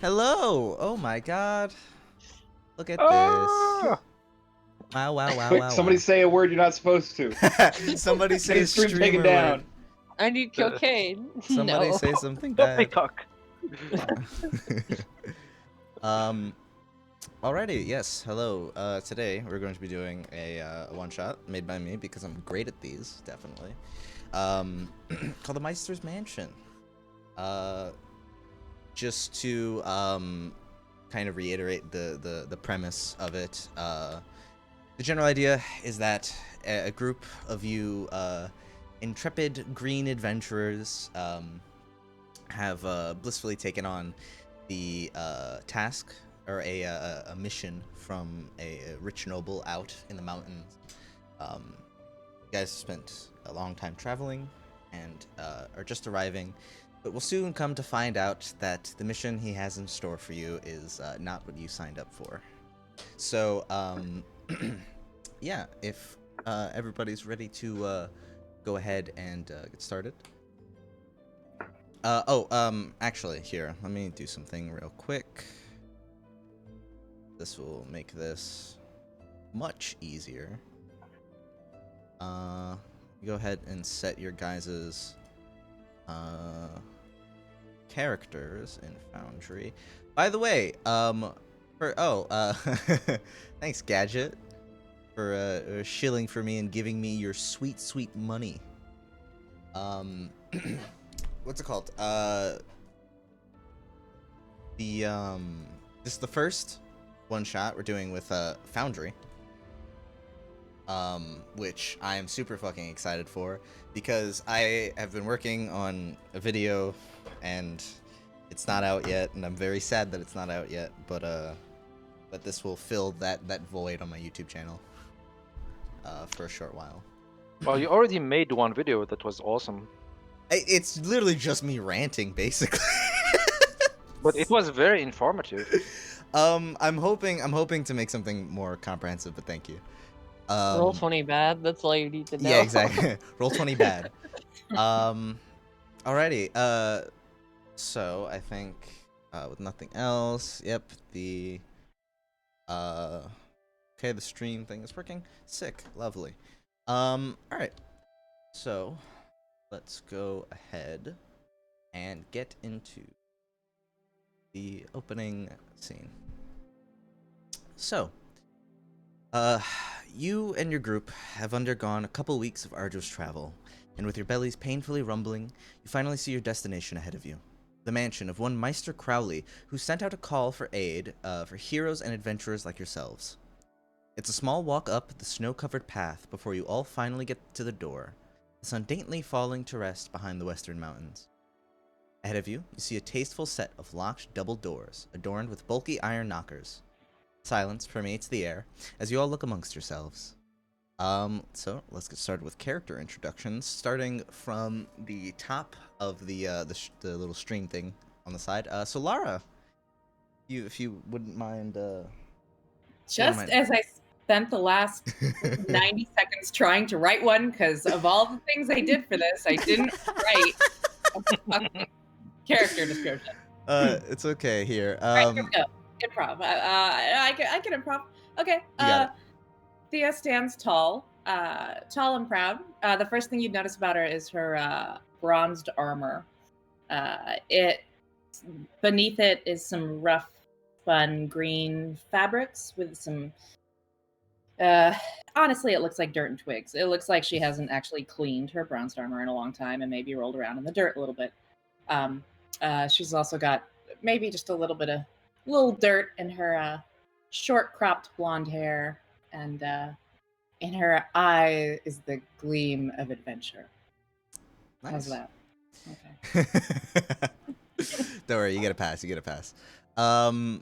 Hello! Oh my god. Look at Ah! this. Wow, wow, wow, Quick, wow, somebody wow. say a word you're not supposed to. Somebody say Get his stream taken streamer down. word. I need cocaine. Somebody No. say something Puppy bad. cock. Alrighty, yes, hello. Today we're going to be doing a one-shot made by me because I'm great at these, definitely. Called the Maister's Mansion. Just to kind of reiterate the premise of it, the general idea is that a group of you intrepid green adventurers have blissfully taken on the task or a mission from a rich noble out in the mountains. You guys spent a long time traveling and are just arriving, but will soon come to find out that the mission he has in store for you is not what you signed up for. So, yeah, if everybody's ready to go ahead and get started. Actually, here, let me do something real quick. This will make this much easier, go ahead and set your guys's characters in Foundry. By the way, thanks Gadget for shilling for me and giving me your sweet, sweet money. What's it called? This is the first one shot we're doing with Foundry. Which I am super fucking excited for because I have been working on a video and it's not out yet, and I'm very sad that it's not out yet, but this will fill that void on my YouTube channel for a short while. Well, you already made one video that was awesome. It's literally just me ranting, basically. But it was very informative. I'm hoping to make something more comprehensive, but thank you. Roll 20 bad. That's all you need to know. Yeah, exactly. Roll 20 bad. Alrighty. So I think with nothing else, yep. The okay, the stream thing is working. Sick, lovely. All right. So let's go ahead and get into the opening scene. So, you and your group have undergone a couple weeks of arduous travel, and with your bellies painfully rumbling, you finally see your destination ahead of you. The mansion of one Maister Crowley, who sent out a call for aid for heroes and adventurers like yourselves. It's a small walk up the snow-covered path before you all finally get to the door, the sun daintily falling to rest behind the western mountains. Ahead of you, you see a tasteful set of locked double doors, adorned with bulky iron knockers. Silence permeates the air as you all look amongst yourselves. So let's get started with character introductions, starting from the top of the little stream thing on the side. So Lara, if you wouldn't mind, just as I spent the last 90 seconds trying to write one, because of all the things I did for this, I didn't write a fucking character description. It's okay. Here. All right, here we go. Improv. I can improv. Okay. Thea stands tall and proud. The first thing you'd notice about her is her bronzed armor. Beneath it is some rough, fun green fabrics with some. Honestly, it looks like dirt and twigs. It looks like she hasn't actually cleaned her bronzed armor in a long time and maybe rolled around in the dirt a little bit. She's also got maybe just a little bit of dirt in her short cropped blonde hair, and in her eye is the gleam of adventure. Nice. How's that? Okay. Don't worry, you get a pass. Alrighty.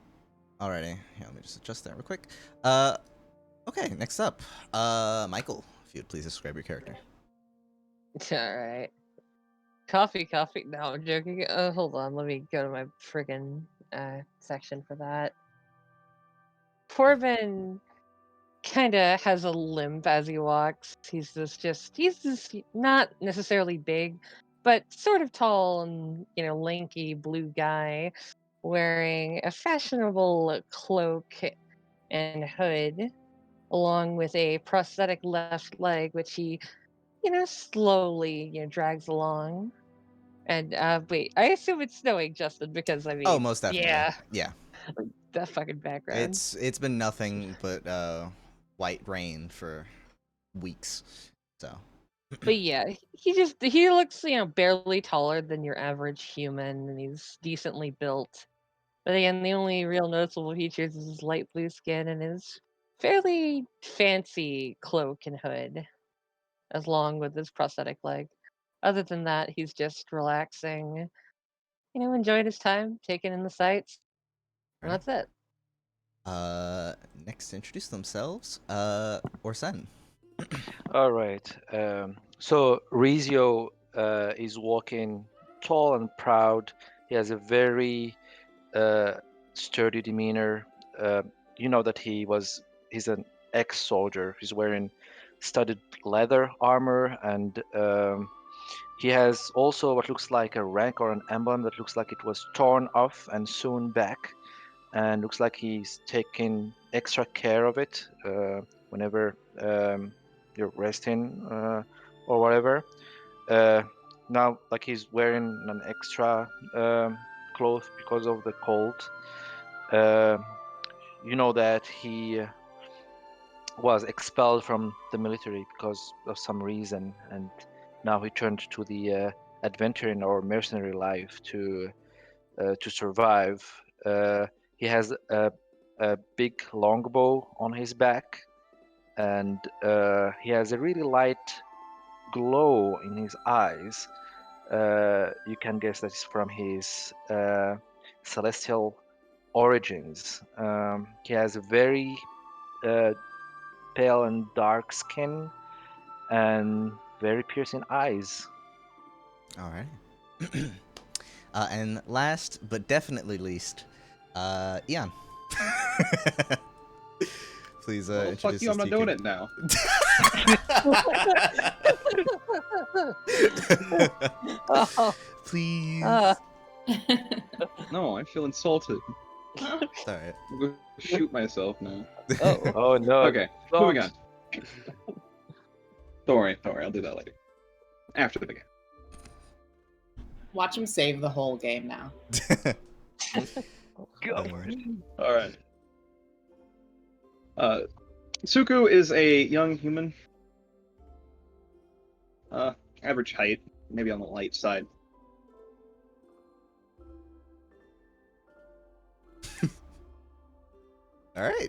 Yeah, let me just adjust that real quick. Okay, next up, Michael, if you'd please describe your character. All right. Coffee. No, I'm joking. Hold on. Let me go to my friggin' section for that. Corbin kind of has a limp as he walks. He's this not necessarily big, but sort of tall and, lanky blue guy wearing a fashionable cloak and hood, along with a prosthetic left leg, which he, slowly, drags along. And wait, I assume it's snowing, Justin, because I mean, Oh, most definitely. Yeah. That fucking background. It's been nothing but white rain for weeks. So. But yeah, he looks, barely taller than your average human, and he's decently built. But again, the only real noticeable features is his light blue skin and his fairly fancy cloak and hood, along with his prosthetic leg. Other than that, he's just relaxing, enjoying his time, taking in the sights. And that's it. Next to introduce themselves, Orsen. All right. So Rizio is walking tall and proud. He has a very sturdy demeanor. You know that he's an ex-soldier. He's wearing studded leather armor, and he has also what looks like a rank or an emblem that looks like it was torn off and sewn back, and looks like he's taking extra care of it. whenever you're resting or whatever. Now, like he's wearing an extra cloth because of the cold. You know that he was expelled from the military because of some reason, and now he turned to the adventuring or mercenary life to survive. He has a big longbow on his back, and he has a really light glow in his eyes. You can guess that it's from his celestial origins. He has a very pale and dark skin and very piercing eyes. All right. And last but definitely least, Eon. Please Well, introduce fuck you, I'm us not to doing it now. Oh, Please. No, I feel insulted. It's all right. I'm going to shoot myself now. oh. Oh no! Okay, don't. moving on. Don't worry, I'll do that later. After the game. Watch him save the whole game now. Go. Alright. Suku is a young human. Average height, maybe on the light side. All right.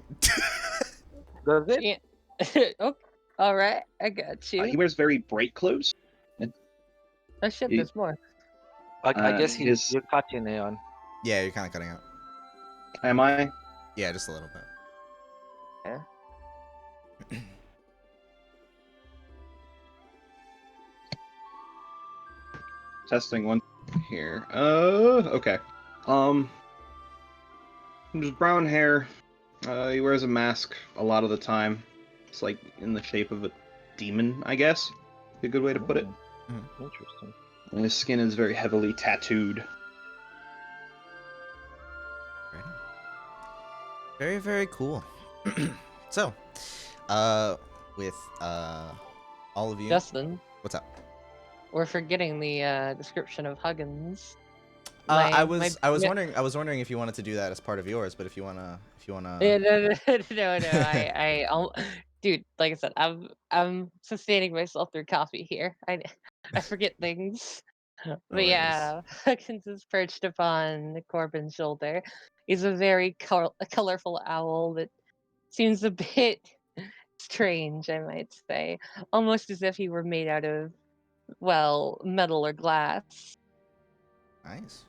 Does it? Yeah. Oh, all right, I got you. He wears very bright clothes. Oh shit, he- there's more. I guess his- you're cutting Neon. Yeah, you're kind of cutting out. Am I? Yeah, just a little bit. Testing one here. Okay. There's brown hair. He wears a mask a lot of the time. It's like in the shape of a demon, I guess. A good way to put it. Interesting. And his skin is very heavily tattooed. Ready? Very, very cool. So, with all of you, Justin, what's up? we're forgetting the description of Huggins. I was yeah. wondering if you wanted to do that as part of yours, but if you wanna. Yeah, no. Dude, like I said, I'm sustaining myself through coffee here. I forget things. But yeah, Huggins is perched upon Corbin's shoulder. He's a very colorful owl that seems a bit strange, I might say. Almost as if he were made out of, well, metal or glass, Nice.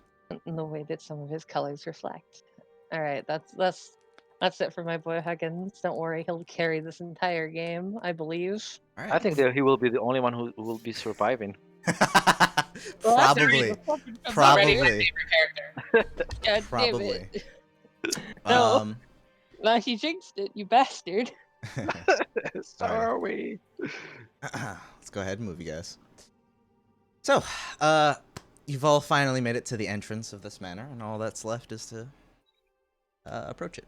in the way that some of his colors reflect. All right, that's it for my boy Huggins. Don't worry, he'll carry this entire game, I believe. All right. I think that he will be the only one who will be surviving. Probably. Already my Probably. favorite character. God damn Probably. it. No. Um, Now he jinxed it, you bastard. Sorry. let's go ahead and move, you guys. So, you've all finally made it to the entrance of this manor, and all that's left is to approach it.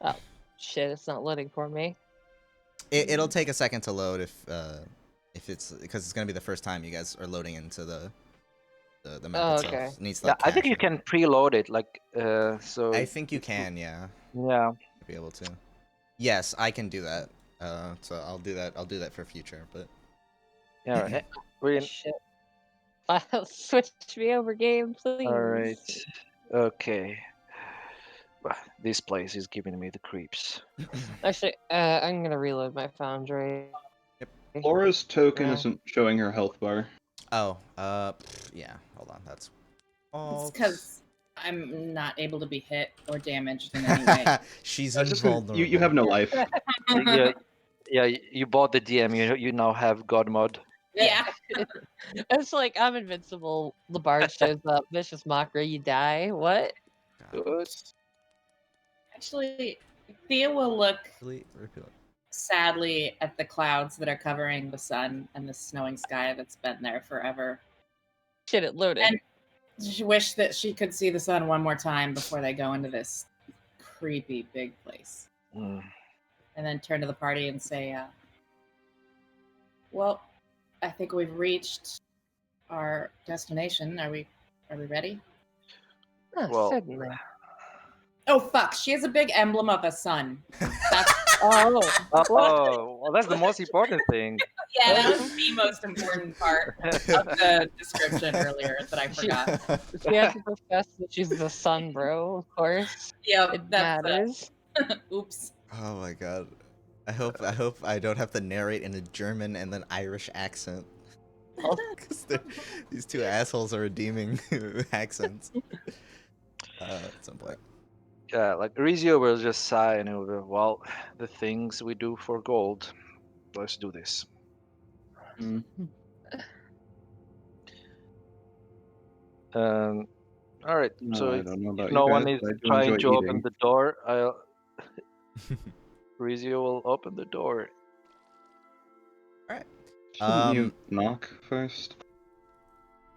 Oh, shit, it's not loading for me. It'll take a second to load if it's because it's gonna be the first time you guys are loading into the map Oh, itself. okay. It needs to, Yeah, like, I think you cache it. can preload it, like so. I think you can, yeah. Yeah. Be able to. Yes, I can do that. So I'll do that. I'll do that for future. But Yeah. We're in. Shit. Switch me over, game, please. All right. Okay. Well, this place is giving me the creeps. Actually, I'm gonna reload my Foundry. Laura's token Yeah. isn't showing her health bar. oh, yeah. Hold on. That's. It's because I'm not able to be hit or damaged in any way. She's Just invulnerable. you have no life. yeah, yeah. You bought the DM. You now have God mod. Yeah. It's like I'm invincible. The bard shows up. Vicious mockery. You die. What? Good. Actually, Thea will look Delete, repeal. sadly at the clouds that are covering the sun and the snowing sky that's been there forever. Shit, it loaded. And she wish that she could see the sun one more time before they go into this creepy big place. Mm. and then turn to the party and say, "Well, I think we've reached our destination. Are we ready?" Oh, Well- certainly. Oh fuck! She has a big emblem of a sun. That's Oh, what? Oh, well, that's the most important thing. yeah. That was the most important part of the description earlier that I She- forgot. She has to profess that she's the sun, bro. Of course, Yeah, it that's matters. oops. Oh my god. I hope I don't have to narrate in a German and then Irish accent. Because these two assholes are redeeming accents. At some point. Yeah, like Rizio will just sigh and he'll go, well, the things we do for gold. Let's do this. Mm. All right. So I if don't know about no you one guys, is but I do trying enjoy to open eating. the door, Rizio will open the door. Shouldn't you knock first?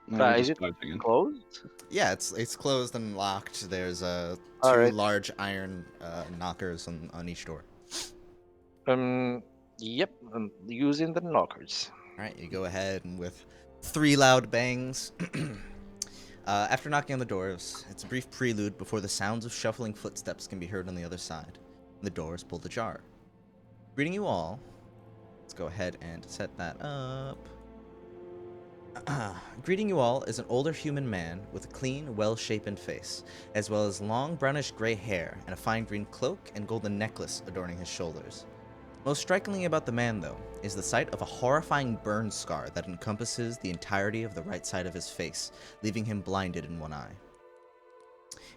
No, we're Is just it fighting it. closed? Yeah, it's closed and locked. There's two Alright. large iron knockers on each door. Yep. I'm using the knockers. All right, you go ahead and with 3 loud bangs. After knocking on the doors, it's a brief prelude before the sounds of shuffling footsteps can be heard on the other side. The door is pulled ajar. Greeting you all. Let's go ahead and set that up. Greeting you all is an older human man with a clean, well-shapen face, as well as long brownish-gray hair and a fine green cloak and golden necklace adorning his shoulders. Most strikingly about the man, though, is the sight of a horrifying burn scar that encompasses the entirety of the right side of his face, leaving him blinded in one eye.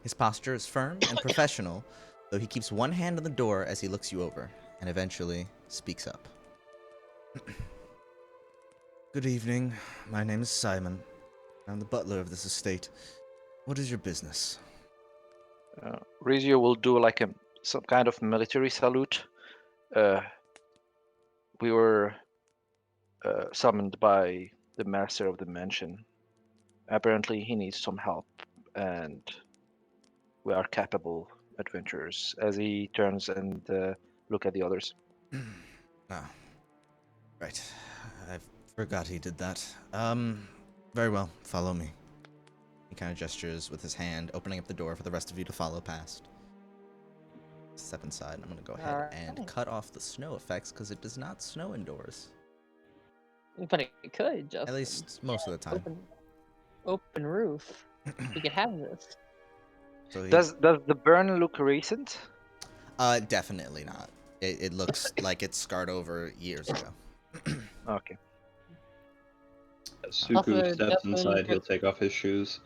His posture is firm and professional, though he keeps one hand on the door as he looks you over, and eventually speaks up. Good evening. My name is Simon. I'm the butler of this estate. What is your business? Rizio will do like some kind of military salute. We were summoned by the master of the mansion. Apparently, he needs some help, and we are capable adventurers. As he turns and look at the others. Ah, right. I forgot he did that. Very well. Follow me. He kind of gestures with his hand, opening up the door for the rest of you to follow past. Step inside, and I'm going to go ahead and Alright. cut off the snow effects because it does not snow indoors. But it could just At least most of the time. open roof. We could have this. So he, Does the burn look recent? definitely not. It looks like it's scarred over years ago. Okay. As Suku Also, steps Justin, inside, he'll take off his shoes.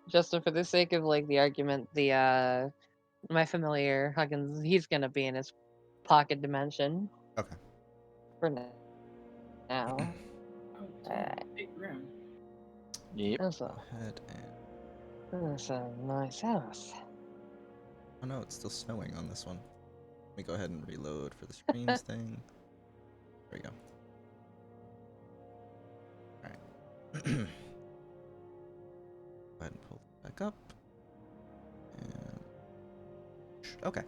Justin, for the sake of like the argument, my familiar Huggins, he's gonna be in his pocket dimension. Okay. For now. Oh, Alright. big room. Yep. That's Go a, ahead and... that's a nice house. Oh no, it's still snowing on this one. Let me go ahead and reload for the screens thing. There we go. Alright. Go ahead and pull it back up. And... Okay.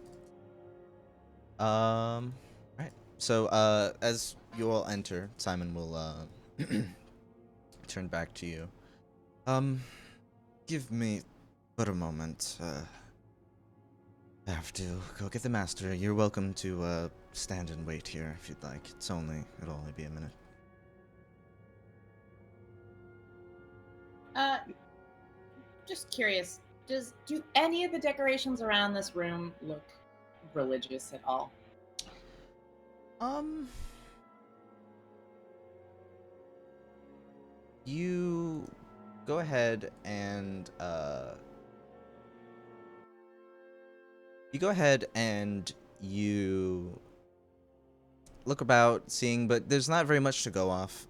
Right. So, as you all enter, Simon will, turn back to you. Give me but a moment. I have to go get the master. You're welcome to, stand and wait here if you'd like. It'll only be a minute. Just curious. Do any of the decorations around this room look religious at all? You go ahead and you look about, seeing, but there's not very much to go off.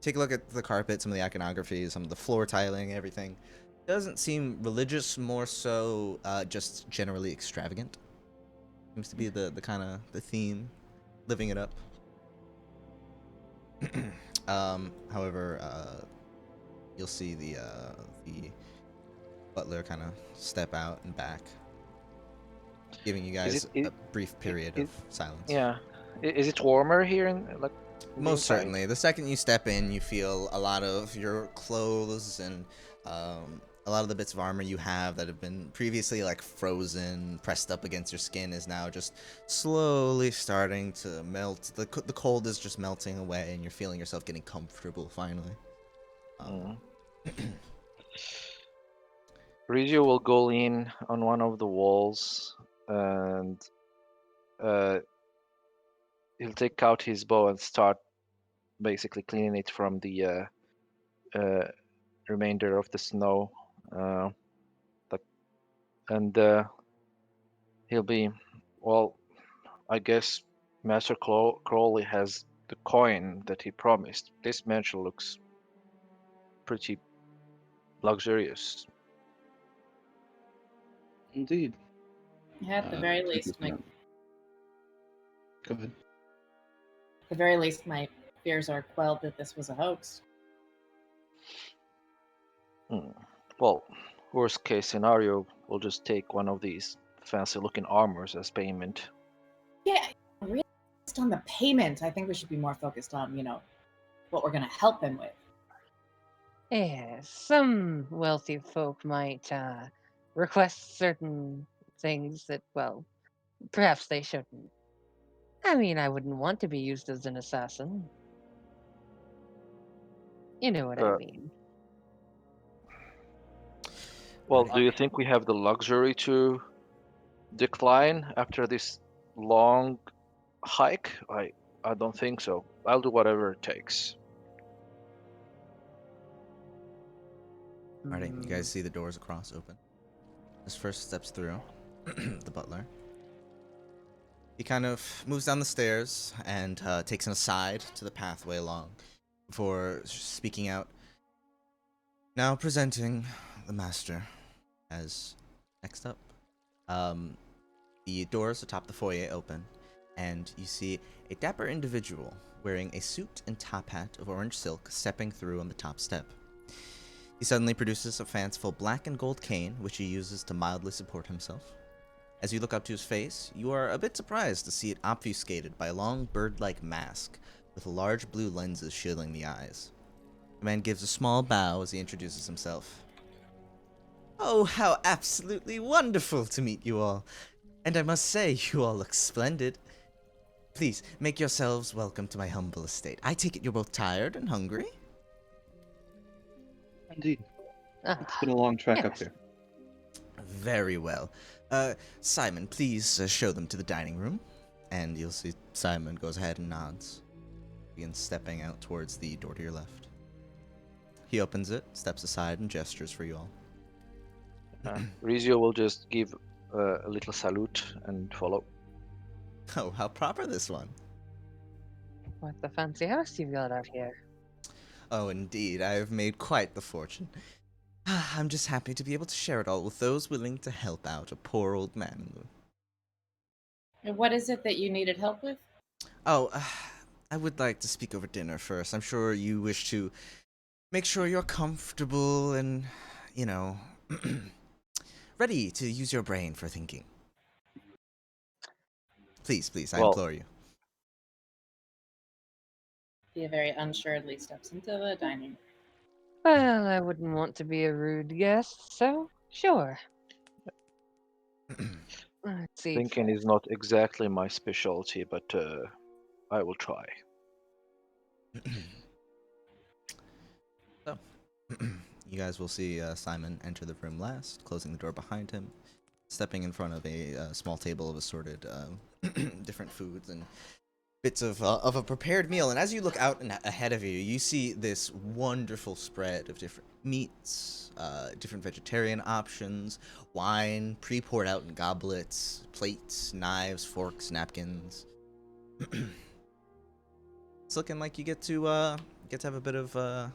Take a look at the carpet, some of the iconography, some of the floor tiling, everything. Doesn't seem religious, more so just generally extravagant. Seems to be the kind of the theme, living it up. However, you'll see the butler kind of step out and back. giving you Is guys it? a brief period of silence. Yeah. Is it warmer here in like? in the Most inside? certainly. The second you step in, you feel a lot of your clothes and a lot of the bits of armor you have that have been previously like frozen, pressed up against your skin, is now just slowly starting to melt. The cold is just melting away, and you're feeling yourself getting comfortable finally. Regio will go in on one of the walls and he'll take out his bow and start basically cleaning it from the remainder of the snow. And he'll be, well, I guess Master Crowley has the coin that he promised. This mansion looks pretty luxurious. Indeed. At the very Thank you least, for that. Go ahead. my fears are quelled that this was a hoax. Well, worst case scenario, we'll just take one of these fancy looking armors as payment. Yeah, really focused on the payment. I think we should be more focused on, what we're going to help him with. Yes, some wealthy folk might request certain things that, well, perhaps they shouldn't. I mean, I wouldn't want to be used as an assassin. You know what I Uh, mean. Well, Alrighty. do you think we have the luxury to decline after this long hike? I don't think so. I'll do whatever it takes. Alrighty, you Hmm. guys see the doors across open. As first steps through, the butler. He kind of moves down the stairs and takes an aside to the pathway along before speaking out. Now presenting the master as next up. The doors atop the foyer open, and you see a dapper individual wearing a suit and top hat of orange silk stepping through on the top step. He suddenly produces a fanciful black and gold cane, which he uses to mildly support himself. As you look up to his face, you are a bit surprised to see it obfuscated by a long bird-like mask with large blue lenses shielding the eyes. The man gives a small bow as he introduces himself. Oh, how absolutely wonderful to meet you all. And I must say, you all look splendid. Please, make yourselves welcome to my humble estate. I take it you're both tired and hungry? Indeed. It's Ah, been a long trek up yes. here. Very well. Simon, please show them to the dining room. And you'll see Simon goes ahead and nods. Begins stepping out towards the door to your left. He opens it, steps aside, and gestures for you all. Rizio will just give a little salute and follow. Oh, how proper this one. What the fancy house you've got out here. Oh, indeed, I have made quite the fortune. I'm just happy to be able to share it all with those willing to help out a poor old man. And what is it that you needed help with? Oh, I would like to speak over dinner first. I'm sure you wish to make sure you're comfortable and, ready to use your brain for thinking. Please, I Well, implore you. He very unsuredly steps into the dining room. Well, I wouldn't want to be a rude guest, so sure. Let's see. thinking is not exactly my specialty, but I will try. So, you guys will see Simon enter the room last, closing the door behind him, stepping in front of a small table of assorted different foods and bits of a prepared meal. And as you look out and ahead of you, you see this wonderful spread of different meats, different vegetarian options, wine pre-poured out in goblets, plates, knives, forks, napkins. It's looking like you get to have a bit of a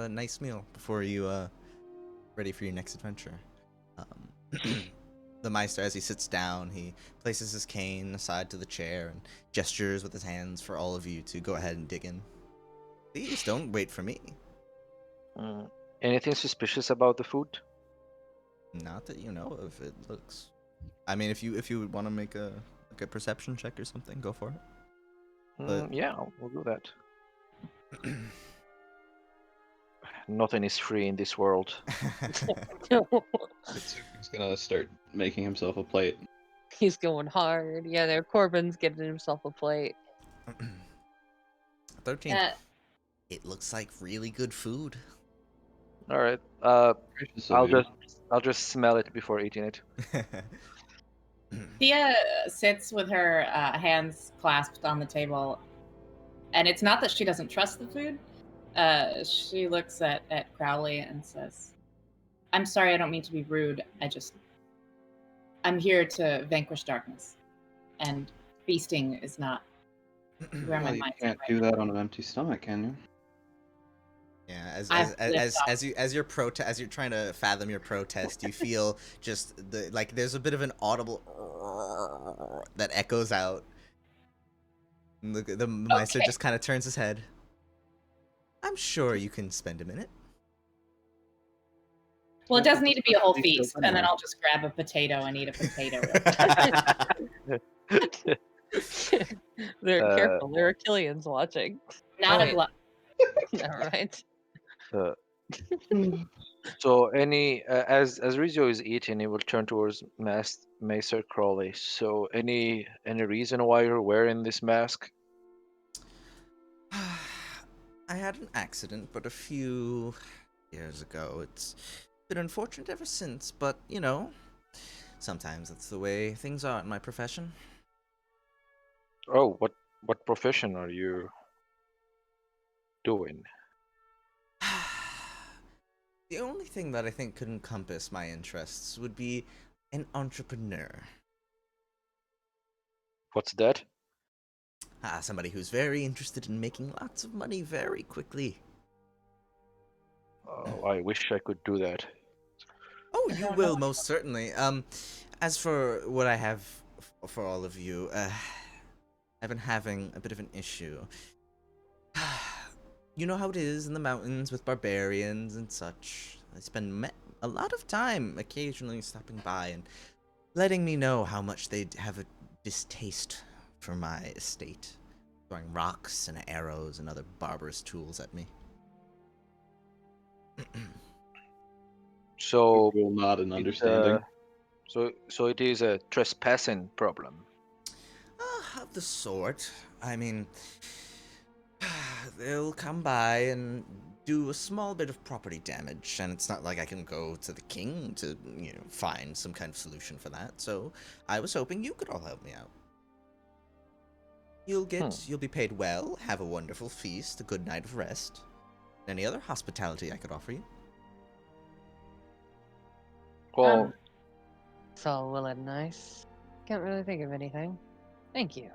nice meal before you ready for your next adventure. The Meister, as he sits down, he places his cane aside to the chair and gestures with his hands for all of you to go ahead and dig in. Please don't wait for me. Anything suspicious about the food? Not that you know of. It looks I mean, if you would want to make a perception check or something, go for it. But- Yeah, we'll do that. Nothing is free in this world. He's gonna start making himself a plate. He's going hard. Yeah, there. Corbin's getting himself a plate. 13. Uh, It looks like really good food. All right. Gracious of you. I'll just smell it before eating it. Thea sits with her hands clasped on the table, and it's not that she doesn't trust the food. She looks at Crowley and says, "I'm sorry, I don't mean to be rude. I'm here to vanquish darkness, and feasting is not where my Well, you mind's can't right do now." that on an empty stomach, can you? Yeah, I've lived off- as you're trying to fathom your protest, you feel just there's a bit of an audible that echoes out. And the Meister Okay. just kind of turns his head. I'm sure you can spend a minute. Well, it does need to be a whole Please feast, don't and then know. I'll just grab a potato and eat a potato. They're Uh, careful. There are Killians watching. Not a Wait. glut. All right. So as Rizio is eating, he will turn towards Maister Crowley. So any reason why you're wearing this mask? I had an accident, but a few years ago. It's been unfortunate ever since, but sometimes that's the way things are in my profession. Oh, what profession are you doing? The only thing that I think could encompass my interests would be an entrepreneur. What's that? Somebody who's very interested in making lots of money very quickly. Oh, I wish I could do that. Oh, you will most certainly. As for what I have for all of you, I've been having a bit of an issue. You know how it is in the mountains with barbarians and such. I spend a lot of time occasionally stopping by and letting me know how much they have a distaste for my estate, throwing rocks and arrows and other barbarous tools at me. So Will nod in it's, understanding. so it is a trespassing problem. Of the sort. I mean, they'll come by and do a small bit of property damage, and it's not like I can go to the king to, find some kind of solution for that. So I was hoping you could all help me out. You'll be paid well, have a wonderful feast, a good night of rest. Any other hospitality I could offer you? Well, It's all well and nice. Can't really think of anything. Thank you.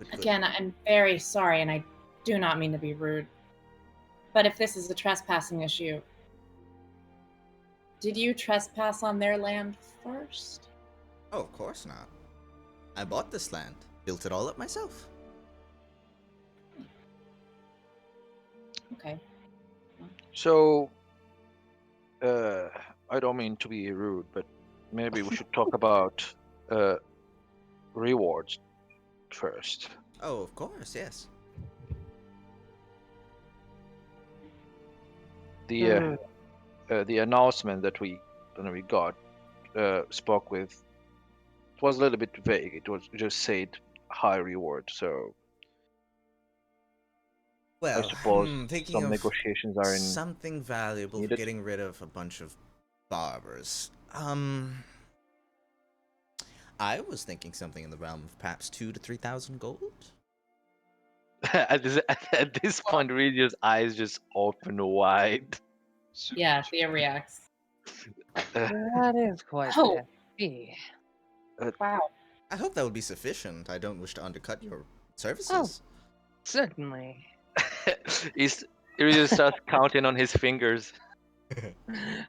Good. Again, I'm very sorry, and I do not mean to be rude. But if this is a trespassing issue, did you trespass on their land first? Oh, of course not. I bought this land, built it all up myself. Okay. so I don't mean to be rude, but maybe we should talk about rewards first. Oh, of course, yes. The announcement that we got spoke with. It was a little bit vague. It just said high reward. So Well, I suppose thinking some of negotiations are in. something valuable for needed. getting rid of a bunch of barbers. I was thinking something in the realm of perhaps 2,000 to 3,000 gold. at this point, Regio's eyes just open wide. Yeah, Thea reacts. That is quite Oh. hefty. Wow. I hope that would be sufficient. I don't wish to undercut your services. Certainly. He just starts counting on his fingers.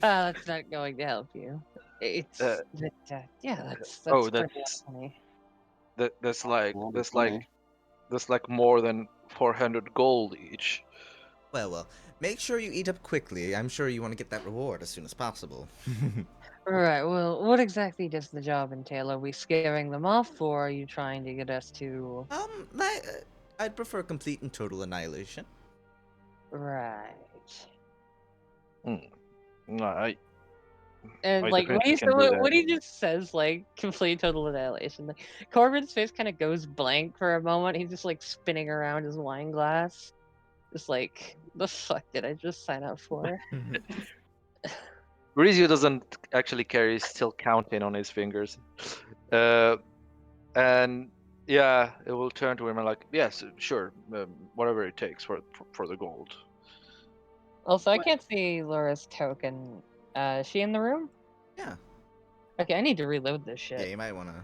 That's not going to help you. It's yeah, that's oh, pretty that's funny. that's Funny. like more than 400 gold each. Well, make sure you eat up quickly. I'm sure you want to get that reward as soon as possible. Alright, well, what exactly does the job entail? Are we scaring them off, or are you trying to get us to... I'd prefer complete and total annihilation. Right. No, I And, like, definitely can do that. what he just says, like, complete total annihilation. Like, Corbin's face kind of goes blank for a moment. He's just, like, spinning around his wine glass. Just like, the fuck did I just sign up for? Rizio doesn't actually carry his still counting on his fingers. And yeah, it will turn to him and like, yes, sure, whatever it takes for the gold. Also, I What? can't see Laura's token. Is she in the room? Yeah. Okay, I need to reload this Yeah, shit. you might want to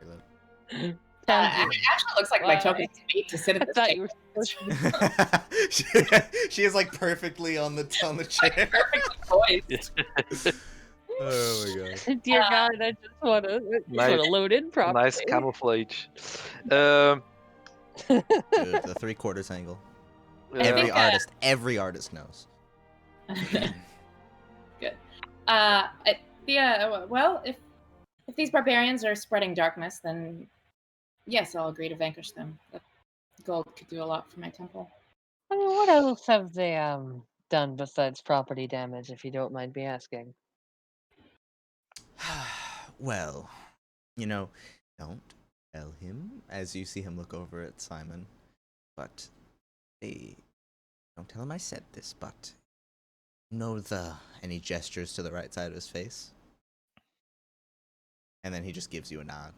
reload. It Foundry. actually looks like my token's feet to sit I at this thought table. you were supposed to be... she is like perfectly on the chair. Perfectly poised. Oh my god. Dear God, I just wanna load in properly. Nice camouflage. Dude, the 3/4 angle. think, Every artist knows. Good. Well, if these barbarians are spreading darkness, then yes, I'll agree to vanquish them. That gold could do a lot for my temple. I mean, what else have they done besides property damage, if you don't mind me asking? Well, don't tell him as you see him look over at Simon. But don't tell him I said this, but and he gestures to the right side of his face. And then he just gives you a nod,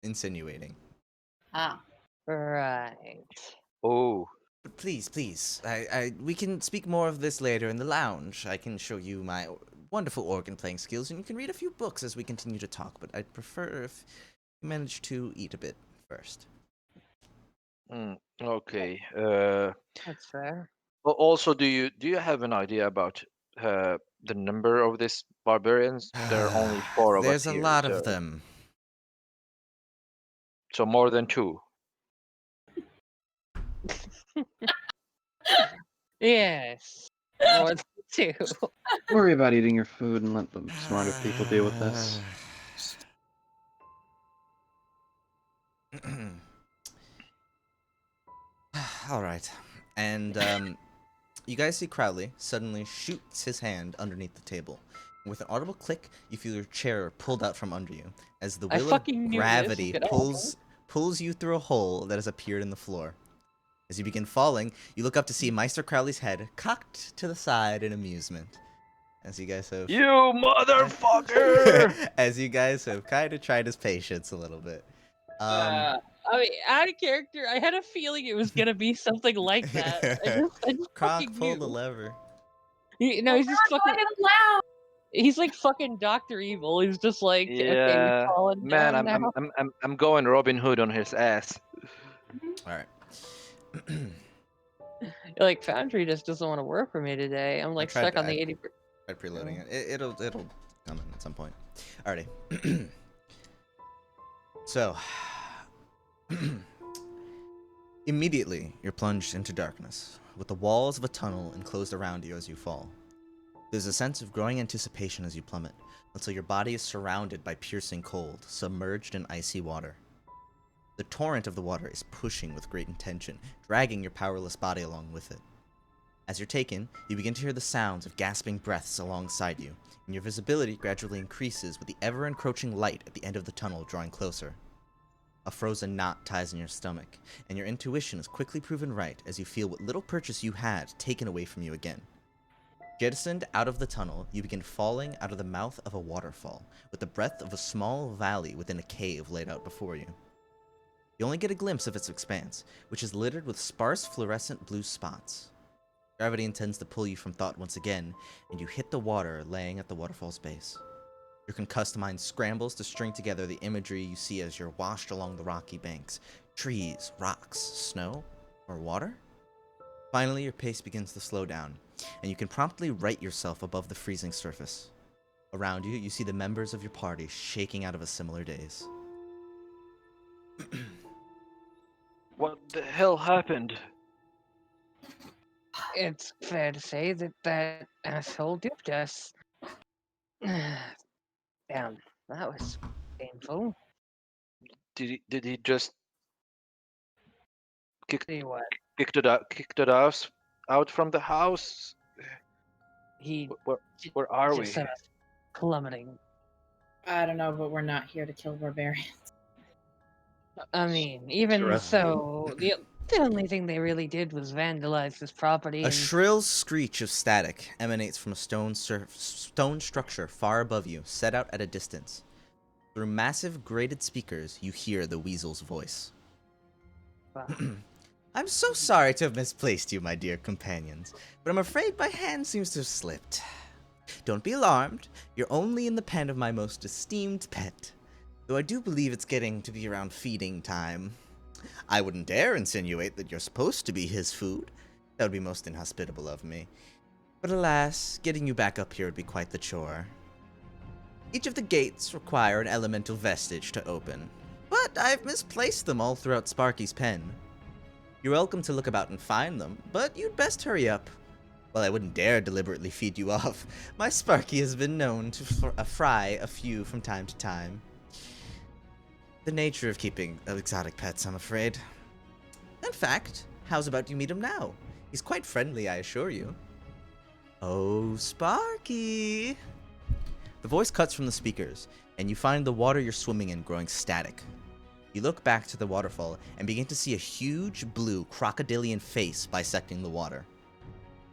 insinuating. Ah. Right. Oh. But please, we can speak more of this later in the lounge. I can show you my wonderful organ playing skills, and you can read a few books as we continue to talk, but I'd prefer if you manage to eat a bit first. Okay. That's fair. But also, do you have an idea about the number of these barbarians? There are only 4 of us There's a here. lot of them. So more than 2. Yes. More than 2. Worry about eating your food and let the smarter people deal with this. All right. And you guys see Crowley suddenly shoots his hand underneath the table. With an audible click, you feel your chair pulled out from under you as the wheel of gravity pulls you through a hole that has appeared in the floor. As you begin falling, you look up to see Meister Crowley's head cocked to the side in amusement. As you guys have... You motherfucker! As you guys have kind of tried his patience a little bit. I mean, out of character, I had a feeling it was gonna be something like that. I just Kronk fucking pulled knew. the lever. He's just fucking... loud. He's like fucking Dr. Evil. He's just like, okay, Yeah, you're falling man, down now. I'm going Robin Hood on his ass. All right. Like, Foundry just doesn't want to work for me today. I'm like stuck on the 80%. Tried preloading it. It'll come in at some point. Alrighty. So, immediately you're plunged into darkness, with the walls of a tunnel enclosed around you as you fall. There's a sense of growing anticipation as you plummet, until your body is surrounded by piercing cold, submerged in icy water. The torrent of the water is pushing with great intention, dragging your powerless body along with it. As you're taken, you begin to hear the sounds of gasping breaths alongside you, and your visibility gradually increases with the ever-encroaching light at the end of the tunnel drawing closer. A frozen knot ties in your stomach, and your intuition is quickly proven right as you feel what little purchase you had taken away from you again. Jettisoned out of the tunnel, you begin falling out of the mouth of a waterfall, with the breadth of a small valley within a cave laid out before you. You only get a glimpse of its expanse, which is littered with sparse fluorescent blue spots. Gravity intends to pull you from thought once again, and you hit the water laying at the waterfall's base. Your concussed mind scrambles to string together the imagery you see as you're washed along the rocky banks. Trees, rocks, snow, or water? Finally, your pace begins to slow down, and you can promptly right yourself above the freezing surface. Around you, you see the members of your party shaking out of a similar daze. What the hell happened? It's fair to say that asshole duped us. Damn, that was painful. Did he just See what? kicked it out from the house? He Where are we? just sent us plummeting. I don't know, but we're not here to kill barbarians. I mean, even Interesting. so, the only thing they really did was vandalize this property. A And shrill screech of static emanates from a stone structure far above you, set out at a distance. Through massive grated speakers, you hear the weasel's voice. I'm so sorry to have misplaced you, my dear companions, but I'm afraid my hand seems to have slipped. Don't be alarmed, you're only in the pen of my most esteemed pet, though I do believe it's getting to be around feeding time. I wouldn't dare insinuate that you're supposed to be his food. That would be most inhospitable of me. But alas, getting you back up here would be quite the chore. Each of the gates require an elemental vestige to open, but I've misplaced them all throughout Sparky's pen. You're welcome to look about and find them, but you'd best hurry up. While I wouldn't dare deliberately feed you off, my Sparky has been known to fry a few from time to time. The nature of keeping exotic pets, I'm afraid. In fact, how's about you meet him now? He's quite friendly, I assure you. Oh, Sparky! The voice cuts from the speakers, and you find the water you're swimming in growing static. You look back to the waterfall and begin to see a huge blue crocodilian face bisecting the water.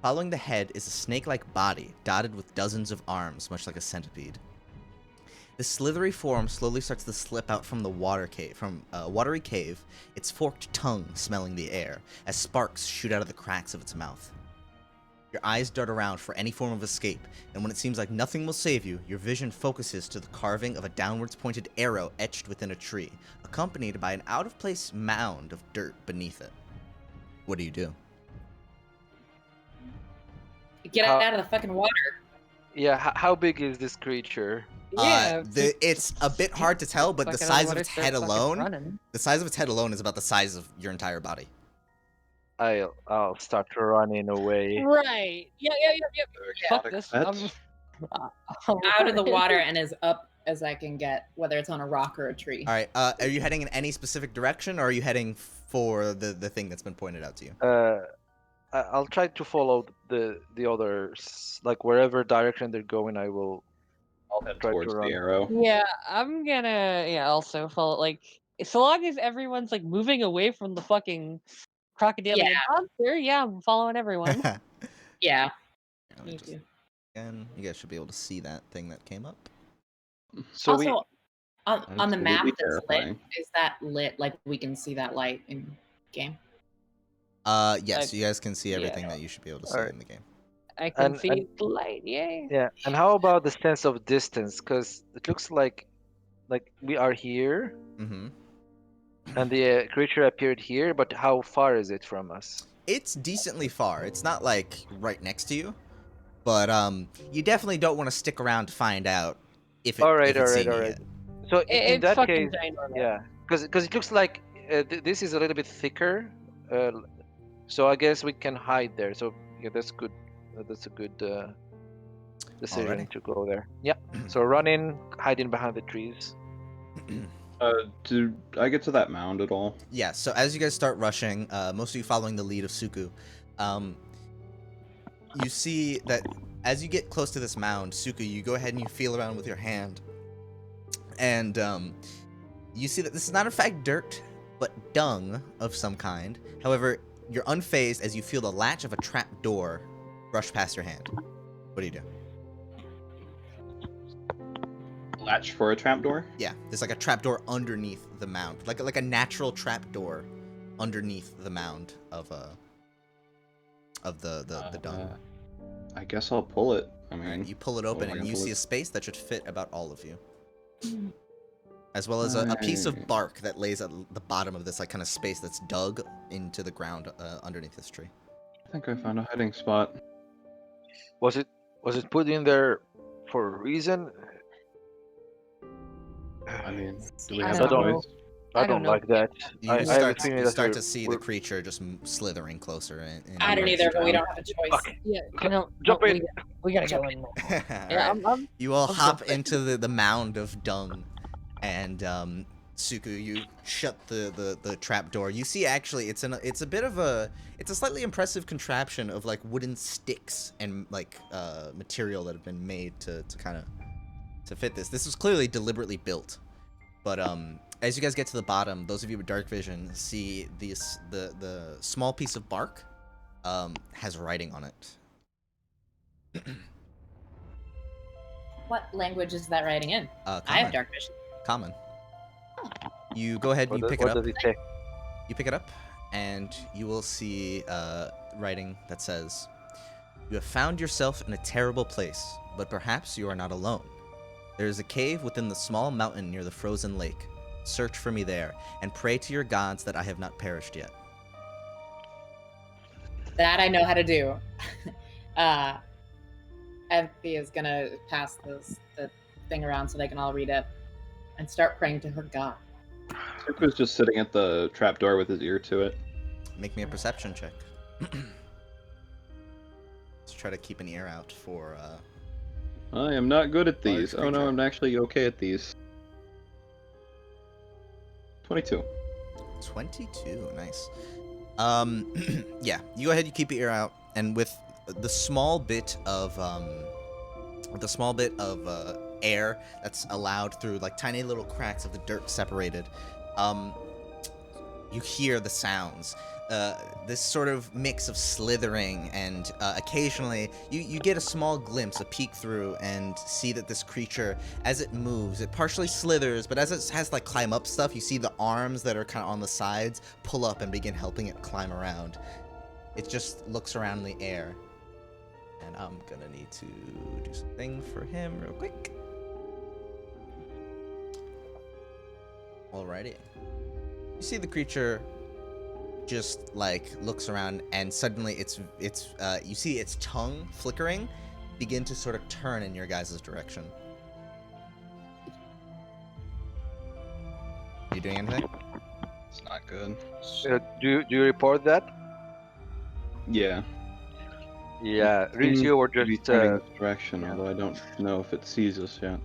Following the head is a snake-like body dotted with dozens of arms, much like a centipede. The slithery form slowly starts to slip out from the watery cave, its forked tongue smelling the air, as sparks shoot out of the cracks of its mouth. Your eyes dart around for any form of escape, and when it seems like nothing will save you, your vision focuses to the carving of a downwards pointed arrow etched within a tree, accompanied by an out-of-place mound of dirt beneath it. What do you do? Get out of the fucking water. Yeah, how big is this creature? yeah, It's a bit hard to tell, but the fucking size of water its start head fucking alone, running. is about the size of your entire body. I'll start running away. Right. Yeah. Fuck this. Pets? Out of the water and as up as I can get, whether it's on a rock or a tree. All right. Are you heading in any specific direction, or are you heading for the thing that's been pointed out to you? I'll try to follow the others, like wherever direction they're going. I will. I'll head Try to towards run. the arrow. Yeah, I'm gonna also follow. Like, so long as everyone's like moving away from the fucking crocodilian monster, yeah, I'm following everyone. Yeah, Let me me just- too. Again, you guys should be able to see that thing that came up. So Also, on the map Absolutely that's lit, terrifying. is that lit? Like we can see that light in game? Yes, you guys can see everything yeah. that you should be able to see Alright. in the game. I can And- see and- the light. Yay. Yeah, and how about the sense of distance? Because it looks like we are here, Mm-hmm. and the creature appeared here. But how far is it from us? It's decently far. It's not like right next to you, but you definitely don't want to stick around to find out if it's seen you yet. So in It's that fucking case, ginormous. yeah, because it looks like this is a little bit thicker. So I guess we can hide there. So yeah, that's good. That's a good decision Alrighty. to go there. Yeah. So running, hiding behind the trees. Do I get to that mound at all? Yeah, so as you guys start rushing, most of you following the lead of Suku, you see that as you get close to this mound, Suku, you go ahead and you feel around with your hand, and you see that this is not in fact dirt, but dung of some kind. However, you're unfazed as you feel the latch of a trap door brush past your hand. What do you do? Latch for a trapdoor? Yeah, there's like a trapdoor underneath the mound, like a natural trapdoor underneath the mound of the dung. I guess I'll pull it. I mean, Alright, you pull it open am I and gonna you pull see it? a space that should fit about all of you, as well as a piece of bark that lays at the bottom of this like kind of space that's dug into the ground underneath this tree. I think I found a hiding spot. Was it put in there for a reason? I mean, do we I have don't a know. choice? I don't don't know. like that. You I have a start feeling you that start we're- to see the we're- creature just slithering closer in I your don't either, but we direction. don't have a choice. Okay. Yeah, Go- no, jump in. we gotta Jump go in now. All Yeah, right. You all I'm hop jumping. into the mound of dung, and Suku, you shut the trap door. You see, actually, it's a bit of a slightly impressive contraption of like wooden sticks and like material that have been made to kind of to fit this. This was clearly deliberately built, but as you guys get to the bottom, those of you with dark vision see the small piece of bark has writing on it. What language is that writing in? I Common. have dark vision. Common. You go ahead and you pick it What up. does it say? You pick it up, and you will see writing that says, "You have found yourself in a terrible place, but perhaps you are not alone. There is a cave within the small mountain near the frozen lake. Search for me there, and pray to your gods that I have not perished yet." That I know how to do. Anthea's gonna pass the thing around so they can all read it and start praying to her god. Suku's just sitting at the trapdoor with his ear to it. Make me a perception check. Let's try to keep an ear out for. I am not good at these. Large Oh no, creature. I'm actually okay at these. 22. 22, nice. Yeah, you go ahead, you keep your ear out, and with the small bit of air that's allowed through like tiny little cracks of the dirt separated, you hear the sounds. This sort of mix of slithering and occasionally you get a small glimpse, a peek through, and see that this creature, as it moves, it partially slithers, but as it has like climb up stuff, you see the arms that are kind of on the sides pull up and begin helping it climb around. It just looks around in the air. And I'm gonna need to do something for him real quick. Alrighty. You see the creature just like looks around, and suddenly you see its tongue flickering begin to sort of turn in your guys' direction. Are you doing anything? It's not good. Do you report that? Yeah. Yeah, It seems Rizio or to be just turning this direction, yeah. although I don't know if it sees us yet.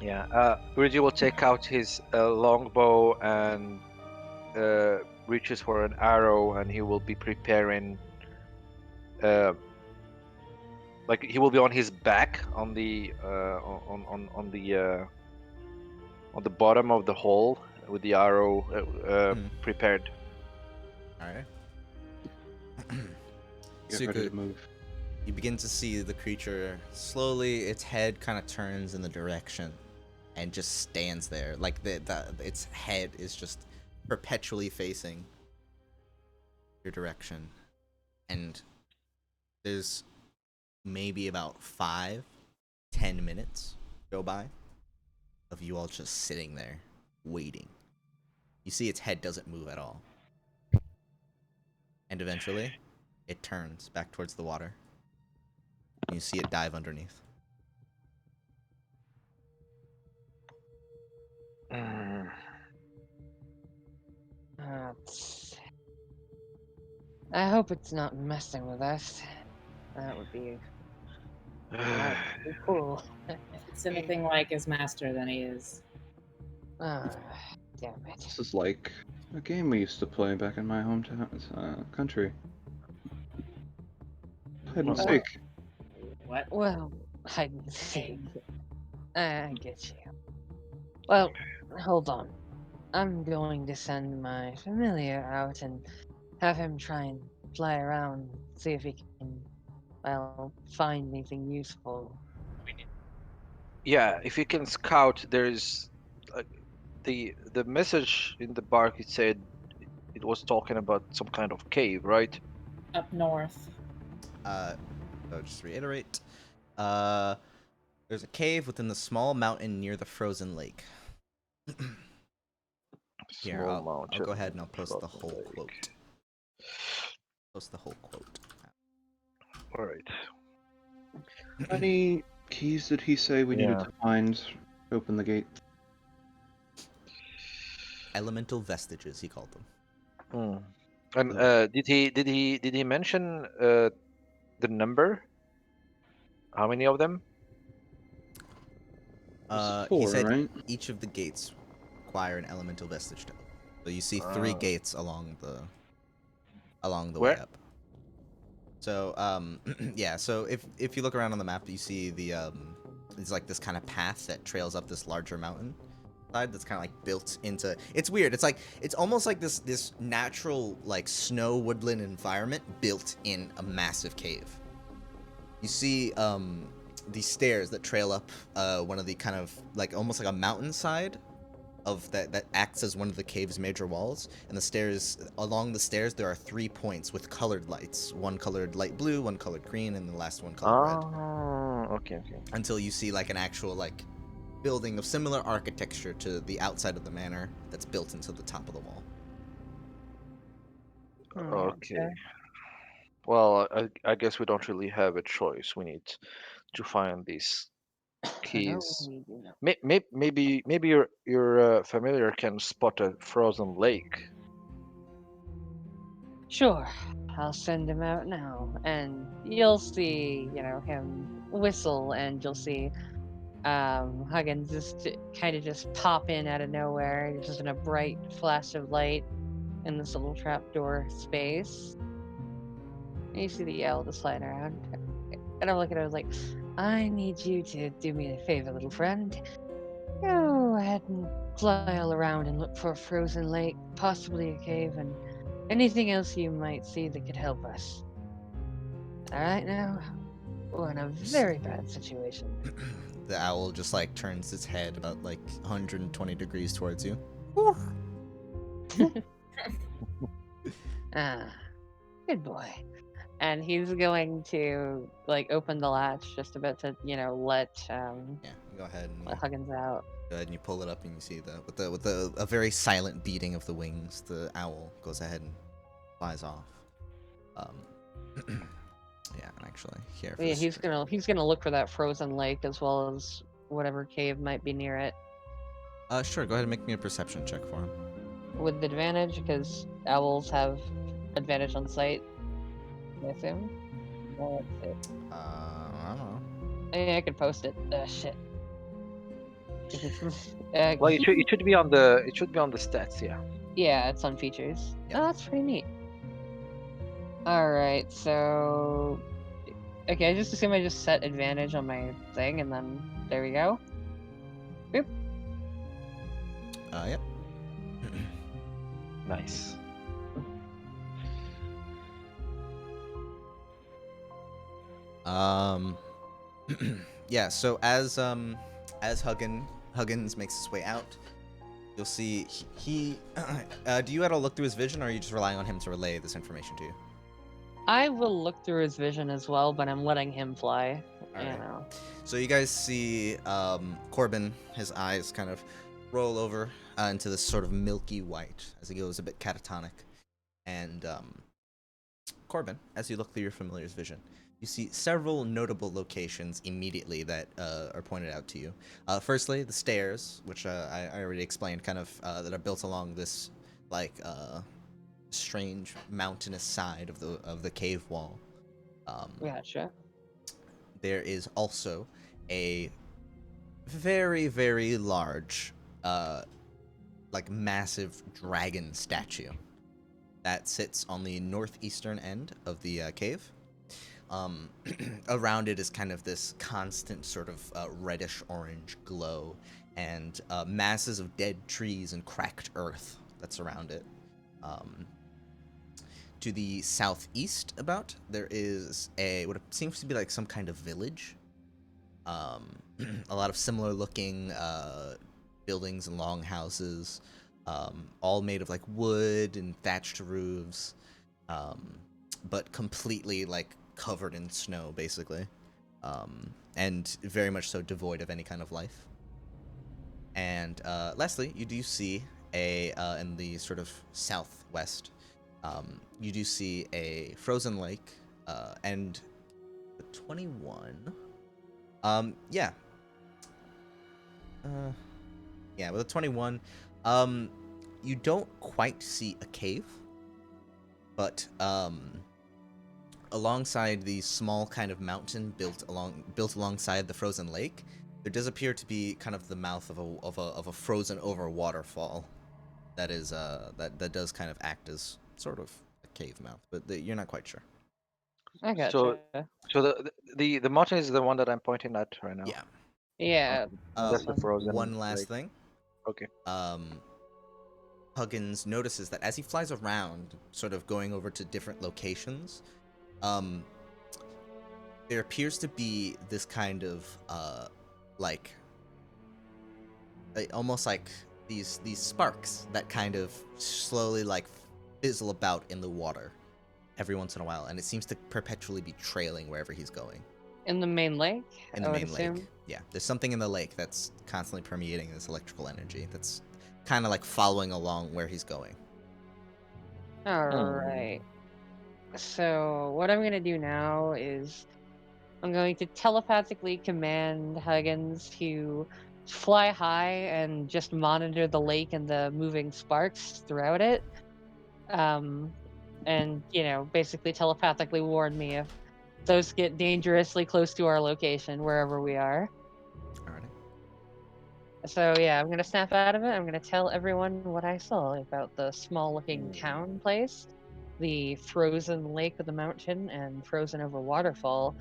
yeah. Rizio will take out his longbow and reaches for an arrow, and he will be preparing. Like he will be on his back on the on the bottom of the hole with the arrow prepared. Alright. Get ready to move. You begin to see the creature slowly, its head kind of turns in the direction and just stands there. Like its head is just perpetually facing your direction. And there's maybe about 5-10 minutes go by of you all just sitting there waiting. You see its head doesn't move at all. And eventually it turns back towards the water. You see it dive underneath. I hope it's not messing with us. That would be cool. If it's anything like his master, then he is. Ah, damn it. This is like a game we used to play back in my hometown country. Hide and seek. What? Well, hide and seek. I get you. Well, hold on. I'm going to send my familiar out and have him try and fly around, see if he can, well, find anything useful. Yeah, if you can scout, there's the message in the bark. It said it was talking about some kind of cave, right? Up north. So just reiterate. There's a cave within the small mountain near the frozen lake. Here, Small I'll mountain, go ahead and I'll post the frozen whole lake. quote. Post the whole quote. All right. How many keys did he say we needed Yeah. to find to open the gate? Elemental vestiges, he called them. And did he mention the number? How many of them? There's He 4, said right? each of the gates require an elemental vestige to open. So you see 3 gates along the way Where? up. So yeah. So if you look around on the map, you see it's like this kind of path that trails up this larger mountain side that's kind of like built into. It's weird. It's almost like this natural like snow woodland environment built in a massive cave. You see these stairs that trail up one of the kind of like almost like a mountainside of that acts as one of the cave's major walls, and along the stairs there are 3 points with colored lights, one colored light blue, one colored green, and the last one colored red, Okay. until you see like an actual like building of similar architecture to the outside of the manor that's built into the top of the wall. Okay. Well, I guess we don't really have a choice. We need to find these keys. Maybe your familiar can spot a frozen lake. Sure, I'll send him out now, and you'll see, him whistle, and you'll see Huggins just kind of just pop in out of nowhere, just in a bright flash of light in this little trapdoor space. And you see the owl just flying around. And I'm looking at it like, I need you to do me a favor, little friend. Go ahead and fly all around and look for a frozen lake, possibly a cave, and anything else you might see that could help us. Alright now, we're in a very bad situation. The owl just like turns its head about like 120 degrees towards you. Ah, good boy. And he's going to like open the latch just a bit to, let Yeah, go ahead and let Huggins out. go ahead and you pull it up and you see with a very silent beating of the wings, the owl goes ahead and flies off. Yeah, and actually here. Yeah, he's gonna look for that frozen lake as well as whatever cave might be near it Sure. Go ahead and make me a perception check for him. with advantage because owls have advantage on sight. I assume. Well, let's see. I don't know. I could post it. Shit. Well, it should be on the stats, yeah. Yeah, it's on features. Yep. Oh, that's pretty neat. All right, so okay, I just assume I just set advantage on my thing, and then there we go. Boop. Yep. Nice. Yeah. So as Huggins makes his way out, you'll see he do you at all look through his vision, or are you just relying on him to relay this information to you? I will look through his vision as well, but I'm letting him fly. All you right. know. So you guys see Corbin, his eyes kind of roll over into this sort of milky white as he goes a bit catatonic. And Corbin, as you look through your familiar's vision, you see several notable locations immediately that are pointed out to you. Firstly, the stairs, which I already explained, kind of that are built along this like strange mountainous side of the cave wall. Gotcha. There is also a very, very large, like massive dragon statue that sits on the northeastern end of the cave. Around it is kind of this constant sort of reddish-orange glow, and masses of dead trees and cracked earth that's around it. To the southeast there is what seems to be like some kind of village. A lot of similar looking buildings and long houses, all made of like wood and thatched roofs, but completely like covered in snow basically, and very much so devoid of any kind of life. And lastly, you do see in the sort of southwest, you do see a frozen lake, and 21. Yeah, with a 21, you don't quite see a cave, but alongside the small kind of mountain built alongside the frozen lake, there does appear to be kind of the mouth of a frozen over waterfall. That is that does kind of act as sort of a cave mouth, but you're not quite sure. I gotcha. So the mountain is the one that I'm pointing at right now. Yeah. Yeah. That's the frozen. One last lake. thing. Okay. Huggins notices that as he flies around, sort of going over to different locations, there appears to be this kind of like almost like these sparks that kind of slowly like fizzle about in the water every once in a while, and it seems to perpetually be trailing wherever he's going. In the main lake? In the main lake. Yeah, there's something in the lake that's constantly permeating this electrical energy that's kind of like following along where he's going. Alright. So, what I'm going to do now is I'm going to telepathically command Huggins to fly high and just monitor the lake and the moving sparks throughout it. And, basically telepathically warn me if those get dangerously close to our location, wherever we are. Alrighty. So, yeah, I'm going to snap out of it. I'm going to tell everyone what I saw about the small-looking town place, the frozen lake of the mountain, and frozen over waterfall,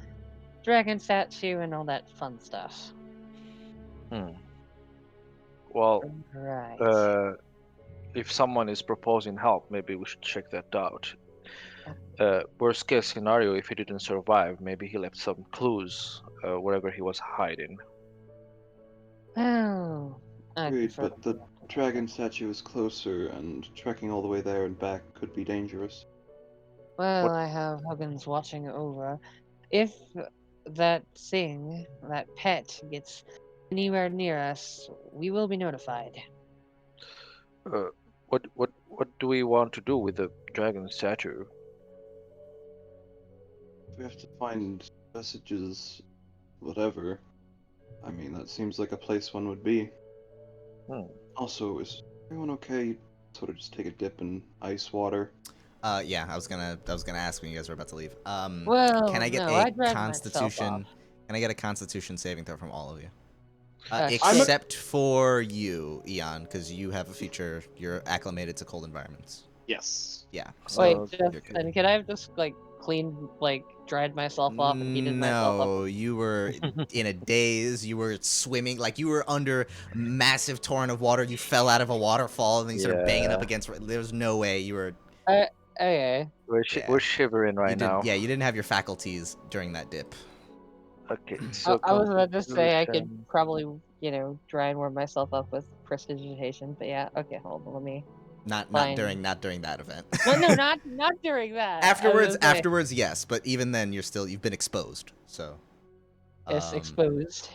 dragon statue, and all that fun stuff. Well, Right. if someone is proposing help, maybe we should check that out. Worst case scenario, if he didn't survive, maybe he left some clues wherever he was hiding. Oh. Agreed, but the dragon statue is closer, and trekking all the way there and back could be dangerous. Well, I have Huggins watching over. If that thing, that pet, gets anywhere near us, we will be notified. What do we want to do with the dragon statue? We have to find messages, whatever. I mean, that seems like a place one would be. Also, is everyone okay? Sort of just take a dip in ice water. Yeah, I was gonna ask when you guys were about to leave. Well, can I get no, I a dragged myself Constitution? off. Can I get a Constitution saving throw from all of you? Sure. Except for you, Eon, because you have a feature. You're acclimated to cold environments. Yes. Yeah. So Wait, you're good. Justin, could I have just dried myself off and heated myself up? No, you were in a daze. You were swimming, like you were under a massive torrent of water. You fell out of a waterfall, and then you started banging up against. There's no way you were. Okay. We're shivering right now. Yeah, you didn't have your faculties during that dip. Okay, so I was about to say I could probably, dry and warm myself up with prestidigitation, but yeah, okay, hold on, let me. Not during that event. No, not during that. Afterwards, yes, but even then, you've been exposed. So. Yes, exposed.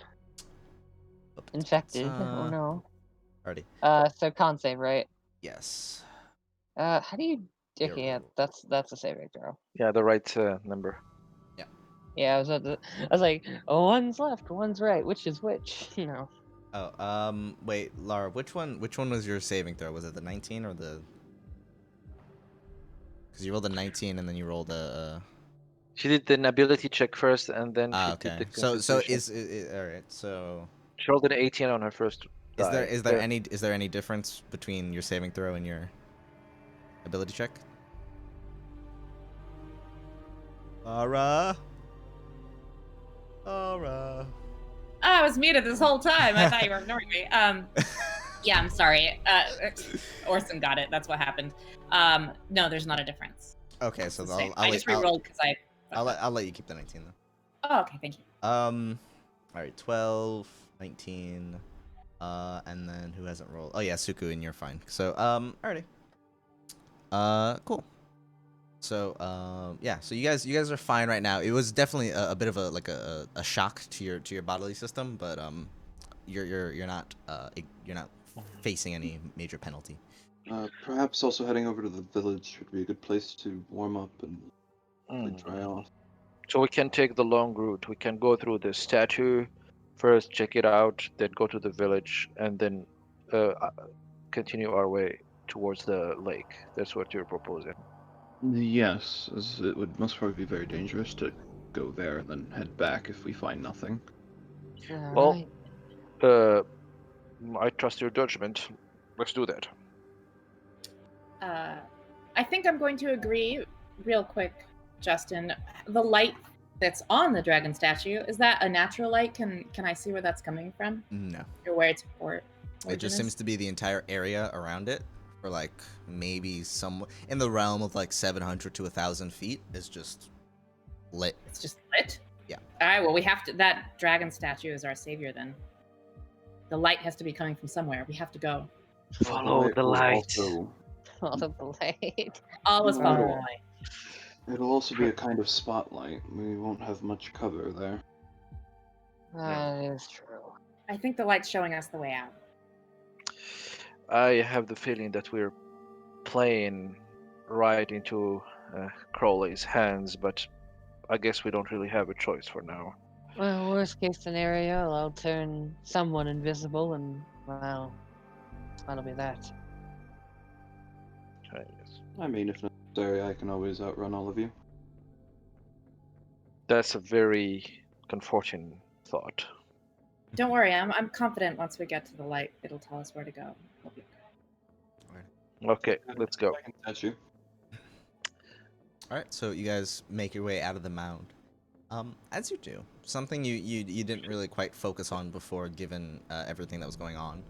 Infected. Oh no. Already. So con save, right? Yes. How do you? Okay, yeah, that's a saving throw. Yeah, the right number. Yeah. Yeah, I was like, one's left, one's right. Which is which? Oh, wait, Lara, which one was your saving throw? Was it the 19 or the? Because you rolled a 19 and then you rolled a. She did the ability check first, and then she okay. did the So is all right. So. She rolled an 18 on her first. Is there any difference between your saving throw and your ability check? Lara. I was muted this whole time. I thought you were ignoring me. Yeah, I'm sorry. Orson got it. That's what happened. No, there's not a difference. Okay, so I just re-rolled because I'll let you keep the 19 then. Oh, okay, thank you. All right, 12, 19, and then who hasn't rolled? Oh yeah, Suku, and you're fine. So alrighty. Cool. So yeah, so you guys are fine right now. It was definitely a bit of a shock to your bodily system, but you're not facing any major penalty. Perhaps also heading over to the village would be a good place to warm up and dry off. So we can take the long route. We can go through the statue first, check it out, then go to the village, and then continue our way. towards the lake. That's what you're proposing. Yes, as it would most probably be very dangerous to go there and then head back if we find nothing. Well, Alright. I trust your judgment. Let's do that. I think I'm going to agree real quick, Justin. The light that's on the dragon statue, is that a natural light? Can I see where that's coming from? No. Or where its origin It just is? seems to be the entire area around it, for like maybe some in the realm of like 700 to 1,000 feet is just lit. It's just lit? Yeah. Alright, well, we have to. That dragon statue is our savior then. The light has to be coming from somewhere. We have to go. Follow the will light. All of the light. Always follow the It'll- light. It'll also be a kind of spotlight. We won't have much cover there. That is true. I think the light's showing us the way out. I have the feeling that we're playing right into Crowley's hands, but I guess we don't really have a choice for now. Well, worst case scenario, I'll turn someone invisible and, well, that'll be that. Yes. I mean, if necessary, I can always outrun all of you. That's a very comforting thought. Don't worry, I'm confident once we get to the light, it'll tell us where to go. We'll be okay. Okay, let's go. I can touch you. All right, so you guys make your way out of the mound. As you do, something you didn't really quite focus on before, given everything that was going on.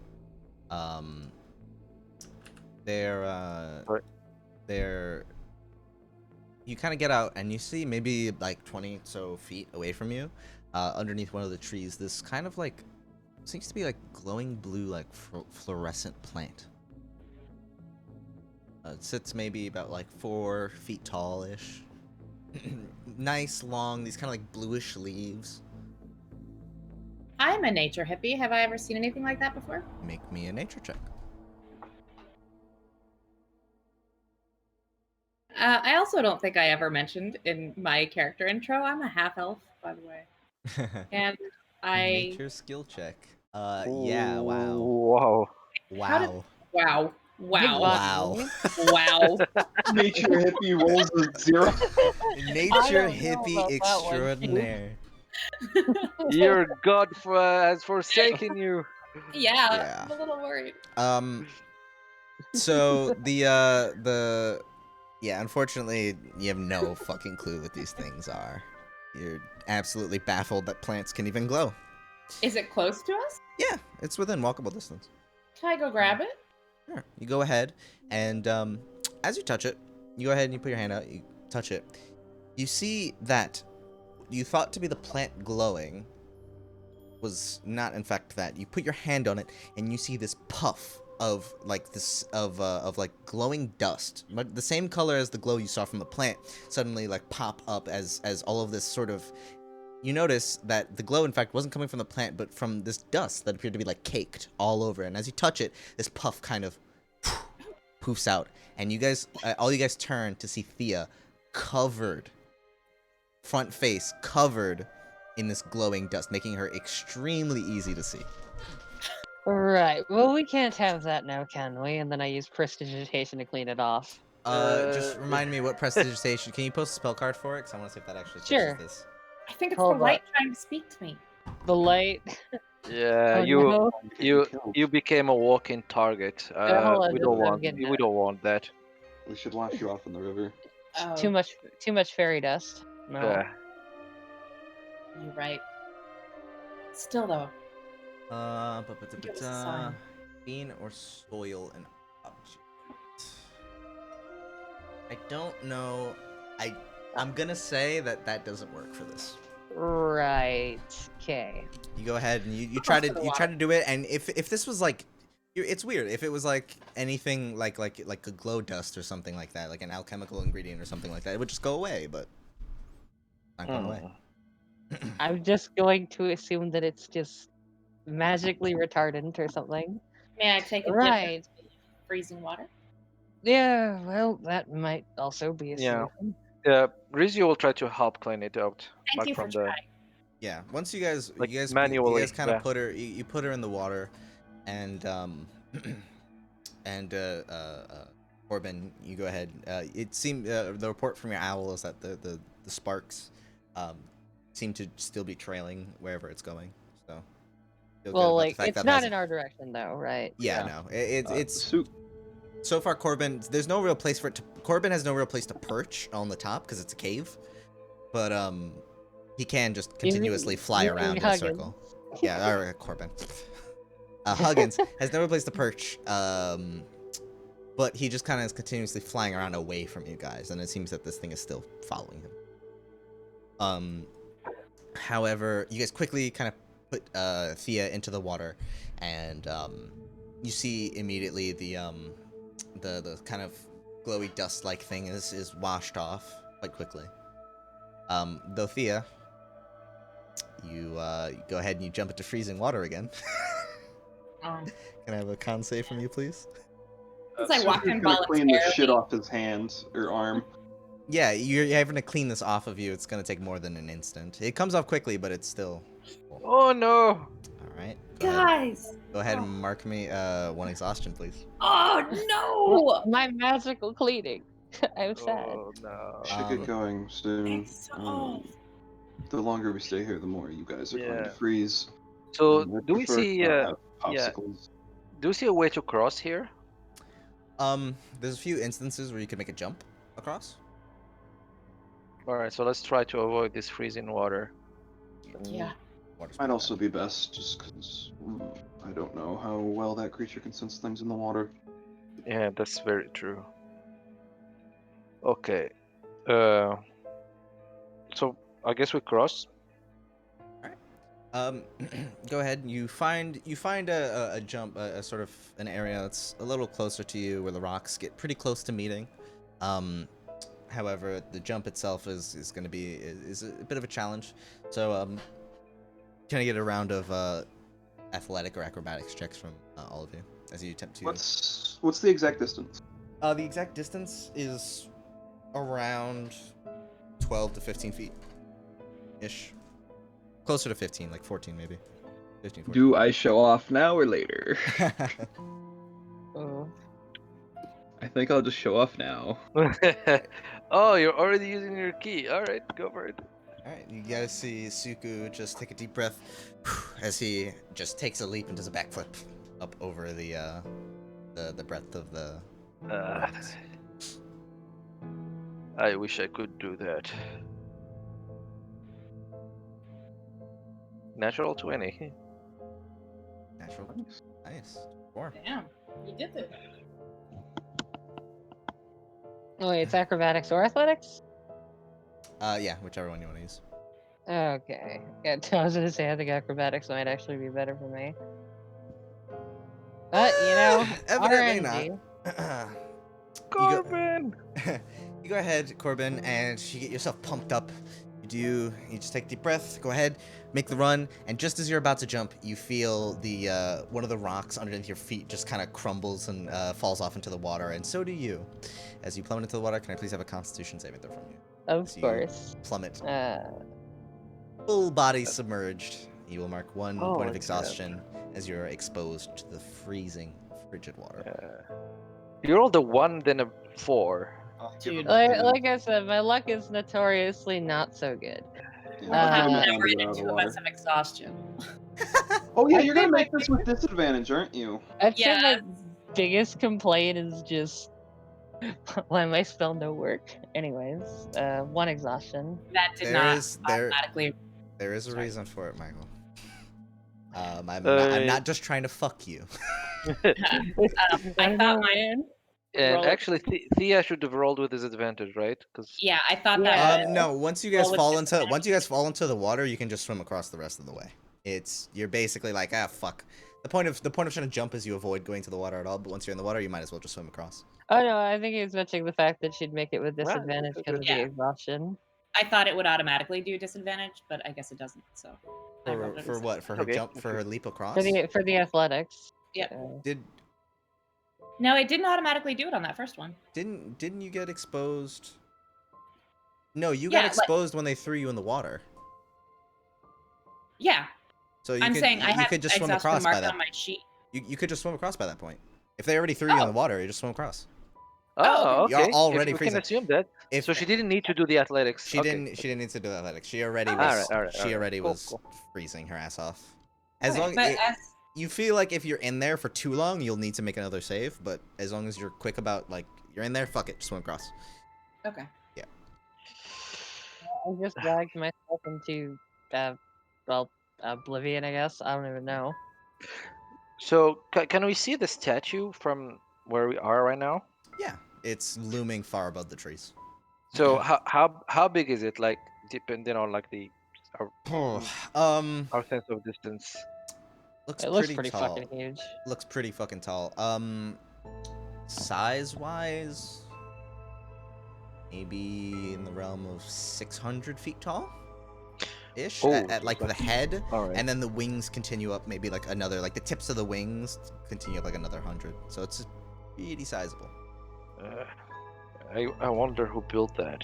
You kind of get out and you see maybe like 20 so feet away from you, underneath one of the trees, this kind of like seems to be like glowing blue, like fluorescent plant. It sits maybe about like 4 feet tall-ish. Nice, long, these kind of like bluish leaves. I'm a nature hippie. Have I ever seen anything like that before? Make me a nature check. I also don't think I ever mentioned in my character intro, I'm a half elf, by the way. And Nature skill check. Yeah, wow. Wow. How did- Wow. Wow. Wow. Wow. Nature hippie rolls a 0. Nature know hippie about that one. extraordinaire. Your God has forsaken you. Yeah, Yeah. I'm a little worried. So yeah, unfortunately, you have no fucking clue what these things are. You're absolutely baffled that plants can even glow. Is it close to us? Yeah, it's within walkable distance. Can I go grab it? Sure. You go ahead, and as you touch it, you go ahead and you put your hand out, you touch it. You see that you thought to be the plant glowing was not, in fact, that. You put your hand on it, and you see this puff of like glowing dust, but the same color as the glow you saw from the plant, suddenly like pop up as all of this sort of. You notice that the glow, in fact, wasn't coming from the plant, but from this dust that appeared to be like caked all over. And as you touch it, this puff kind of poofs out, and you guys, all you guys turn to see Thea covered, front face covered in this glowing dust, making her extremely easy to see. Right. Well, we can't have that now, can we? And then I use prestidigitation to clean it off. Just remind me what prestidigitation. Can you post a spell card for it? Because I want to see if that actually fixes Sure. this. I think it's Hold the light trying to speak to me. The light. Yeah, Oh, you no. you became a walking target. hold on, We just don't I'm want getting we don't want that. We should launch you off in the river. Oh, Too much fairy dust. No. Yeah. You're right. Still though. Give us a sign. Bean or soil an object. I don't know. I'm gonna say that doesn't work for this. Right. Okay. You go ahead and you try to do it, and if this was like, it's weird. If it was like anything like a glow dust or something like that, like an alchemical ingredient or something like that, it would just go away. But it's not going away. I'm just going to assume that it's just magically retardant or something. May I take a dip Right. in freezing water? Yeah, well, that might also be a Yeah. solution. Rizio will try to help clean it out. Thank like you for from the trying. Yeah. Once you guys Like, you manually, guys kind of yeah. put her you put her in the water, and And Corbin, you go ahead. It seemed the report from your owl is that the sparks seem to still be trailing wherever it's going. So feel good Well, about like the fact it's that not has- in our direction though, right? Yeah, Yeah. no, it's Soup. so far. Corbin, there's no real place for it to. Corbin has no real place to perch on the top because it's a cave, but he can just continuously fly you mean around in a Huggins. circle. Yeah, all right, Corbin. Huggins has nowhere place to perch, but he just kind of is continuously flying around away from you guys, and it seems that this thing is still following him. However, you guys quickly kind of put Thea into the water, and you see immediately the kind of glowy dust-like thing is washed off quite quickly. Though Thea, you go ahead and you jump into freezing water again. Can I have a con save from you, please? Since I walked Soup is gonna clean the shit involuntarily. off his hands or arm. Yeah, you're having to clean this off of you. It's gonna take more than an instant. It comes off quickly, but it's still. Oh no! All right. Guys! Go ahead and mark me one exhaustion, please. Oh no! My magical cleaning. I'm sad. Oh no! Should get going soon. Oh. The longer we stay here, the more you guys are going Yeah. to freeze. So And I do we prefer see? to not have yeah. popsicles. Do we see a way to cross here? There's a few instances where you can make a jump across. All right, so let's try to avoid this freezing water. Yeah. Water's Might pretty also be best, just because I don't know how well that creature can sense things in the water. Yeah, that's very true. Okay. So I guess we cross. bad. Go ahead. You find a jump, a sort of an area that's a little closer to you, where the rocks get pretty close to meeting. However, the jump itself is going to be is a bit of a challenge. So can I get a round of athletic or acrobatics checks from all of you as you attempt to? What's the exact distance? The exact distance is around 12 to 15 feet ish. Closer to 15, like 14 maybe. 15, 14. Do I show off now or later? Oh. I think I'll just show off now. Oh, you're already using your key. All right, go for it. Alright, you gotta see Suku just take a deep breath as he just takes a leap and does a backflip up over the breadth of the. I wish I could do that. Natural 20. Natural. Nice. 4. Damn. You did it. Oh, wait, it's acrobatics or athletics? Yeah, whichever one you want to use. Okay. Yeah, I was gonna say I think acrobatics might actually be better for me. But you know, Evidently RNG. not. Corbin! You go ahead, Corbin, and you get yourself pumped up. You just take a deep breath, go ahead, make the run, and just as you're about to jump, you feel the one of the rocks underneath your feet just kind of crumbles and falls off into the water, and so do you. As you plummet into the water, can I please have a Constitution saving throw from you? Of As you course. Plummet, Uh, full body submerged. You will mark 1 Oh point my of God. exhaustion as you're exposed to the freezing, frigid water. You rolled a 1, then a 4. I'll give Dude. him a hand. like I said, my luck is notoriously not so good. Yeah, What I'll give him a happened? Now hand we're to in get out of the two of water. us have exhaustion. Oh yeah, I you're gonna think make this with disadvantage, aren't you? I'd say Yeah. my biggest complaint is just why my spell no work. Anyways, 1 exhaustion. That did There not is- there- automatically. There is a Sorry. reason for it, Michael. I'm Uh, not just trying to fuck you. I I thought mine. And Roll it. actually, Thea should have rolled with disadvantage, right? Because Yeah, I thought Yeah. that. No, once you guys Roll with fall into disadvantage. once you guys fall into the water, you can just swim across the rest of the way. You're basically like, fuck. The point of trying to jump is you avoid going to the water at all, but once you're in the water, you might as well just swim across. Oh no, I think he was mentioning the fact that she'd make it with Wow, disadvantage that's because of good. the Yeah. exhaustion. I thought it would automatically do disadvantage, but I guess it doesn't. So. I rolled it For as what? For her Okay, jump? For okay. her leap across? For the athletics. Yep. Did No, it didn't automatically do it on that first one. didn't you get exposed? No, you Yeah, got like- exposed when they threw you in the water. Yeah, So you I'm could saying I you have could just swim exhaustion across by marked that. on my sheet. You could just swim across by that point. If they already threw you in the water, you just swim across. Oh, okay. okay. You're already We can freezing. assume that. If So she didn't need to do the athletics. She Okay. didn't. She didn't need to do athletics. She already All was. right, She already cool, was cool. freezing her ass off. As Okay, long but as you feel like if you're in there for too long, you'll need to make another save. But as long as you're quick about like you're in there, fuck it, just swim across. Okay. I just dragged myself into, well, oblivion, I guess. I don't even know. So can we see the statue from where we are right now? Yeah, it's looming far above the trees. So how big is it? Like depending on like our sense of distance. Looks It looks pretty pretty tall. fucking huge. Looks pretty fucking tall. Size-wise, maybe in the realm of 600 feet tall. Ish Oh, at like the head, All right. and then the wings continue up maybe like another, like the tips of the wings continue up like another 100. So it's pretty sizable. I wonder who built that.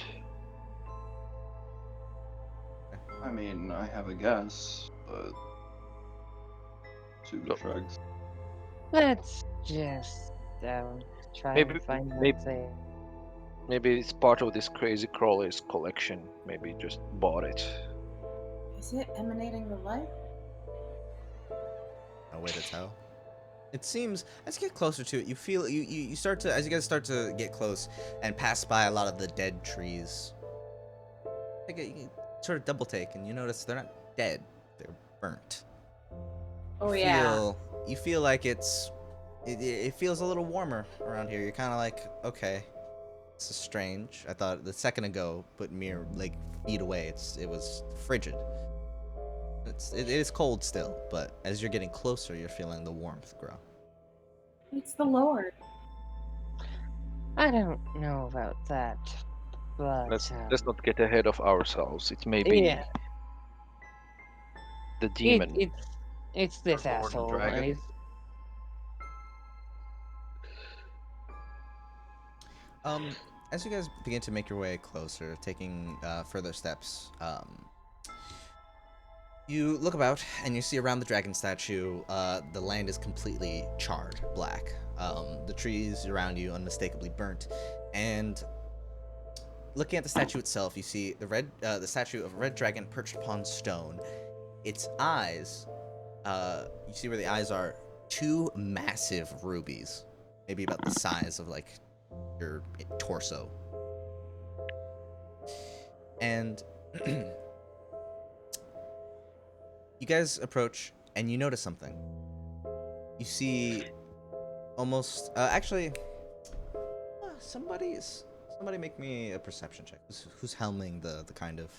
I mean, I have a guess, but Suga shrugs. Let's just try Maybe- and find maybe- that thing. Maybe it's part of this crazy crawler's collection. Maybe just bought it. Is it emanating the light? No way to tell. It seems as you get closer to it, you feel you start to, as you guys start to get close and pass by a lot of the dead trees. Like you sort of double take and you notice they're not dead, they're burnt. Oh yeah. You feel like it feels a little warmer around here. You're kind of like, okay, this is strange. I thought the second ago, but mere like feet away, it was frigid. It is cold still, but as you're getting closer, you're feeling the warmth grow. It's the Lord. I don't know about that, but Let's not get ahead of ourselves. It may be yeah, the demon. it's this The Lord and asshole. Dragon. And he's, As you guys begin to make your way closer, taking further steps, you look about and you see around the dragon statue, the land is completely charred black. The trees around you unmistakably burnt, and looking at the statue itself, you see the statue of a red dragon perched upon stone. Its eyes, you see where the eyes are, two massive rubies, maybe about the size of like your torso. And you guys approach and you notice something. You see almost somebody make me a perception check. Who's helming the kind of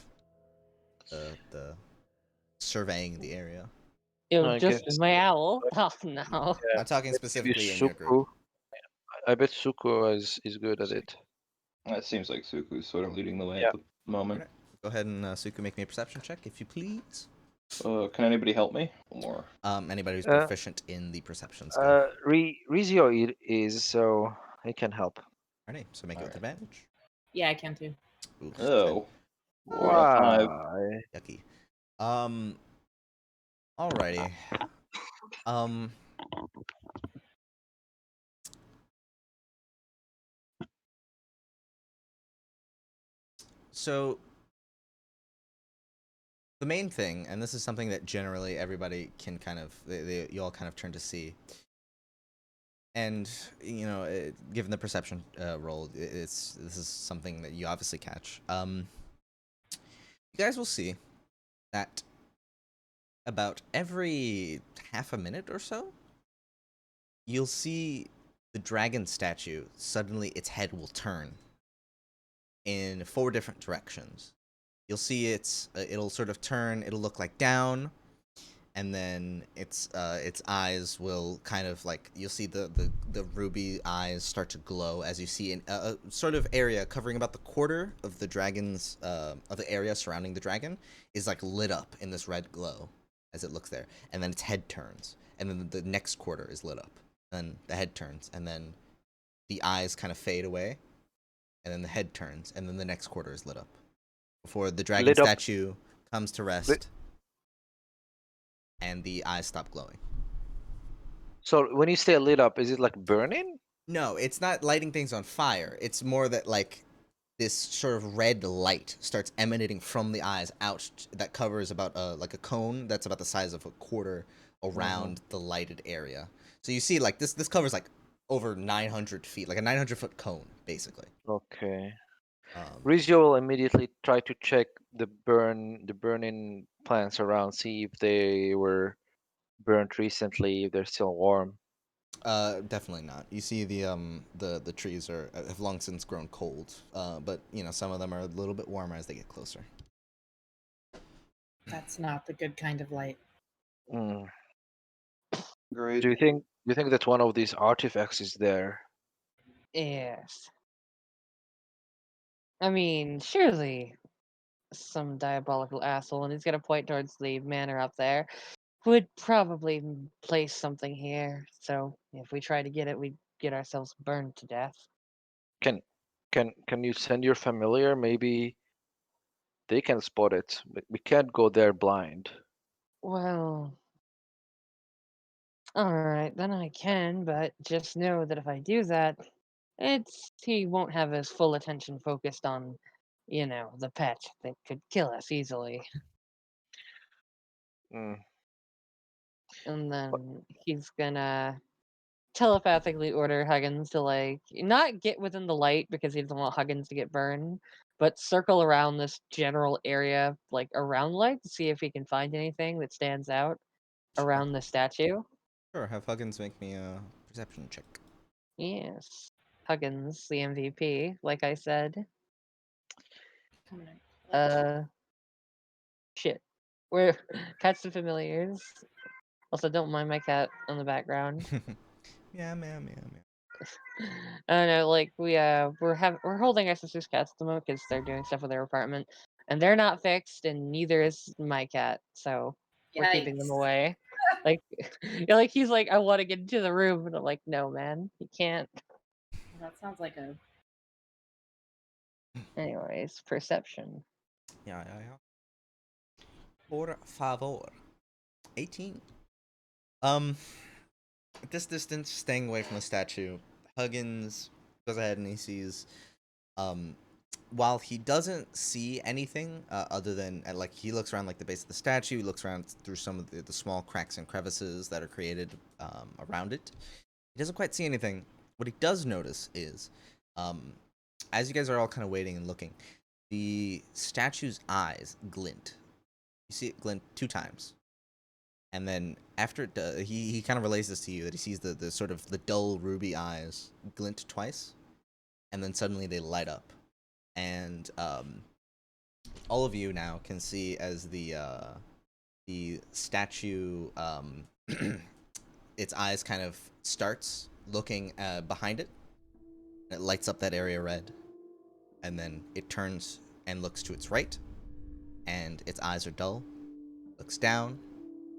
the surveying the area? it I was just guess- my owl. Oh no. I'm talking Maybe specifically in your group. Suku. I bet Suku is good at it. It seems like Suku's sort of leading the way Yeah. at the moment. Alright. Go ahead and Suku, make me a perception check, if you please. Can anybody help me? Or Anybody who's Uh, proficient in the perception skill. Rizio is, so he can help. Alrighty, so make it with Alright. advantage. Yeah, I can too. Ooh, oh, Why? yucky. Alrighty. So the main thing, and this is something that generally everybody can kind of, you all kind of turn to see, and you know, given the perception roll, this is something that you obviously catch. You guys will see that about every half a minute or so, you'll see the dragon statue, suddenly its head will turn in 4 different directions. You'll see it'll sort of turn, it'll look like down, and then its eyes will kind of like, you'll see the ruby eyes start to glow as you see a sort of area covering about the quarter of the dragon's of the area surrounding the dragon is like lit up in this red glow as it looks there, and then its head turns, and then the next quarter is lit up, and the head turns, and then the eyes kind of fade away, and then the head turns, and then the next quarter is lit up before the dragon Lit up. statue comes to rest and the eyes stop glowing. So when you say lit up, is it like burning? No, it's not lighting things on fire. It's more that like this sort of red light starts emanating from the eyes out that covers about like a cone that's about the size of a quarter around the lighted area. So you see like this covers like over 900 feet, like a 900-foot cone basically. Okay. Um, Rizio will immediately try to check the burning plants around, see if they were burnt recently, if they're still warm. Definitely not. You see the trees have long since grown cold. But you know some of them are a little bit warmer as they get closer. That's not the good kind of light. Mm. Great. Do you think that one of these artifacts is there? Yes. I mean, surely some diabolical asshole, and he's gonna point towards the manor up there, would probably place something here. So if we try to get it, we'd get ourselves burned to death. Can you send your familiar? Maybe they can spot it. We can't go there blind. Well, alright, then I can, but just know that if I do that, he won't have his full attention focused on, the pet that could kill us easily. Mm. And then he's gonna telepathically order Huggins to not get within the light because he doesn't want Huggins to get burned, but circle around this general area, like around light, to see if he can find anything that stands out around the statue. Sure, have Huggins make me a perception check. Yes. Huggins, the MVP, like I said. Coming in. Shit. We're cats and familiars. Also, don't mind my cat on the background. Yeah, meow. I don't know, like we're holding our sister's cats at the moment because they're doing stuff with their apartment, and they're not fixed, and neither is my cat, so we're keeping them Yikes. away. Like, like he's like, I want to get into the room, and I'm like, no, man, you can't. That sounds like a. Anyways, perception. Yeah. Por favor. 18. At this distance, staying away from the statue, Huggins goes ahead and he sees, while he doesn't see anything other than, like, he looks around, like, the base of the statue, he looks around through some of the small cracks and crevices that are created around it. He doesn't quite see anything. What he does notice is, as you guys are all kind of waiting and looking, the statue's eyes glint. You see it glint 2 times. And then after it does, he kind of relays this to you, that he sees the sort of the dull ruby eyes glint twice, and then suddenly they light up. And all of you now can see as the statue, its eyes kind of starts looking behind it. It lights up that area red, and then it turns and looks to its right, and its eyes are dull. Looks down,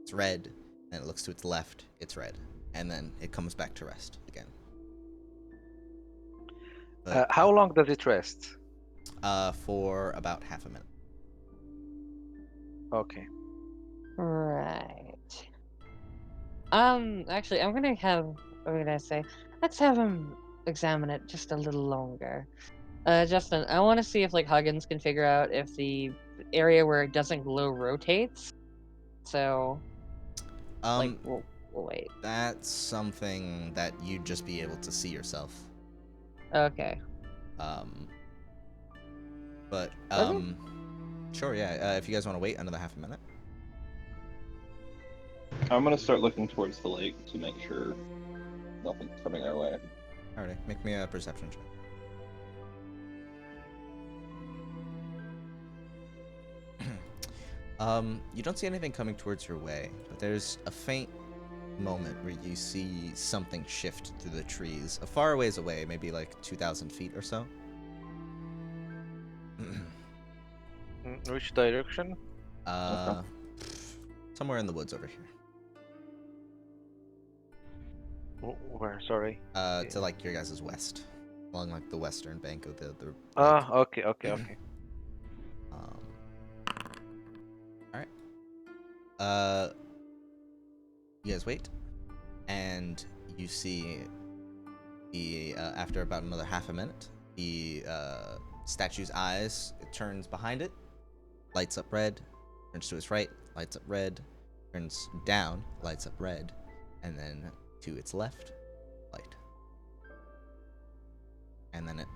it's red, and it looks to its left, it's red, and then it comes back to rest again. But, How long does it rest? for about half a minute. Okay. Right. Actually, I'm gonna say, let's have him examine it just a little longer. Justin, I want to see if Huggins can figure out if the area where it doesn't glow rotates. So, we'll wait. That's something that you'd just be able to see yourself. Okay. But Okay. sure, yeah. If you guys want to wait another half a minute. I'm gonna start looking towards the lake to make sure nothing's coming our way. Alrighty, make me a perception check. You don't see anything coming towards your way, but there's a faint moment where you see something shift through the trees, a far ways away, maybe like 2,000 feet or so. Which direction? Somewhere in the woods over here. Where? Sorry. To like your guys' west, along like the western bank of the lake. Okay. All right. You guys wait. and you see the after about another half a minute, the statue's eyes, it turns behind it, lights up red, turns to its right, lights up red, turns down, lights up red, and then to its left, light. And then it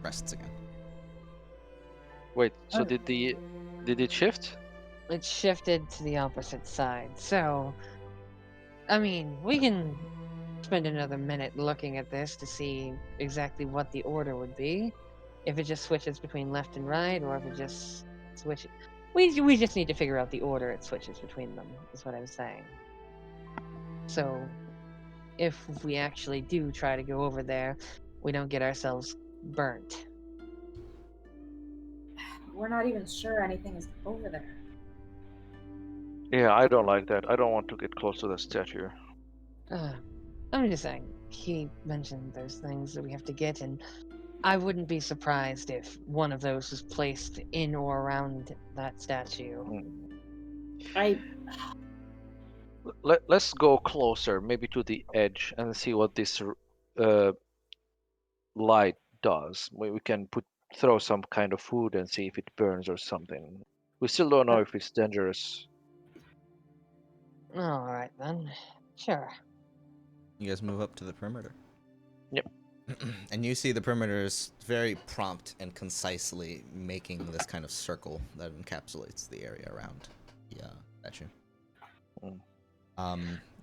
rests again. Wait, so Oh. did it shift? It shifted to the opposite side. So, I mean, we can spend another minute looking at this to see exactly what the order would be. If it just switches between left and right, or if it just switches. We just need to figure out the order it switches between them, is what I'm saying. So, if we actually do try to go over there, we don't get ourselves burnt. We're not even sure anything is over there. Yeah, I don't like that. I don't want to get close to the statue. I'm just saying, he mentioned there's things that we have to get, and I wouldn't be surprised if one of those was placed in or around that statue. I Let's go closer, maybe to the edge, and see what this light does. We can throw some kind of food and see if it burns or something. We still don't know if it's dangerous. All right then, sure. You guys move up to the perimeter. Yep. And you see the perimeter is very prompt and concisely making this kind of circle that encapsulates the area around the statue.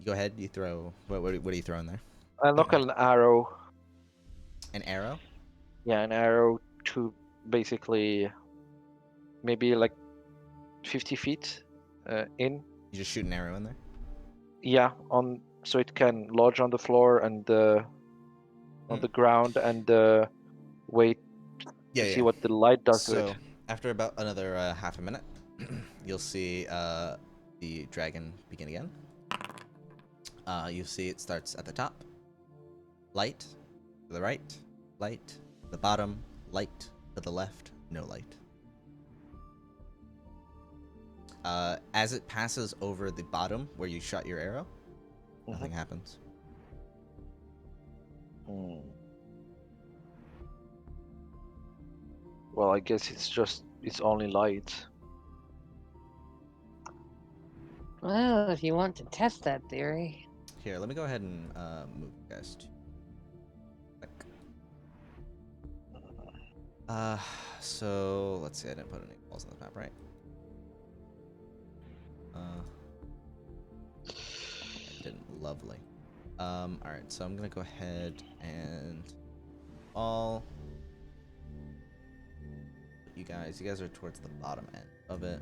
Go ahead. You throw. What are you throwing there? I look at an arrow. An arrow? Yeah, an arrow to basically maybe like 50 feet in. You just shoot an arrow in there? Yeah, so it can lodge on the floor and on the ground and wait to see what the light does to So it. after about another half a minute, you'll see the dragon begin again. You see it starts at the top. Light to the right, light to the bottom, light to the left, no light. As it passes over the bottom where you shot your arrow, nothing happens. Well, I guess it's only light. Well, if you want to test that theory. Here, let me go ahead and move you guys to. So let's see. I didn't put any walls on the map, right? I didn't. Lovely. All right. So I'm gonna go ahead and all. You guys are towards the bottom end of it.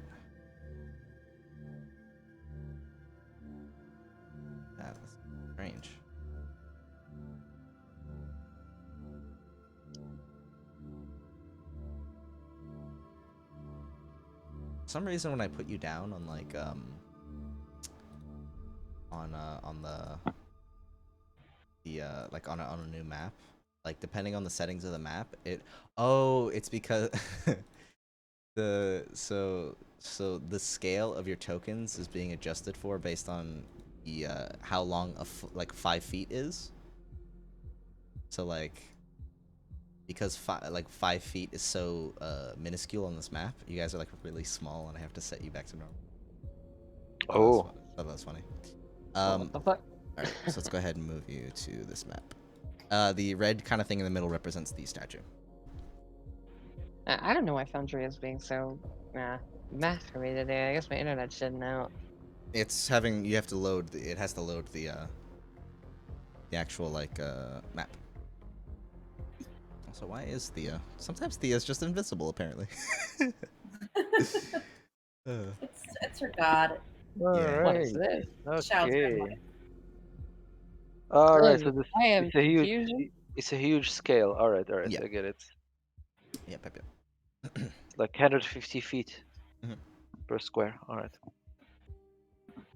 That's strange. For some reason, when I put you down on like on the like on a new map, like depending on the settings of the map, it's because so the scale of your tokens is being adjusted for based on the how long like 5 feet is. So like because 5 feet is so minuscule on this map, you guys are like really small, and I have to set you back to normal. Oh, That's funny. What the fuck? All right, so let's go ahead and move you to this map. The red kind of thing in the middle represents the statue. I don't know why Foundry is being so math for me today. I guess my internet's shutting out. It's having it has to load the actual like map. Also, why is Thea? Sometimes Thea's just invisible, apparently. it's her god. all Yeah. What right. is this? Shouts Okay. grandmother. All right. So this I am it's a huge confusion. it's a huge scale. All right. Yeah. I get it. Yep. It's like 150 feet Mhm. per square. All right.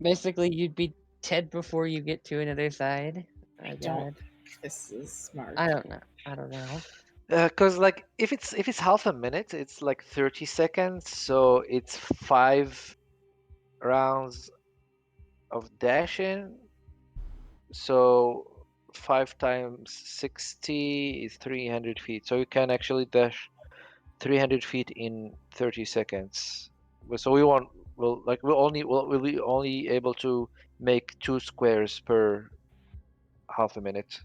Basically, you'd be dead before you get to another side. I don't. This is smart. I don't know. Cause like if it's half a minute, it's like 30 seconds. So it's 5 rounds of dashing. So 5 times 60 is 300 feet. So you can actually dash 300 feet in 30 seconds. So we'll be only able to make 2 squares per half a minute.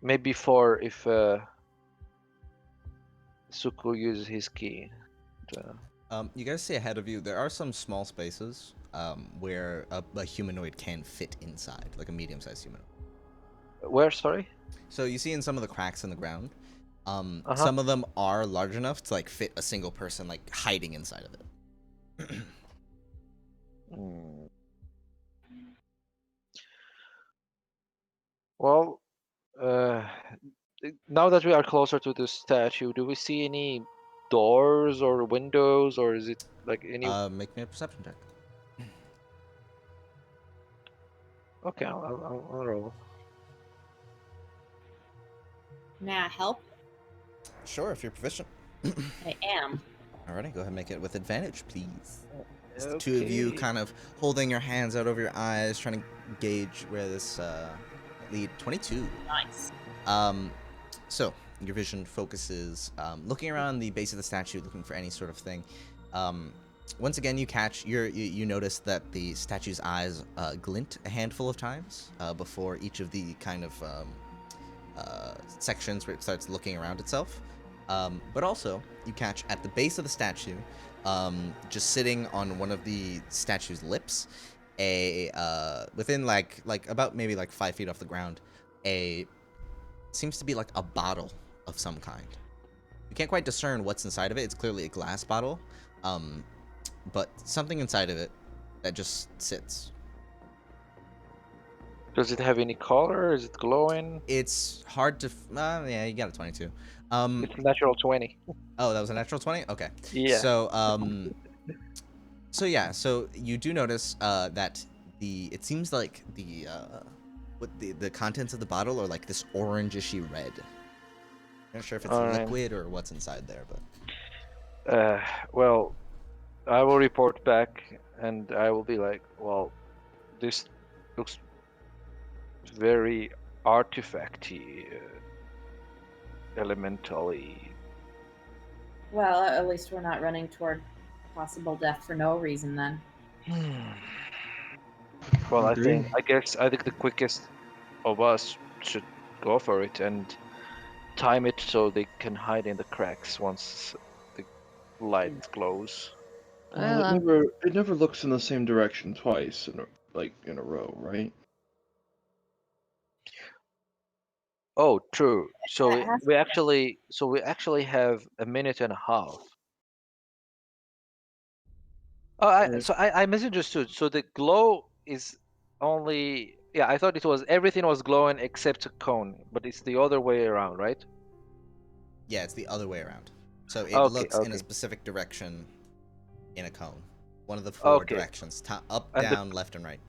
Maybe 4 if Suku uses his key. You guys see ahead of you, there are some small spaces where a humanoid can fit inside, like a medium-sized humanoid. Where, sorry? So you see in some of the cracks in the ground, Uh-huh. some of them are large enough to like fit a single person, like hiding inside of it. Well, now that we are closer to the statue, do we see any doors or windows, or is it like any? Make me a perception check. Okay, I'll roll. May I help? Sure, if you're proficient. I am. Alrighty, go ahead and make it with advantage, please. It's the Okay. two of you kind of holding your hands out over your eyes, trying to gauge where this lead. 22. Nice. So your vision focuses looking around the base of the statue, looking for any sort of thing. Once again, you notice that the statue's eyes glint a handful of times before each of the kind of sections where it starts looking around itself. But also, you catch at the base of the statue, just sitting on one of the statue's lips, within like about maybe like 5 feet off the ground, seems to be like a bottle of some kind. You can't quite discern what's inside of it. It's clearly a glass bottle, but something inside of it that just sits. Does it have any color? Is it glowing? It's hard to. Yeah, you got a 22. It's a natural 20. Oh, that was a natural 20? Okay. Yeah. So yeah, so you do notice that it seems like the contents of the bottle are like this orangey red. I'm not sure if it's liquid or what's inside there, but well, I will report back and I will be like, well, this looks very artifacty, elementally. Well, at least we're not running toward possible death for no reason then. Well, I Agree. think the quickest of us should go for it and time it so they can hide in the cracks once the light glows. Well, it never looks in the same direction twice in a row, right? Oh, true. So That has we actually have a minute and a half. Oh, I misunderstood. So the glow is only, yeah, I thought everything was glowing except a cone, but it's the other way around, right? yeah, it's the other way around. So it Okay, looks in a okay. specific direction in a cone. One of the four Okay. directions: up, And down, left, and right.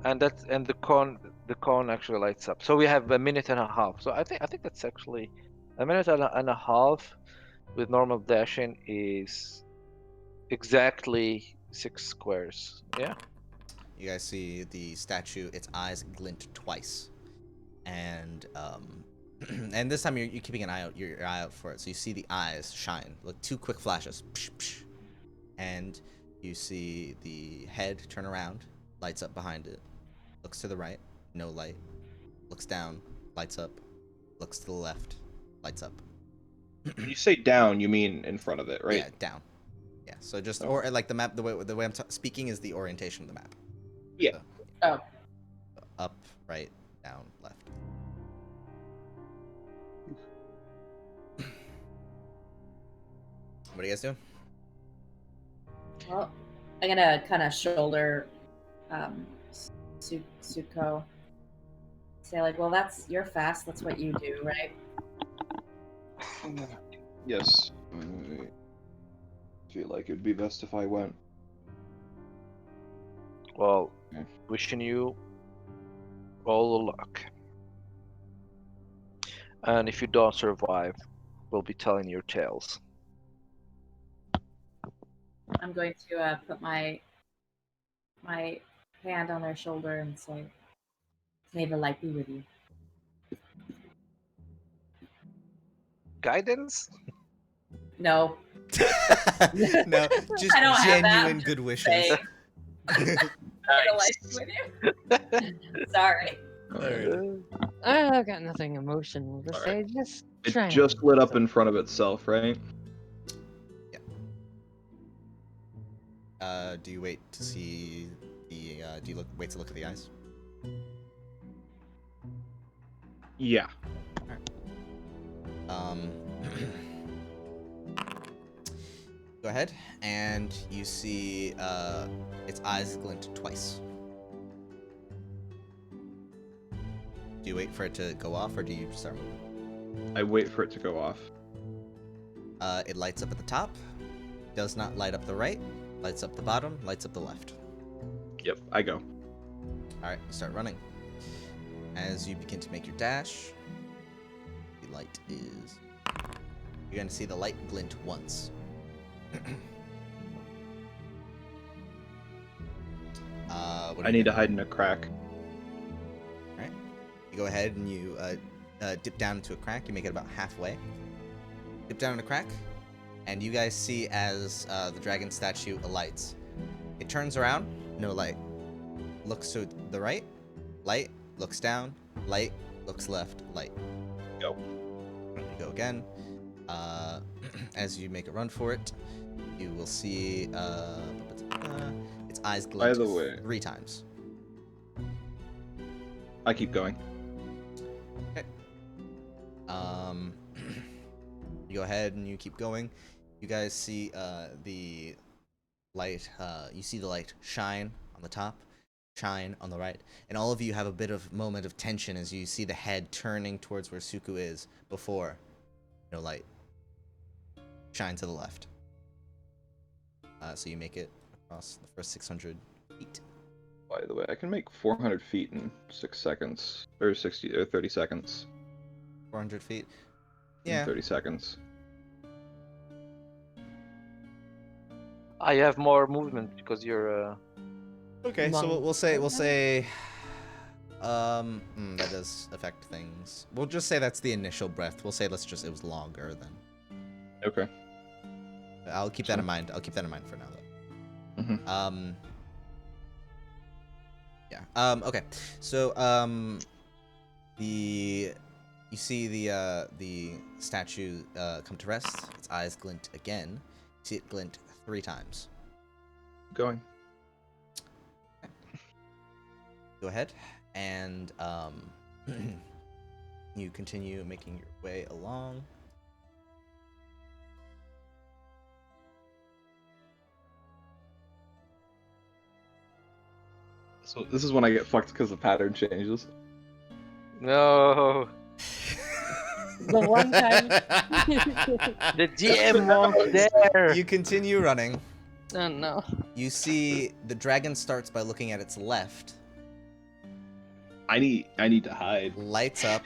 the cone actually lights up. So we have a minute and a half. So I think that's actually a minute and a half with normal dashing is exactly 6 squares. Yeah. You guys see the statue; its eyes glint twice, and and this time you're keeping an eye out, your eye out for it. So you see the eyes shine, like 2 quick flashes, psh, psh, and you see the head turn around, lights up behind it, looks to the right, no light, looks down, lights up, looks to the left, lights up. When you say down, you mean in front of it, right? Yeah, down. Yeah, so just or like the map, the way I'm speaking is the orientation of the map. Yeah. So, Oh. up, right, down, left. What are you guys doing? Well, I'm gonna kind of shoulder Suko. Say like, well, you're fast. That's what you do, right? Yes. I feel like it'd be best if I went. Well, Okay. wishing you all the luck. And if you don't survive, we'll be telling your tales. I'm going to put my hand on their shoulder and say, "May the light be with you." Guidance? No, No, just I don't have that. genuine I'm just good wishes. saying. May the light be with you. Sorry. Alrighty. I've got nothing emotional to say. Just It try. just lit up in front of itself, right? Do you wait to see the? Do you wait to look at the eyes? Yeah. Um. Go ahead, and you see its eyes glint twice. Do you wait for it to go off, or do you just start moving? I wait for it to go off. It lights up at the top, does not light up the right, lights up the bottom, lights up the left. Yep, I go. Alright, start running. As you begin to make your dash, the light is... You're going to see the light glint once. I need to hide in a crack. Alright. You go ahead and you dip down into a crack. You make it about halfway. Dip down in a crack, and you guys see as the dragon statue alights. It turns around, no light. Looks to the right, light. Looks down, light. Looks left, light. Go. You go again. As you make a run for it, you will see its eyes glint By the way, 3 times. I keep going. Okay. You go ahead and you keep going. You guys see the light. You see the light shine on the top, shine on the right, and all of you have a bit of moment of tension as you see the head turning towards where Suku is before. No light. Shine to the left. So you make it across the first 600 feet. By the way, I can make 400 feet in 6 seconds. Or 60 or 30 seconds. 400 feet. In Yeah. 30 seconds. I have more movement because you're. Okay, so Monk. we'll say that does affect things. We'll just say that's the initial breath. We'll say it was longer than. Okay. I'll keep that in mind. I'll keep that in mind for now though. Mm-hmm. Yeah. Okay. So you see the statue come to rest. Its eyes glint again. You see it glint 3 times. Going. Go ahead and you continue making your way along. So this is when I get fucked because the pattern changes. No. The one time. The DM won't dare. You continue running. Oh no. You see the dragon starts by looking at its left, I need to hide. lights up.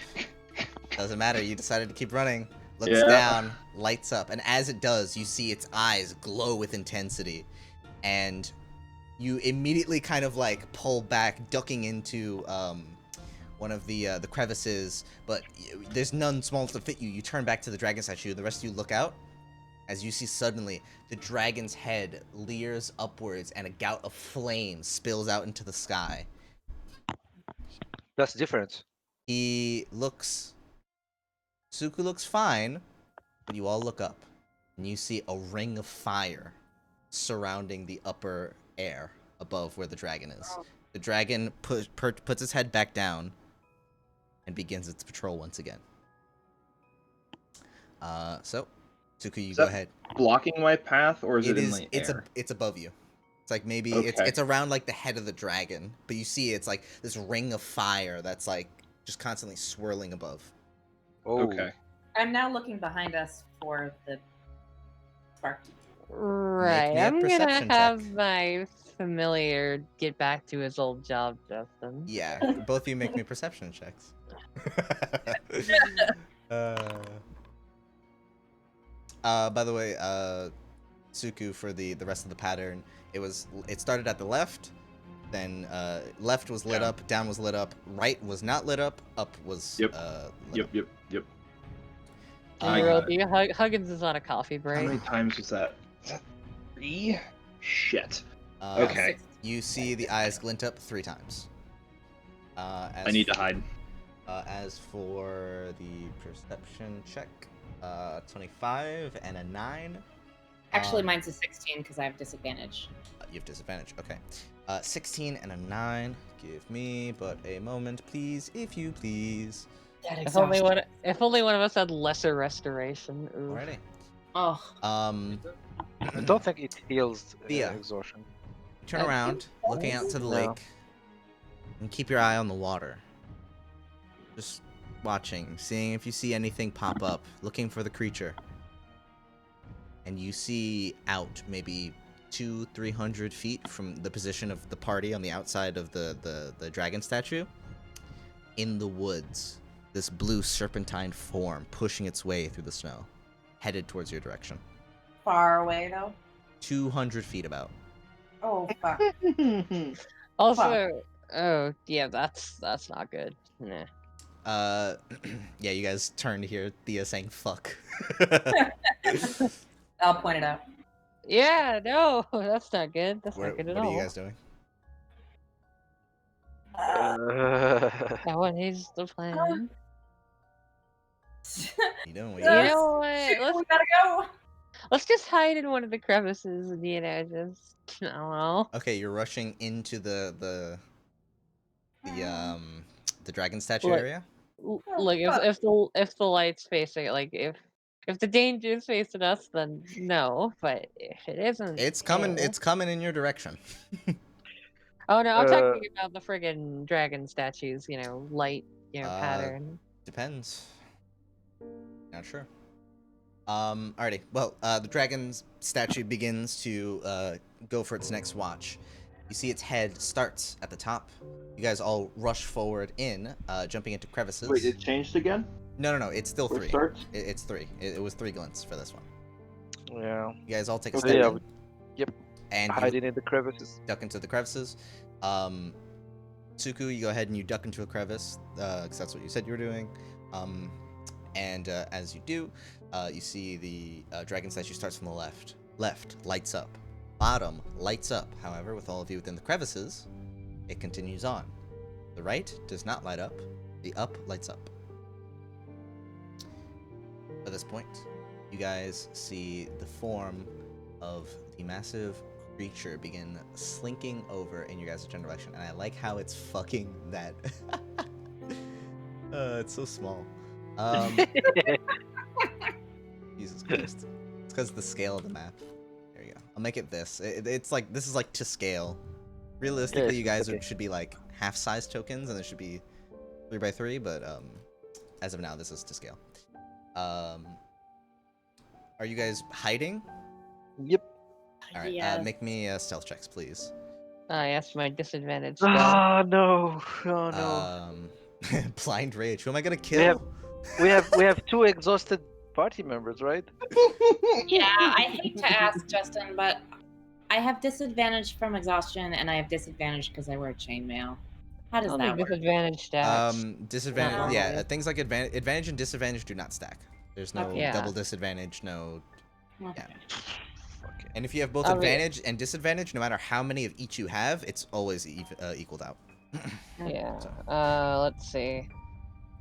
Doesn't matter, you decided to keep running. Looks Yeah. down, lights up, and as it does, you see its eyes glow with intensity. And you immediately kind of like pull back, ducking into one of the crevices, but there's none small enough to fit you. You turn back to the dragon statue, the rest of you look out. As you see suddenly, the dragon's head leers upwards and a gout of flame spills out into the sky. That's different. Suku looks fine, but you all look up, and you see a ring of fire surrounding the upper air above where the dragon is. The dragon puts its head back down and begins its patrol once again. So, Suku, you Is go that ahead. Blocking my path, or is it in the It's air? it's above you. It's like maybe Okay. it's around like the head of the dragon, but you see it's like this ring of fire that's like just constantly swirling above. Oh. Okay. I'm now looking behind us for the spark. Right. me a I'm gonna perception have check. my familiar get back to his old job, Justin. Yeah, both of you make me perception checks. By the way, Suku, for the rest of the pattern, it started at the left, Then left was lit Yeah. up, down was lit up, right was not lit up was Yep. lit up. Yep. And Uh, Huggins is on a coffee How break. many times was that? Was that 3? Shit. Um, Okay. You see the eyes glint up 3 times. I need to hide. As for the perception check, 25 and a 9. Actually, Um, mine's a 16 because I have disadvantage. You have disadvantage. Okay. 16 and a 9. Give me but a moment, please, if you please. That If only one of us had lesser restoration. Ooh. Alrighty. Oh, I don't think it heals Thea. exhaustion. Turn around, looking out to the No. lake, and keep your eye on the water. Just watching, seeing if you see anything pop up, looking for the creature. And you see out maybe 200-300 feet from the position of the party on the outside of the dragon statue, in the woods, this blue serpentine form pushing its way through the snow, headed towards your direction. far away though. 200 feet about. Oh fuck. Also, oh yeah, that's not good. Nah. Yeah, you guys turn to hear Thea saying "fuck." I'll point it out. Yeah, no, that's not good. That's What not good at are all. you guys doing? That one needs the plan. You doing? What You you doing? know what? Shit, we gotta go. Let's just hide in one of the crevices and just I don't know. Okay, you're rushing into the dragon statue Look. area. Like if the light's facing it, like if the danger is facing us, then no. But if it isn't, It's coming. yeah. It's coming in your direction. Oh no, I'm talking about the friggin' dragon statues. Light, pattern. Depends. Not sure. Alrighty. Well, the dragon's statue begins to go for its next watch. You see its head starts at the top. You guys all rush forward in, jumping into crevices. Wait, it changed again? No. It's still Where 3. it starts? It's 3. It was 3 glints for this one. Yeah. You guys all take a Okay, step yeah, in. yep. And you Hiding in the crevices. duck into the crevices. Suku, you go ahead and you duck into a crevice, because that's what you said you were doing. And as you do, you see the dragon statue starts from the left. Left lights up. Bottom lights up. However, with all of you within the crevices, it continues on. The right does not light up. The up lights up. At this point, you guys see the form of the massive creature begin slinking over in your guys' general direction, and I like how it's fucking that. It's so small. Jesus Christ. It's because the scale of the map. There you go. I'll make it this. It's like, this is like to scale. Realistically, you guys should be like half-size tokens, and there should be 3x3, but as of now, this is to scale. Are you guys hiding? Yep. All right. Yes. Make me stealth checks, please. I asked my disadvantage. Ah no! Oh no! Blind rage. Who am I gonna kill? We have 2 exhausted party members, right? Yeah, I hate to ask Justin, but I have disadvantage from exhaustion, and I have disadvantage because I wear chainmail. How does that work? Disadvantage stats. Disadvantage. Not Yeah, always. things like advantage and disadvantage do not stack. There's no Okay. Yeah. double disadvantage. No. Okay. Okay. And if you have both I mean- advantage and disadvantage, no matter how many of each you have, it's always equaled out. Yeah. So. Let's see.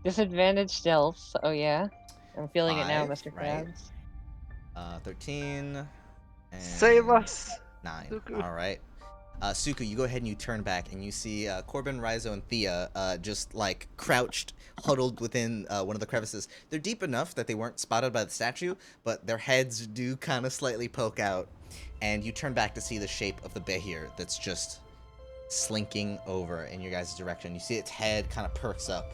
Disadvantage stealth. Oh yeah. I'm feeling it now, 5, Mr. right? Krabs. 13. And Save us! 9. Suku. All right. Suku, you go ahead and you turn back, and you see Corbin, Raizo, and Thea just like crouched, huddled within one of the crevices. They're deep enough that they weren't spotted by the statue, but their heads do kind of slightly poke out. And you turn back to see the shape of the behir that's just slinking over in your guys' direction. You see its head kind of perks up,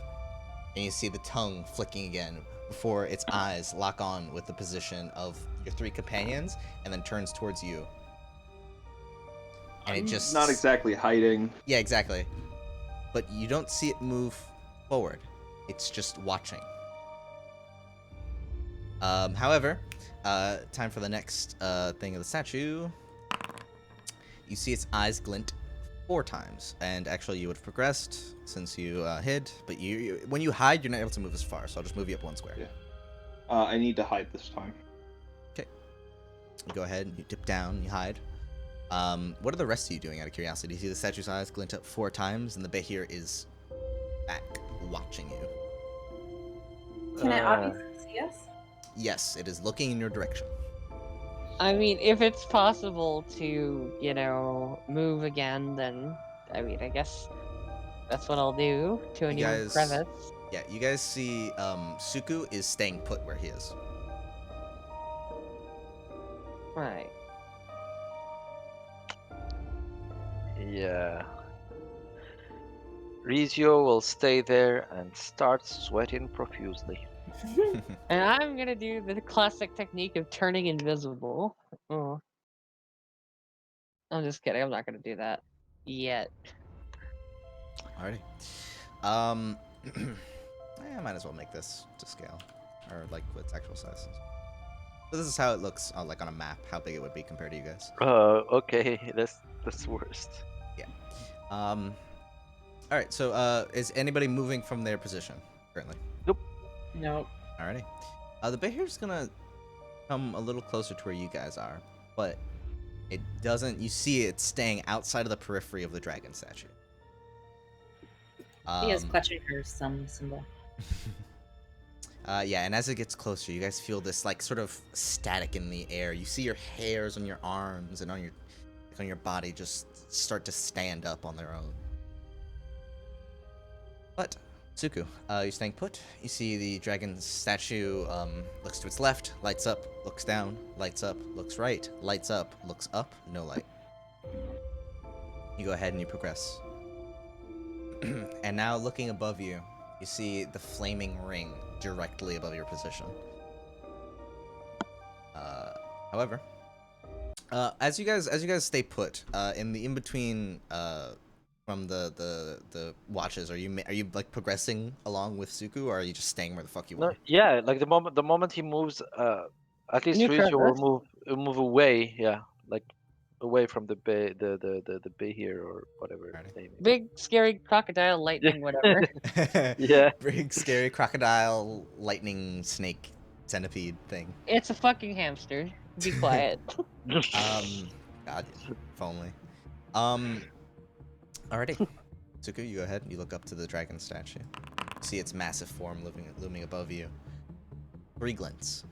and you see the tongue flicking again before its eyes lock on with the position of your 3 companions, and then turns towards you. And it just... Not exactly hiding. Yeah, exactly. But you don't see it move forward. It's just watching. However, time for the next thing of the statue. You see its eyes glint 4 times, and actually you would have progressed since you hid, but when you hide, you're not able to move as far, so I'll just move you up 1 square. Yeah. I need to hide this time. Okay. You go ahead and you dip down, you hide. What are the rest of you doing out of curiosity? You see the statue's eyes glint up 4 times, and the Behir is back watching you. Can it obviously see us? Yes, it is looking in your direction. I mean, if it's possible to, move again, then I guess that's what I'll do to a You new guys- crevice. Yeah, you guys see Suku is staying put where he is. Right. Yeah. Rizio will stay there and start sweating profusely. And I'm gonna do the classic technique of turning invisible. Oh. I'm just kidding. I'm not gonna do that yet. Alrighty. I might as well make this to scale, or like with its actual size. So this is how it looks, like on a map, how big it would be compared to you guys. Okay, that's worst. Yeah. All right. So, is anybody moving from their position currently? Nope. Alrighty. The Behir's gonna come a little closer to where you guys are, but it doesn't. You see, it staying outside of the periphery of the dragon statue. He is clutching her some symbol. Yeah, and as it gets closer, you guys feel this like sort of static in the air. You see your hairs on your arms and on your body just start to stand up on their own. But Suku, you staying put. You see the dragon statue looks to its left, lights up, looks down, lights up, looks right, lights up, looks up, no light. You go ahead and you progress. And now looking above you, you see the flaming ring directly above your position. However, as you guys stay put, in the in between from the watches, are you like progressing along with Suku, or are you just staying where the fuck you No, are? yeah, like the moment he moves, at least New Rizio crevice. will move away. Yeah, like away from the bay, the bay here or whatever. Alrighty. Name it. Big, scary crocodile, lightning, whatever. Yeah. Big scary crocodile, lightning, snake, centipede thing. It's a fucking hamster. Be quiet. God, if only. Alrighty. Suku, you go ahead. You look up to the dragon statue. You see its massive form looming above you. 3 glints.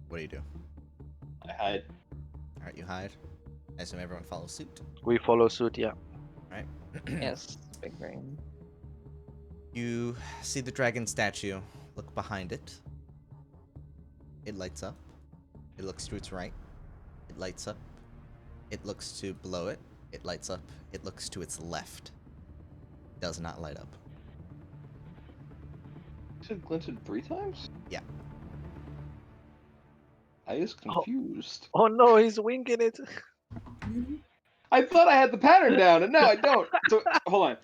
What do you do? I hide. Alright, you hide. I assume everyone follows suit. We follow suit. Yeah. Alright. Yes, big brain. You see the dragon statue. Look behind it. It lights up. It looks to its right. It lights up. It looks to below it. It lights up. It looks to its left. Does not light up. You said glinted 3 times? Yeah. I was confused. Oh no, he's winking it. I thought I had the pattern down, and now I don't. So hold on.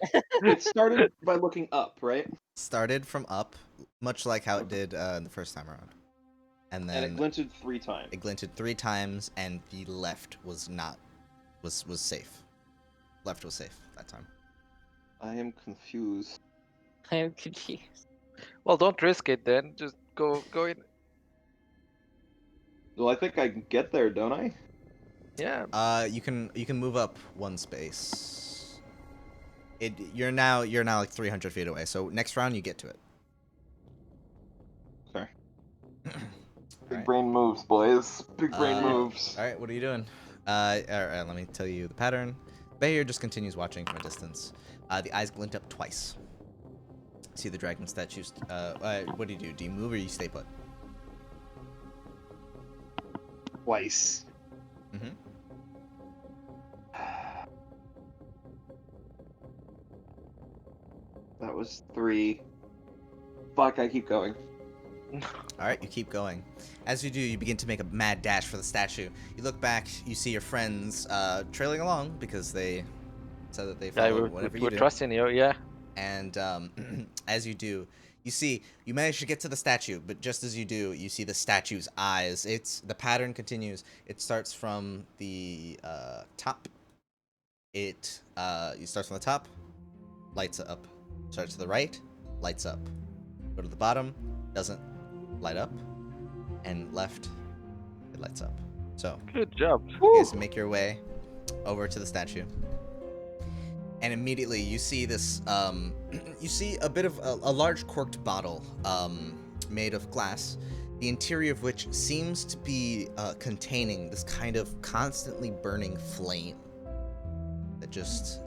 It started by looking up, right? Started from up, much like how it did the first time around. And then And it glinted 3 times. it glinted 3 times, and the left was safe. Left was safe that time. I am confused. I am confused. Well, don't risk it then. Just go in. Well, I think I can get there, don't I? Yeah. You can move up 1 space. You're now like 300 feet away. So next round you get to it. Sorry. Big Alright. brain moves, boys. Big brain moves. All right, what are you doing? All right, let me tell you the pattern. Behir just continues watching from a distance. The eyes glint up twice. See the dragon statues. What do you do? Do you move or you stay put? Twice. Mm-hmm. That was 3. Fuck, I keep going. All right, you keep going. As you do, you begin to make a mad dash for the statue. You look back, you see your friends trailing along because they said that they follow whatever you we're do. trusting you. Yeah. And as you do, you manage to get to the statue, but just as you do, you see the statue's eyes. The pattern continues. It starts from the top It you start from the top, lights up. Start to the right, lights up. Go to the bottom, doesn't light up, and left, it lights up. So Good job. you guys make your way over to the statue, and immediately you see this. You see a bit of a large corked bottle made of glass, the interior of which seems to be containing this kind of constantly burning flame that just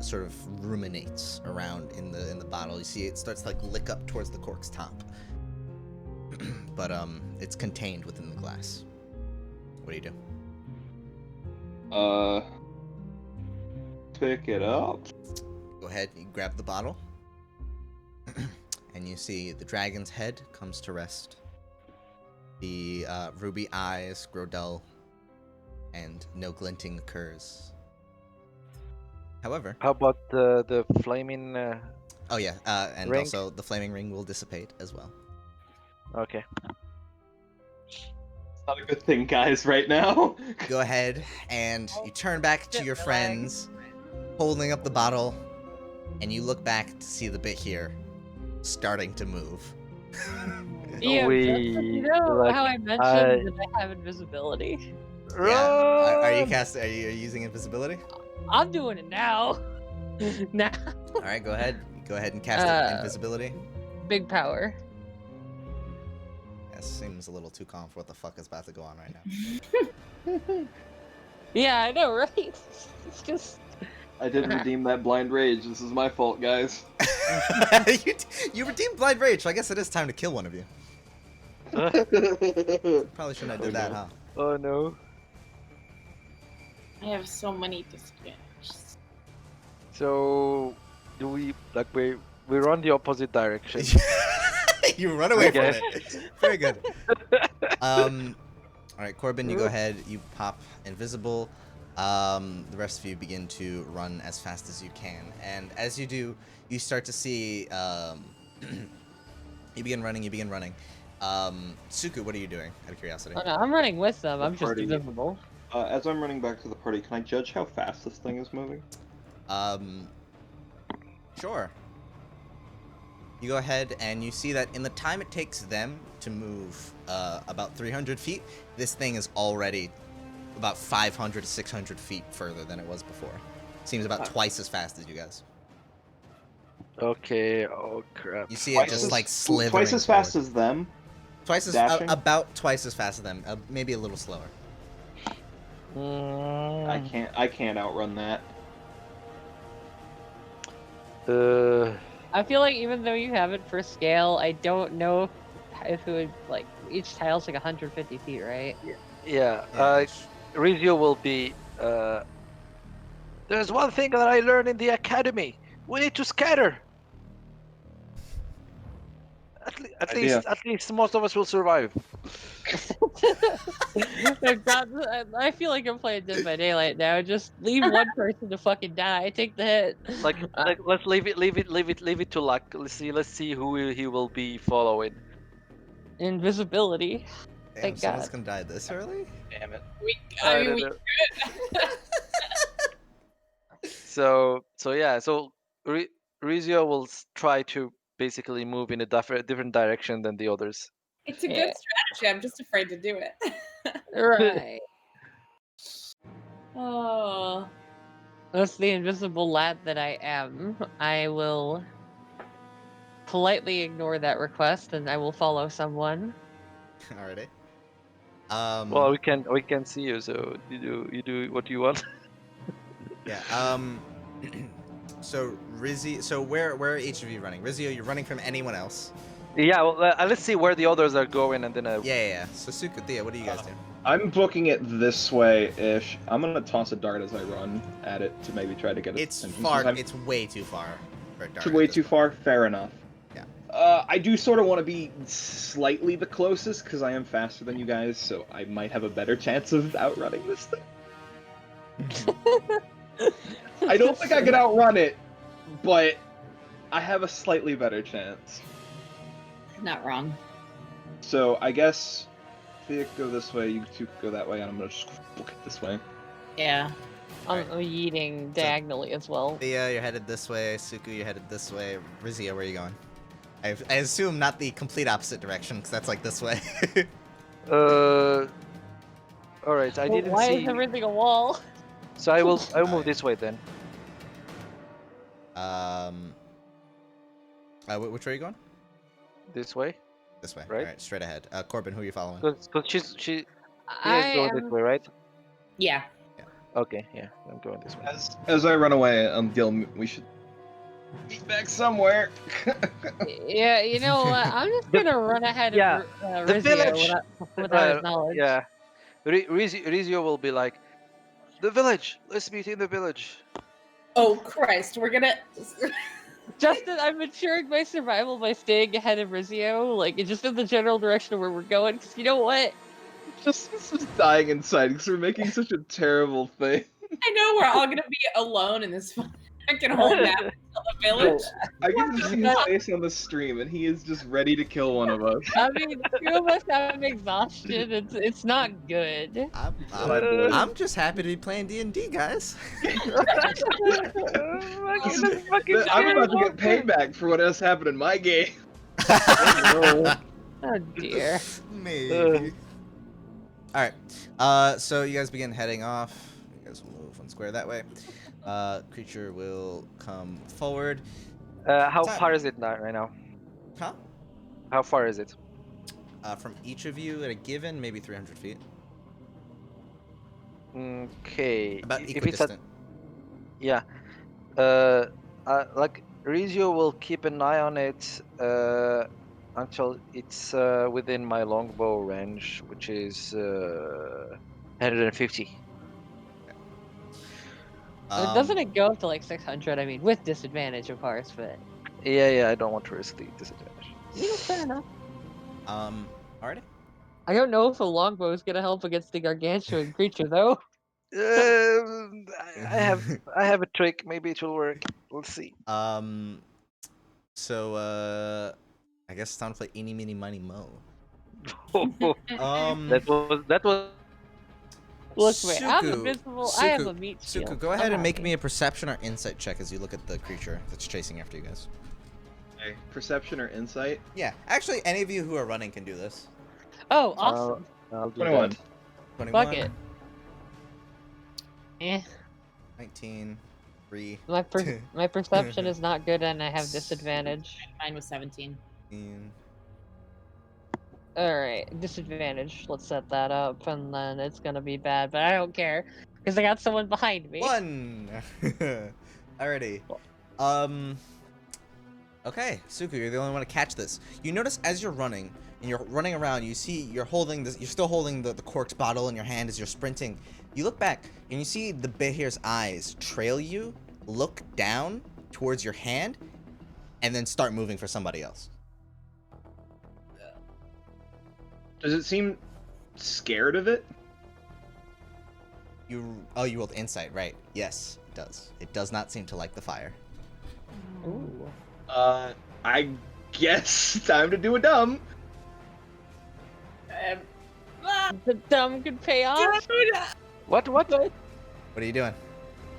sort of ruminates around in the bottle. You see it starts to like lick up towards the cork's top, but it's contained within the glass. What do you do? Pick it up. Go ahead, you grab the bottle, and you see the dragon's head comes to rest. The ruby eyes grow dull, and no glinting occurs. However, How about the flaming? oh yeah, and ring? also the flaming ring will dissipate as well. Okay. Not a good thing, guys, right now. Go ahead and you turn back to your friends, holding up the bottle, and you look back to see the bit here starting to move. Yeah, you know like, how I mentioned that I have invisibility? Yeah. Are you using invisibility? I'm doing it now. Now. All right, go ahead. Go ahead and cast invisibility. Big power. That seems a little too calm for what the fuck is about to go on right now. Yeah, I know, right? It's just. I did redeem that blind rage. This is my fault, guys. you redeemed blind rage, so I guess it is time to kill one of you. Probably shouldn't have did that, huh? Oh no. I have so many disadvantages. So do we we run the opposite direction? You run away from guess. it. Very good. All right, Corbin, you go ahead. You pop invisible. The rest of you begin to run as fast as you can, and as you do, you start to see. You begin running. Suku, what are you doing? Out of curiosity. Oh, no, I'm running with them. I'm just party. invisible. As I'm running back to the party, can I judge how fast this thing is moving? Sure. You go ahead and you see that in the time it takes them to move about 300 feet, this thing is already about 500 to 600 feet further than it was before. Seems about twice as fast as you guys. Okay. Oh crap. You see it just like slithering. Twice as fast as them. Twice as dashing? about twice as fast as them. Maybe a little slower. I can't outrun that. I feel like even though you have it for scale, I don't know if it would like each tile's like 150 feet, right? Yeah. Rizio will be. There's one thing that I learned in the academy. We need to scatter. At least most of us will survive. God, I feel like I'm playing Dead by Daylight now. Just leave one person to fucking die. Take the hit. Like let's leave it to luck. Let's see who he will be following. Invisibility. Damn, Thank someone's God. gonna die this early? Damn it. We So yeah. So Rizio will try to basically move in a different direction than the others. It's a good strategy. I'm just afraid to do it. Right. Oh. That's the invisible lad that I am. I will politely ignore that request and I will follow someone. Alrighty. Well, we can see you, so you do what you want. Yeah. So Rizzy, so where are each of you running? Rizio, you're running from anyone else? Yeah. Well, let's see where the others are going, and then. Yeah. So Suku, Thea, what do you guys do? I'm booking it this way-ish. I'm gonna toss a dart as I run at it to maybe try to get it. It's far. It's way too far for a dart. Way too far. Fair enough. Yeah. I do sort of want to be slightly the closest because I am faster than you guys, so I might have a better chance of outrunning this thing. I don't think I can outrun it, but I have a slightly better chance. Not wrong. So I guess Thea go this way, you two go that way, and I'm gonna just book it this way. Yeah. I'm yeeting diagonally as well. Thea, you're headed this way. Suku, you're headed this way. Rizia, where are you going? I assume not the complete opposite direction, because that's like this way. All right. I Well, didn't why see. is everything a wall? So I will move Alright. this way then. Which way are you going? This way, This way. Right. All right, straight ahead. Corbin, who are you following? because she I is going this am. way, right? Yeah. Okay, yeah, I'm going this way. As I run away, Gil, we should meet back somewhere. Yeah, you know what? I'm just The- gonna run ahead yeah, of the Rizio village. without his knowledge. Yeah, Rizio will be like, the village. Let's meet in the village. Oh Christ, we're gonna. Justin, I'm maturing my survival by staying ahead of Rizio, like just in the general direction of where we're going. Because you know what? Just dying inside because we're making such a terrible thing. I know we're all gonna be alone in this fucking whole map until the village. I can just see his face on the stream, and he is just ready to kill one of us. I mean, two of us have exhaustion. It's not good. I'm just happy to be playing D&D, guys. I'm about to get payback for what else happened in my game. Oh dear. Maybe. Alright, so you guys begin heading off. You guys will move one square that way. Creature will come forward. How Time. far is it now, right now? Huh? How far is it? From each of you at a given, maybe 300 feet. Okay. About If it's at, equidistant. yeah. Like Rizio will keep an eye on it until it's within my longbow range, which is 150. Doesn't it go up to like 600? I mean, with disadvantage, of course, but Yeah, I don't want to risk the disadvantage. fair enough. Alrighty. I don't know if a longbow is gonna help against the gargantuan creature, though. I have a trick. Maybe it will work. Let's see. So, I guess it's time to play Eeny, Meeny, Miny, Mo. that was. Look, wait, I'm Suku, invisible. I have Suku, a meat shield. Suku, go ahead and make happy. me a perception or insight check as you look at the creature that's chasing after you guys. Okay, perception or insight? Yeah, actually, any of you who are running can do this. Oh, awesome. I'll do 21. that. 21, Fuck it. Eh, 19, 3, my perception is not good, and I have disadvantage. Mine was 17. 15. All right, disadvantage. Let's set that up, and then it's gonna be bad, but I don't care because I got someone behind me. 1! Alrighty. Okay, Suku, you're the only one to catch this. You notice as you're running, and you're running around, you see you're holding this, you're still holding the corked bottle in your hand as you're sprinting. You look back, and you see the Behir's eyes trail you, look down towards your hand, and then start moving for somebody else. Does it seem scared of it? You rolled insight, right? Yes, it does. It does not seem to like the fire. Ooh. I guess time to do a dumb. The dumb could pay off. What? What are you doing?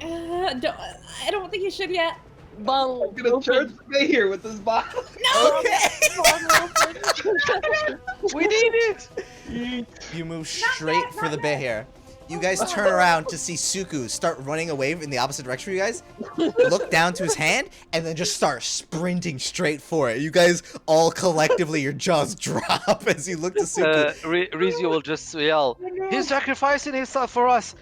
I don't think you should yet. Bottle I'm gonna charge the here with this bottle. Okay. We need it. You move straight for the Behir. You guys turn around to see Suku start running away in the opposite direction from you guys. Look down to his hand, and then just start sprinting straight for it. You guys all collectively, your jaws drop as you look to Suku. Rizio will just yell, "He's sacrificing himself for us."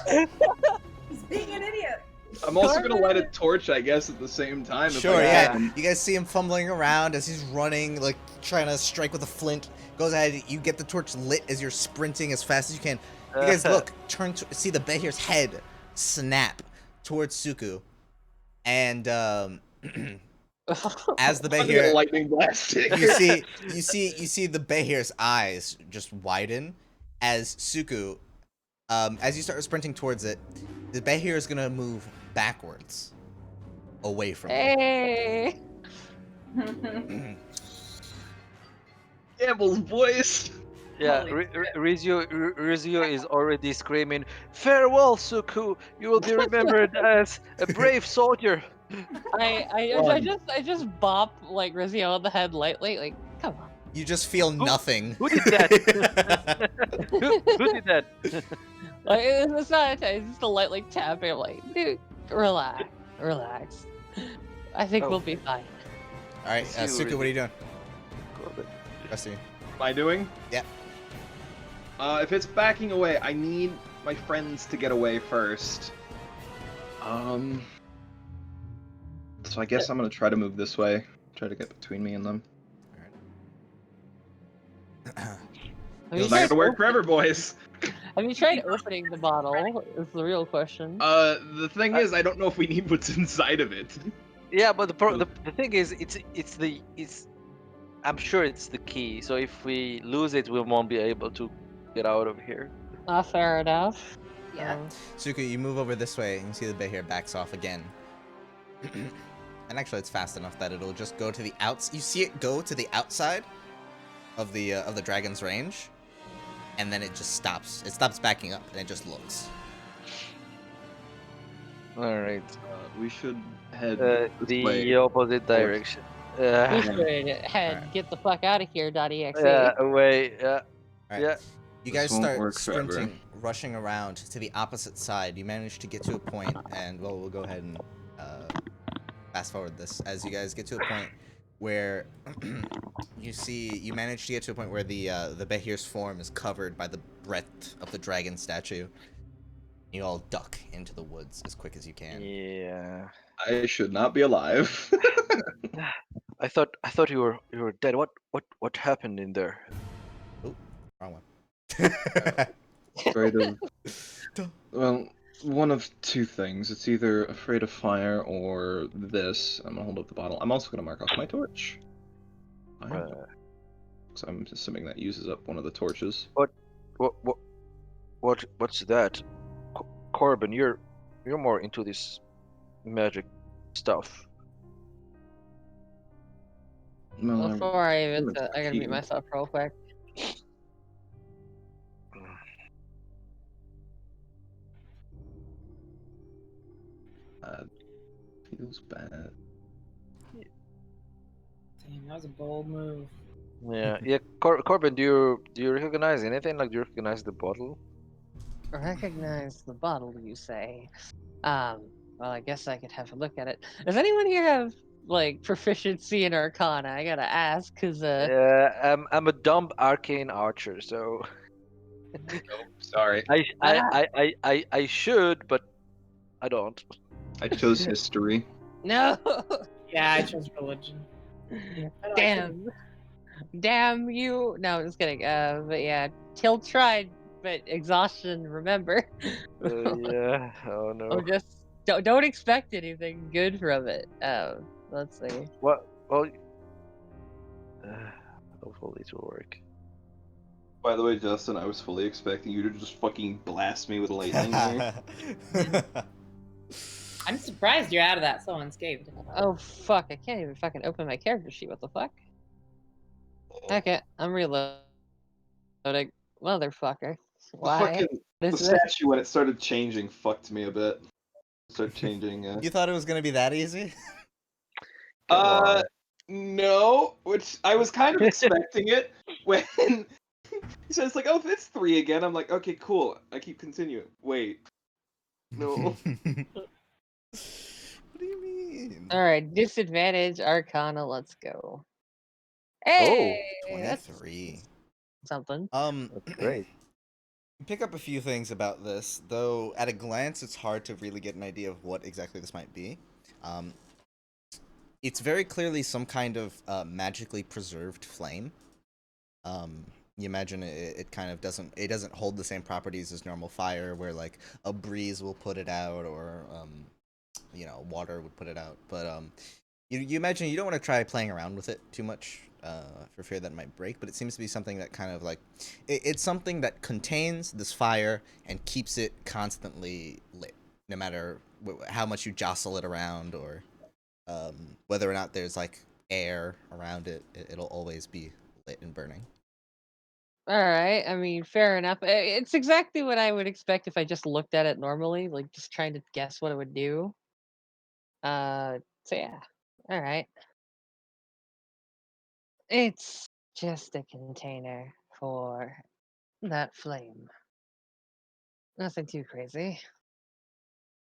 He's being an idiot. I'm also gonna light a torch, I guess, at the same time. if Sure, I yeah. can. You guys see him fumbling around as he's running, like trying to strike with a flint. Goes ahead, you get the torch lit as you're sprinting as fast as you can. You guys look, turn to see the Behir's head snap towards Suku, and as the I'm gonna Behir, lightning blast it. you see the Behir's eyes just widen as Suku, as you start sprinting towards it, the Behir is gonna move backwards, away from you. Hey. Gambles, boys. Yeah, Holy shit. Rizio is already screaming, "Farewell, Suku! You will be remembered as a brave soldier." Fun. I just bop like Rizio on the head lightly, like, come on. You just feel Who nothing. who did that? Who did that? Like it's not it's just a light like tapping. I'm like, dude, relax, relax. I think we'll be fine. All right, See you, Suku, what are you doing? Corbin. Rest of you. Am I doing? Yep. If it's backing away, I need my friends to get away first. So I guess I'm gonna try to move this way. Try to get between me and them. Have It's you not tried gonna work forever, boys. Have you tried opening the bottle? Is the real question. The thing is, I don't know if we need what's inside of it. Yeah, but the thing is, it's. I'm sure it's the key. So if we lose it, we won't be able to get out of here. Fair enough. Yeah. Suku, you move over this way, and you see the Behir backs off again. And actually, it's fast enough that it'll just go to the outs. You see it go to the outside of the dragon's range, and then it just stops. It stops backing up, and it just looks. All right. We should head The way. opposite direction. We should head Alright. get the fuck out of here.exe. Away. Yeah. All right. Yeah. You This guys won't start work forever. sprinting, rushing around to the opposite side. You manage to get to a point, and well, we'll go ahead and fast forward this as you guys get to a point where you manage to get to a point where the Behir's form is covered by the breadth of the dragon statue. You all duck into the woods as quick as you can. Yeah. I should not be alive. I thought you were dead. What happened in there? Wrong one. Afraid of. Well, one of two things. It's either afraid of fire or this. I'm gonna hold up the bottle. I'm also gonna mark off my torch. So I'm assuming that uses up one of the torches. What's that? Corbin, you're more into this magic stuff. Well, Before I even it's I gotta mute myself real quick. Feels bad. Damn, that was a bold move. Yeah. Yeah. Corbin, do you recognize anything? Like, do you recognize the bottle? Recognize the bottle, you say? Well, I guess I could have a look at it. Does anyone here have like proficiency in Arcana? I gotta ask, cause I'm a dumb arcane archer, so Sorry. I should, but I don't. I chose history. no. Yeah, I chose religion. Damn you! No, I'm just kidding. But yeah, Till tried, but exhaustion. Remember. Yeah. Oh no. I'm just don't expect anything good from it. Let's see. What? Well. Hopefully it will work. By the way, Justin, I was fully expecting you to just fucking blast me with lightning here. I'm surprised you're out of that so unscathed. Oh fuck! I can't even fucking open my character sheet. What the fuck? Okay, I'm reloading. Motherfucker. Why? The statue, when it started changing, fucked me a bit. Started changing. You thought it was gonna be that easy? No, which I was kind of expecting it when he says like, "Oh, it's 3 again." I'm like, "Okay, cool." I keep continuing. Wait, no. What do you mean? All right, disadvantage Arcana. Let's go. Hey, that's 23. something. That's great. You pick up a few things about this, though at a glance it's hard to really get an idea of what exactly this might be. It's very clearly some kind of magically preserved flame. You imagine it kind of doesn't hold the same properties as normal fire, where like a breeze will put it out, or water would put it out. But you imagine you don't want to try playing around with it too much for fear that it might break. But it seems to be something that kind of like it's something that contains this fire and keeps it constantly lit, no matter how much you jostle it around, or whether or not there's like air around it. It'll always be lit and burning. All right. I mean, fair enough. It's exactly what I would expect if I just looked at it normally, like just trying to guess what it would do. So yeah. All right. It's just a container for that flame. Nothing too crazy.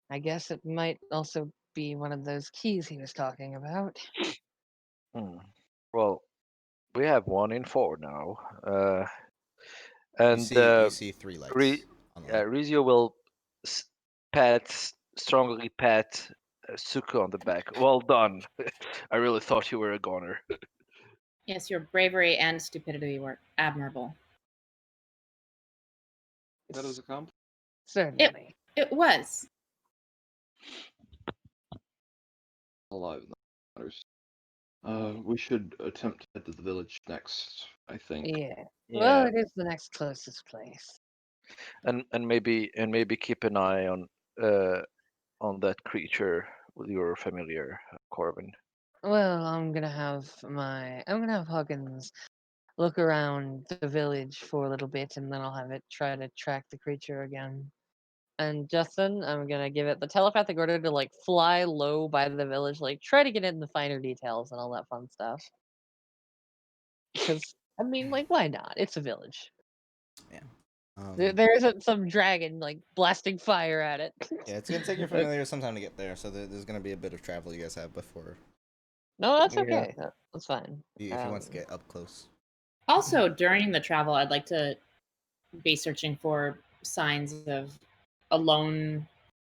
I guess it might also be one of those keys he was talking about. Hmm. Well, we have 1 in 4 now. You And see 3 lights Re- on the line. Rizio will strongly pat Suko on the back. Well done. I really thought you were a goner. Yes, your bravery and stupidity were admirable. That is a compliment. Certainly. It was. Alive matters. We should attempt to head to the village next, I think. Yeah. Well, Yeah, it is the next closest place. and maybe keep an eye on that creature with your familiar Corvin. Well, I'm gonna have Huggins look around the village for a little bit, and then I'll have it try to track the creature again. And Justin, I'm gonna give it the telepathic order to like fly low by the village, like try to get in the finer details and all that fun stuff. Because I mean, like, why not? It's a village. Yeah. There isn't some dragon like blasting fire at it. Yeah, it's gonna take your familiar some time to get there, so there's gonna be a bit of travel you guys have before No, that's Yeah. okay. That's fine. if he wants to get up close. Also, during the travel, I'd like to be searching for signs of a lone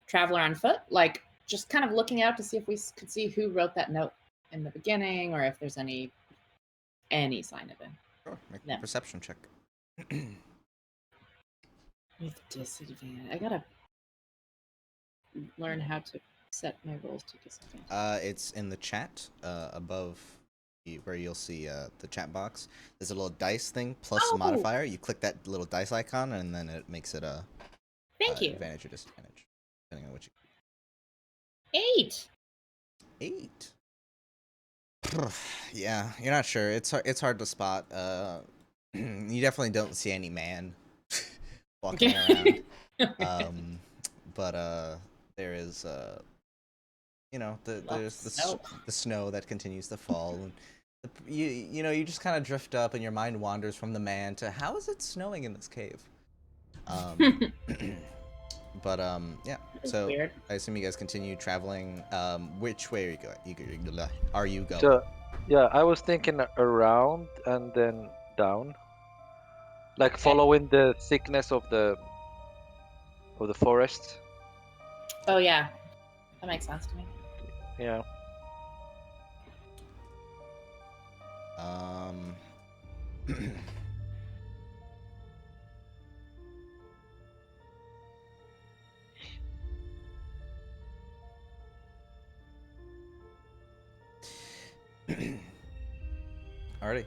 traveler on foot, like just kind of looking out to see if we could see who wrote that note in the beginning, or if there's any sign of him. Sure, make a Yeah. perception check. With disadvantage, I gotta learn how to set my rolls to disadvantage. It's in the chat above where you'll see the chat box. There's a little dice thing plus a Oh! modifier. You click that little dice icon, and then it makes it a Thank you. advantage or disadvantage, depending on what you. 8. 8. Yeah, you're not sure. It's hard to spot. You definitely don't see any man walking around. But there is there's the snow that continues to fall, and you just kind of drift up, and your mind wanders from the man to how is it snowing in this cave. But yeah. So weird. I assume you guys continue traveling. Which way are you going? Are you going? So, yeah, I was thinking around and then down, like following the thickness of the forest. Oh yeah, that makes sense to me. Yeah. Alrighty.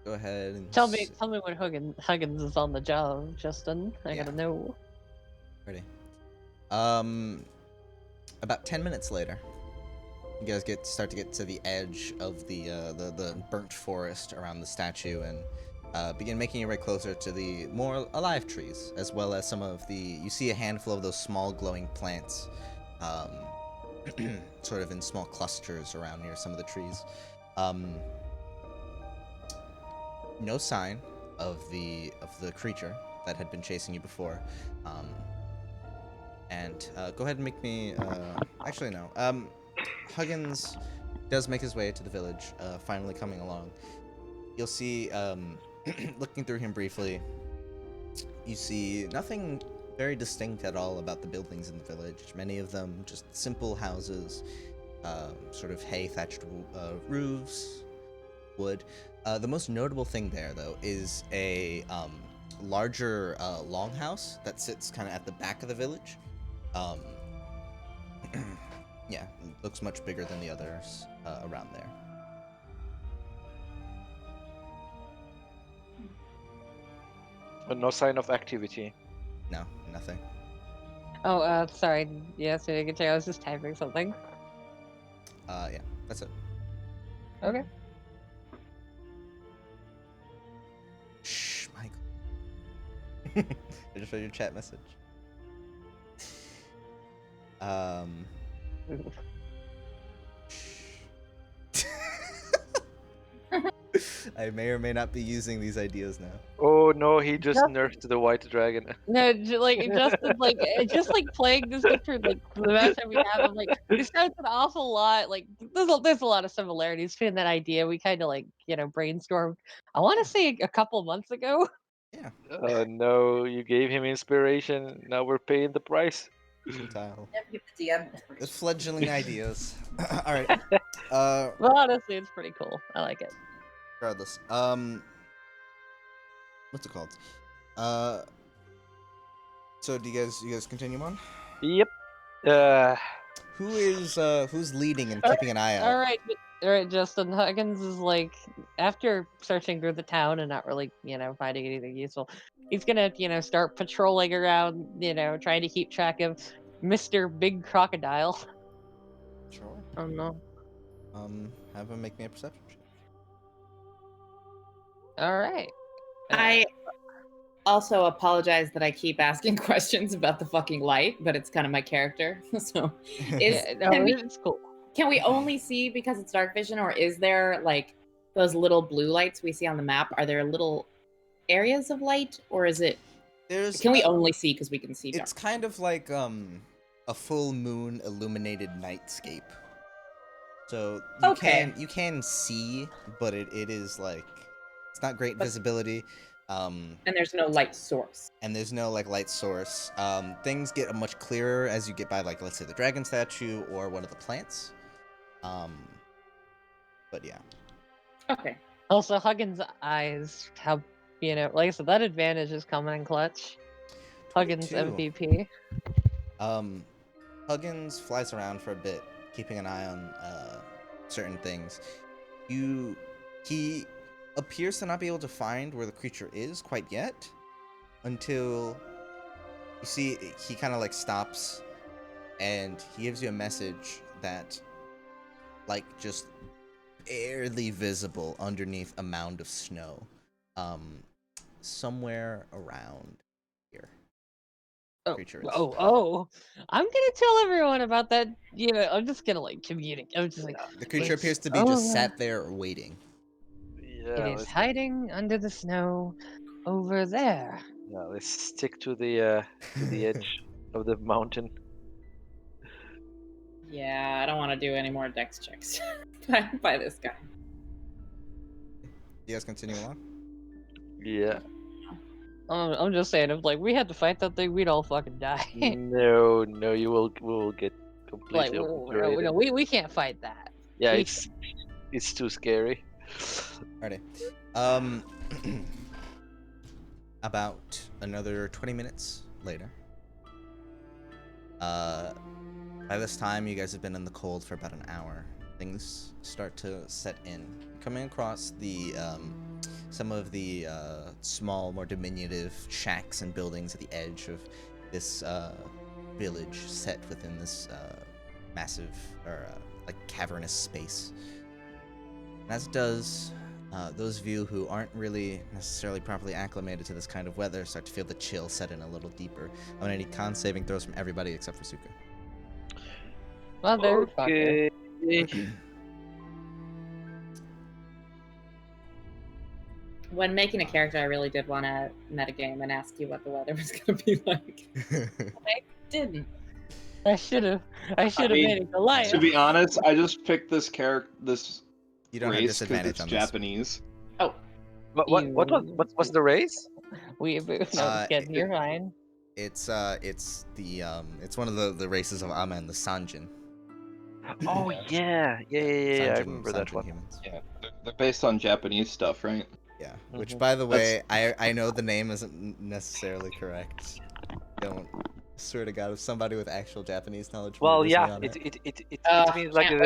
Go ahead and Tell me when Huggins is on the job, Justin. I gotta know. Ready. About 10 minutes later, you guys start to get to the edge of the burnt forest around the statue, and begin making your way closer to the more alive trees, as well as some of the. You see a handful of those small glowing plants, sort of in small clusters around near some of the trees. No sign of the creature that had been chasing you before. And go ahead and make me. Actually, no. Huggins does make his way to the village, finally coming along. You'll see, looking through him briefly, you see nothing very distinct at all about the buildings in the village. Many of them just simple houses, sort of hay-thatched roofs, wood. The most notable thing there, though, is a larger longhouse that sits kind of at the back of the village. Yeah, it looks much bigger than the others around there. But no sign of activity. No, nothing. Oh, sorry. Yes, I can tell. I was just typing something. Yeah, that's it. Okay. I just read your chat message. I may or may not be using these ideas now. Oh no, he just Just- nerfed the white dragon. No, just like playing this game for like the amount of time we have. I'm like, this sounds an awful lot. Like, there's a lot of similarities between that idea. We kind of like brainstormed. I want to say a couple months ago. Yeah, Oh no, you gave him inspiration. Now we're paying the price. Tile. The DM. With fledgling ideas. All right. Well, honestly, it's pretty cool. I like it. Regardless. What's it called? So do you guys continue on? Yep. Who's leading and keeping an eye out? All right, Justin. Huggins is like, after searching through the town and not really, finding anything useful, he's gonna, start patrolling around, trying to keep track of Mr. Big Crocodile. Sure. Oh no. Have him make me a perception check. All right. I also apologize that I keep asking questions about the fucking light, but it's kind of my character. So, It's cool. can we only see because it's dark vision, or is there like those little blue lights we see on the map? Are there little areas of light, or is it? Can we only see because we can see dark? It's kind of like a full moon illuminated nightscape. So you can see, but it is like it's not great visibility. And there's no light source. And there's no like light source. Things get much clearer as you get by, like, let's say the dragon statue or one of the plants. But yeah. Okay. Also, Huggins' eyes, how like I said, that advantage is coming in clutch. Huggins 22. MVP. Huggins flies around for a bit, keeping an eye on certain things. He appears to not be able to find where the creature is quite yet, until you see he kind of like stops, and he gives you a message that, like, just barely visible underneath a mound of snow, somewhere around here. Creature is. I'm gonna tell everyone about that. I'm just gonna like communicate. I'm just like, The creature appears to be just sat there waiting. Yeah. it is hiding under the snow over there. Yeah, let's stick to the edge of the mountain. Yeah, I don't want to do any more dex checks by this guy. You guys continue on? Yeah. I'm just saying, if like we had to fight that thing, we'd all fucking die. No, we will get completely obliterated. we can't fight that. Yeah, we it's too scary. Alrighty. About another 20 minutes later. By this time, you guys have been in the cold for about an hour. Things start to set in. Coming across the some of the small, more diminutive shacks and buildings at the edge of this village set within this massive or like cavernous space. And as it does, those of you who aren't really necessarily properly acclimated to this kind of weather start to feel the chill set in a little deeper. I'm gonna need con saving throws from everybody except for Suka. Motherfucker. Okay. When making a character, I really did want to metagame and ask you what the weather was going to be like. I didn't. I should have mean, made it Goliath. To be honest, I just picked this You don't have race because disadvantage it's on Japanese. Oh, What's the race? You're fine. It's one of the races of Ama and the Sanjin. Oh yeah. I Sanjin- remember that Sanjin one. humans. Yeah, they're based on Japanese stuff, right? Yeah. Which, Mhm. by the way, I know the name isn't necessarily correct. Don't swear to God, if somebody with actual Japanese knowledge. Well, murders me yeah, on it means like can't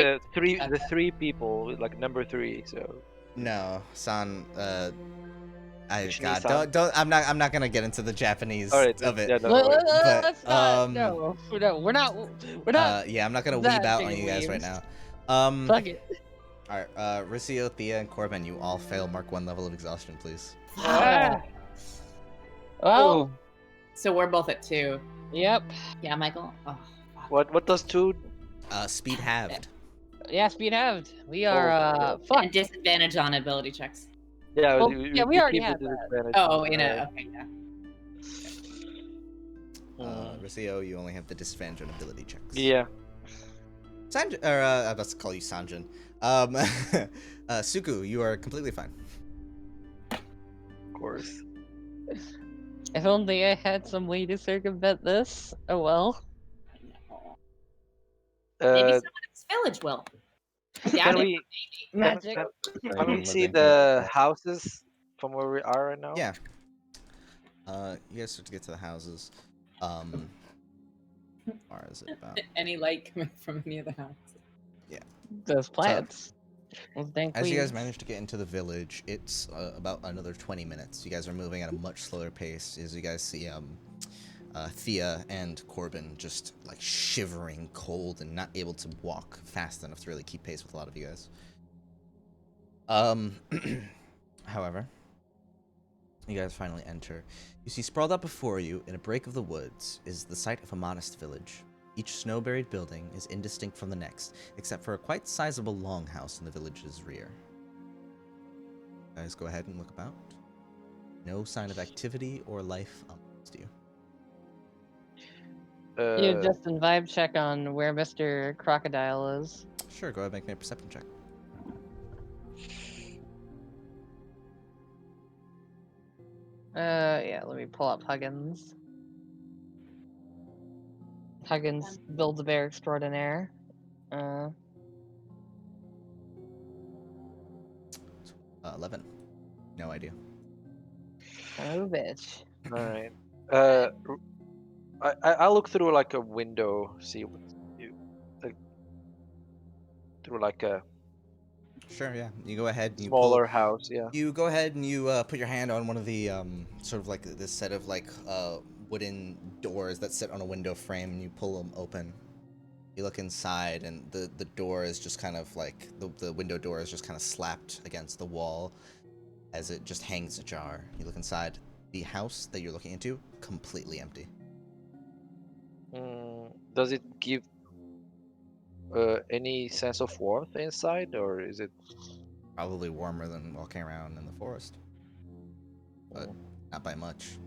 the three people, like number 3. So No, San. Which God, Nissan? don't. I'm not gonna get into the Japanese all right, of it. Yeah, no, no worries. Let's not. um, No, we're not. We're not. Yeah, I'm not gonna that weeb out big on of you guys right weebs. now. Fuck it. All right, Ricio, Thea, and Corbin, you all fail Mark 1 level of exhaustion, please. Ah. Well, So we're both at 2. yep. Yeah, Michael. Oh, fuck. What does 2? Speed halved. Yeah, speed halved. We Oh, are And fucked. disadvantage on ability checks. Yeah, Well, yeah, we already keep the had that. disadvantage. Oh, okay, yeah. Ricio, you only have the disadvantage on ability checks. Yeah. Sanjin, or I was about to call you Sanjin. Suku, you are completely fine. Of course. If only I had some way to circumvent this. Oh well. Maybe Uh, someone in this village will. I doubt can it. we Magic. can we see the houses from where we are right now? Yeah. You guys start to get to the houses. Far is it about? Any light coming from any of the houses? Those plants. Well, thank As you guys we- manage to get into the village, it's about another 20 minutes. You guys are moving at a much slower pace as you guys see Thea and Corbin just like shivering cold and not able to walk fast enough to really keep pace with a lot of you guys. However, you guys finally enter. You see sprawled out before you in a break of the woods is the site of a modest village. Each snow-buried building is indistinct from the next, except for a quite sizable longhouse in the village's rear. Guys, go ahead and look about. No sign of activity or life amongst you. You Justin vibe check on where Mr. Crocodile is. Sure, go ahead and make me a perception check. Yeah, let me pull up Huggins. Huggins, Build-A-Bear extraordinaire. 11. No idea. Oh, bitch. All right. I look through like a window, see what like, through like a Sure, yeah. You go ahead and you smaller house. Yeah. You go ahead and you put your hand on one of the sort of like this set of like wooden doors that sit on a window frame, and you pull them open. You look inside, and the door is just kind of like the window door is just kind of slapped against the wall as it just hangs ajar. You look inside. The house that you're looking into, completely empty. Does it give any sense of warmth inside, or is it Probably warmer than walking around in the forest, but not by much.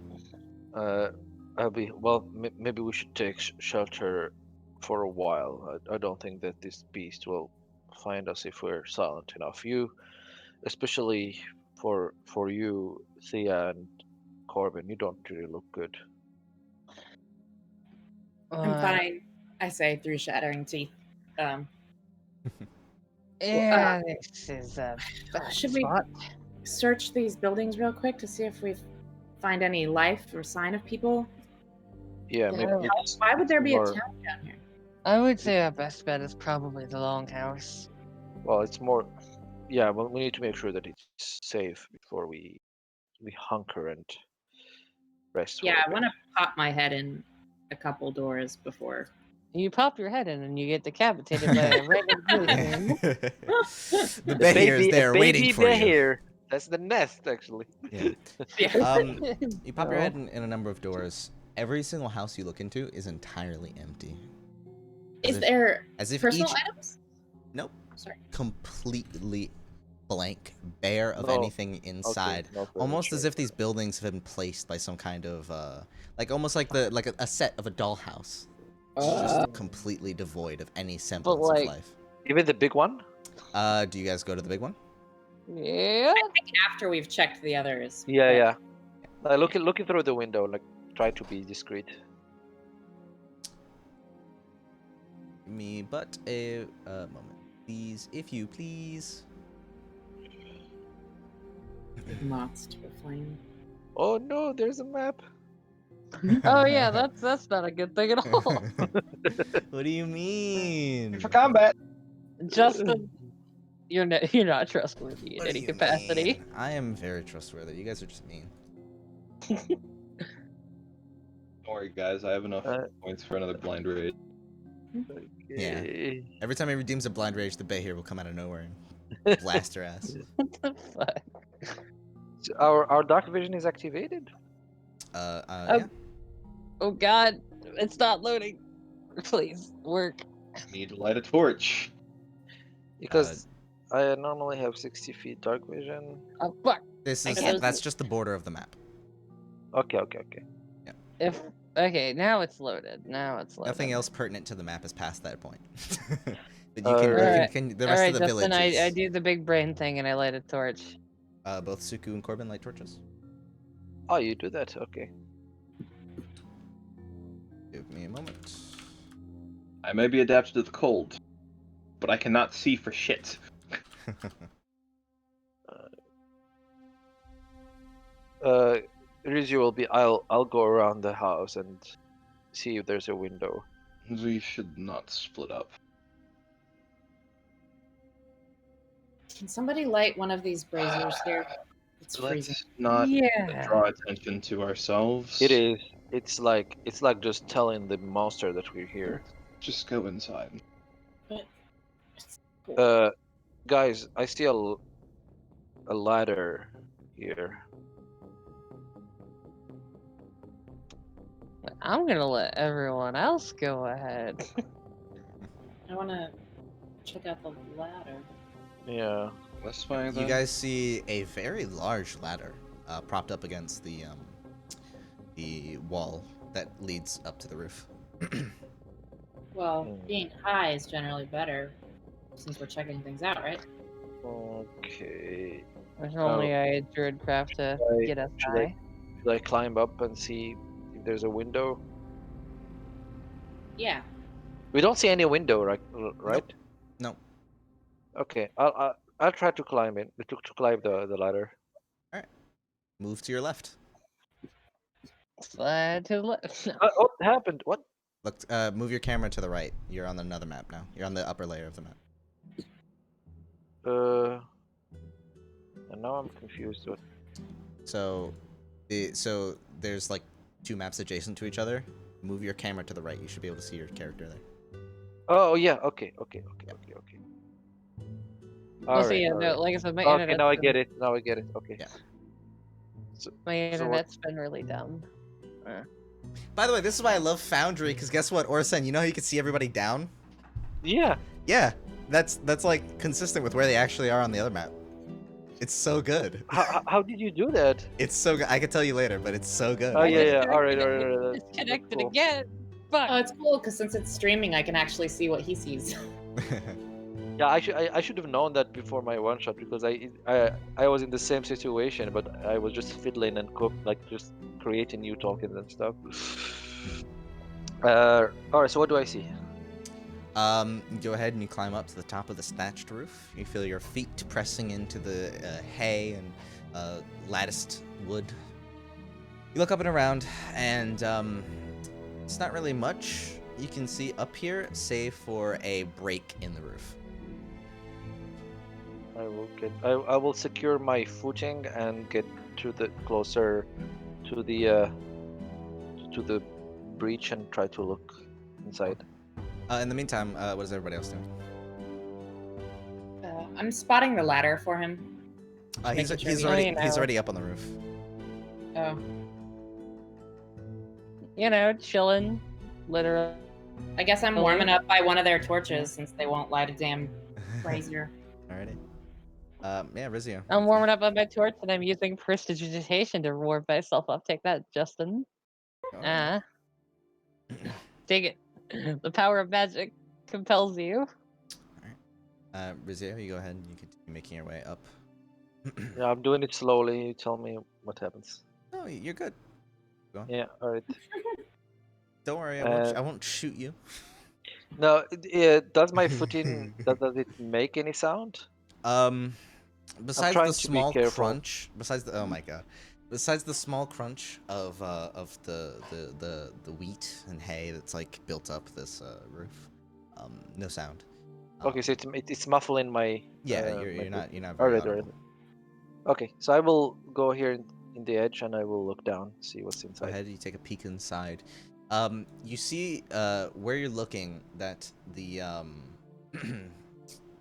maybe we should take shelter for a while. I don't think that this beast will find us if we're silent enough. Especially for you, Thea and Corbin, you don't really look good. I'm fine, I say through shattering teeth. Yeah, this is a bad Should we spot. search these buildings real quick to see if we find any life or sign of people? Yeah, maybe. Why would there be a more- town down here? I would say our best bet is probably the longhouse. Well, it's more. Yeah, well, we need to make sure that it's safe before we hunker and rest. Yeah, I want to pop my head in a couple doors before. You pop your head in and you get decapitated by a random person. The bear is there waiting for you. Here. That's the nest, actually. Yeah. Yeah. You pop your head in a number of doors. Every single house you look into is entirely empty. Is there as if personal each items? Nope. Sorry. Completely blank, bare of No. anything inside. Okay, no Almost as furniture. if these buildings have been placed by some kind of like almost like a set of a dollhouse. It's just completely devoid of any semblance like- of life. Even the big one. Do you guys go to the big one? Yeah. I think after we've checked the others. Yeah. Looking through the window, like try to be discreet. Give me but a moment, please, if you please. Moths to a flame. Oh no, there's a map. Oh yeah, that's not a good thing at all. What do you mean? For combat. Justin, you're not trustworthy in What do any you capacity. mean? I am very trustworthy. You guys are just mean. Don't worry, guys. I have enough points for another blind raid. Yeah. Okay. Every time he redeems a blind rage, the Bay here will come out of nowhere and blast her ass. What the fuck? So our dark vision is activated. Yeah. Oh God, it's not loading. Please work. Need to light a torch. Because I normally have 60 feet dark vision. Oh fuck. This I is can't- that's just the border of the map. Okay. Okay, now it's loaded. Nothing else pertinent to the map is past that point. But Alright. the All rest right, of the Justin, village I is do the big brain thing and I light a torch. both Suku and Corbin light torches. Oh, you do that? Okay. Give me a moment. I may be adapted to the cold, but I cannot see for shit. Rizio will be. I'll go around the house and see if there's a window. We should not split up. Can somebody light one of these braziers here? It's freezing. Let's not Yeah. draw attention to ourselves. It is. It's like just telling the monster that we're here. Just go inside. But it's cool. Guys, I see a ladder here. I'm gonna let everyone else go ahead. I want to check out the ladder. Yeah. This way, You then. guys see a very large ladder propped up against the wall that leads up to the roof. Well, Hmm. being high is generally better since we're checking things out, right? Okay. There's only a druidcraft to Should I- get us should I- high. Should I climb up and see if there's a window? Yeah. We don't see any window, right? Right? No. Okay. I'll try to climb it. To climb the ladder. Move to your left. Slide to the left. What happened? What? Look, move your camera to the right. You're on another map now. You're on the upper layer of the map. And now I'm confused. What? So there's like two maps adjacent to each other. Move your camera to the right. You should be able to see your character there. Oh yeah. Okay. Well, see, Alright, no, alright. like I said, my Okay, internet's now I been, get it. Now I get it. Okay. Yeah. my internet's been really dumb. By the way, this is why I love Foundry, because guess what, Orsen, you know how you can see everybody down? Yeah. Yeah, that's like consistent with where they actually are on the other map. It's so good. How did you do that? It's so good. I can tell you later, but it's so good. Oh yeah. Disconnected Alright. again. That's Disconnected cool. again. Fuck. Oh, it's cool because since it's streaming, I can actually see what he sees. Yeah, I should have known that before my one shot because I was in the same situation, but I was just fiddling and just creating new tokens and stuff. Alright, so what do I see? Go ahead and you climb up to the top of the thatched roof. You feel your feet pressing into the hay and latticed wood. You look up and around, and it's not really much you can see up here, save for a break in the roof. I will secure my footing and get closer to the breach and try to look inside. In the meantime, what is everybody else doing? I'm spotting the ladder for him. He's Making sure he's we- already up on the roof. Oh, You know, chilling, literally. I guess I'm warming up by one of their torches since they won't light a damn brazier. Alrighty. Yeah, Rizio. I'm warming up on my torch and I'm using prestidigitation to warm myself up. Take that, Justin. Take it. The power of magic compels you. Rizio, you go ahead and you continue making your way up. Yeah, I'm doing it slowly. You tell me what happens. Oh, you're good. Go on. Yeah, alright. Don't worry, I won't shoot you. Now, does my footing does it make any sound? Besides trying the to be small careful. crunch, oh my god, besides the small crunch of the wheat and hay that's like built up this roof, no sound. Okay, so it's muffling my. Yeah, my you're not foot. very Alright, audible. Okay, so I will go here in the edge and I will look down, see what's Go inside. ahead, you take a peek inside. You see where you're looking that the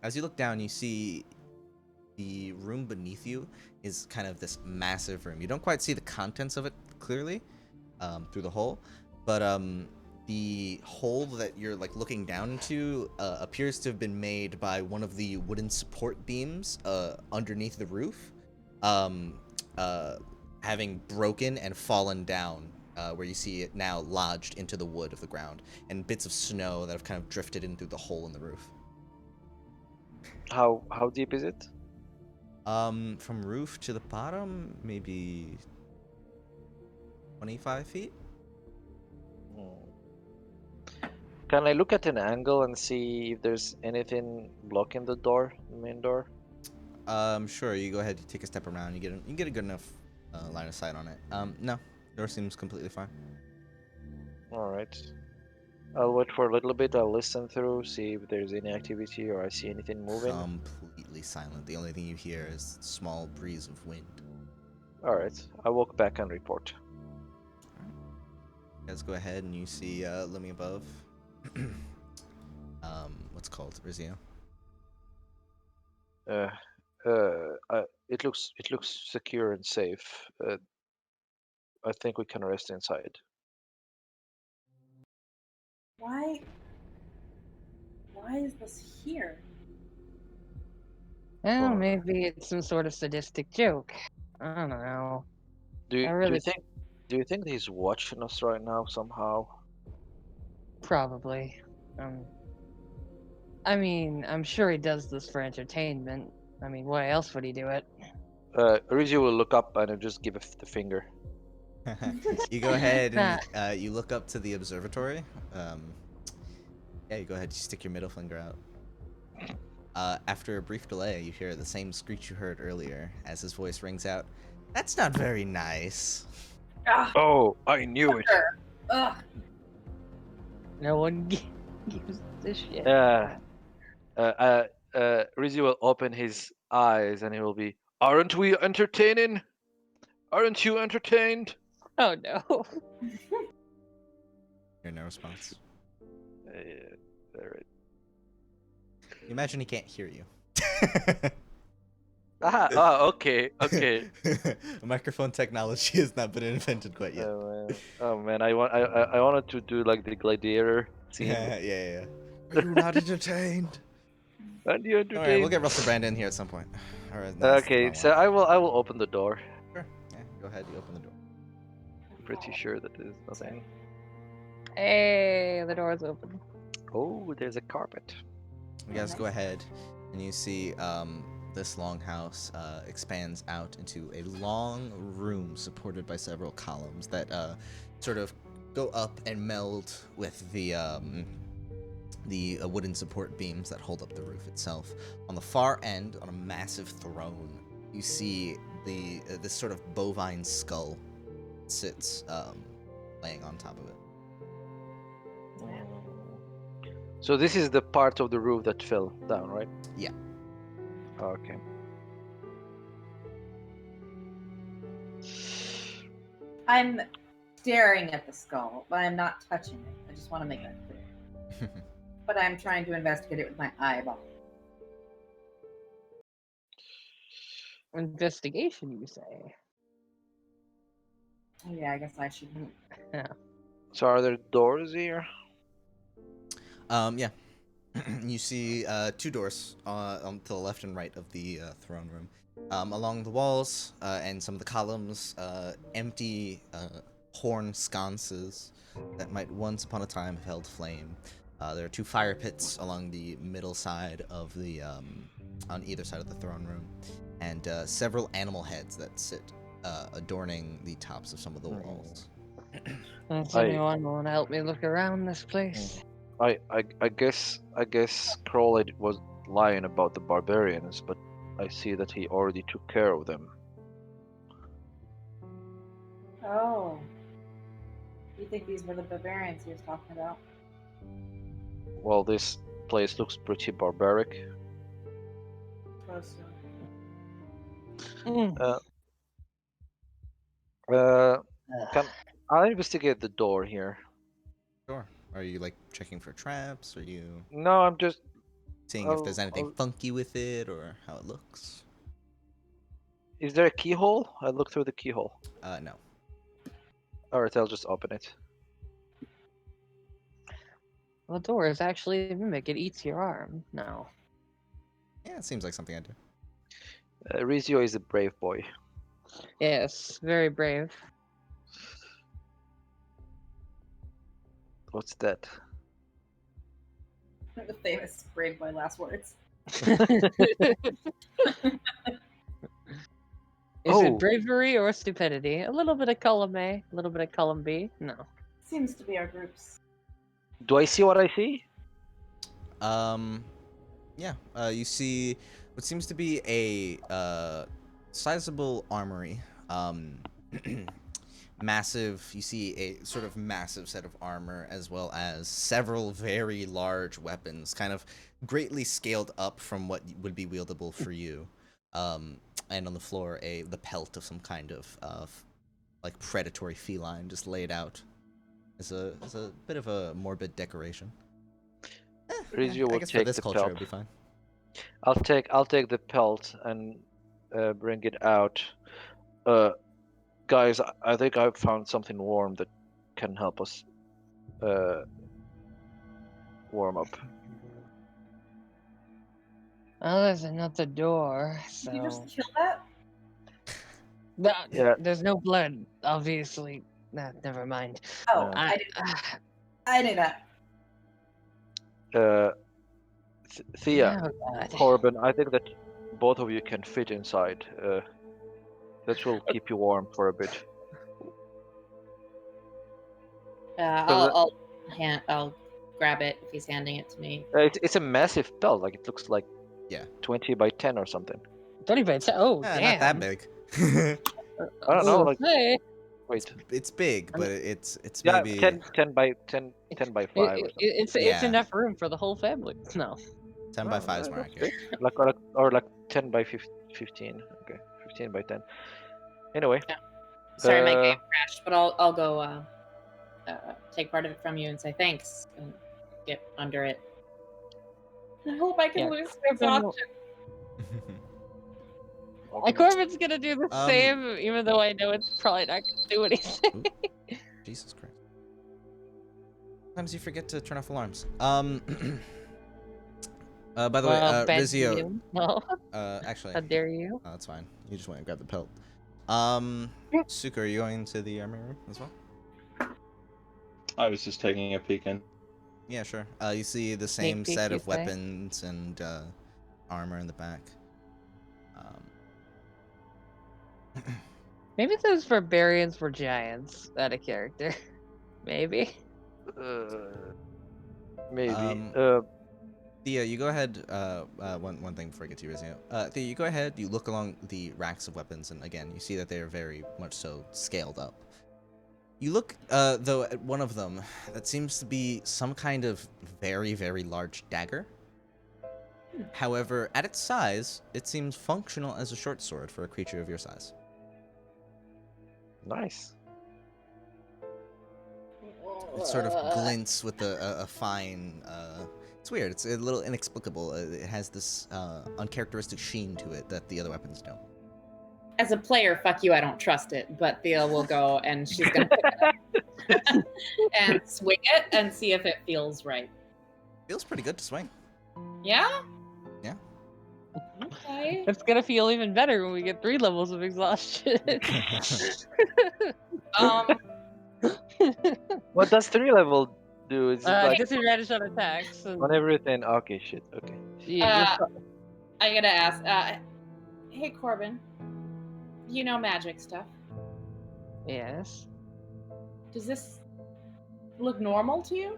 as you look down, you see the room beneath you is kind of this massive room. You don't quite see the contents of it clearly, through the hole, but the hole that you're like looking down into appears to have been made by one of the wooden support beams underneath the roof, having broken and fallen down, where you see it now lodged into the wood of the ground, and bits of snow that have kind of drifted in through the hole in the roof. How deep is it? From roof to the bottom, maybe 25 feet. Can I look at an angle and see if there's anything blocking the door, the main door? Sure. You go ahead. You take a step around. You get a good enough line of sight on it. No, door seems completely fine. All right. I'll wait for a little bit. I'll listen through, see if there's any activity or I see anything moving. Completely silent. The only thing you hear is small breeze of wind. All right. I walk back and report. You guys go ahead and you see looming above. What's called Rizio? It looks secure and safe. I think we can rest inside. Why is this here? Well, Well, maybe it's some sort of sadistic joke. I don't know. Do I really you think he's watching us right now somehow? probably. I mean, I'm sure he does this for entertainment. I mean, why else would he do it? Rizio will look up and just give the finger. You go ahead and you look up to the observatory. Yeah, you go ahead. You stick your middle finger out. After a brief delay, you hear the same screech you heard earlier as his voice rings out. That's not very nice. Ah, Oh, I knew it. sure. Ugh. No one gives a shit. Rizio will open his eyes and he will be, "Aren't we entertaining? Aren't you entertained?" Oh no. Hear no response. All right. You imagine he can't hear you. Okay. Microphone technology has not been invented quite yet. Oh man, I wanted to do like the gladiator scene. Yeah. Are you not entertained? Aren't you All right, we'll entertained? get Russell Brand in here at some point. All right. No, that's the Okay, wrong so one. I will open the door. Sure. Yeah, go ahead. You open the door. I'm pretty sure that there's nothing. Hey, the door's open. Oh, there's a carpet. You guys go ahead, and you see this longhouse expands out into a long room supported by several columns that sort of go up and meld with the wooden support beams that hold up the roof itself. On the far end, on a massive throne, you see this sort of bovine skull sits laying on top of it. So this is the part of the roof that fell down, right? Yeah. Okay. I'm staring at the skull, but I'm not touching it. I just want to make that clear. But I'm trying to investigate it with my eyeball. Investigation, you say? Oh, yeah, I guess I should. Yeah. So are there doors here? Yeah. You see two doors to the left and right of the throne room. Along the walls and some of the columns, empty horn sconces that might once upon a time have held flame. There are two fire pits along the middle side of the, on either side of the throne room, and several animal heads that sit adorning the tops of some of the walls. Does anyone want to help me look around this place? I guess Kroll was lying about the barbarians, but I see that he already took care of them. Oh. You think these were the barbarians he was talking about? Well, this place looks pretty barbaric. Close. I'll investigate the door here. Sure. Are you like checking for traps? Are you No, I'm just seeing if there's anything funky with it or how it looks? Is there a keyhole? I looked through the keyhole. No. Alright, I'll just open it. Well, the door is actually a mimic. It eats your arm. No. Yeah, it seems like something I do. Rizio is a brave boy. Yes, very brave. What's that? The famous brave boy last words. Is Oh. it bravery or stupidity? A little bit of column A, a little bit of column B. No. Seems to be our groups. Do I see what I see? Yeah. You see what seems to be a sizable armory. Massive. You see a sort of massive set of armor, as well as several very large weapons, kind of greatly scaled up from what would be wieldable for you. And on the floor, the pelt of some kind of like predatory feline just laid out as a bit of a morbid decoration. Rizio I will guess for take this the culture, pelt. it'll be fine. I'll take the pelt and bring it out. Guys, I think I've found something warm that can help us warm up. Oh, there's another door. Did you just So kill that? Yeah. there's no blood, obviously. Nah, never mind. Oh, Yeah. I knew that. Thea, Oh, God. Corbin, I think that both of you can fit inside. That will keep you warm for a bit. I'll grab it if he's handing it to me. It's a massive pelt. Like it looks like 20 by 10 or something. 20 by 10. Oh, damn. Not that big. I don't know. Like Hey. wait. It's big, but it's Yeah, maybe 10 by 10 by 5 or something. It's Yeah. enough room for the whole family. No. 10 by 5 is more That's accurate. good. Like 10 by 15. Okay, 15 by 10. Anyway. Sorry, my game crashed, but I'll go take part of it from you and say thanks and get under it. I hope I can lose exhaustion. Corbin's gonna do the same, even though I know it's probably not gonna do anything. Jesus Christ. Sometimes you forget to turn off alarms. By the way, Rizio. No. Actually. How dare you? Oh, that's fine. You just went and grabbed the pelt. Suka, are you going to the armory room as well? I was just taking a peek in. Yeah, sure. You see the same set of weapons and armor in the back. Maybe those barbarians were giants out of character. Maybe. Maybe. Thea, you go ahead. One thing before I get to you, Rizio. Thea, you go ahead. You look along the racks of weapons, and again, you see that they are very much so scaled up. You look, though, at one of them that seems to be some kind of very, very large dagger. However, at its size, it seems functional as a short sword for a creature of your size. Nice. It sort of glints with a fine. It's weird. It's a little inexplicable. It has this uncharacteristic sheen to it that the other weapons don't. As a player, fuck you, I don't trust it. But Thea will go and she's gonna pick it up and swing it and see if it feels right. Feels pretty good to swing. Yeah? Yeah. Okay. It's gonna feel even better when we get 3 levels of exhaustion. What does 3 level do? Is it like disadvantage on attacks. on everything? Okay, shit. Okay. Yeah, I gotta ask. Hey Corbin, you know magic stuff. Yes. Does this look normal to you?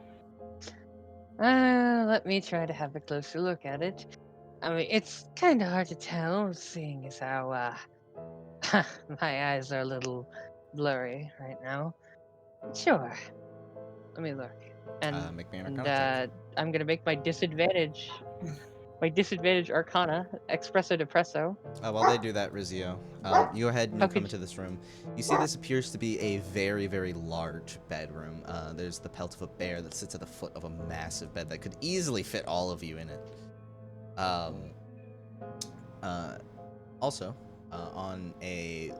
Let me try to have a closer look at it. I mean, it's kind of hard to tell, seeing as how my eyes are a little blurry right now. Sure. Let me look. And, make me an Arcana check. I'm gonna make my disadvantage Arcana, Espresso Depresso. While they do that, Rizio, you go ahead and you come into this room. You see this appears to be a very, very large bedroom. There's the pelt of a bear that sits at the foot of a massive bed that could easily fit all of you in it. Also, on a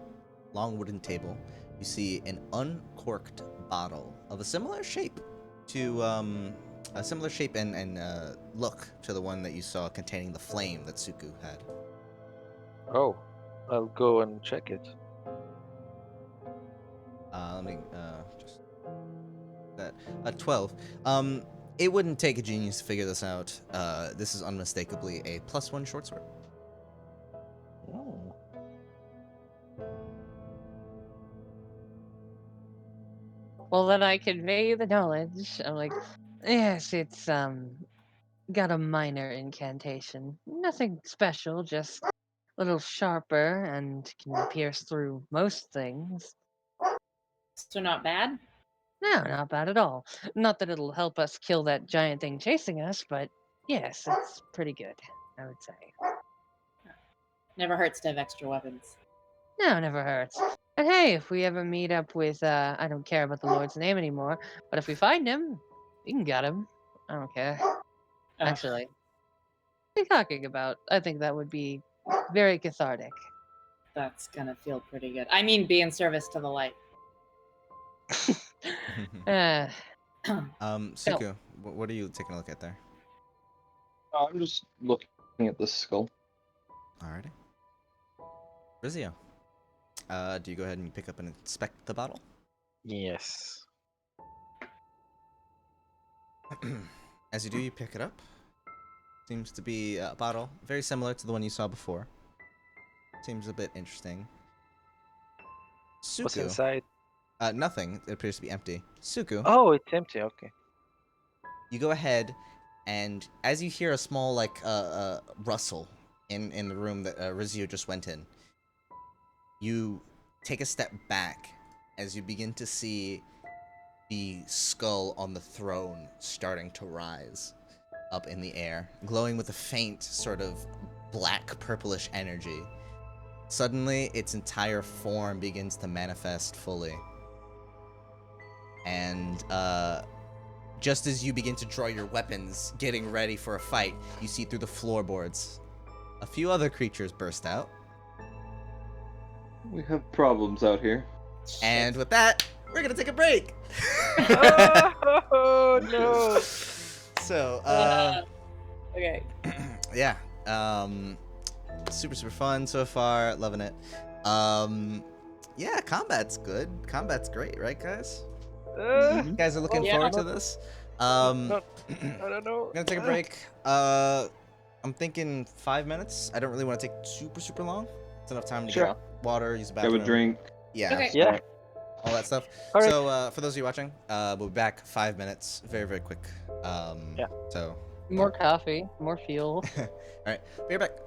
long wooden table, you see an uncorked bottle of a similar shape to and look to the one that you saw containing the flame that Suku had. Oh, I'll go and check it. Let me just that 12. It wouldn't take a genius to figure this out. This is unmistakably a +1 short sword. Oh. Well, then I convey you the knowledge. I'm like, yes, it's got a minor incantation. Nothing special, just a little sharper and can pierce through most things. So not bad. No, not bad at all. Not that it'll help us kill that giant thing chasing us, but yes, it's pretty good, I would say. Never hurts to have extra weapons. No, never hurts. And hey, if we ever meet up with, I don't care about the Lord's name anymore, but if we find him, we can get him. I don't care. Oh, Actually, what are you talking about? I think that would be very cathartic. that's gonna feel pretty good. I mean, be in service to the light. uh, Suku, what are you taking a look at there? I'm just looking at the skull. Alrighty. Rizio, do you go ahead and pick up and inspect the bottle? Yes. As you do, you pick it up. Seems to be a bottle very similar to the one you saw before. Seems a bit interesting. Suku. What's inside? Nothing. It appears to be empty. Suku. Oh, it's empty. Okay. You go ahead, and as you hear a small rustle in the room that Rizio just went in, you take a step back as you begin to see the skull on the throne starting to rise up in the air, glowing with a faint sort of black purplish energy. Suddenly, its entire form begins to manifest fully. And just as you begin to draw your weapons, getting ready for a fight, you see through the floorboards a few other creatures burst out. We have problems out here. And with that, we're gonna take a break. Oh no! So, Okay. yeah, super fun so far, loving it. Yeah, combat's good. Combat's great, right, guys? You guys are looking Yeah. forward to this. I don't know. I'm gonna take a break. I'm thinking 5 minutes. I don't really want to take super long. It's enough time to Sure. get water, use the Grab bathroom. a drink. Yeah, Okay. Yeah. all that stuff. All right. So, for those of you watching, we'll be back 5 minutes. Very quick. Yeah. So, more coffee, more fuel. all right, be right back.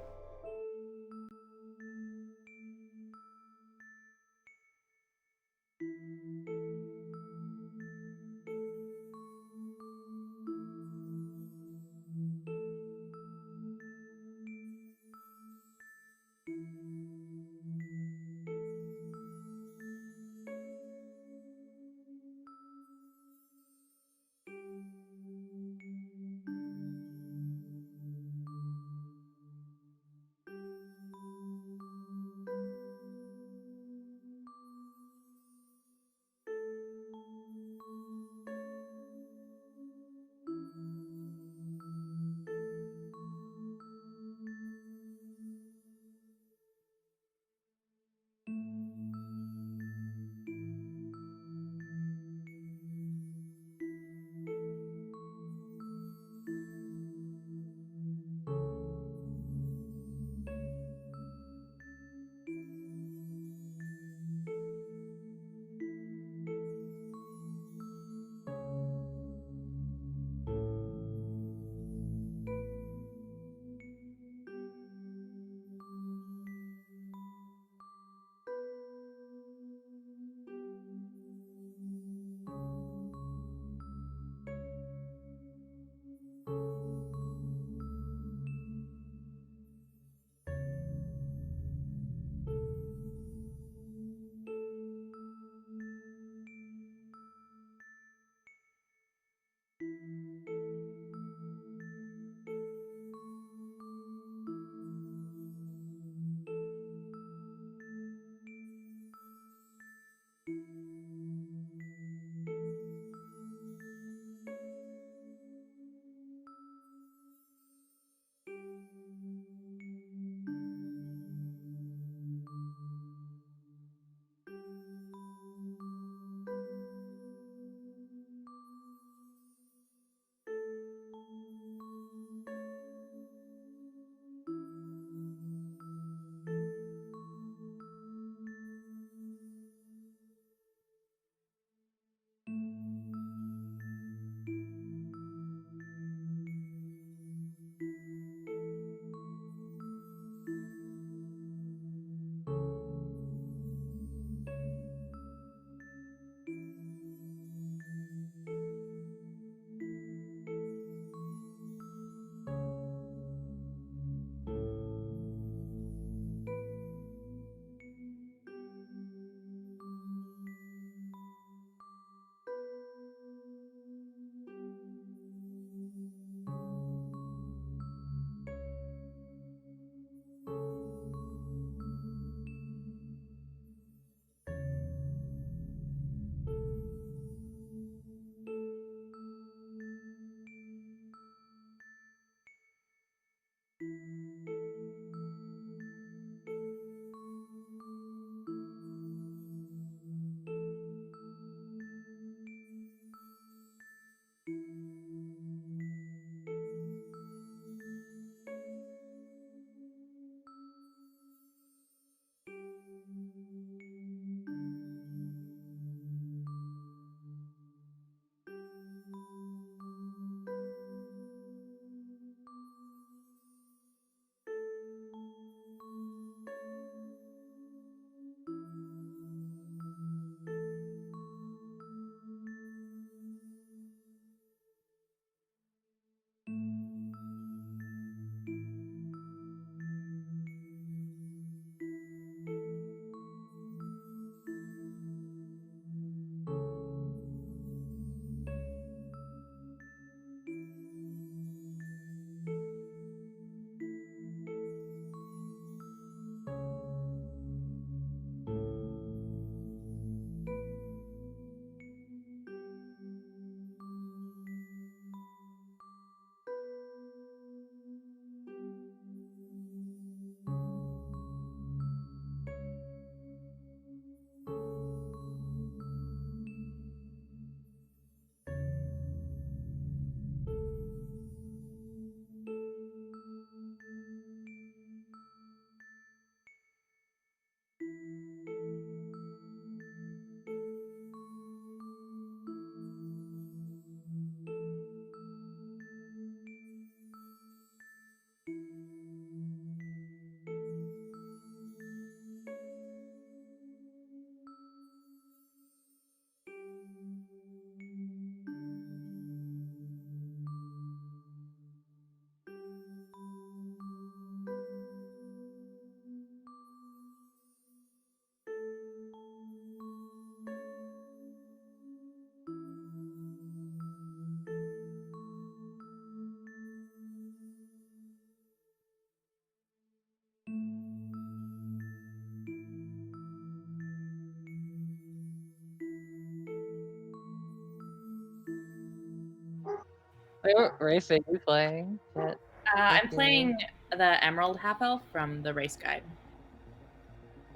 Wait, what race are you playing? Shit. I'm playing the Emerald Half Elf from the race guide.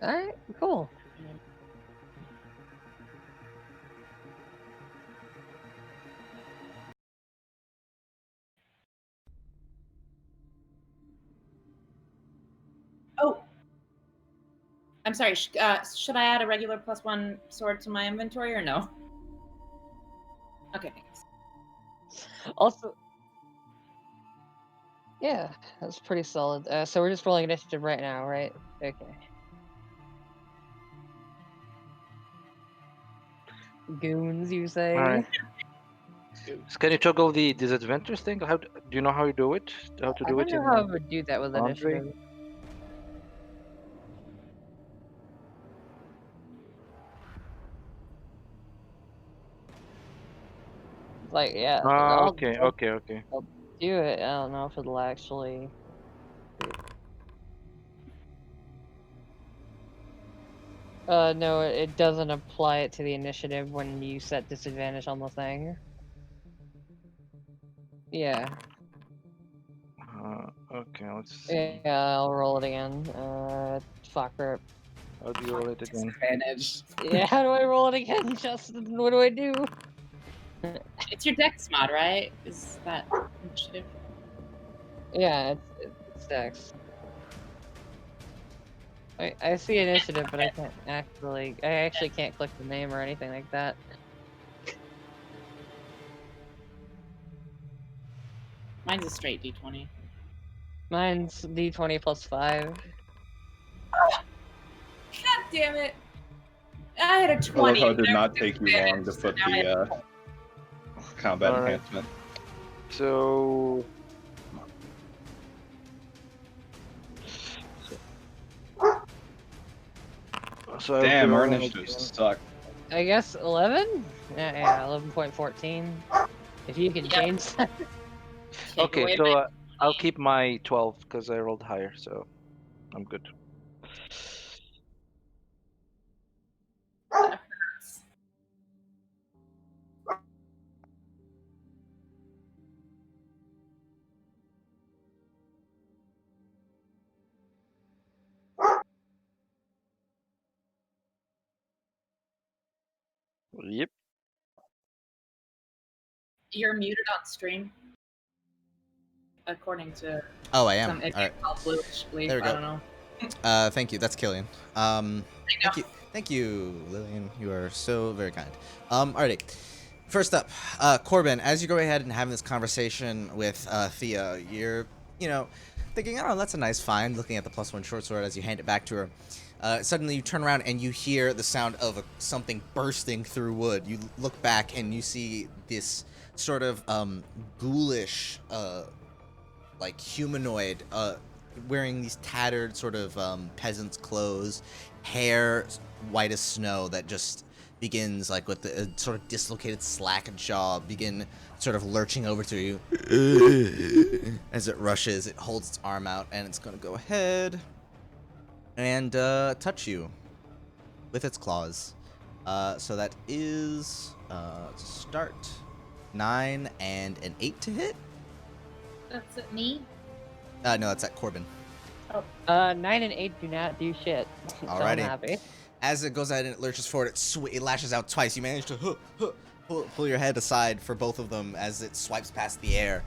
Alright, cool. Oh, I'm sorry. Should I add a regular +1 sword to my inventory or no? Okay, thanks. Also, yeah, that's pretty solid. So we're just rolling initiative right now, right? Okay. Goons, you say? All right. Can you toggle the disadvantage thing? Do you know how you do it? How to I do don't it know in how I would do that with Foundry? initiative. Like, yeah, I'll Okay. do it. I don't know if it'll actually. No, it doesn't apply it to the initiative when you set disadvantage on the thing. Yeah. Okay, let's see. Yeah, I'll roll it again. Fuck rip. How do you roll it again? Disadvantage. Yeah, how do I roll it again, Justin? What do I do? It's your dex mod, right? Is that initiative? Yeah, it's Dex. I see initiative, but I actually can't click the name or anything like that. Mine's a straight D20. Mine's D20 plus 5. God damn it! I had a I love 20. how it did there not was take you long to disadvantage, put so now I have the combat All right. enhancement. So. So I'll Damn, be our rolling initiatives again. suck. I guess 11? Yeah, 11.14. If you can change that. Take Okay, away so I'll keep my 12 because I rolled higher, so I'm good. my- Yep. You're muted on stream, according to Oh, I am. some idiot All right. called Bluish Leaf. There we I go. don't know. Thank you. That's Killian. Thank you, Lillian. You are so very kind. Alrighty. First up, Corbin. As you go ahead and have this conversation with Thea, you're, thinking, oh, that's a nice find. Looking at the +1 short sword as you hand it back to her. Suddenly, you turn around and you hear the sound of something bursting through wood. You look back and you see this sort of ghoulish, like humanoid, wearing these tattered sort of peasant's clothes, hair white as snow that just begins, like, with the sort of dislocated slack jaw, begin sort of lurching over to you. As it rushes, it holds its arm out, and it's going to go ahead and touch you with its claws. So that is, to start, 9 and an 8 to hit. That's it, me? No, that's at Corbin. 9 and 8 do not do shit. So I'm Alrighty. happy. As it goes ahead and it lurches forward, it lashes out twice. You manage to pull your head aside for both of them as it swipes past the air.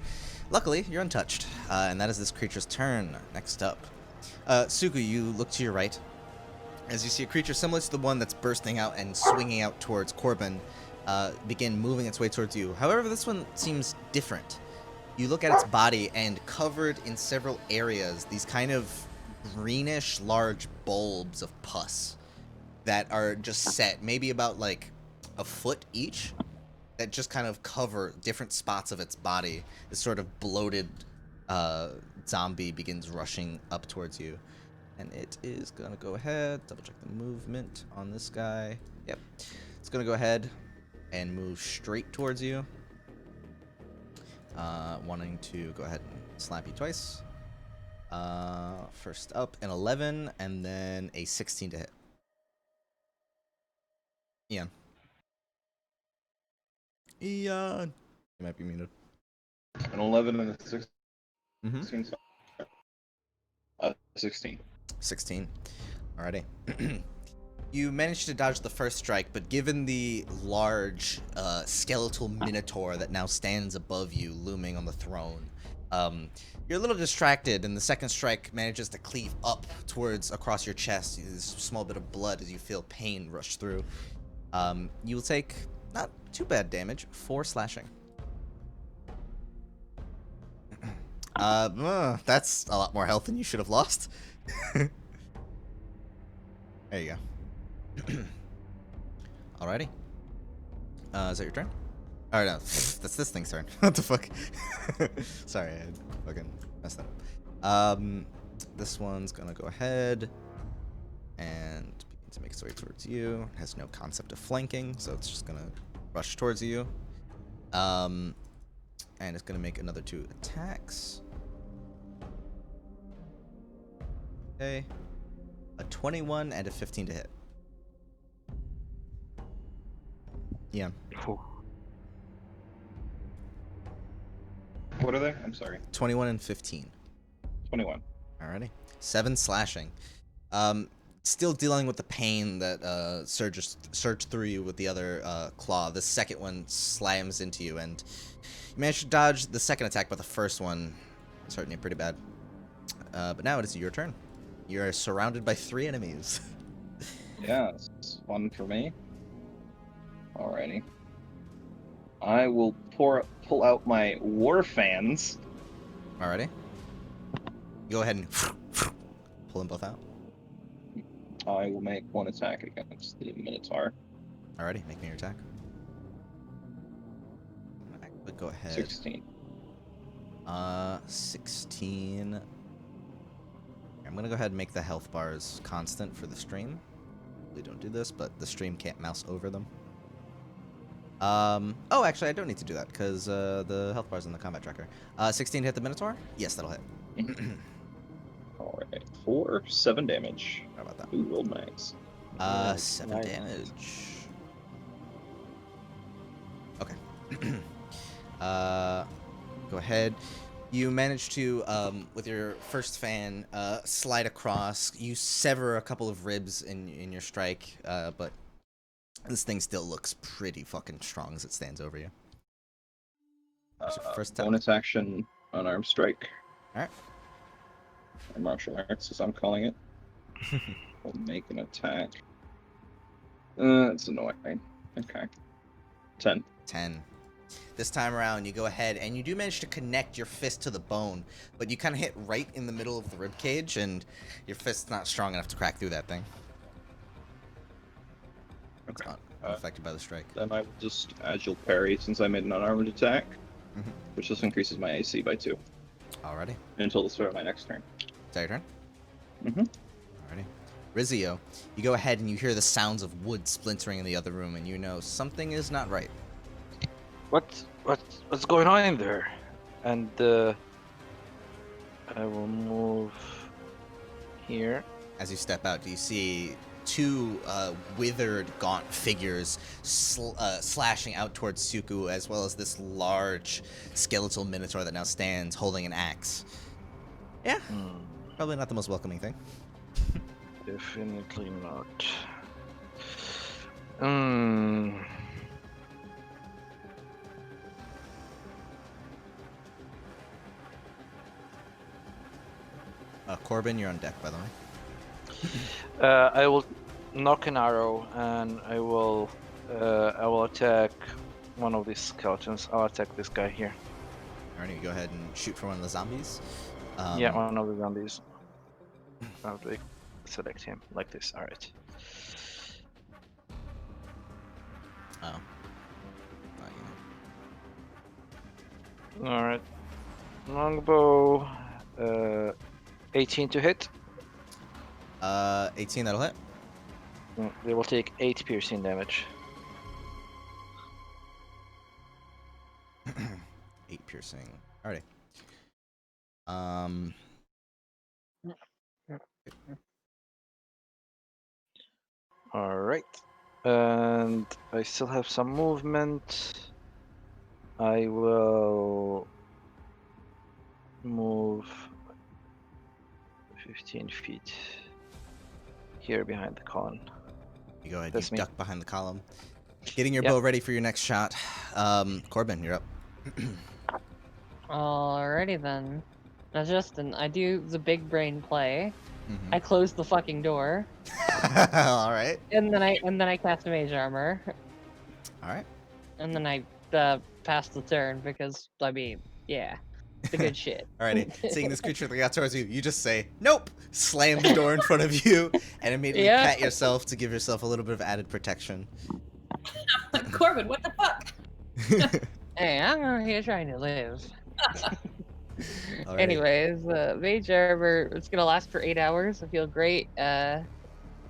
Luckily, you're untouched, and that is this creature's turn. Next up, Sugu, you look to your right as you see a creature similar to the one that's bursting out and swinging out towards Corbin begin moving its way towards you. However, this one seems different. You look at its body, and covered in several areas, these kind of greenish large bulbs of pus that are just set, maybe about like a foot each, that just kind of cover different spots of its body. This sort of bloated zombie begins rushing up towards you. And it is going to go ahead, double check the movement on this guy. Yep. It's going to go ahead and move straight towards you. Wanting to go ahead and slap you twice. First up, an 11, and then a 16 to hit. Ian. You might be muted. An 11 and a 16. Mm-hmm. 16. 16. Alrighty. You managed to dodge the first strike, but given the large skeletal minotaur that now stands above you, looming on the throne, you're a little distracted, and the second strike manages to cleave up towards across your chest. This small bit of blood as you feel pain rush through. You will take not too bad damage, 4 slashing. That's a lot more health than you should have lost. There you go. Alrighty. Is that your turn? Oh no, that's this thing's turn. What the fuck? Sorry, I fucking messed that up. This one's gonna go ahead and begin to make its way towards you. It has no concept of flanking, so it's just gonna rush towards you. And it's gonna make another 2 attacks. Okay. A 21 and a 15 to hit. Yeah. What are they? I'm sorry. 21 and 15. 21. Alrighty. 7 slashing. Still dealing with the pain that surged through you with the other claw. The second one slams into you, and you managed to dodge the second attack, but the first one is hurting you pretty bad. But now it is your turn. You are surrounded by 3 enemies. Yeah, it's fun for me. Alrighty. I will pull out my war fans. Alrighty. Go ahead and pull them both out. I will make 1 attack against the Minotaur. Alrighty, make me your attack. But go ahead. 16. 16. I'm gonna go ahead and make the health bars constant for the stream. We don't do this, but the stream can't mouse over them. Oh, actually, I don't need to do that because the health bar's in the combat tracker. 16 to hit the Minotaur? Yes, that'll hit. Alright, 4, 7 damage. How about that? Ooh, rolled max. 7 nice. damage. Okay. Go ahead. You manage to, with your first fan, slide across. You sever a couple of ribs in your strike, but this thing still looks pretty fucking strong as it stands over you. First time. Bonus action, unarmed strike. Alright. Or martial arts, as I'm calling it. We'll make an attack. It's annoying. Okay. 10. 10. This time around, you go ahead and you do manage to connect your fist to the bone, but you kind of hit right in the middle of the rib cage, and your fist's not strong enough to crack through that thing. It's Okay. not affected by the strike. Then I will just agile parry since I made an unarmed attack, Mhm. which just increases my AC by 2 Alrighty. until the start of my next turn. Is that your turn? Mhm. Alrighty. Rizio, you go ahead and you hear the sounds of wood splintering in the other room, and you know something is not right. What's going on in there? And I will move here. As you step out, you see 2 withered, gaunt figures slashing out towards Suku, as well as this large skeletal minotaur that now stands holding an axe. Yeah, probably not the most welcoming thing. Definitely not. Corbin, you're on deck, by the way. I will knock an arrow and I will attack one of these skeletons. I'll attack this guy here. Alright, you go ahead and shoot for one of the zombies. Yeah, one of the zombies. How do I select him? Like this. All right. Oh. All right. Longbow. 18 to hit. 18, that'll hit. They will take 8 piercing damage. 8 piercing. Alrighty. All right. And I still have some movement. I will move 15 feet here behind the column. You go ahead. That's You me. duck behind the column, getting your Yep. bow ready for your next shot. Corbin, you're up. Alrighty then. Now, Justin, I do the big brain play. Mhm. I close the fucking door, All right. and then I cast mage armor, All right. and then I pass the turn because I mean, yeah, the good shit. Alrighty. Seeing this creature looking out towards you, you just say, nope! Slam the door in front of you, and immediately Yeah. pat yourself to give yourself a little bit of added protection. Corbin, what the fuck? Hey, I'm out here trying to live. Alrighty. Anyways, mage armor, it's gonna last for 8 hours. I feel great. Alrighty,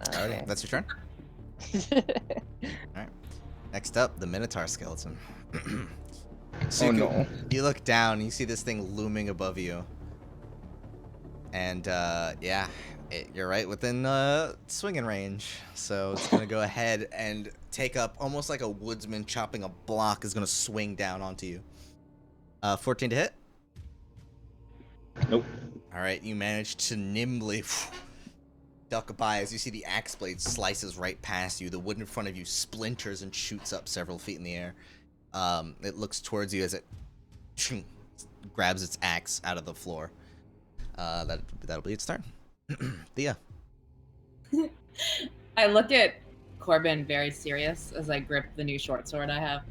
Okay. that's your turn. Next up, the Minotaur skeleton. Oh no. You look down, and you see this thing looming above you. And, yeah, you're right within swinging range. So it's going to go ahead and take up, almost like a woodsman chopping a block, is going to swing down onto you. 14 to hit? Nope. All right, you manage to nimbly duck by as you see the axe blade slices right past you. The wood in front of you splinters and shoots up several feet in the air. It looks towards you as it grabs its axe out of the floor. That'll be its turn. Thea. I look at Corbin very serious as I grip the new short sword I have,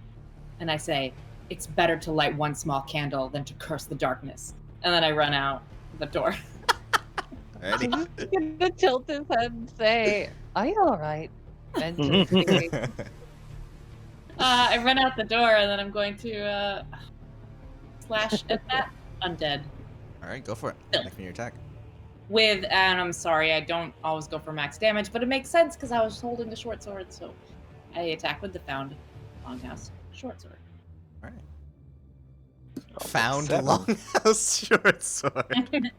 and I say, "It's better to light one small candle than to curse the darkness." And then I run out the door. Alrighty. I'm gonna tilt his head and say, "Are you all right?" And I run out the door, and then I'm going to slash at that undead. All right, go for it. Make me your attack. And I'm sorry, I don't always go for max damage, but it makes sense because I was holding the short sword, so I attack with the found longhouse short sword. All right. Oh, Found 7. longhouse short sword.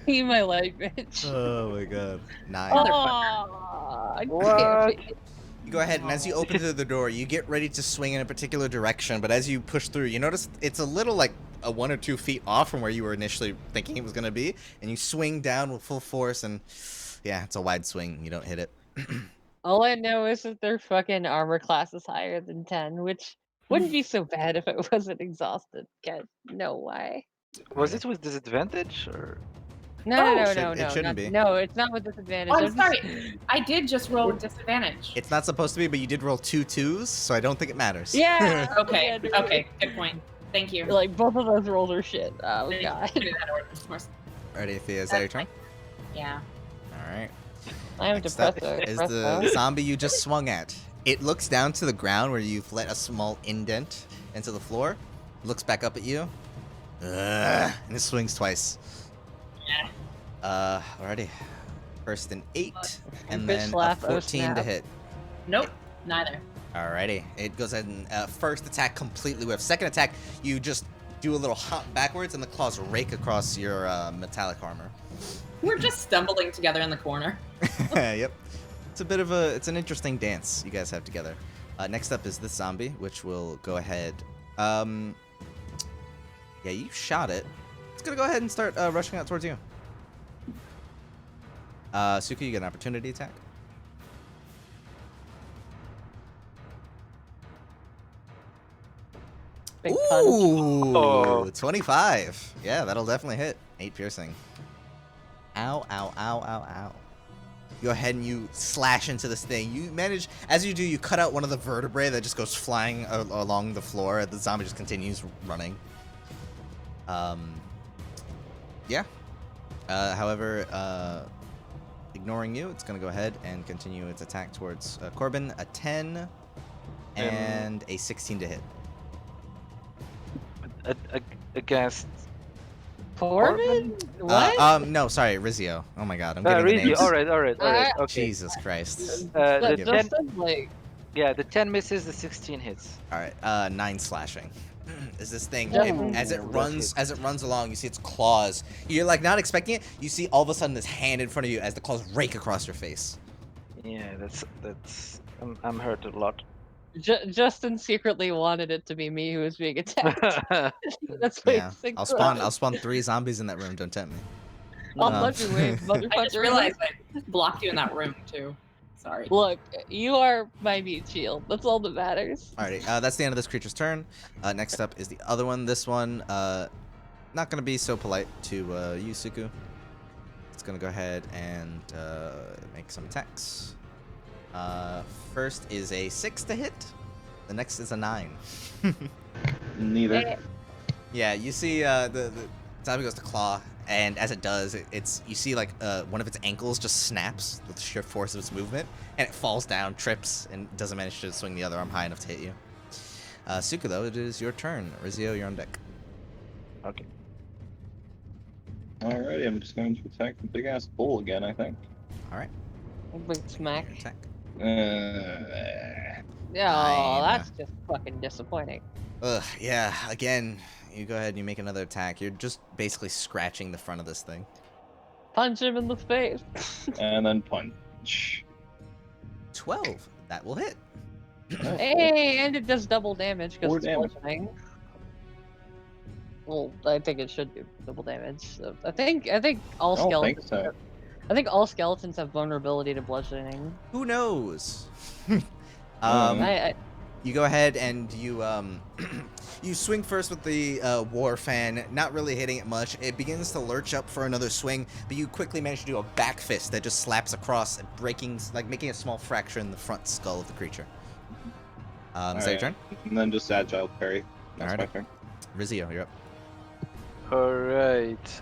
see my life, bitch. Oh my god. 9. Oh, What? You go ahead, and as you open the door, you get ready to swing in a particular direction, but as you push through, you notice it's a little like a 1 or 2 feet off from where you were initially thinking it was going to be, and you swing down with full force, and yeah, it's a wide swing. You don't hit it. All I know is that their fucking armor class is higher than 10, which wouldn't be so bad if it wasn't exhausted. God, no way. Was it with disadvantage or? No, Oh, it shouldn't be. No, it's not with disadvantage. Oh, I'm I'm just- sorry. I did just roll with disadvantage. It's not supposed to be, but you did roll 2 2s, so I don't think it matters. Yeah. Okay, yeah, they're- okay, good point. Thank you. Like both of those rolls are shit. Oh Thank you. god. I knew how to work this more. Alrighty, Thea, is that your turn? Yeah. Alright. I am Next up depressed. is the zombie you just swung at. It looks down to the ground where you've let a small indent into the floor, looks back up at you, and it swings twice. Alrighty. First an 8, and Bitch then a laugh, oh 14 to snap. hit. Nope, neither. Alrighty. It goes ahead and first attack completely whiffs. Second attack, you just do a little hop backwards, and the claws rake across your metallic armor. We're just stumbling together in the corner. Yep. It's an interesting dance you guys have together. Next up is this zombie, which will go ahead. Yeah, you shot it. It's gonna go ahead and start rushing out towards you. Suki, you get an opportunity attack. Big punch. Ooh, Oh. 25. Yeah, that'll definitely hit. 8 piercing. Ow, ow, ow, ow, ow. You go ahead and you slash into this thing. You manage, as you do, you cut out one of the vertebrae that just goes flying along the floor. The zombie just continues running. Yeah. However, ignoring you, it's going to go ahead and continue its attack towards Corbin. A 10 and a 16 to hit. Against Corbin? What? No, sorry, Rizio. Oh my god, I'm getting the Rizio. names. All right. Okay. Jesus Christ. That The Give 10, Justin, like, yeah, the 10 misses, the 16 hits. All right, 9 slashing. Is this thing Ooh. as it runs along? You see its claws. You're like not expecting it. You see all of a sudden this hand in front of you as the claws rake across your face. Yeah, that's. I'm hurt a lot. Justin secretly wanted it to be me who was being attacked. That's why Yeah, he I'll spawn 3 zombies in that room. Don't tempt me. I'll Um, punch your way, motherfucker. I just realized I blocked you in that room too. Sorry. Look, you are my meat shield. That's all that matters. Alrighty, that's the end of this creature's turn. Next up is the other one. This one, not gonna be so polite to you, Suku. It's gonna go ahead and make some attacks. First is a 6 to hit. The next is a 9. Neither. Yeah, you see the zombie goes to claw, and as it does, you see like one of its ankles just snaps with the sheer force of its movement, and it falls down, trips, and doesn't manage to swing the other arm high enough to hit you. Suku, though, it is your turn. Rizio, you're on deck. Okay. Alrighty, I'm just going to attack the big ass bull again, I think. Alright. Big smack. Your attack. Yeah, Nine. that's just fucking disappointing. Ugh, yeah, again, you go ahead and you make another attack. You're just basically scratching the front of this thing. Punch him in the face. And then punch. 12. That will hit. Hey, and it does double damage because 4 it's damage. bludgeoning. Well, I think it should do double damage. So I think all I don't skeletons. think so. I think all skeletons have vulnerability to bludgeoning. Who knows? I You go ahead and you you swing first with the war fan, not really hitting it much. It begins to lurch up for another swing, but you quickly manage to do a back fist that just slaps across, breaking, like making a small fracture in the front skull of the creature. Is that your turn? And then just agile parry. That's Alright. my turn. Rizio, you're up. Alright.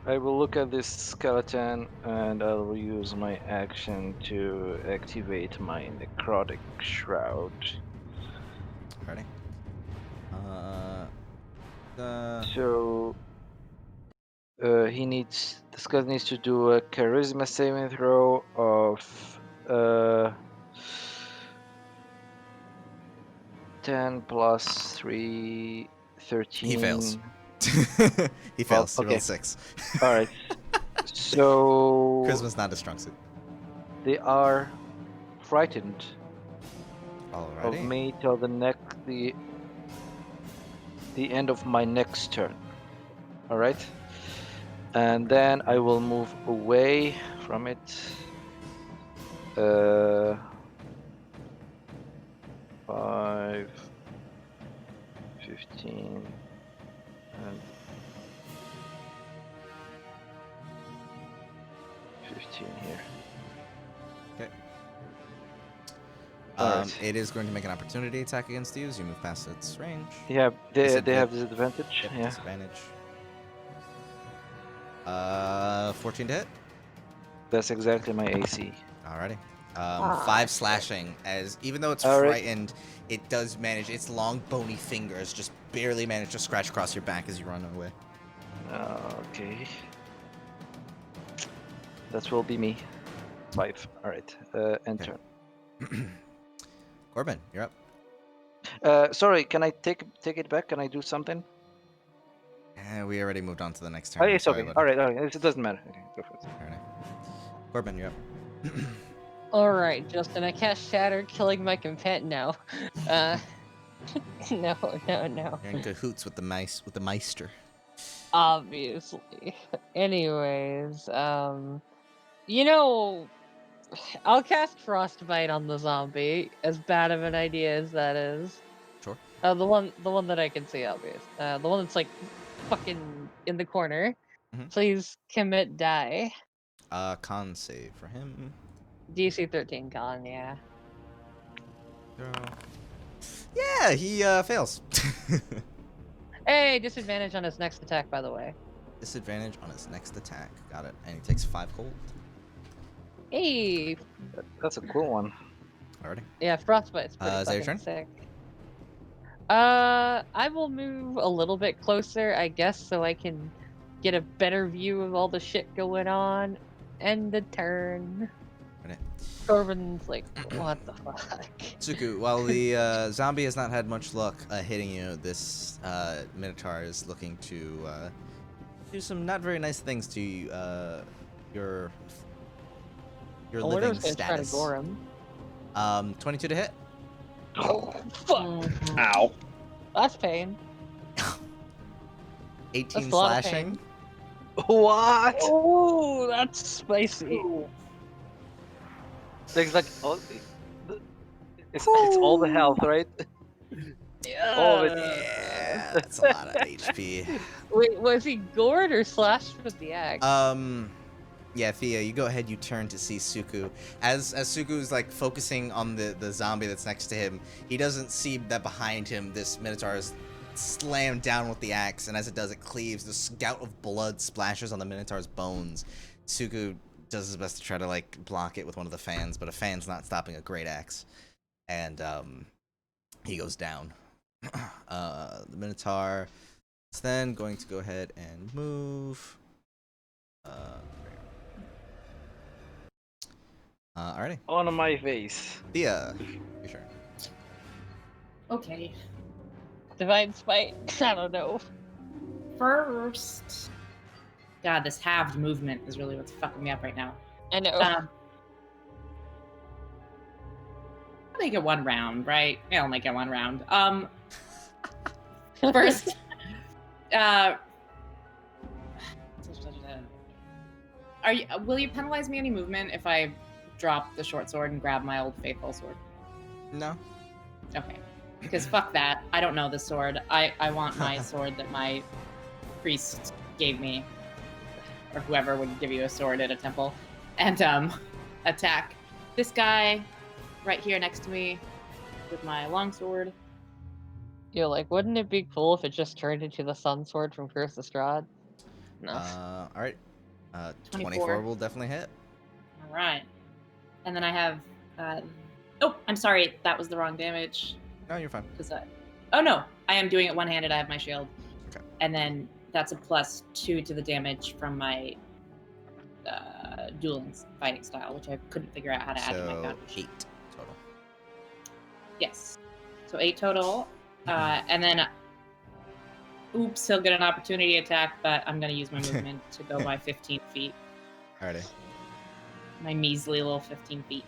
I will look at this skeleton and I will use my action to activate my necrotic shroud. Ready? So the skeleton needs to do a charisma saving throw of 10 plus 3, 13. He fails. He fails. He okay. rolled 6. Alright. So Charisma's not a strong suit. they are frightened Alrighty. of me till the end of my next turn. Alright? And then I will move away from it. 5, 15, and 15 here. Okay. Alright. It is going to make an opportunity attack against you as you move past its range. Yeah, they Disadvantage. have disadvantage. Yep, Yeah. disadvantage. 14 to hit. That's exactly my AC. Alrighty. 5 slashing, as even though it's Alright. frightened, it does manage, its long bony fingers just barely manage to scratch across your back as you run away. Okay. That will be me. 5. Alright. End Okay. turn. Corbin, you're up. Sorry, can I take it back? Can I do something? We already moved on to the next turn. Oh, I'm it's sorry, okay. buddy. Alright. It doesn't matter. Okay, go for it. Alright. Corbin, you're up. Alright, Justin, I cast Shatter, killing my companion. No. No. You're in cahoots with the Maister. Obviously. Anyways, you know, I'll cast Frostbite on the zombie, as bad of an idea as that is. Sure. The one that I can see, obvious. The one that's like fucking in the corner. Mhm. Please commit die. Con save for him. DC 13 con, yeah. Yeah, he fails. Hey, disadvantage on his next attack, by the way. Disadvantage on his next attack. Got it. And he takes 5 cold. Hey, That's a cool one. Alrighty. yeah, Frostbite's pretty Is that your fucking turn? sick. I will move a little bit closer, I guess, so I can get a better view of all the shit going on. End the turn. Alright. Corbin's like, what the fuck? Tsuku, while the zombie has not had much luck hitting you, this Minotaur is looking to do some not very nice things to your I wonder living if it's gonna try to status. gore him. 22 to hit. Oh, fuck. Mhm. Ow. That's pain. 18 a lot of slashing. What? Oh, that's spicy. Like oh, it's all the health, right? All of it. Yeah, that's a lot of HP. Wait, was he gored or slashed with the axe? Yeah, Thea, you go ahead, you turn to see Suku. As Suku's like focusing on the zombie that's next to him, he doesn't see that behind him this Minotaur is slammed down with the axe, and as it does, it cleaves. The spout of blood splashes on the Minotaur's bones. Suku does his best to try to like block it with one of the fans, but a fan's not stopping a great axe. And he goes down. The Minotaur is then going to go ahead and move. Alrighty. On my face. Thea, you sure? Okay. Divine Spite? I don't know. First. God, this halved movement is really what's fucking me up right now. I know. I'll make it one round, right? Yeah, I'll make it one round. First, will you penalize me any movement if I drop the short sword and grab my old faithful sword? No. Okay. Because fuck that. I don't know this sword. I want my sword that my priest gave me. Or whoever would give you a sword at a temple. And attack this guy right here next to me with my longsword. You're like, wouldn't it be cool if it just turned into the sun sword from Curse of Strahd? No. Alright. 24 will definitely hit. All right. And then I have. Oh, I'm sorry. That was the wrong damage. No, you're fine. Oh no, I am doing it one-handed. I have my shield. Okay. And then that's a +2 to the damage from my dueling fighting style, which I couldn't figure out how to add to my So foundry. 8 total. Yes. So 8 total. And then, oops, he'll get an opportunity attack, but I'm going to use my movement to go by 15 feet. Alrighty. My measly little 15 feet.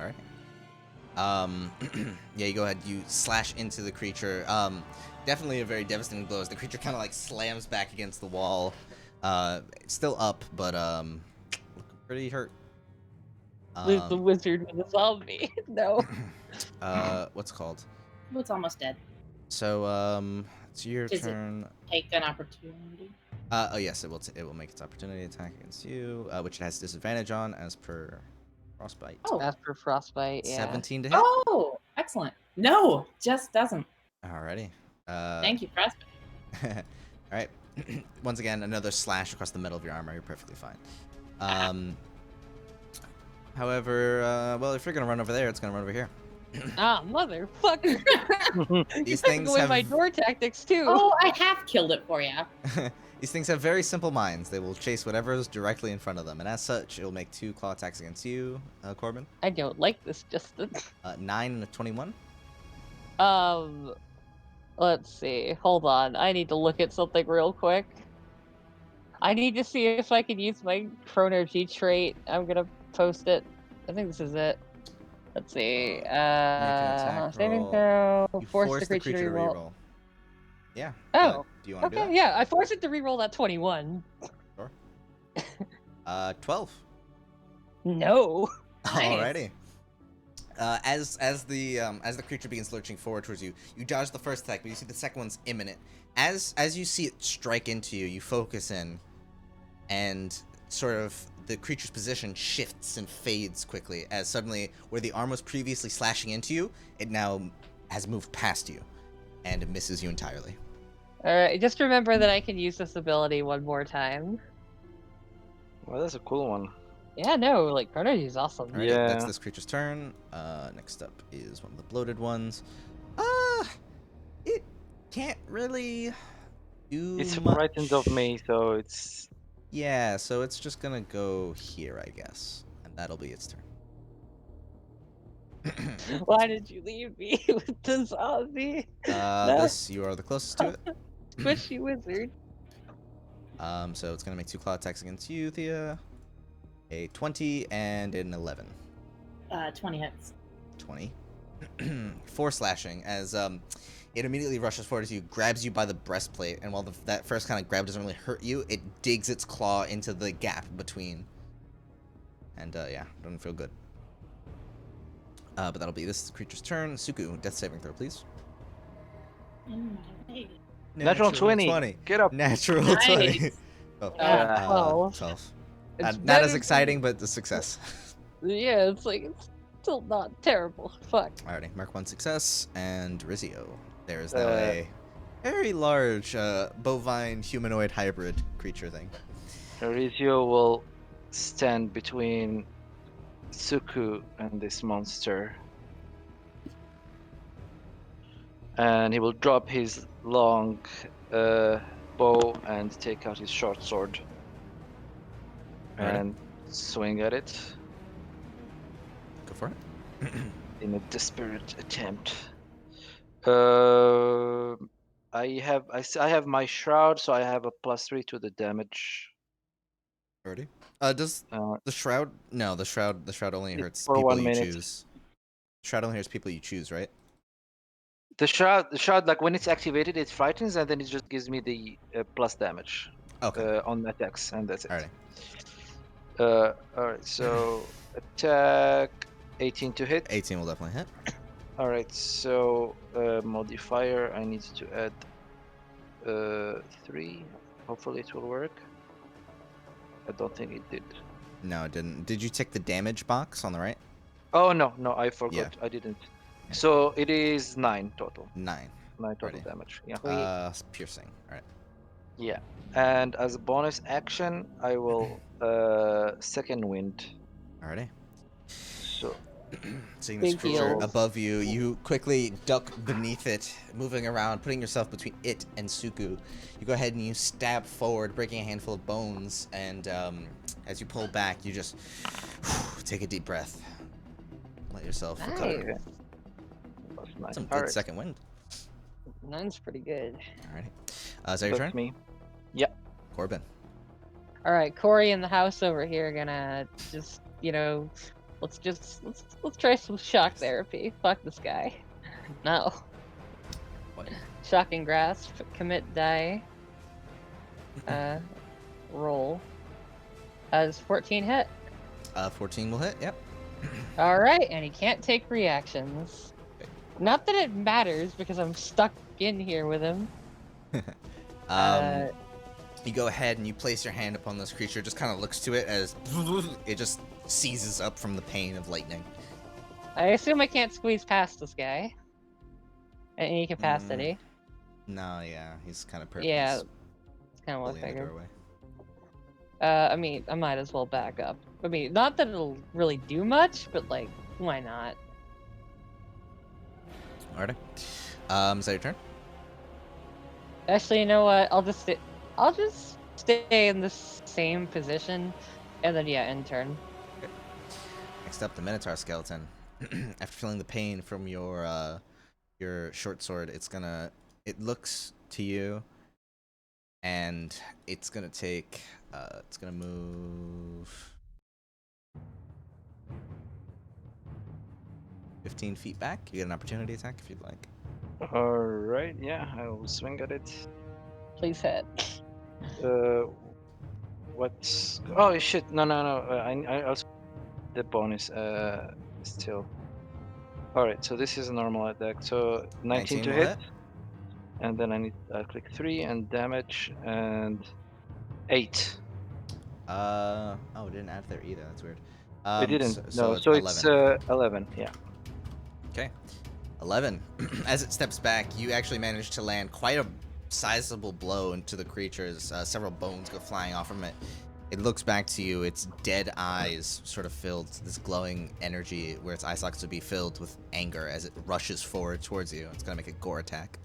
Alright. Yeah, you go ahead, you slash into the creature. Definitely a very devastating blow as the creature kind of like slams back against the wall. It's still up, but looking pretty hurt. Lose the wizard with a zombie. No. What's it called? Well, it's almost dead. So it's your Is it- turn. Take an opportunity. Oh yes, it will make its opportunity attack against you, which it has disadvantage on as per frostbite. Oh. As per frostbite, yeah. 17 to hit. Oh, excellent. No, just doesn't. Alrighty. Thank you, Frostbite. Alright. Once again, another slash across the middle of your armor. You're perfectly fine. However, well, if you're gonna run over there, it's gonna run over here. Ah, motherfucker. These You things go with have my door tactics too. Oh, I have killed it for you. these things have very simple minds. They will chase whatever is directly in front of them, and as such, it will make 2 claw attacks against you, Corbin. I don't like this, Justin. 9 and a 21. Let's see. Hold on. I need to look at something real quick. I need to see if I can use my Chrono G trait. I'm gonna post it. I think this is it. Let's see. Make an attack Saving roll. throw. You Force the creature to reroll. reroll. Yeah. Oh. Do you want to do Okay, yeah. I forced it to reroll that 21. that? 12. No. Nice. Alrighty. As the creature begins lurching forward towards you, you dodge the first attack, but you see the second one's imminent. As you see it strike into you, you focus in, and sort of the creature's position shifts and fades quickly. As suddenly, where the arm was previously slashing into you, it now has moved past you, and it misses you entirely. All right. Just remember that I can use this ability one more time. Well, that's a cool one. Yeah, no, like Chrono G is awesome. Alrighty, Yeah. that's this creature's turn. Next up is one of the bloated ones. It can't really do It's much. frightened of me, so it's. Yeah, so it's just gonna go here, I guess, and that'll be its turn. Why did you leave me with the zombie? You are the closest to it. Squishy wizard. So it's gonna make 2 claw attacks against you, Thea. A 20 and an 11. 20 hits. 20. 4 slashing as it immediately rushes forward to you, grabs you by the breastplate, and while that first kind of grab doesn't really hurt you, it digs its claw into the gap between. And yeah, doesn't feel good. But that'll be this creature's turn. Suku, death saving throw, please. Natural 20. Get up. Natural Nice. 20. Oh, Yeah. 12. 12. It's Not better as than- exciting, but a success. Yeah, it's like it's still not terrible. Fuck. Alrighty, mark 1 success, and Rizio. There is now Uh, a very large bovine humanoid hybrid creature thing. Horizio will stand between Suku and this monster. And he will drop his long bow and take out his short sword. Alright. And swing at it Go for it. in a desperate attempt. I have my shroud, so I have a +3 to the damage. Already. Does Uh, the shroud? No, the shroud only It's hurts for people 1 you minute. choose. Shroud only hurts people you choose, right? the shroud, like when it's activated, it frightens, and then it just gives me the plus damage Okay. on attacks, and that's it. Alrighty. All right, so attack 18 to hit. 18 will definitely hit. All right, so modifier, I need to add 3. Hopefully it will work. I don't think it did. No, it didn't. Did you tick the damage box on the right? Oh no, I forgot. Yeah. I didn't. So it is 9 total. 9. 9 total Alrighty. damage. Yeah. Piercing. Alright. Yeah. And as a bonus action, I will second wind. Alrighty. So Seeing this Big creature heels. above you, you quickly duck beneath it, moving around, putting yourself between it and Suku. You go ahead and you stab forward, breaking a handful of bones, and as you pull back, you just take a deep breath. Let yourself recover. Nice. that's nice. Some All good right, second wind. Mine's pretty good. Alrighty. Is that your that's turn? me. Yeah. Corbin. All right, Corey in the house over here gonna just, let's try some shock therapy. Fuck this guy. No. What? Shocking grasp, commit die. Roll. Does 14 hit? 14 will hit. Yep. All right, and he can't take reactions. Not that it matters because I'm stuck in here with him. You go ahead and you place your hand upon this creature. Just kind of looks to it as it just seizes up from the pain of lightning. I assume I can't squeeze past this guy. And he can pass, did he? No, yeah, he's kind of purple. Yeah, it's kind of what I in the figured. doorway. I mean, I might as well back up. I mean, not that it'll really do much, but like, why not? Alrighty. Is that your turn? Actually, you know what? I'll just stay in this same position, and then yeah, end turn. Next up, the Minotaur skeleton. After feeling the pain from your short sword, it looks to you, and it's gonna take. It's gonna move 15 feet back. You get an opportunity attack if you'd like. All right. Yeah, I will swing at it. Please hit. What's? Oh shit! No. I also the bonus. Still. All right. So this is a normal attack. So 19 to will hit. And then I need click 3 and damage and 8. Oh, it didn't add there either. That's weird. It didn't. So So it's it's 11. Yeah. Okay. 11. As it steps back, you actually manage to land quite a sizable blow into the creature's several bones go flying off from it. It looks back to you, its dead eyes sort of filled this glowing energy where its eye sockets would be filled with anger as it rushes forward towards you. It's going to make a gore attack.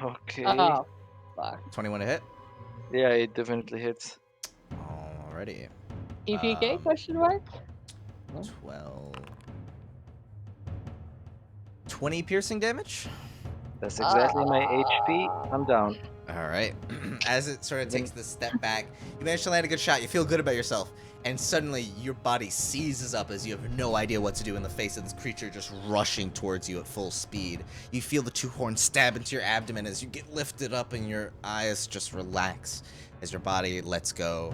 Okay. Oh, fuck. 21 to hit? Yeah, it definitely hits. Alrighty. TPK question mark? 12. 20 piercing damage? That's exactly my HP. I'm down. All right. As it sort of takes this step back, you manage to land a good shot. You feel good about yourself. And suddenly, your body seizes up as you have no idea what to do in the face of this creature just rushing towards you at full speed. You feel the two horns stab into your abdomen as you get lifted up and your eyes just relax as your body lets go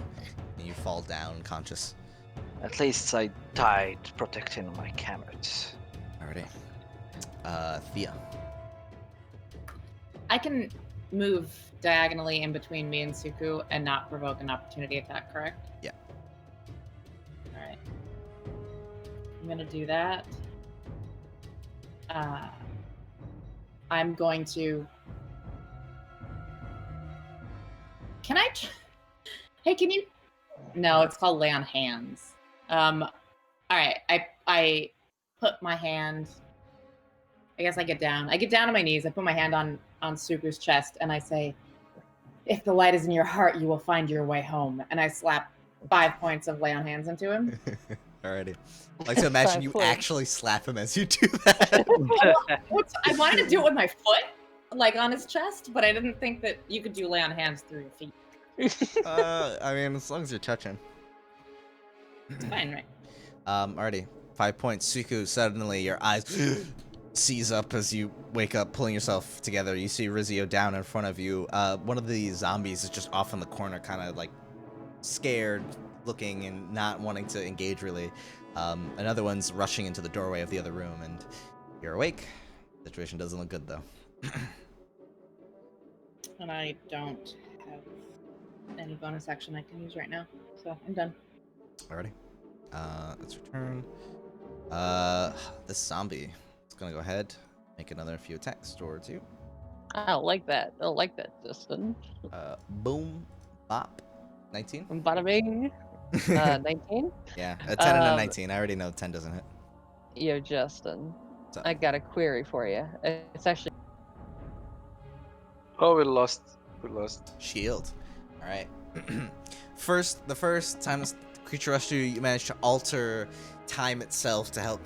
and you fall down unconscious. At least I died protecting my comrades. Alrighty. Thea. I can move diagonally in between me and Suku and not provoke an opportunity attack, correct? Yeah. Alright. I'm gonna do that. I'm going to... Can I... Hey, can you... No, it's called lay on hands. Alright, I put my hand... I guess I get down. I get down on my knees. I put my hand on Suku's chest, and I say, "If the light is in your heart, you will find your way home." And I slap 5 points of lay on hands into him. Alrighty. I like to imagine 5 you points. actually slap him as you do that. I wanted to do it with my foot, like on his chest, but I didn't think that you could do lay on hands through your feet. I mean, as long as you're touching. It's fine, right? Alrighty. 5 points. Suku, suddenly your eyes seize up as you wake up, pulling yourself together. You see Rizio down in front of you. One of the zombies is just off in the corner, kind of like scared looking and not wanting to engage really. Another one's rushing into the doorway of the other room, and you're awake. Situation doesn't look good though. And I don't have any bonus action I can use right now, so I'm done. Alrighty. Let's return. This zombie is gonna go ahead, make another few attacks towards you. I don't like that. I don't like that, Justin. Boom, bop, 19. Bada bing. 19? Yeah, a 10 and a 19. I already know 10 doesn't hit. Yo, Justin. So- I got a query for you. It's actually Oh, we lost. We lost. Shield. Alright. The first time this creature rushed you managed to alter time itself to help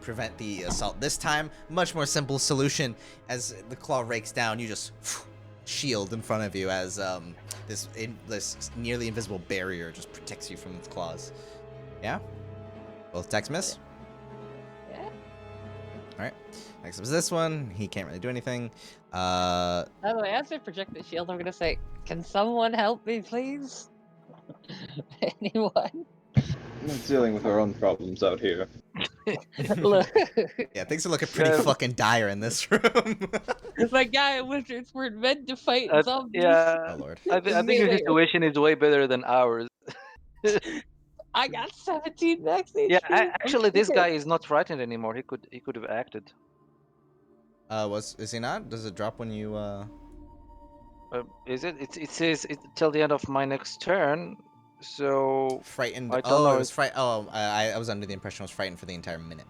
prevent the assault. This time, much more simple solution. As the claw rakes down, you just shield in front of you as this nearly invisible barrier just protects you from its claws. Yeah? Both attacks miss? Yeah. Alright. Next up is this one. He can't really do anything. By the way, as I project the shield, I'm gonna say, "Can someone help me, please?" Anyone? We're dealing with our own problems out here. Look, Yeah, things are looking pretty fucking dire in this room. my guy, Wizards were meant to fight zombies. Yeah. Oh lord. I think your Melee. situation is way better than ours. I got 17 max HP. Yeah, actually, this guy is not frightened anymore. He could have acted. Is he not? Does it drop when you Is it? It says till the end of my next turn. So frightened? I don't Oh, know. it was I was under the impression it was frightened for the entire minute.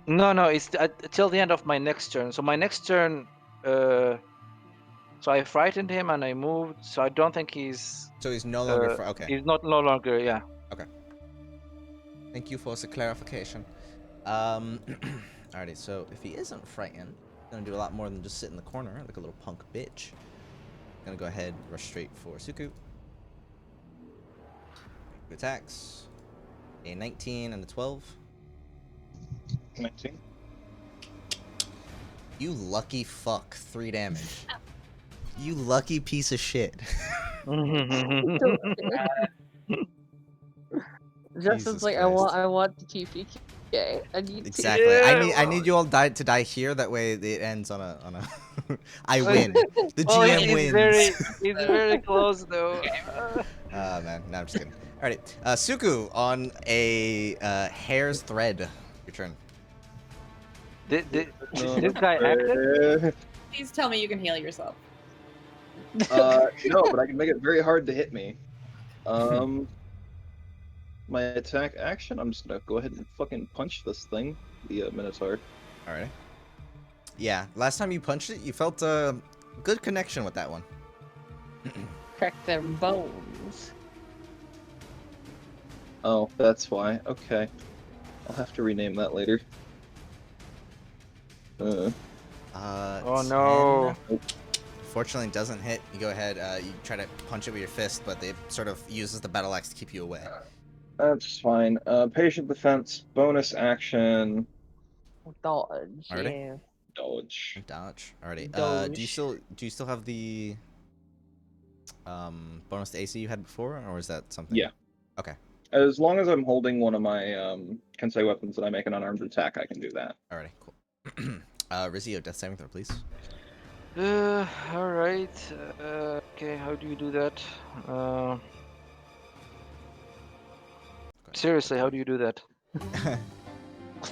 no, it's till the end of my next turn. So my next turn, so I frightened him and I moved. So I don't think he's. So he's no longer okay. He's no longer. Yeah. Thank you for the clarification. Alrighty, so if he isn't frightened, he's gonna do a lot more than just sit in the corner like a little punk bitch. Gonna go ahead, rush straight for Suku. Two attacks. A 19 and a 12. 19. You lucky fuck, 3 damage. You lucky piece of shit. Justin's Jesus like, Christ. I want the TPK. I need Exactly. Yeah, I need you all to die here. That way it ends on a. I Well, win. The well, GM he's wins. he's very close though. Man, no, I'm just kidding. Alrighty, Suku on a hair's thread. Your turn. This guy acted. Please tell me you can heal yourself. No, but I can make it very hard to hit me. My attack action, I'm just gonna go ahead and fucking punch this thing, the Minotaur. Alrighty. Yeah, last time you punched it, you felt a good connection with that one. crack their bones. Oh, that's why. Okay. I'll have to rename that later. Oh no. Fortunately, it doesn't hit. You go ahead. You try to punch it with your fist, but it sort of uses the battle axe to keep you away. That's fine. Patient defense, bonus action, Dodge. Already? Yeah. dodge. Dodge. Alrighty. Do you Dodge. still have the bonus to AC you had before, or is that something? Yeah. Okay. As long as I'm holding one of my Kensei weapons and I make an unarmed attack, I can do that. Alrighty. Cool. Rizio, death saving throw, please. All right. Okay, how do you do that? Seriously, how do you do that?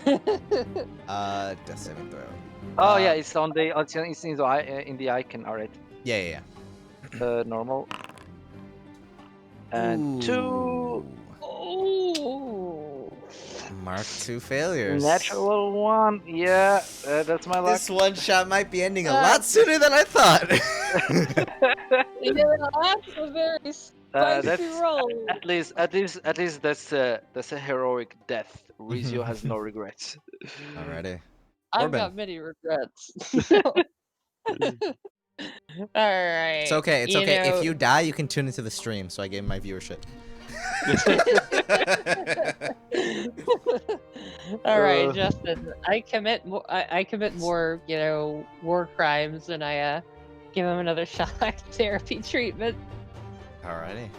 Death saving throw. Oh yeah, it's on the it's in the icon. All right. Yeah. Normal. And 2 Oh. Mark 2 failures. natural 1. Yeah, that's my luck. This one shot might be ending a lot sooner than I thought. Yeah, that's a very spicy roll. At least that's a heroic death. Rizio has no regrets. Alrighty. I've Corbin. got many regrets. All right. It's okay. It's okay. If you die, you can tune into the stream. So I gave my viewership. All right, Justin. I commit more. I commit more. War crimes, and I give him another shock therapy treatment. Alrighty.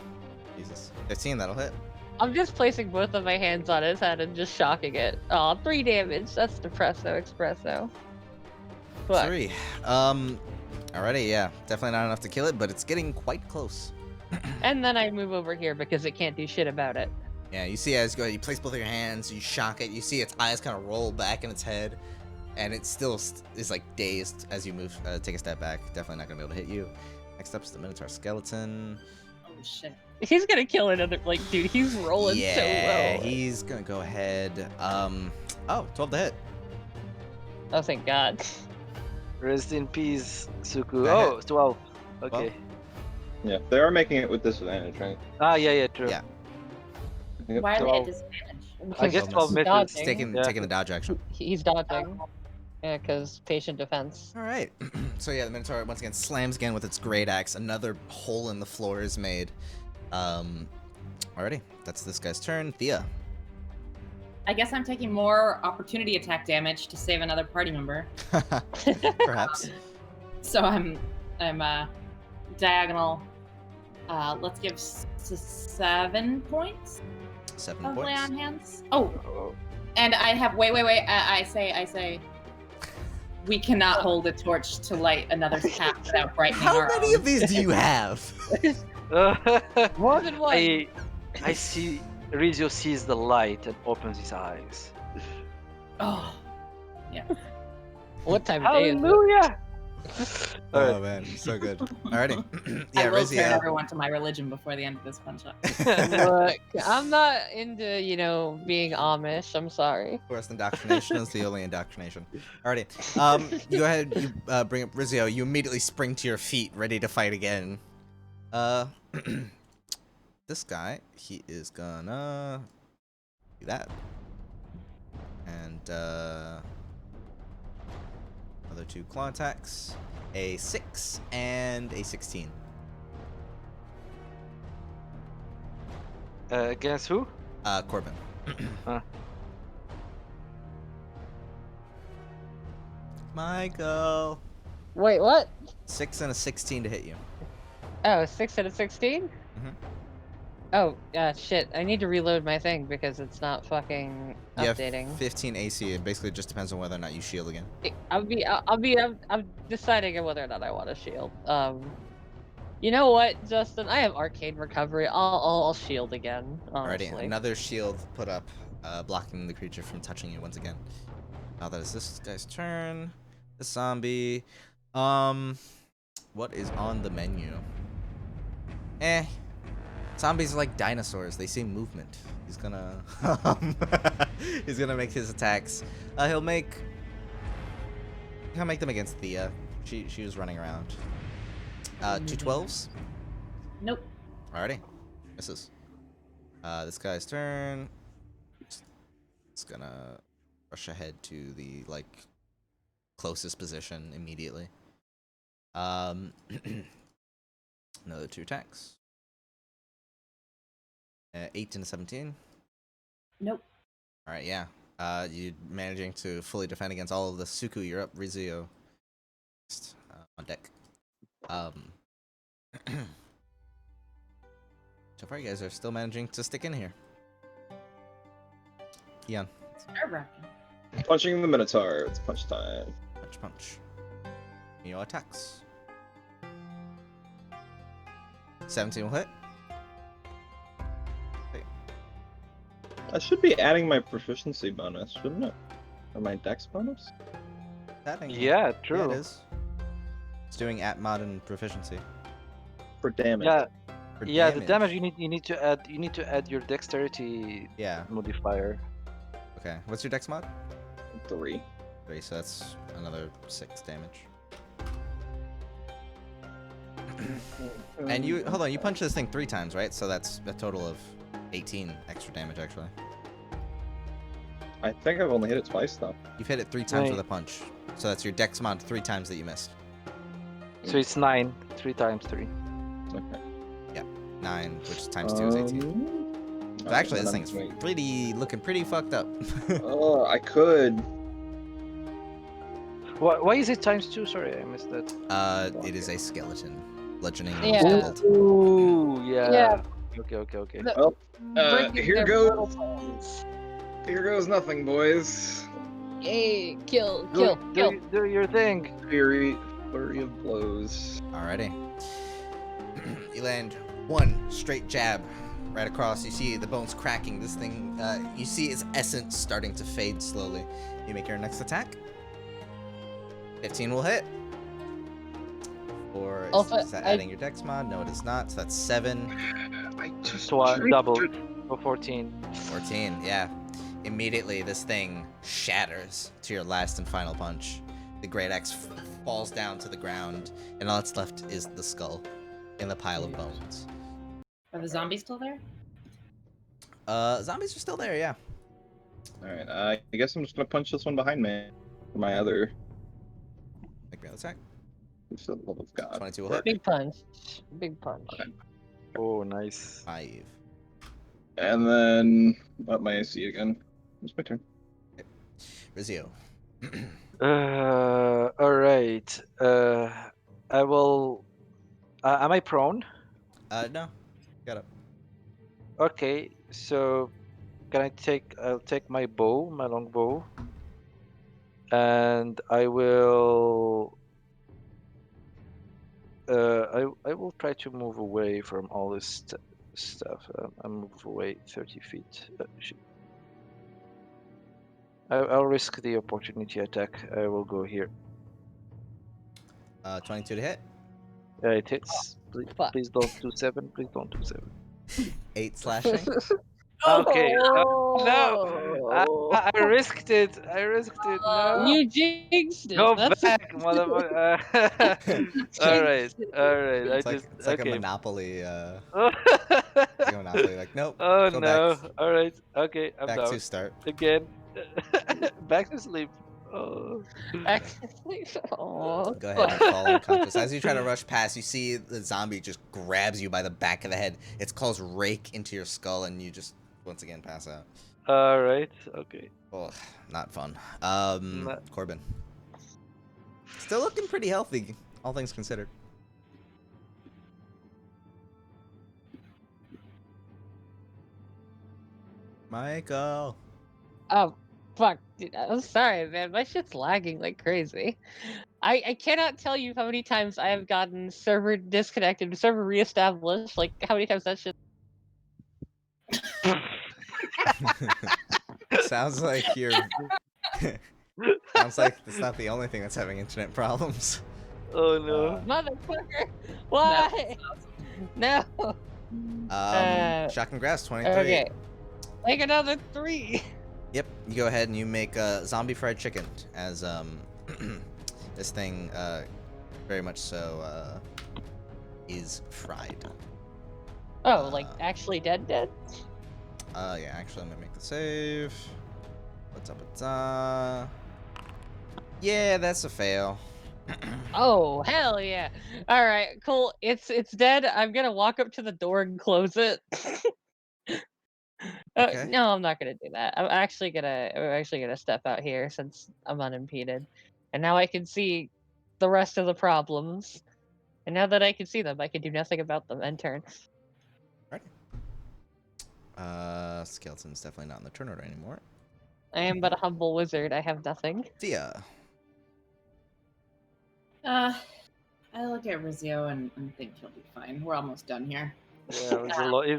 Jesus. 15. That'll hit. I'm just placing both of my hands on his head and just shocking it. Oh, 3 damage. That's depresso espresso. Fuck. 3. Alrighty. Yeah. Definitely not enough to kill it, but it's getting quite close. And then I move over here because it can't do shit about it. Yeah, you see as you place both of your hands, you shock it, you see its eyes kind of roll back in its head, and it still is like dazed as you move, take a step back. Definitely not gonna be able to hit you. Next up is the Minotaur skeleton. Oh shit. He's gonna kill another, dude, he's rolling so low. He's gonna go ahead. 12 to hit. Oh, thank God. Rest in peace, Suku. That Oh, hit. 12. Okay. 12? Yeah, they are making it with disadvantage, right? Yeah, true. Yeah. Yep. Why are they 12. at disadvantage? I guess 12 misses. Dodging. Taking the dodge action. He's dodging. Yeah, because patient defense. All right. So yeah, the Minotaur once again slams again with its great axe. Another hole in the floor is made. Alrighty, that's this guy's turn. Thea. I guess I'm taking more opportunity attack damage to save another party member. Perhaps. So I'm diagonal. Let's give 7 points 7 of lay points. on hands. Oh, and I have wait. I say we cannot hold a torch to light another's path without brightening How our many own. of these do you have? More than one. I see. Rizio sees the light and opens his eyes. Oh, yeah. What time of day is it? Hallelujah! Oh man, so good. Alrighty. I Yeah, will turn Rizio. everyone to my religion before the end of this one shot. Look, I'm not into, being Amish. I'm sorry. Of course, indoctrination is the only indoctrination. Alrighty. You go ahead. You bring up Rizio. You immediately spring to your feet, ready to fight again. This guy, he is gonna do that, and other 2 claw attacks, a 6 and a 16. Against who? Corbin. Michael. Wait, what? 6 and a 16 to hit you. Oh, 6 out of 16? Mhm. Oh, shit. I need to reload my thing because it's not fucking You have updating. 15 AC. It basically just depends on whether or not you shield again. I'm deciding on whether or not I want to shield. You know what, Justin? I have arcane recovery. I'll shield again. Honestly. Alrighty, another shield put up, blocking the creature from touching you once again. Now that is this guy's turn. The zombie. What is on the menu? Zombies are like dinosaurs. They see movement. He's gonna he's gonna make his attacks. He'll make them against Thea. She was running around. 2 12s. Nope. Alrighty. Misses. This guy's turn. It's gonna rush ahead to the closest position immediately. Another 2 attacks. 8 and a 17. Nope. All right, yeah. You managing to fully defend against all of the Suku. You're up, Rizio. On deck. So far, you guys are still managing to stick in here. Ian. It's nerve-wracking. Punching the Minotaur. It's punch time. Punch, punch. Your attacks. 17 will hit. I should be adding my proficiency bonus, shouldn't it? Or my dex bonus? Adding, Yeah, true. Yeah, it is. It's doing at mod and proficiency. For damage. Yeah, For yeah. The damage you need to add your dexterity Yeah. modifier. Okay. What's your dex mod? 3. 3, so that's another 6 damage. And you hold on, you punch this thing 3 times, right? So that's a total of 18 extra damage, actually. I think I've only hit it twice, though. You've hit it 3 times Right. with a punch. So that's your dex mod 3 times that you missed. So it's 9. 3 times 3. Okay. 9, which times 2 is 18. So actually, this thing's looking pretty fucked up. Oh, I could. Why is it times 2? Sorry, I missed that. It is a skeleton. Bludgeoning Yeah. doubled. Ooh, yeah. Yeah. Okay. Well, Breaking here their goes. mortal bones. Here goes nothing, boys. Yay! Kill! Do, Kill! do, do your thing. Flurry of blows. Alrighty. You land 1 straight jab right across. You see the bones cracking. This thing, you see its essence starting to fade slowly. You make your next attack. 15 will hit. Or is that adding your dex mod? No, it is not. So that's 7. I just So doubled for 14. 14, yeah. Immediately, this thing shatters to your last and final punch. The great axe falls down to the ground, and all that's left is the skull in the pile of bones. Are the zombies still there? Zombies are still there, yeah. Alright, I guess I'm just gonna punch this one behind me. For my other. Make me an attack. For the love of God. 22 will hit. Big punch. Big punch. Oh, nice. 5. And then up my AC again. It's my turn. Rizio. All right. I will. Am I prone? No. Got it. Okay. So, can I take? I'll take my bow, my long bow, and I will. I will try to move away from all this stuff. I move away 30 feet. I'll risk the opportunity attack. I will go here. 22 to hit. It hits. Fuck. Please don't do 7. Please don't do 7. 8 slashing. Okay. Oh, No. I risked it. No. You jinxed it. Go That's back, motherfucker. All right. It's like a Monopoly. Oh Like a Monopoly. Like, nope. Go no. back. All right. Okay. I'm Back down. to start. Again. Back to sleep. Oh. actually. Oh, Go ahead and fall unconscious. As you try to rush past, you see the zombie just grabs you by the back of the head. Its claws rake into your skull, and you just once again pass out. All right. Okay. Oh, not fun. Not- Corbin. Still looking pretty healthy, all things considered. Michael. Oh, fuck. Dude, I'm sorry, man. My shit's lagging like crazy. I cannot tell you how many times I have gotten server disconnected, server reestablished. Like, how many times that shit. Sounds like you're. Sounds like it's not the only thing that's having internet problems. Oh no. Motherfucker! Why? No! Shotgun Grass 23. Okay. Like another 3! Yep, you go ahead and you make zombie fried chicken as this thing very much so is fried. Oh, like actually dead? Yeah, actually I'm gonna make the save. What's up? Yeah, that's a fail. Oh, hell yeah. All right, cool. It's dead. I'm gonna walk up to the door and close it. Okay. No, I'm not gonna do that. I'm actually gonna step out here since I'm unimpeded, and now I can see the rest of the problems. And now that I can see them, I can do nothing about them. End turn. Skeleton's definitely not in the turn order anymore. I am but a humble wizard. I have nothing. Thea. I look at Rizio and think he'll be fine. We're almost done here. Yeah,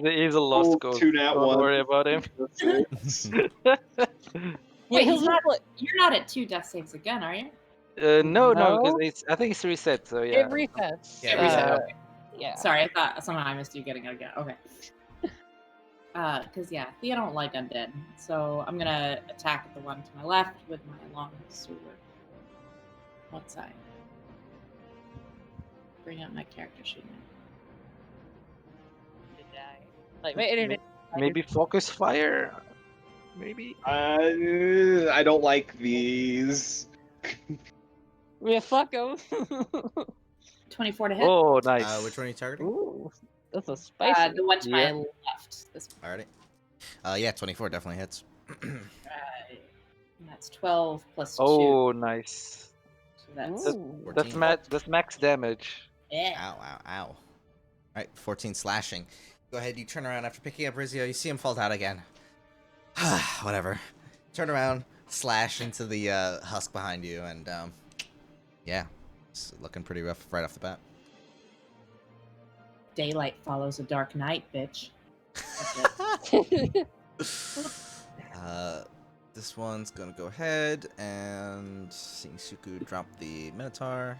he's a lost Oh, ghost. 2 nat Don't 1. worry about him. Wait, he'll not. you're not at 2 death saves again, are you? No, because No? I think it's reset. So yeah. It resets. Yeah, It reset, okay. Yeah. Sorry, I thought somehow I missed you getting it again. Okay. Because, yeah, Thea don't like undead. So I'm going to attack the one to my left with my long sword. What side? Bring up my character sheet now. Like my internet. Maybe focus fire. Maybe. I don't like these. Yeah, fuck 'em. 24 to hit. Oh, nice. Which one are you targeting? Ooh, that's a spicy. The one to Yeah. my left. This one. Alrighty. Yeah, 24 definitely hits. Right. And that's 12 plus 2. Oh, nice. So that's Ooh. 14. That's max damage. yeah. Ow, ow, ow. Alright, 14 slashing. Go ahead, you turn around after picking up Rizio. You see him fall down again. Whatever. Turn around, slash into the husk behind you, and yeah, it's looking pretty rough right off the bat. Daylight follows a dark night, bitch. That's it. This one's gonna go ahead and seeing Suku drop the Minotaur.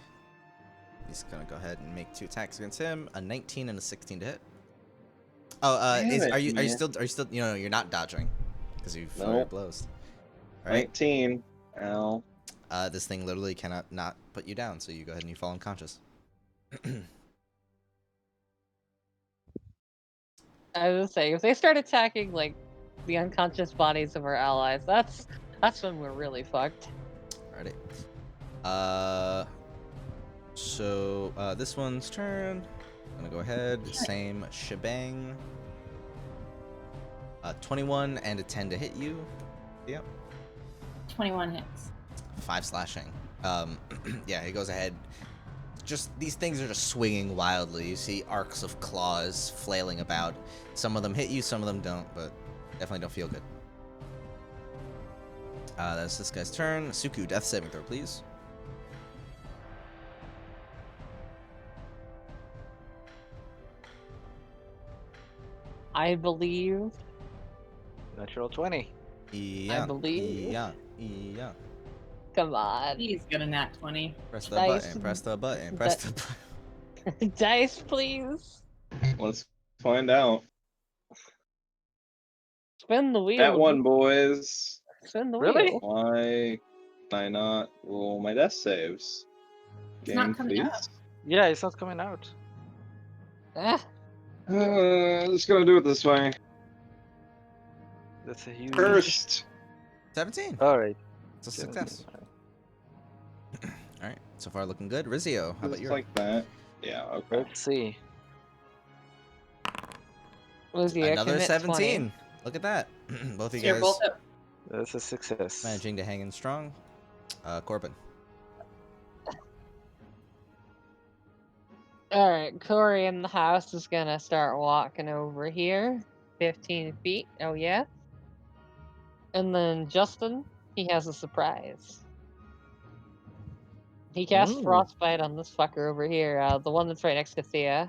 He's gonna go ahead and make 2 attacks against him, a 19 and a 16 to hit. Oh, are you still you're not dodging because you've already blows. All right. 19. Ow. This thing literally cannot not put you down, so you go ahead and you fall unconscious. I was saying, if they start attacking like the unconscious bodies of our allies, that's when we're really fucked. Alrighty. So this one's turn. I'm gonna go ahead. Same shebang. 21 and a 10 to hit you. Yep. 21 hits. 5 slashing. Yeah, he goes ahead. Just these things are just swinging wildly. You see arcs of claws flailing about. Some of them hit you, some of them don't, but definitely don't feel good. That's this guy's turn. Suku, death saving throw, please. I believe. Natural 20. Yeah. I believe. Yeah. Come on. He's got a nat 20. Press the Dice. button. Press the button. Press the button. Dice, please. Let's find out. Spin the wheel. That one, boys. Spin the Really? wheel. Why can I not roll my death saves? It's not Game, coming up. please. Yeah, it's not coming out. Ah, Just gonna do it this way. That's a huge. Cursed. 17. All right. It's a success. All right. So far looking good. Rizio, how about Just you? like that. Yeah. Okay. Let's see. Lizzie, I Another commit 17. 20. Look at that. Both of you So you're guys both up. That's a success. managing to hang in strong. Corbin. Alright, Corey in the house is gonna start walking over here. 15 feet. Oh, yeah. And then Justin, he has a surprise. He casts Ooh. Frostbite on this fucker over here, the one that's right next to Thea.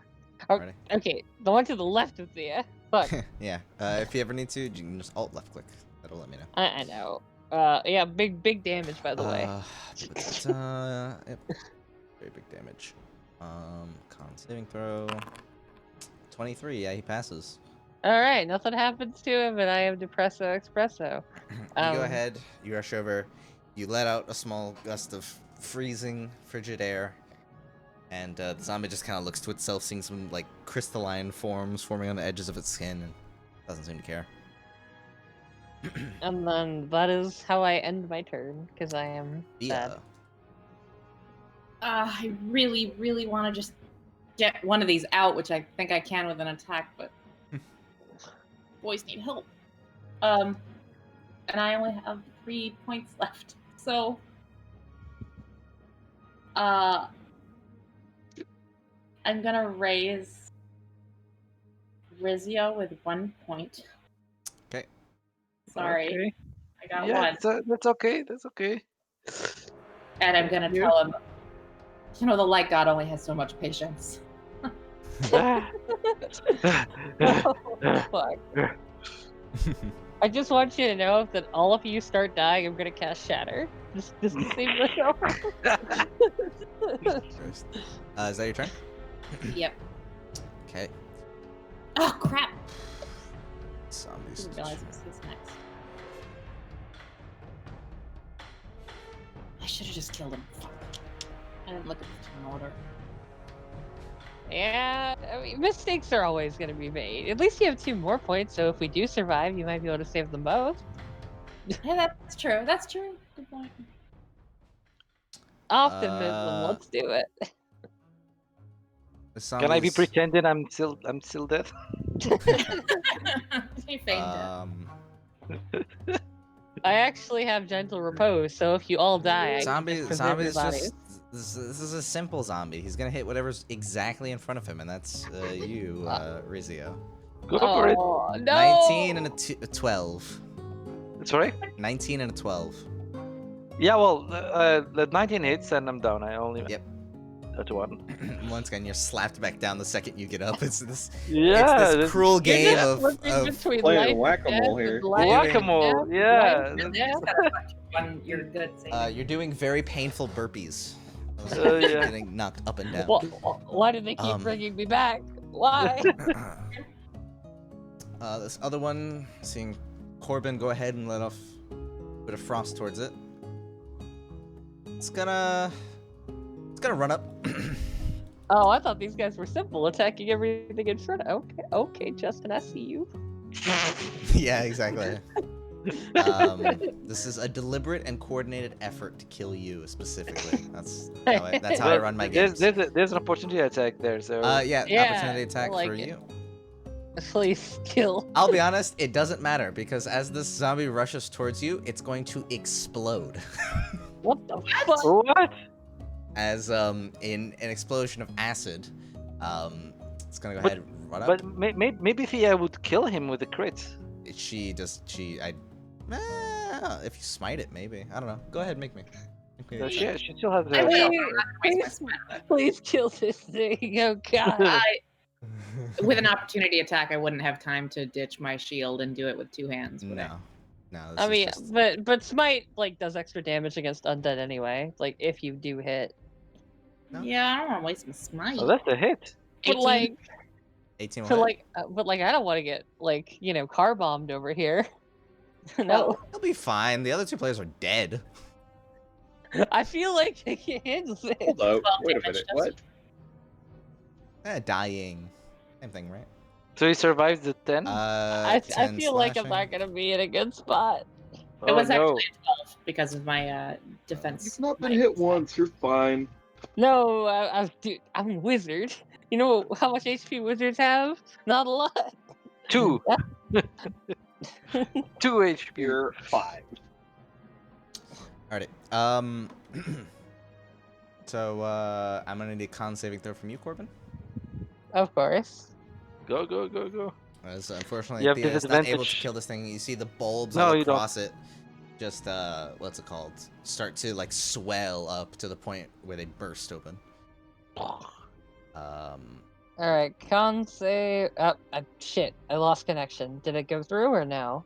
Oh, Ready? okay, the one to the left of Thea. Fuck, Yeah. If you ever need to, you can just alt left click. That'll let me know. I know. Yeah, big damage, by the way. Yep. Very big damage. Con saving throw. 23. Yeah, he passes. Alright, nothing happens to him, and I am Depresso Expresso. You go ahead. You rush over. You let out a small gust of freezing, frigid air. And the zombie just kind of looks to itself, seeing some like crystalline forms forming on the edges of its skin, and doesn't seem to care. And then that is how I end my turn, because I am Yeah. sad. I really, really want to just get one of these out, which I think I can with an attack, but boys need help. And I only have 3 points left, so I'm gonna raise Rizio with 1 point. Okay. Sorry, Okay. I got Yeah, one. that's okay. That's okay. And I'm gonna tell him, you know, the light god only has so much patience. Oh, fuck. I just want you to know that all of you start dying, I'm gonna cast Shatter. Just to save myself. First. Is that your turn? Yep. Okay. Oh crap! Zombies. Didn't realize this was next. I should have just killed him. Fuck. I didn't look at the turn order. Yeah, I mean, mistakes are always going to be made. At least you have 2 more points, so if we do survive, you might be able to save them both. Yeah, that's true. That's true. Good point. Optimism, let's do it. The Can I be zombies, pretending I'm still dead? He feigned it. I actually have gentle repose, so if you all die, I can just preserve your zombies bodies. just this is a simple zombie. He's gonna hit whatever's exactly in front of him, and that's you, Rizio. Go for it. Oh, no! 19 and a 12. Sorry? 19 and a 12. Yeah, well, the 19 hits and I'm down. I only Yep. got 1. Once again, you're slapped back down the second you get up. It's this Yeah, it's this cruel You're game just of flipping between playing life and whack-a-mole death here. and life and whack-a-mole. death, Yeah. life and death. When you're good. you're doing very painful burpees. Yeah. Getting knocked up and down. Well, why do they keep bringing me back? Why? This other one, seeing Corbin go ahead and let off a bit of frost towards it. It's gonna run up. Oh, I thought these guys were simple, attacking everything in front. Okay, Justin, I see you. Yeah, exactly. This is a deliberate and coordinated effort to kill you specifically. That's how I run my games. There's an opportunity attack there, so. Yeah, Yeah, opportunity attack I like for it. you. Please kill. I'll be honest, it doesn't matter because as this zombie rushes towards you, it's going to explode. What the fuck? What? As in an explosion of acid, it's gonna go ahead and run up. But maybe if I would kill him with a crit. If you smite it, maybe. I don't know. Go ahead, make me. She still has I the. will. Please kill this thing. Oh god. With an opportunity attack, I wouldn't have time to ditch my shield and do it with 2 hands. would I? No. I mean, but smite like does extra damage against undead anyway. Like if you do hit. No. Yeah, I don't want to waste my smite. Oh, that's a hit. But 18. like, 18 but I don't want to get like car bombed over here. No, he'll be fine. The other 2 players are dead. I feel like he can handle it. Hold up. 12 Wait a damage, minute. What? Dying. Same thing, right? So he survives the 10? I 10 feel like I'm slashing. not gonna be in a good spot. It was no. actually a 12 because of my defense. You've not been hit once. You're fine. No, dude, I'm a wizard. You know how much HP wizards have? Not a lot. 2. 2 HP. You're fine. Alrighty. So I'm gonna need a con saving throw from you, Corbin. Of course. Go. As unfortunately, You have Thea is not able to disadvantage. kill this thing. You see the bulbs No, all you don't. across it. Just what's it called? Start to like swell up to the point where they burst open. All right, con save. Shit, I lost connection. Did it go through or no?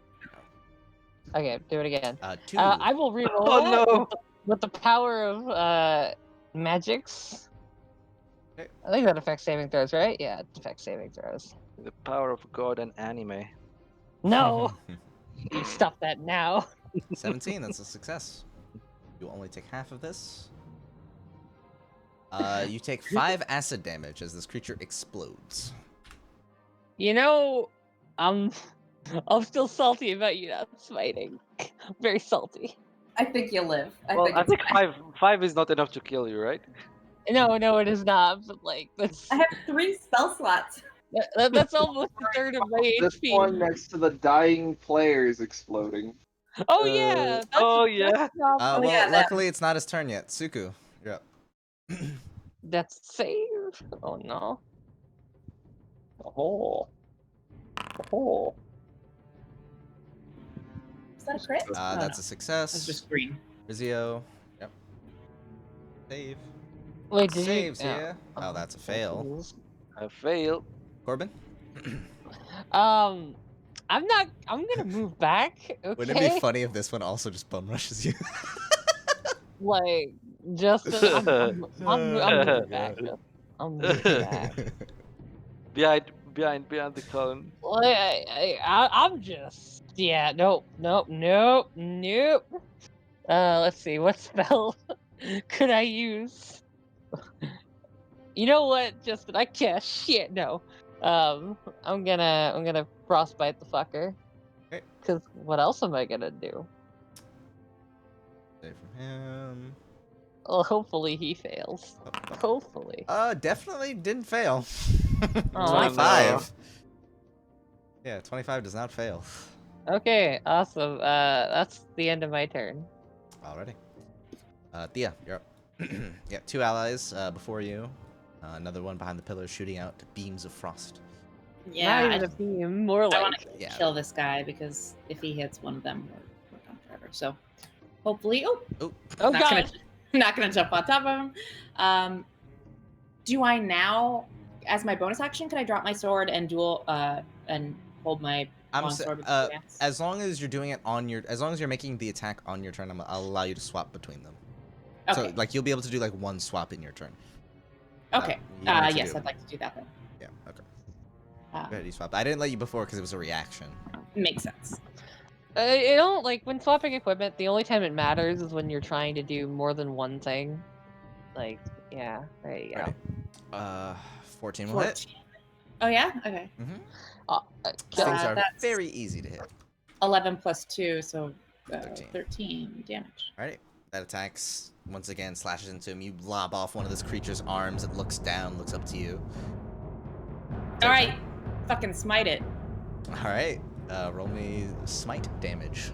Okay, do it again. 2. I will reroll Oh, that no. with the power of magics. Okay. I think that affects saving throws, right? Yeah, it affects saving throws. The power of God and anime. No, you stop that now. 17. That's a success. You only take half of this. You take 5 acid damage as this creature explodes. You know, I'm still salty about you not smiting. Very salty. I think you'll live. I think it's fine. 5 is not enough to kill you, right? No, it is not. But like that's I have 3 spell slots. that's almost a third of my This HP. one next to the dying player is exploding. Oh yeah, that's oh that's yeah. a problem. Oh, Well, yeah, luckily it's not his turn yet. Suku, you're up. That's save. Oh no. Oh. Oh. Is that a crit? Oh, That's no. a That's success. just green. Rizio. Yep. Save. Wait, did Saves, you? yeah. Oh, that's a fail. I failed. Corbin? I'm gonna move back. Okay. Wouldn't it be funny if this one also just bum rushes you? Like, Justin, I'm moving back. Justin. I'm moving back. behind the cone. Like, I'm just, yeah, nope. Let's see, what spell could I use? You know what, Justin? I can't. Shit, no. I'm gonna frostbite the fucker. Okay. Cause what else am I gonna do? Save from him. Well, hopefully he fails. Hopefully. Definitely didn't fail. Oh, 25. Yeah, 25 does not fail. Okay, awesome. That's the end of my turn. Alrighty. Thea, you're up. Yeah, 2 allies before you. Another one behind the pillar shooting out beams of frost. Yeah, Not even a beam, more I like. want to kill this guy because if he hits one of them, we're done forever. So hopefully, Oh not god. not gonna jump on top of him. Do I now, as my bonus action, can I drop my sword and duel and hold my long sword with my hands? As long as you're doing it on your, as long as you're making the attack on your turn, I'll allow you to swap between them. Okay. So like you'll be able to do like 1 swap in your turn. Okay. You don't need Yes, to I'd like to do that then. Yeah. Okay. Go ahead, you swap. I didn't let you before because it was a reaction. Makes sense. You don't like when swapping equipment. The only time it matters is when you're trying to do more than one thing. Like, yeah, there you go. Ready. 14 will hit. 14. Oh yeah. Okay. These things are that's very easy to hit. 11 plus 2, so 13. 13 damage. Alright. That attacks once again, slashes into him. You lob off one of this creature's arms. It looks down, looks up to you. All right, fucking smite it. All right. Roll me smite damage.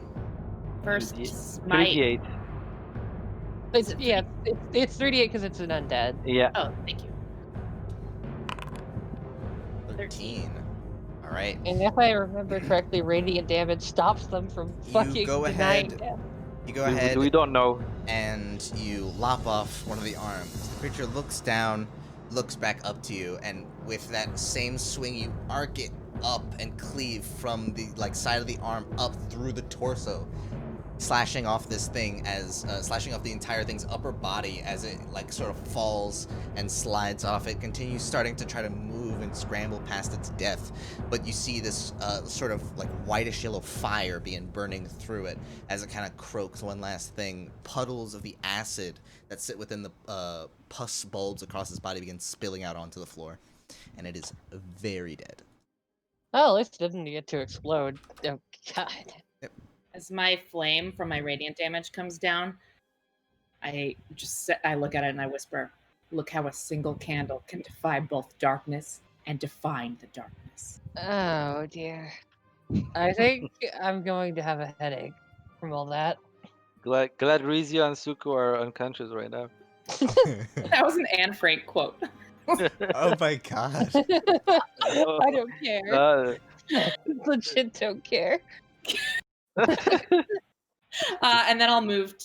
First smite. 38. It's 38 because it's an undead. Yeah. Oh, thank you. 13. All right. And if I remember correctly, radiant damage stops them from fucking go denying ahead. death. You go ahead. We don't know. And you lop off one of the arms. The creature looks down, looks back up to you, and with that same swing, you arc it up and cleave from the side of the arm up through the torso, slashing off this thing as slashing off the entire thing's upper body as it sort of falls and slides off. It continues starting to try to move and scramble past its death, but you see this sort of whitish yellow fire burning through it as it kind of croaks one last thing. Puddles of the acid that sit within the pus bulbs across its body begin spilling out onto the floor, and it is very dead. Oh, at least it didn't get to explode. Oh god. As my flame from my radiant damage comes down, I look at it and I whisper, "Look how a single candle can defy both darkness and define the darkness." Oh dear. I think I'm going to have a headache from all that. Glad Rizio and Suku are unconscious right now. That was an Anne Frank quote. Oh my god. I don't care. Legit don't care. And then I'll move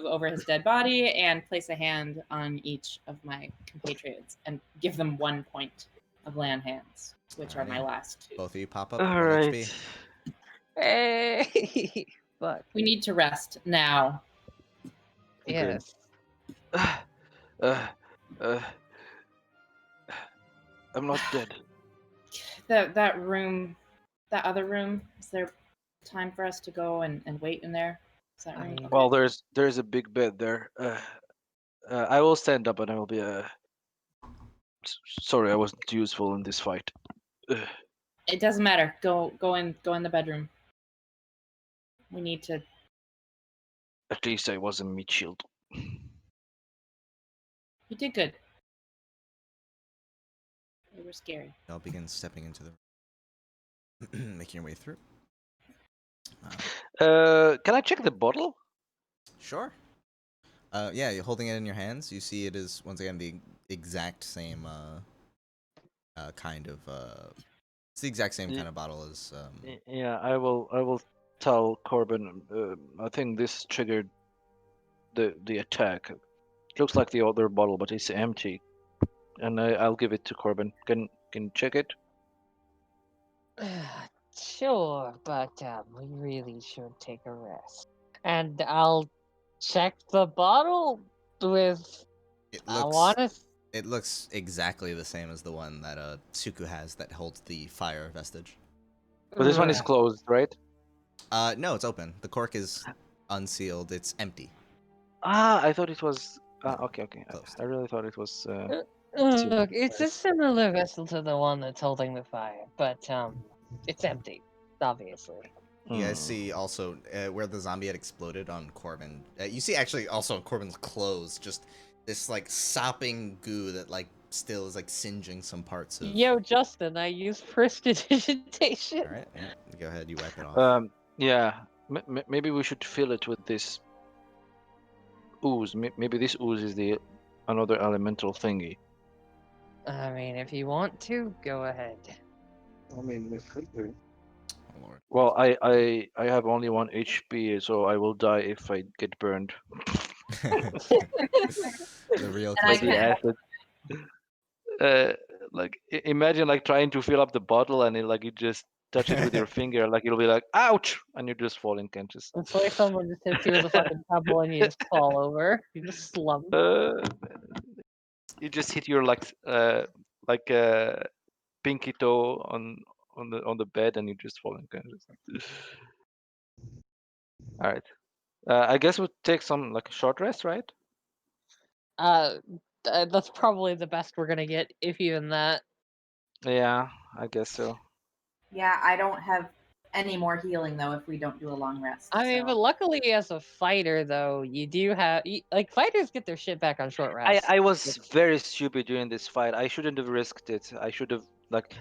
over his dead body and place a hand on each of my compatriots and give them 1 point of land hands, which are my last 2. Both of you pop up. All right. Hey. Fuck. We need to rest now. Yes. I'm not dead. That other room, is there time for us to go and wait in there? Is that right? Well, there's a big bed there. I will stand up and I will be sorry, I wasn't useful in this fight. It doesn't matter. Go in the bedroom. We need to. At least I was a meat shield. You did good. They were scary. Y'all begin stepping into the making your way through. Can I check the bottle? Sure. Yeah, you're holding it in your hands. You see it is once again the exact same kind of it's the exact same kind of bottle as Yeah, I will tell Corbin. I think this triggered the attack. It looks like the other bottle, but it's empty. And I'll give it to Corbin. Can you check it? Sure, but we really should take a rest. And I'll check the bottle with. it I looks want to. it looks exactly the same as the one that Suku has that holds the fire vestige. But this one is closed, right? No, it's open. The cork is unsealed. It's empty. Ah, I thought it was. Okay. Closed. I really thought it was. Look, it's a similar vessel to the one that's holding the fire, but it's empty, obviously. You guys see also where the zombie had exploded on Corbin. You see actually also on Corbin's clothes, just this like sopping goo that like still is like singeing some parts of. Yo, Justin, I use prestidigitation. All right, yeah, go ahead, you wipe it off. Yeah. Maybe we should fill it with this ooze. Maybe this ooze is the another elemental thingy. I mean, if you want to, go ahead. I mean, it could be. Oh lord. Well, I have only 1 HP, so I will die if I get burned. The real And I The can't acid. Like imagine like trying to fill up the bottle and you just touch it with your finger, like it'll be like ouch, and you just fall unconscious. It's like someone just hits you with a fucking pebble and you just fall over. You just slump. You just hit your like pinky toe on the bed and you just fall unconscious. All right. I guess we'll take some like a short rest, right? That's probably the best we're gonna get, if even that. Yeah, I guess so. Yeah, I don't have any more healing though if we don't do a long rest. I mean, but luckily as a fighter, though, you do have like fighters get their shit back on short rest. I was very stupid during this fight. I shouldn't have risked it. I should have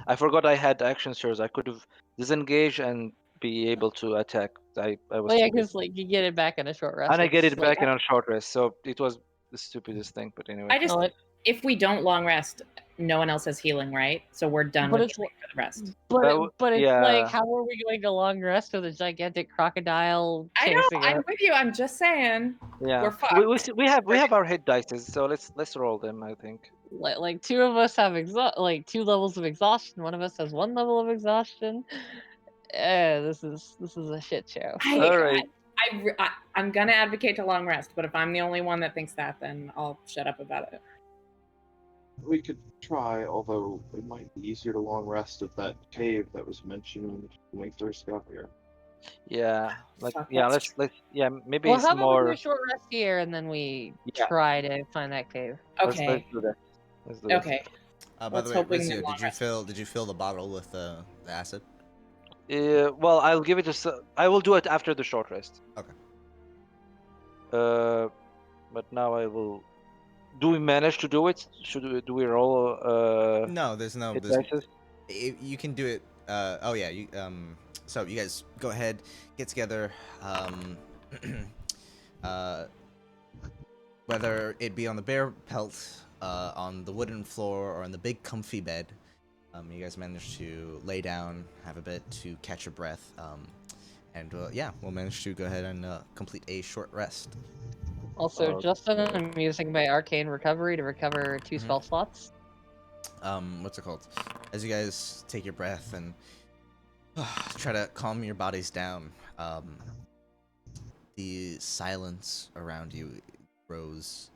I forgot I had action surge. I could have disengaged and be able to attack. I was Well, yeah, stupid. because like you get it back in a short rest. And I get it It's, like, back in a short rest, so it was the stupidest thing. But anyway. I just no, if we don't long rest, no one else has healing, right? So we're done But with it's healing for the rest. but it's yeah. like, how are we going to long rest with a gigantic crocodile I know, chasing I'm us? with you. I'm just saying. Yeah, We're fucked. we have our hit dices, so let's roll them. I think. Like two of us have like 2 levels of exhaustion. One of us has 1 level of exhaustion. This is a shit show. All right. I'm gonna advocate to long rest, but if I'm the only one that thinks that, then I'll shut up about it. We could try, although it might be easier to long rest at that cave that was mentioned when we first got here. Yeah, like Fuck, yeah, that's let's yeah, maybe Well, it's how about we do more. a short rest here and then we Yeah. try to find that cave? Okay. Let's do that. Let's do that. Okay. By Let's the way, hope we can Rizio, get long rest. did you fill the bottle with the acid? Well, I'll give it I will do it after the short rest. Okay. But now I will. Do we manage to do it? Do we roll? No, there's no. hit There's, dices? you can do it. Oh yeah. So you guys go ahead, get together. Whether it be on the bear pelt, on the wooden floor, or on the big comfy bed, you guys manage to lay down, have a bit to catch your breath, and yeah, we'll manage to go ahead and complete a short rest. Also, Justin, I'm using my arcane recovery to recover 2 Mhm. spell slots. What's it called? As you guys take your breath and try to calm your bodies down, the silence around you grows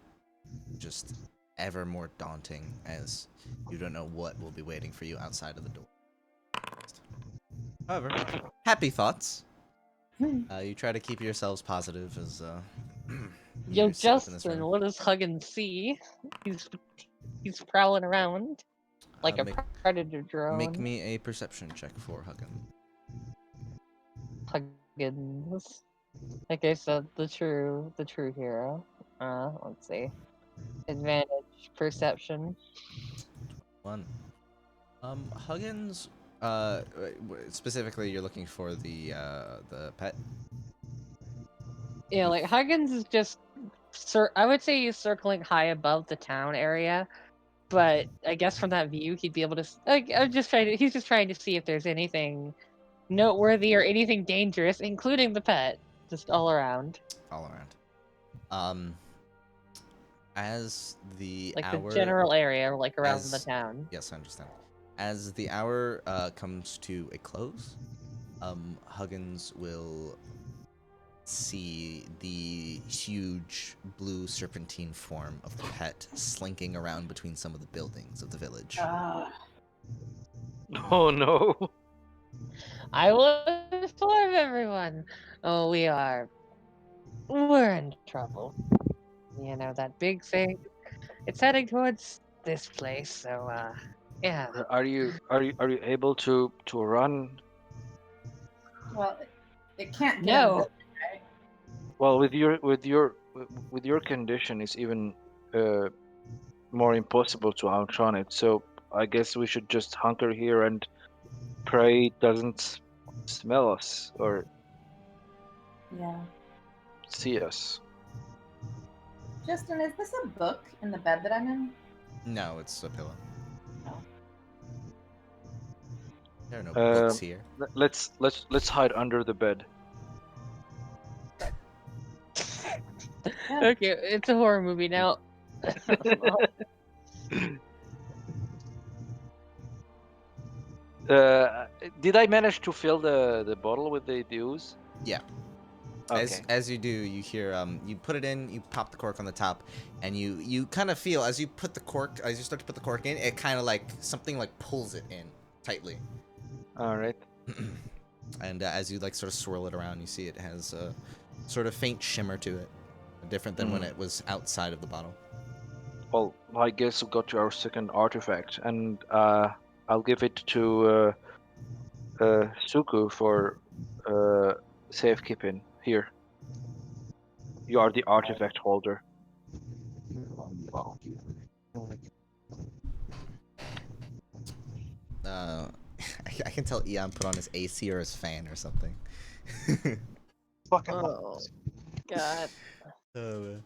just ever more daunting as you don't know what will be waiting for you outside of the door. However, happy thoughts. You try to keep yourselves positive as Yo, you sit up in this Justin, room. what does Huggin see? He's prowling around like a predator drone. Make me a perception check for Huggin. Huggins. Like I said, the true hero. Let's see. Advantage. perception. One. Huggins. Specifically, you're looking for the pet. Yeah, like Huggins is just, I would say he's circling high above the town area, but I guess from that view he'd be able to. Like, he's just trying to see if there's anything noteworthy or anything dangerous, including the pet, just all around. All around. As the Like hour. the general area, like around the town. Yes, I understand. As the hour comes to a close, Huggins will see the huge blue serpentine form of the pet slinking around between some of the buildings of the village. Oh no. I will inform everyone. Oh, we're in trouble. You know, that big thing. It's heading towards this place, so yeah. Are you able to run? Well, it can't get No. in the right? Well, with your condition, it's even more impossible to outrun it. So I guess we should just hunker here and pray it doesn't smell us or Yeah. see us. Justin, is this a book in the bed that I'm in? No, it's a pillow. Oh. There are no books here. Let's hide under the bed. Okay, it's a horror movie now. Did I manage to fill the bottle with the ooze? Yeah. Okay. As you do, you hear you put it in, you pop the cork on the top, and you kind of feel as you start to put the cork in, it kind of like something like pulls it in tightly. All right. And as you like sort of swirl it around, you see it has a sort of faint shimmer to it, different than when it was outside of the bottle. Well, I guess we'll go to our second artifact, and I'll give it to Suku for safekeeping. Here, you are the artifact holder. I can tell Eon put on his AC or his fan or something. Fucking Oh, God. Man.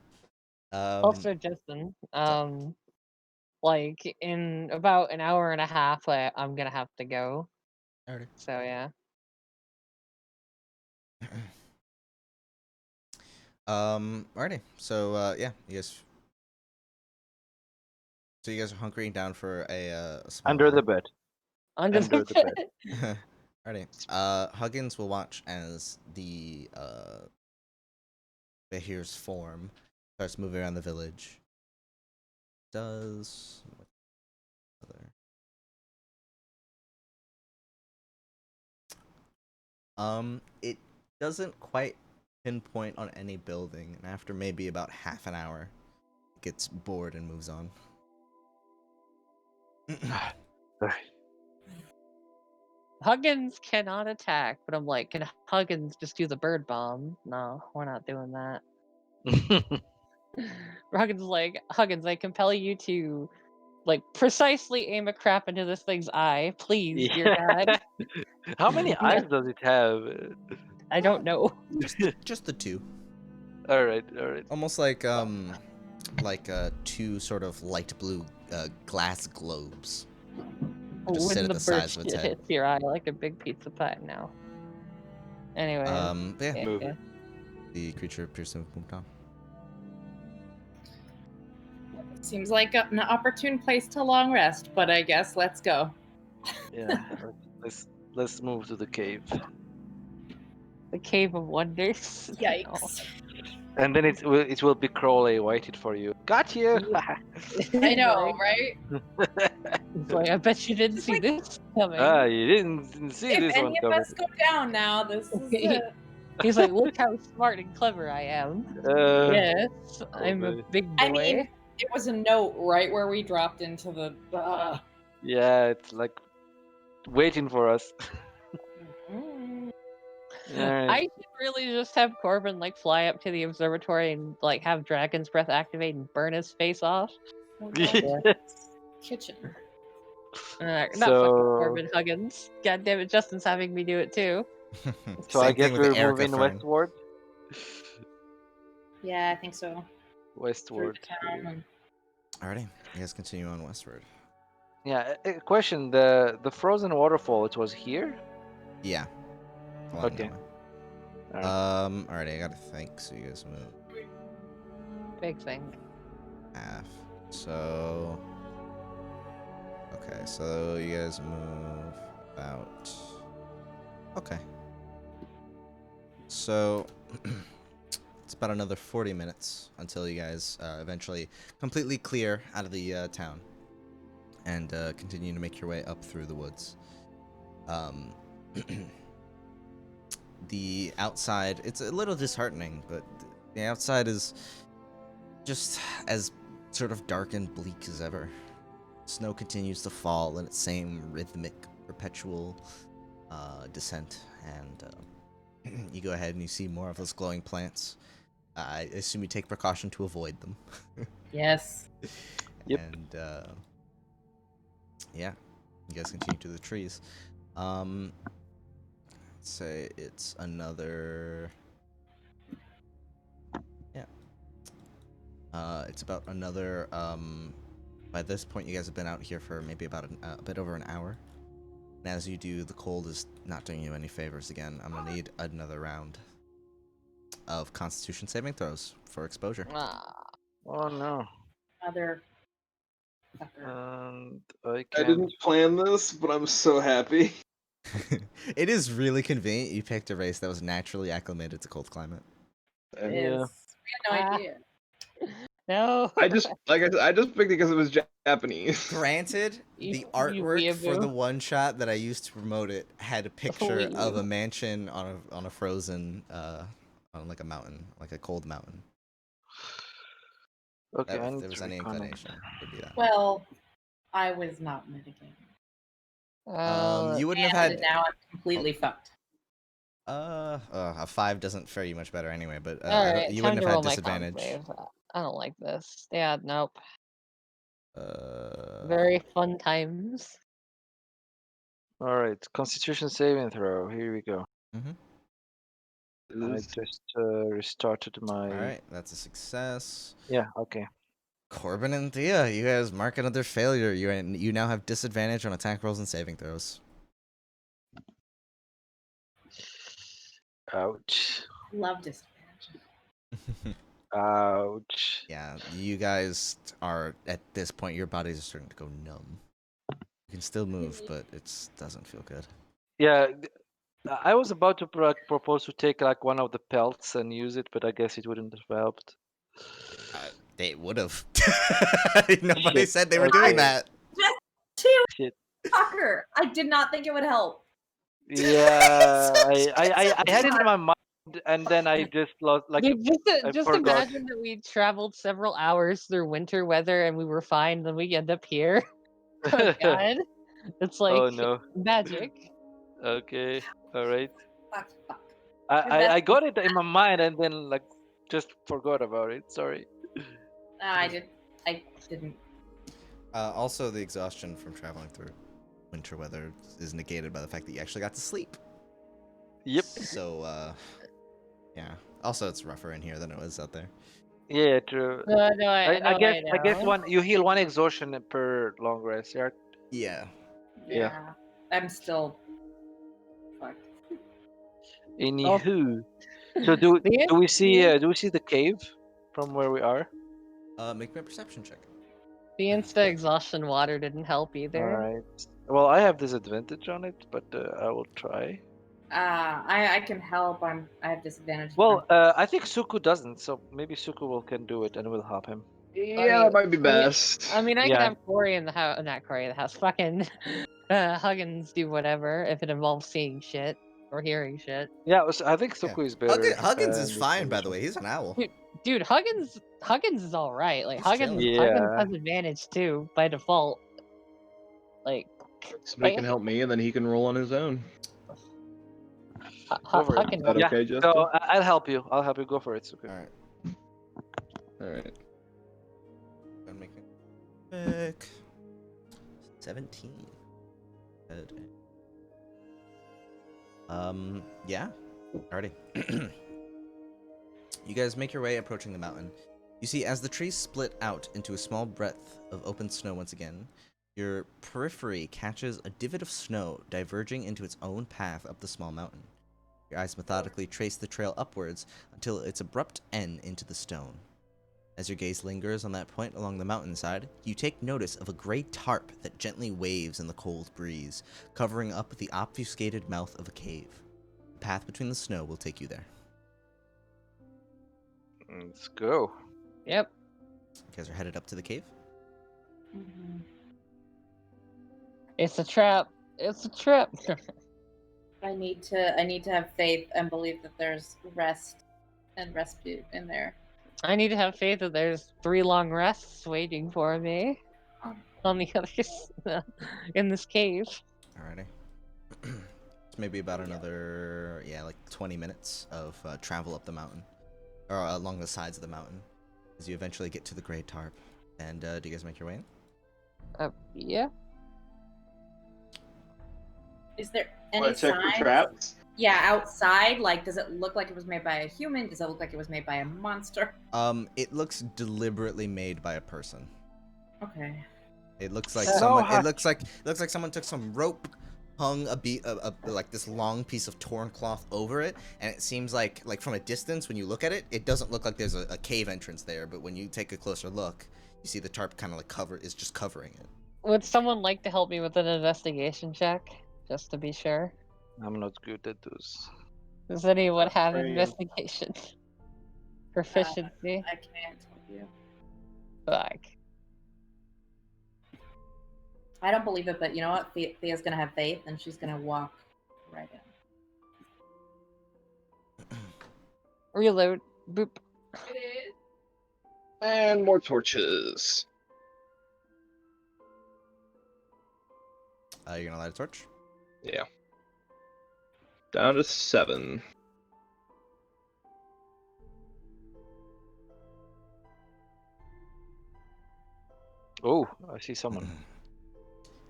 Also, Justin, like in about an hour and a half, I'm gonna have to go. Alrighty. So yeah. Alrighty. So yeah, you guys. So you guys are hunkering down for a small Under hour. the bed. Under the bed. Alrighty. Huggins will watch as the Behir's form starts moving around the village. Does it doesn't quite pinpoint on any building, and after maybe about half an hour, it gets bored and moves on. Huggins cannot attack, but I'm like, can Huggins just do the bird bomb? No, we're not doing that. Huggins is like, Huggins, I compel you to, like, precisely aim a crap into this thing's eye, please, dear God. How many eyes does it have? I don't know. Just the two. All right. Almost like two sort of light blue glass globes. Just sit When at the the bird size of its head. hits your eye like a big pizza pie now. Anyway. Yeah. Move. The creature appears to have moved on. Seems like an opportune place to long rest, but I guess let's go. Yeah. Let's move to the cave. The Cave of Wonders. Yikes. And then it will be Crowley waited for you. Got you. I know, right? It's like, I bet you didn't see this coming. You didn't see If this one any of coming. us go down now, this is it. He's like, look how smart and clever I am. Yes, I'm a man. big boy. I mean, it was a note right where we dropped into the. Yeah, it's like waiting for us. Alright. I should really just have Corbin like fly up to the observatory and like have Dragon's Breath activate and burn his face off. Oh, God. Yeah. Kitchen. Not fucking So, Corbin Huggins. God damn it, Justin's having me do it too. so I Same guess thing with we're Erica moving Fern. westward. Yeah, I think so. Through Westward. the town. And... Alrighty, you guys continue on westward. Yeah. A question: the frozen waterfall. It was here. Yeah. Along Okay. that way. All right. Alrighty, I gotta think. So you guys move Big thing. half. So. Okay, so you guys move about. Okay. So. It's about another 40 minutes until you guys eventually completely clear out of the town and continue to make your way up through the woods. The outside, it's a little disheartening, but the outside is just as sort of dark and bleak as ever. Snow continues to fall in its same rhythmic, perpetual descent, and you go ahead and you see more of those glowing plants. I assume you take precaution to avoid them. Yes. Yep. And yeah, you guys continue to the trees. Let's say it's another. Yeah. It's about another. By this point, you guys have been out here for maybe about a bit over an hour. And as you do, the cold is not doing you any favors again. I'm gonna need another round of Constitution saving throws for exposure. Oh no. Mother. Fucker. And I I can't. didn't plan this, but I'm so happy. It is really convenient you picked a race that was naturally acclimated to cold climate. It Yeah. is. We had no Ah. idea. No. I just I just picked it because it was Japanese. Granted, You- the you artwork for weeaboo. the one shot that I used to promote it had a picture of Weeaboo. a mansion on a frozen on like a mountain, like a cold mountain. Okay, That I if need there was to any reconnect. inclination, it'd be that. Well, I was not mitigating. You wouldn't have And had now I'm completely fucked. a 5 doesn't fare you much better anyway, but All right, you time wouldn't to have roll had my con disadvantage. save. I don't like this. Yeah, nope. Uh, Very fun times. All right, Constitution saving throw. Here we go. mhm. I just restarted my. All right, that's a success. Yeah. Okay. Corbin and Thea, you guys mark another failure. You now have disadvantage on attack rolls and saving throws. Ouch. Love disadvantage. Ouch. Yeah, you guys are at this point. Your bodies are starting to go numb. You can still move, but it doesn't feel good. Yeah. I was about to propose to take like one of the pelts and use it, but I guess it wouldn't have helped. They would have. Nobody Shit. said they were Okay. doing that. Shit. Fucker! I did not think it would help. Yeah, I had it in my mind, and then I just lost. Like Dude, I just forgot. imagine that we traveled several hours through winter weather and we were fine, then we end up here. Oh god. It's like Oh no. magic. Okay. All right. Fuck. I got it in my mind and then like just forgot about it. Sorry. I didn't. Also, the exhaustion from traveling through winter weather is negated by the fact that you actually got to sleep. Yep. So, yeah. Also, it's rougher in here than it was out there. Yeah, true. No, I guess know. one you heal one exhaustion per long rest. Yeah. Yeah. Yeah. I'm still fucked. Anywho, so do we see the cave from where we are? Make me a perception check. The insta exhaustion water didn't help either. All right. Well, I have disadvantage on it, but I will try. I can help. I have disadvantage. Well, I think Suku doesn't, so maybe Suku can do it, and we'll help him. Yeah, that might be best. I mean, I Yeah. could have Corey in the house, not Corey in the house. Fucking Huggins do whatever if it involves seeing shit or hearing shit. Yeah, I think Suku is better. Huggins is in this fine, by the position. way. He's an owl. Dude, Huggins is all right. Like He's Huggins chilling. has advantage too by default. Like Somebody can help me, and then he can roll on his own. Go for it. Is that okay, Justin? So I'll help you. I'll help you. Go for it, Suku. All right. All right. Go and make it. Quick. 17. Good. Yeah. Alrighty. You guys make your way approaching the mountain. You see, as the trees split out into a small breadth of open snow once again, your periphery catches a divot of snow diverging into its own path up the small mountain. Your eyes methodically trace the trail upwards until its abrupt end into the stone. As your gaze lingers on that point along the mountainside, you take notice of a gray tarp that gently waves in the cold breeze, covering up the obfuscated mouth of a cave. The path between the snow will take you there. Let's go. Yep. You guys are headed up to the cave? Mhm. It's a trap. It's a trap. I need to have faith and believe that there's rest and respite in there. I need to have faith that there's 3 long rests waiting for me on the other in this cave. Alrighty. It's maybe about another, like 20 minutes of travel up the mountain, or along the sides of the mountain, as you eventually get to the gray tarp. And do you guys make your way in? Yeah. Is there Want any to check for signs? traps? Yeah, outside. Like, does it look like it was made by a human? Does it look like it was made by a monster? It looks deliberately made by a person. Okay. It looks like So someone. hot. It looks like someone took some rope, hung like this long piece of torn cloth over it, and it seems like from a distance when you look at it, it doesn't look like there's a cave entrance there. But when you take a closer look, you see the tarp kind of like is just covering it. Would someone like to help me with an investigation check, just to be sure? I'm not good at those. Does anyone have Afraid. investigation proficiency? I can't help you. Fuck. I don't believe it, but you know what? Thea's gonna have faith, and she's gonna walk right in. Reload. Boop. And more torches. You're gonna light a torch. Yeah. Down to 7. Oh, I see someone.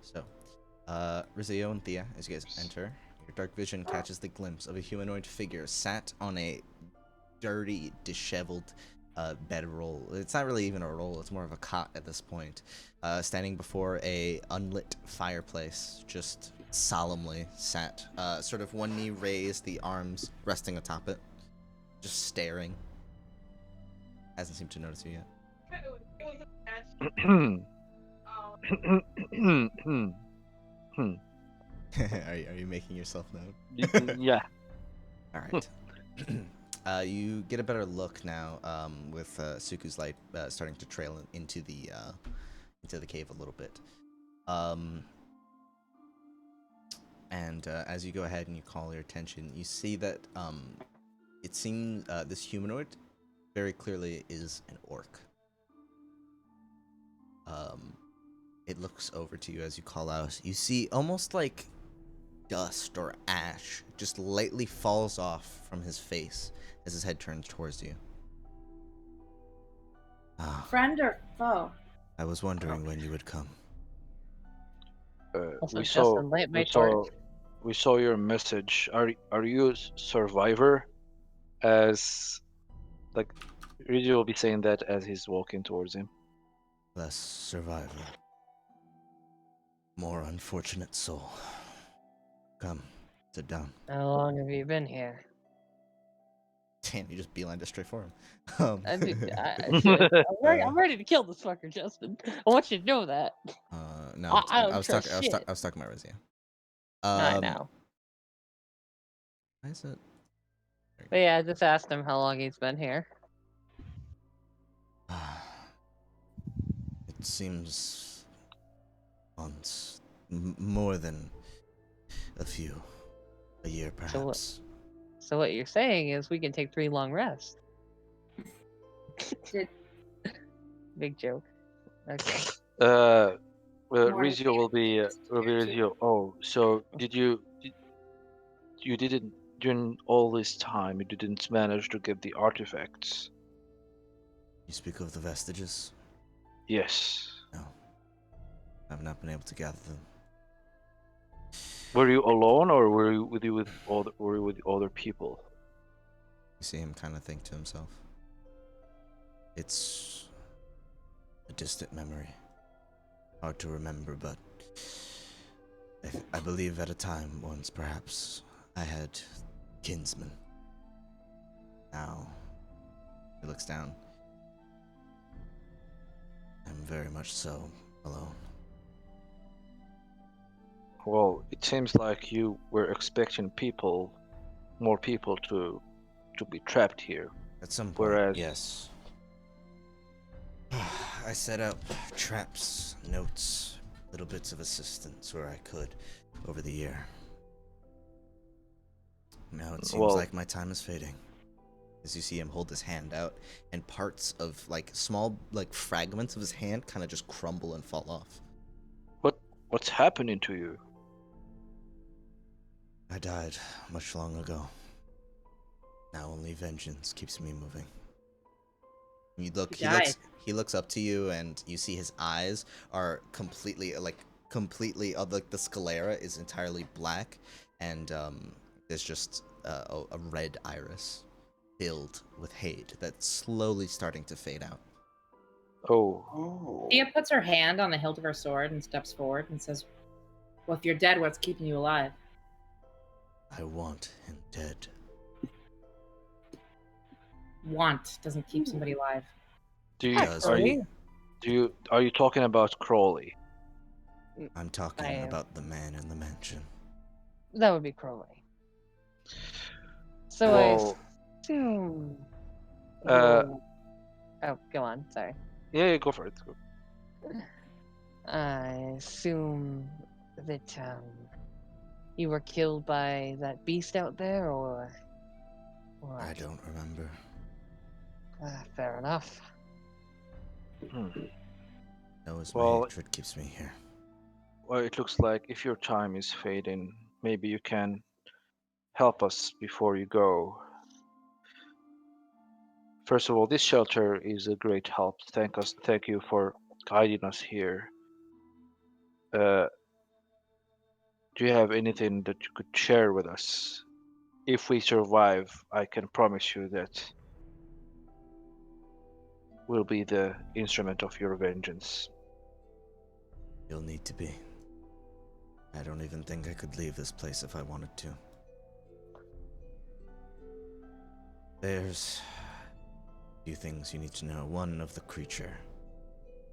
So, Rizio and Thea, as you guys enter, your dark vision catches the glimpse of a humanoid figure sat on a dirty, disheveled bedroll. It's not really even a roll, it's more of a cot at this point. Standing before a unlit fireplace, just solemnly sat, sort of one knee raised, the arms resting atop it, just staring. Hasn't seemed to notice you yet. Are you making yourself known? Yeah. All right. You get a better look now, with Suku's light starting to trail into the cave a little bit. And as you go ahead and you call your attention, you see that it seems this humanoid very clearly is an orc. It looks over to you as you call out. You see almost like dust or ash just lightly falls off from his face as his head turns towards you. Friend or foe? I was wondering when you would come. Also, we Justin, saw light my we torch. saw we saw your message. Are you a survivor? As like, Ryuji will be saying that as he's walking towards him. Less survivor. More unfortunate soul. Come, sit down. How long have you been here? Damn, you just beelined it straight for him. I'm ready to kill this fucker, Justin. I want you to know that. No, I don't I was trust talking. shit. I was talking about Rizia. I know. Why is it? But yeah, I just asked him how long he's been here. It seems months, more than a few, a year perhaps. So what you're saying is we can take 3 long rests. Did Big joke. Okay. Rizio will be Rizio. Oh, so you didn't, during all this time, you didn't manage to get the artifacts? You speak of the vestiges? Yes. No, I've not been able to gather them. Were you alone, or were you with other people? You see him kind of think to himself. It's a distant memory. Hard to remember, but I believe at a time once, perhaps, I had kinsmen. Now, he looks down. I'm very much so alone. Well, it seems like you were expecting more people to be trapped here. At some point, Whereas- yes. I set up traps, notes, little bits of assistance where I could over the year. Now it seems Well- like my time is fading. As you see him hold his hand out, and parts of, like, small, like, fragments of his hand kind of just crumble and fall off. What's happening to you? I died much long ago. Now only vengeance keeps me moving. You look, he looks up to you, and you see his eyes are completely, the sclera is entirely black, and there's just a red iris filled with hate that's slowly starting to fade out. Oh, Oh. Thea puts her hand on the hilt of her sword and steps forward and says, "Well, if you're dead, what's keeping you alive?" I want him dead. Want doesn't keep somebody alive. do you Does are me. you talking about Crowley? I'm talking I am. about the man in the mansion. That would be Crowley. So Well, I assume. uh, you- Oh, go on. Sorry. yeah, go for it. I assume that you were killed by that beast out there, or what? I don't remember. Fair enough. No, it's Well- my hatred keeps me here. Well, it looks like if your time is fading, maybe you can help us before you go. First of all, this shelter is a great help. Thank you for guiding us here. Do you have anything that you could share with us? If we survive, I can promise you that we'll be the instrument of your vengeance. You'll need to be. I don't even think I could leave this place if I wanted to. There's a few things you need to know. One, of the creature.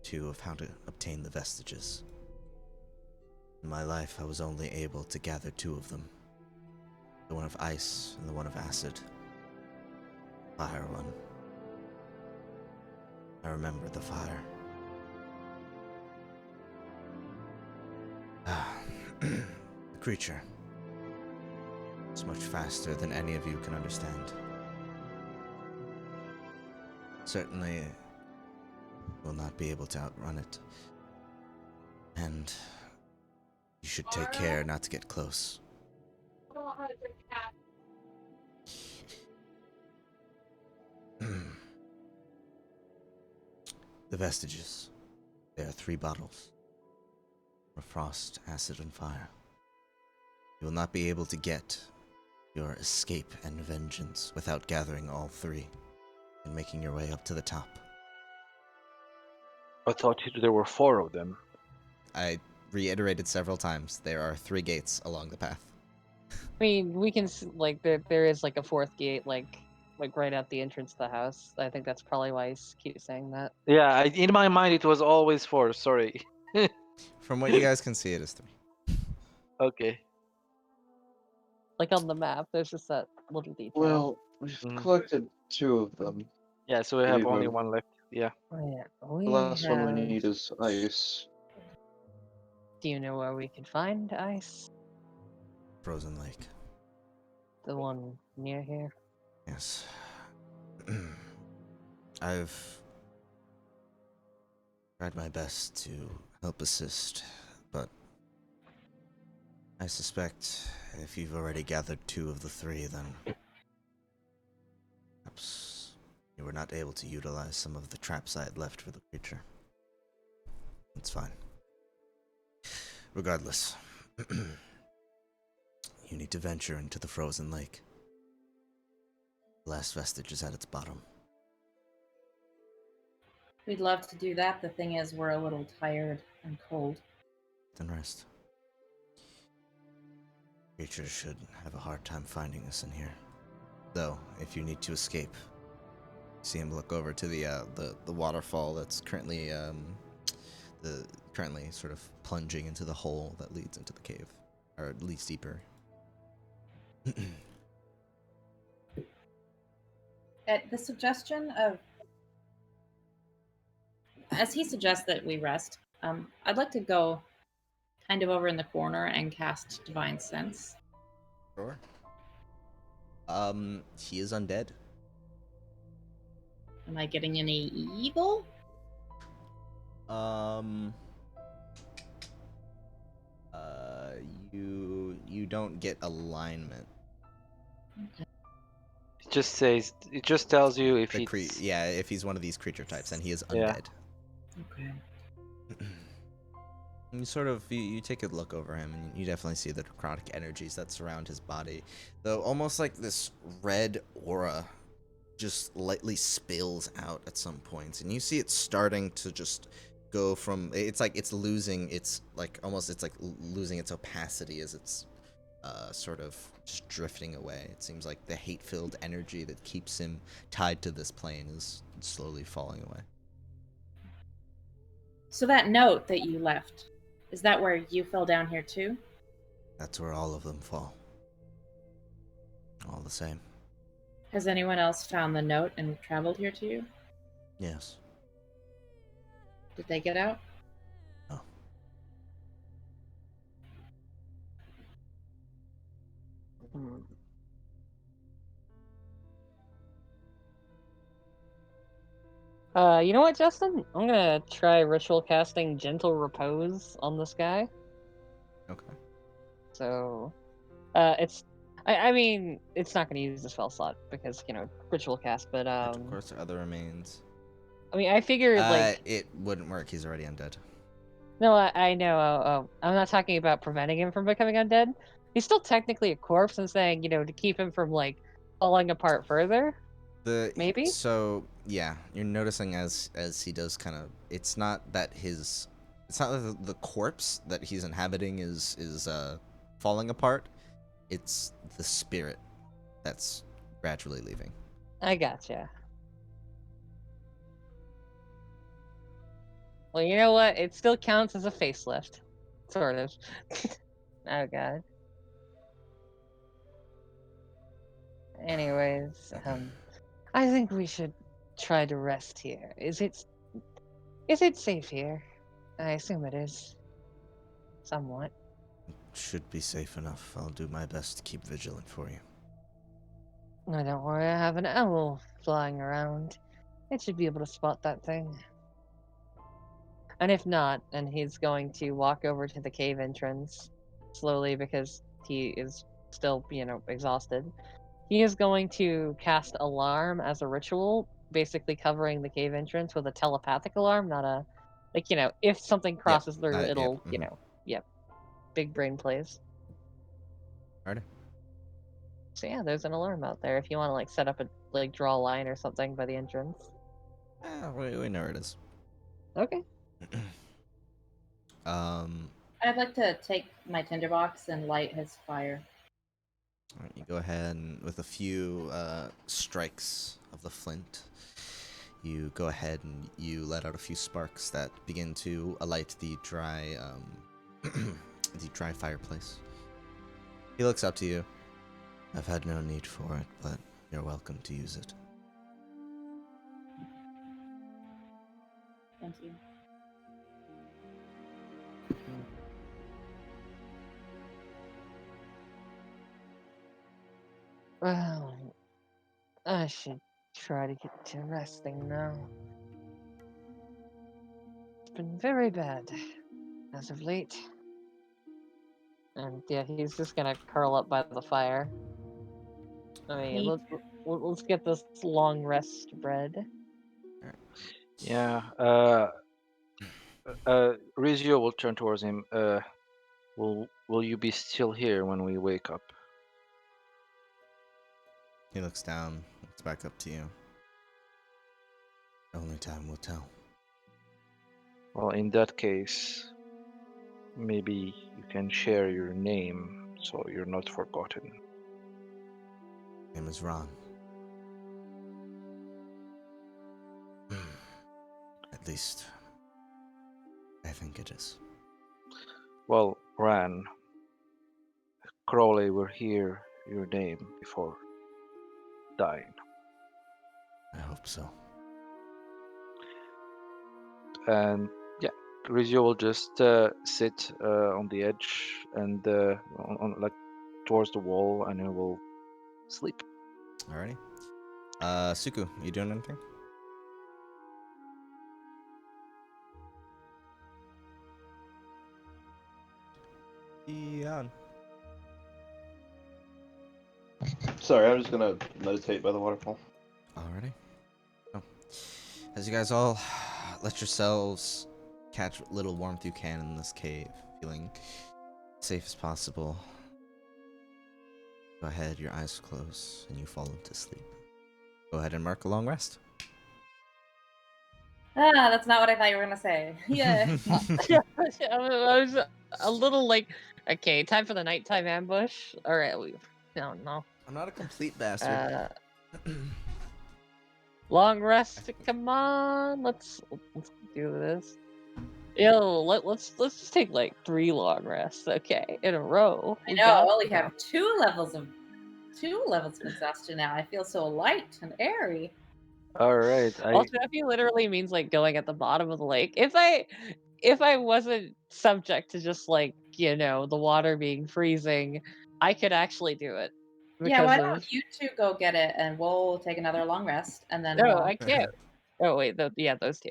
Two, of how to obtain the vestiges. In my life, I was only able to gather two of them. The one of ice and the one of acid. Fire one. I remember the fire. The creature. It's much faster than any of you can understand. Certainly will not be able to outrun it. And you should take care not to get close. The vestiges. There are 3 bottles. For frost, acid, and fire. You will not be able to get your escape and vengeance without gathering all 3 and making your way up to the top. I thought there were 4 of them. I reiterated several times, there are 3 gates along the path. I mean, we can like there is like a 4th gate, like right at the entrance to the house. I think that's probably why he keeps saying that. Yeah, in my mind it was always 4. Sorry. From what you guys can see, it is 3. Okay. Like on the map, there's just that little detail. Well, we've collected 2 of them. Yeah, so we have Leave only 'em. 1 left. Yeah. Oh, yeah, The last one we need is ice. Do you know where we could find ice? Frozen Lake. The one near here? Yes. I've tried my best to help assist, but I suspect if you've already gathered 2 of the 3, then perhaps you were not able to utilize some of the traps I had left for the creature. It's fine. Regardless, you need to venture into the frozen lake. The last vestige is at its bottom. We'd love to do that. The thing is, we're a little tired and cold. Then rest. Creatures should have a hard time finding us in here. Though, if you need to escape, see him look over to the waterfall that's currently currently sort of plunging into the hole that leads into the cave, or leads deeper. At the suggestion of, as he suggests that we rest, I'd like to go kind of over in the corner and cast Divine Sense. Sure. He is undead. Am I getting any evil? You don't get alignment. It just tells you if it's... Yeah, if he's one of these creature types, then he is Yeah. undead. Okay. You take a look over him, and you definitely see the necrotic energies that surround his body, though almost like this red aura just lightly spills out at some points, and you see it starting to just go from, it's like it's losing its, like, almost it's like losing its opacity as it's sort of just drifting away. It seems like the hate-filled energy that keeps him tied to this plane is slowly falling away. So that note that you left, is that where you fell down here too? That's where all of them fall. All the same. Has anyone else found the note and traveled here to you? Yes. Did they get out? No. You know what, Justin? I'm gonna try ritual casting Gentle Repose on this guy. Okay. So, I mean, it's not gonna use the spell slot because, ritual cast, but, Of course, there are other remains. I mean, I figured, it wouldn't work. He's already undead. No, I know, I'm not talking about preventing him from becoming undead. He's still technically a corpse and saying, to keep him from, falling apart further. Maybe? So yeah, you're noticing as he does kind of, it's not that the corpse that he's inhabiting is falling apart. It's the spirit that's gradually leaving. I gotcha. Well, you know what? It still counts as a facelift. Sort of. Oh god. Anyways, I think we should try to rest here. Is it safe here? I assume it is. Somewhat. Should be safe enough. I'll do my best to keep vigilant for you. No, don't worry, I have an owl flying around. It should be able to spot that thing. And if not, then he's going to walk over to the cave entrance slowly because he is still, exhausted. He is going to cast Alarm as a ritual, basically covering the cave entrance with a telepathic alarm, not a, if something crosses through, it'll, big brain plays. Alright. So yeah, there's an alarm out there if you want to, set up a, draw a line or something by the entrance. We know where it is. Okay. I'd like to take my tinderbox and light his fire. Alright, you go ahead and with a few strikes of the flint, you go ahead and you let out a few sparks that begin to alight the dry the dry fireplace. He looks up to you. I've had no need for it, but you're welcome to use it. Thank you. Well, I should try to get to resting now. It's been very bad as of late. And yeah, he's just gonna curl up by the fire. I mean, let's get this long rest spread. Yeah. Rizio will turn towards him. Will you be still here when we wake up? He looks down, looks back up to you. Only time will tell. Well, in that case, maybe you can share your name so you're not forgotten. Name is Ron. At least, I think it is. Well, Ran, Crowley will hear your name before dying. I hope so. And yeah, Rizio will just sit on the edge and on like towards the wall, and he will sleep. Alrighty. Suku, you doing anything? Yeah. Sorry, I'm just gonna meditate by the waterfall. Alrighty. Oh. As you guys all let yourselves catch what little warmth you can in this cave, feeling safe as possible, go ahead, your eyes close, and you fall into sleep. Go ahead and mark a long rest. Ah, that's not what I thought you were gonna say. Yeah. I was a little like, okay, time for the nighttime ambush. All right, no. I'm not a complete bastard. Long rest. Come on, let's do this. Yo, let's just take like 3 long rests, okay, in a row. I know. I only have 2 levels of exhaustion now. I feel so light and airy. All right. Ultimately literally means like going at the bottom of the lake. If I wasn't subject to just like, the water being freezing, I could actually do it. Yeah, why Because don't you 2 go get it, and we'll take another long rest, and then no, I can't. Oh wait, those 2.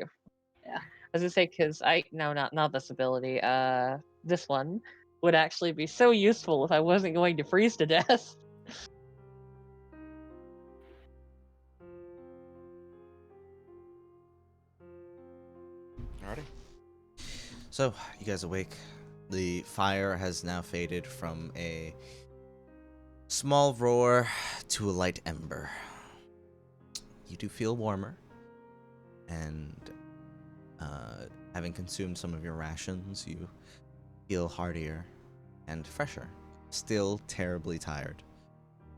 Yeah. I was gonna say because not this ability. This one would actually be so useful if I wasn't going to freeze to death. Alrighty. So, you guys awake. The fire has now faded from a small roar to a light ember. You do feel warmer, and having consumed some of your rations, you feel heartier and fresher. Still terribly tired,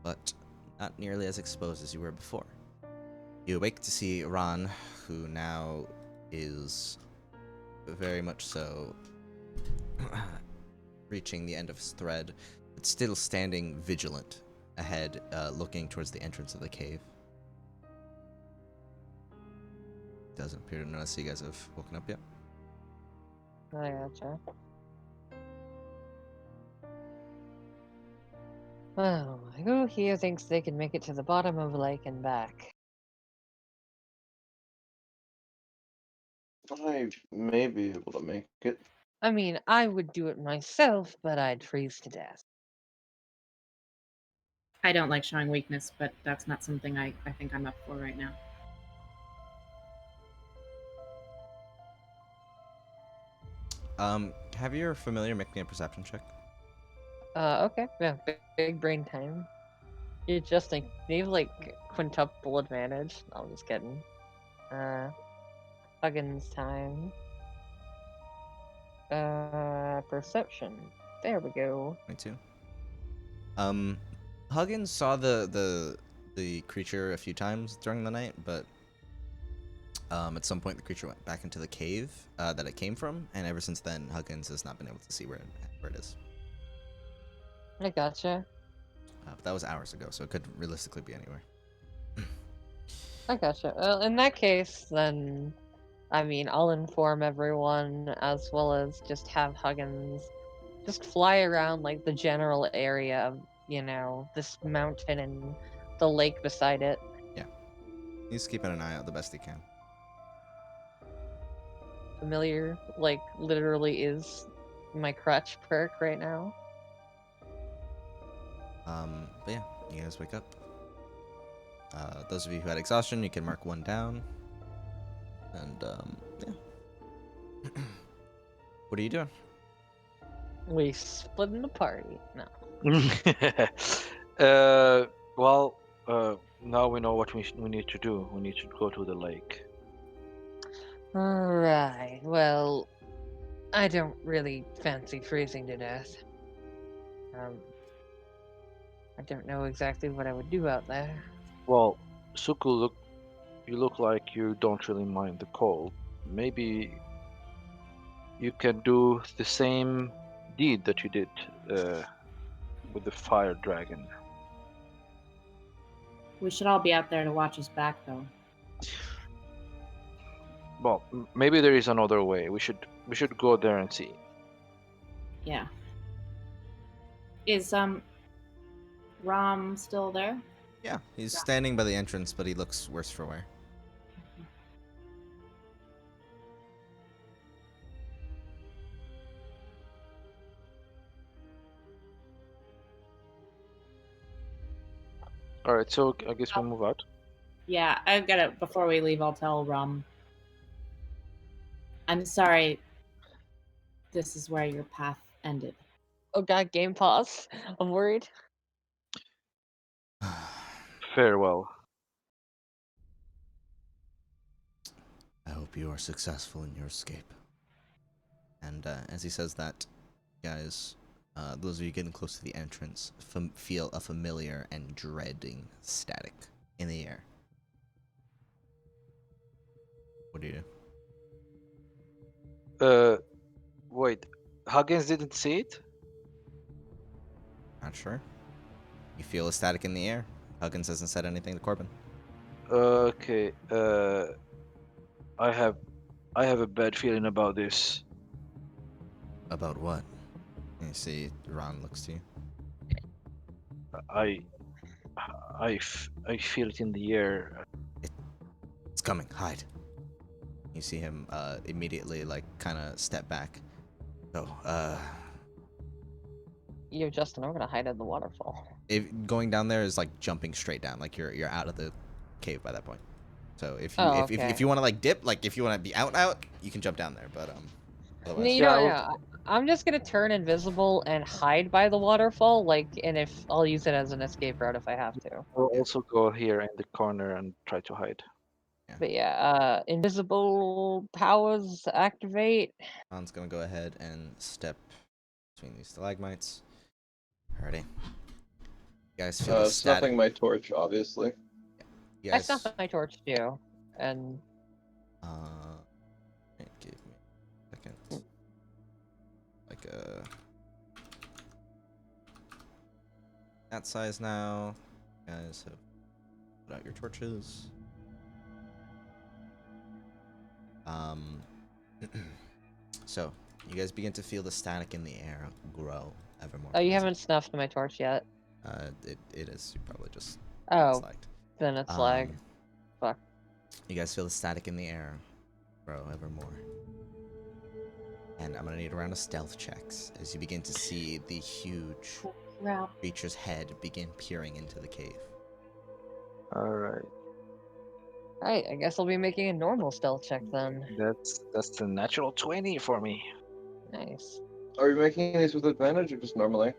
but not nearly as exposed as you were before. You awake to see Ran, who now is very much so reaching the end of his thread, but still standing vigilant ahead, looking towards the entrance of the cave. Doesn't appear to notice you guys have woken up yet. I gotcha. Oh, who here thinks they can make it to the bottom of a lake and back? I may be able to make it. I mean, I would do it myself, but I'd freeze to death. I don't like showing weakness, but that's not something I think I'm up for right now. Have your familiar make me a perception check? Okay, yeah, big brain time. You just think you have like quintuple advantage. No, I'm just kidding. Huggins time. Perception. There we go. 22. Huggins saw the creature a few times during the night, but at some point the creature went back into the cave that it came from, and ever since then Huggins has not been able to see where it is. I gotcha. But that was hours ago, so it could realistically be anywhere. I gotcha. Well, in that case, then, I mean, I'll inform everyone as well as just have Huggins just fly around like the general area of, this mountain and the lake beside it. Yeah. He's keeping an eye out the best he can. Familiar, like, literally is my crutch perk right now. But yeah, you guys wake up. Those of you who had exhaustion, you can mark 1 down. And, yeah. What are you doing? We split in the party. No. Well, now we know what we need to do. We need to go to the lake. Alright, well, I don't really fancy freezing to death. I don't know exactly what I would do out there. Well, Suku, you look like you don't really mind the cold. Maybe you can do the same deed that you did with the fire dragon. We should all be out there to watch us back, though. Well, maybe there is another way. We should go there and see. Yeah. Is Rom still there? Yeah, he's standing by the entrance, but he looks worse for wear. All right, so I guess we'll move out. Yeah, I've got to. Before we leave, I'll tell Rom. I'm sorry. This is where your path ended. Oh god, game pause. I'm worried. Farewell. I hope you are successful in your escape. And as he says that, guys, those of you getting close to the entrance feel a familiar and dreading static in the air. What do you do? Wait, Huggins didn't see it? Not sure. You feel a static in the air. Huggins hasn't said anything to Corbin. Okay, I have a bad feeling about this. About what? You see, Ron looks to you. I feel it in the air. It's coming. Hide. You see him immediately, like, kind of step back. Oh, Yo, Justin, I'm gonna hide in the waterfall. if going down there is like jumping straight down, like you're out of the cave by that point. So if you Oh, if you want to like dip, like if you want to be out, you can jump down there. But otherwise, You know, yeah, I'm just gonna turn invisible and hide by the waterfall, like, and if I'll use it as an escape route if I have to. We'll also go here in the corner and try to hide. But yeah, invisible powers activate. Ron's gonna go ahead and step between these stalagmites. Alrighty. You guys feel the static. Snuffing my torch, obviously. You I guys, snuffed my torch too, and give me a second. Like that size now. You guys have put out your torches. So you guys begin to feel the static in the air grow ever more. oh, you present. haven't snuffed my torch yet. It is. You probably just Oh, slacked. then it's lag. Fuck. You guys feel the static in the air grow ever more. And I'm gonna need a round of stealth checks as you begin to see the huge creature's head begin peering into the cave. Alright. Alright, I guess I'll be making a normal stealth check then. That's a natural 20 for me. Nice. Are you making these with advantage or just normally?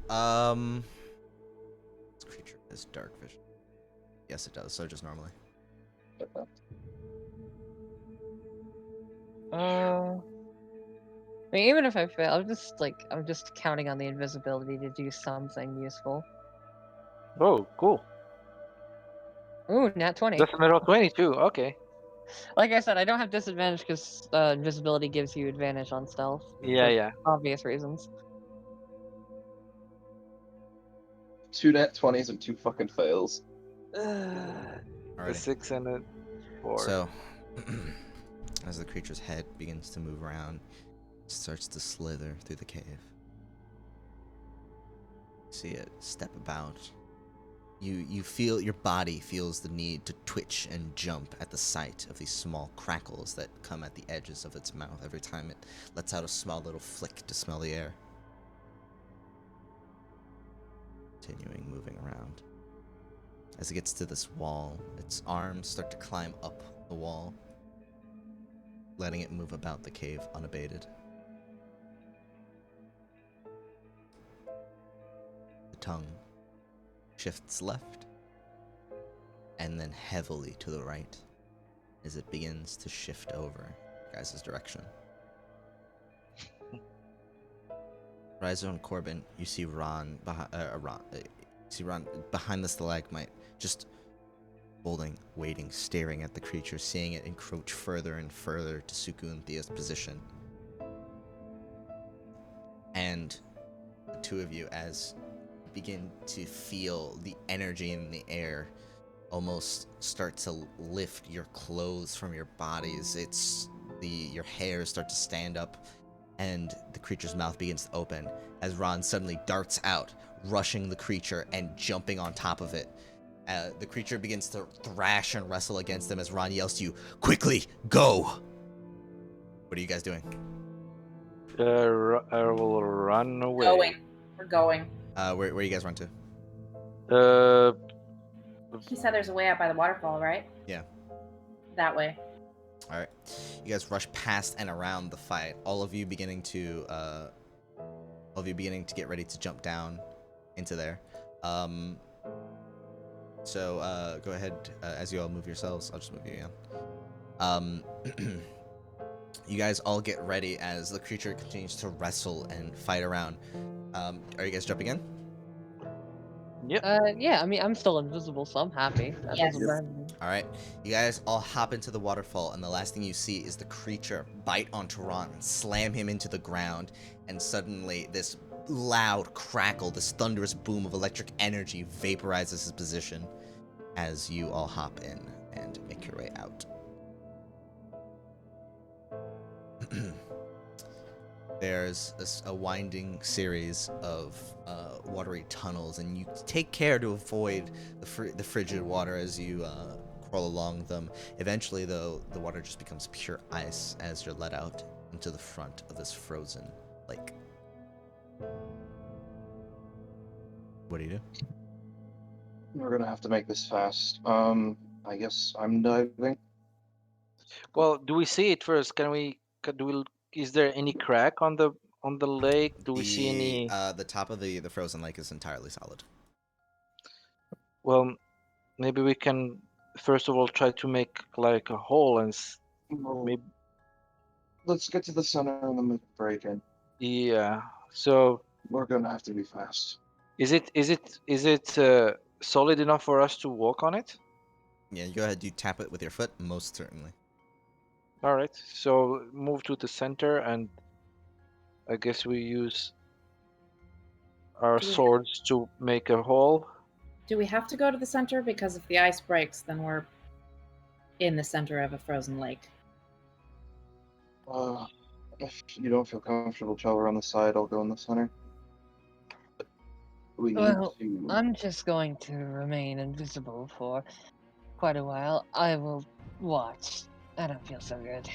This creature has dark vision. Yes, it does. So just normally. I mean, even if I fail, I'm just counting on the invisibility to do something useful. Oh, cool. Ooh, nat 20. That's a natural 20 too. Okay. Like I said, I don't have disadvantage because invisibility gives you advantage on stealth. Yeah, for yeah. Obvious reasons. 2 nat 20s and 2 fucking fails. A Alrighty. 6 and a 4. So, as the creature's head begins to move around, it starts to slither through the cave. You see it step about. You feel, your body feels the need to twitch and jump at the sight of these small crackles that come at the edges of its mouth every time it lets out a small little flick to smell the air. Continuing moving around. As it gets to this wall, its arms start to climb up the wall, letting it move about the cave unabated. tongue shifts left and then heavily to the right as it begins to shift over guys' direction. Raizo and Corbin, you see Ron behind the stalagmite, just holding, waiting, staring at the creature, seeing it encroach further and further to Suku and Thea's position. And the two of you, as you begin to feel the energy in the air almost start to lift your clothes from your bodies, your hairs start to stand up, and the creature's mouth begins to open as Ron suddenly darts out, rushing the creature and jumping on top of it. The creature begins to thrash and wrestle against him as Ron yells to you, "Quickly, go!" What are you guys doing? I will run away. Going. We're going. Where you guys run to? He said there's a way out by the waterfall, right? Yeah. That way. All right. You guys rush past and around the fight. All of you beginning to get ready to jump down into there. So go ahead as you all move yourselves. I'll just move you again. You guys all get ready as the creature continues to wrestle and fight around. Are you guys jumping in? Yep. Yeah, I mean, I'm still invisible, so I'm happy. That Yes. doesn't bother me. All right. You guys all hop into the waterfall, and the last thing you see is the creature bite onto Ron, slam him into the ground, and suddenly this loud crackle, this thunderous boom of electric energy vaporizes his position as you all hop in and make your way out. There's a winding series of watery tunnels, and you take care to avoid the frigid water as you crawl along them. Eventually, though, the water just becomes pure ice as you're let out into the front of this frozen lake. What do you do? We're gonna have to make this fast. I guess I'm diving. Well, do we see it first? Is there any crack on the lake? Do we see any? The top of the frozen lake is entirely solid. Well, maybe we can first of all try to make like a hole and Well, maybe. let's get to the center and then make a break in. Yeah. So We're gonna have to be fast. is it solid enough for us to walk on it? Yeah, you go ahead. You tap it with your foot, most certainly. All right. So move to the center, and I guess we use our Do we- swords to make a hole. Do we have to go to the center? Because if the ice breaks, then we're in the center of a frozen lake. If you don't feel comfortable, Trevor, on the side, I'll go in the center. We need Well, to. I'm just going to remain invisible for quite a while. I will watch. I don't feel so good.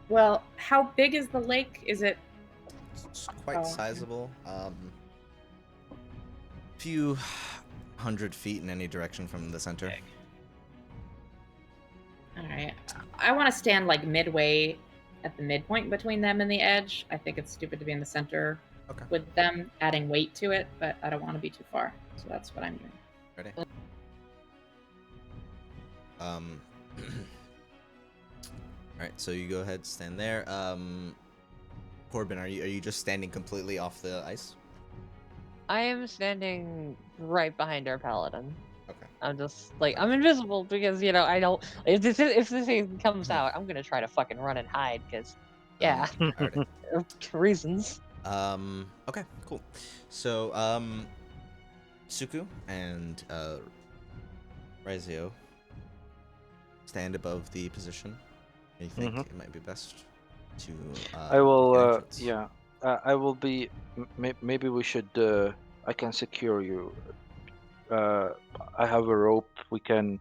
Well, how big is the lake? Is it? It's quite sizable. Few hundred feet in any direction from the center. All right. I want to stand like midway at the midpoint between them and the edge. I think it's stupid to be in the center Okay. with them adding weight to it, but I don't want to be too far. So that's what I'm doing. Ready? Alright, so you go ahead, stand there. Corbin, are you just standing completely off the ice? I am standing right behind our paladin. Okay. I'm just like I'm invisible because I don't. If this thing comes out, I'm gonna try to fucking run and hide because, yeah, Alrighty. reasons. Okay, cool. So, Suku and Raizio stand above the position. You think it might be best to I will. make an entrance? Yeah. I will be. Maybe we should. I can secure you. I have a rope. We can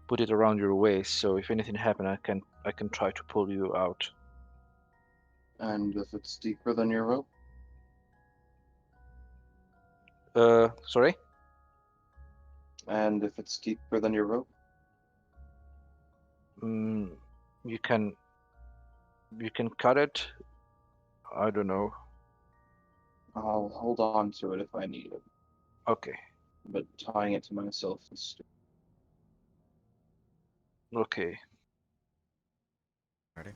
put it around your waist. So if anything happens, I can try to pull you out. And if it's deeper than your rope? Sorry. And if it's deeper than your rope? You can cut it I don't know. I'll hold on to it if I need it, Okay. but tying it to myself is stupid. Okay. Alrighty.